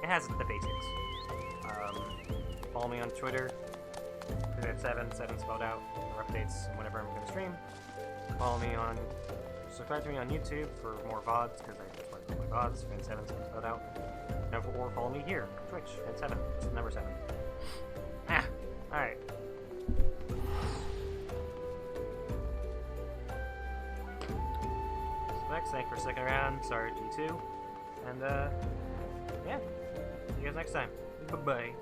it has the basics. Follow me on Twitter. XIV, 7 spelled out, for updates whenever I'm gonna stream. Follow me on. Subscribe to me on YouTube for more VODs, because I just like my VODs. Fan7 spelled out. Or follow me here, Twitch, Fan7. It's number 7. Alright. Next, thanks for sticking around. Sorry, G2. And, yeah. See you guys next time. Bye-bye.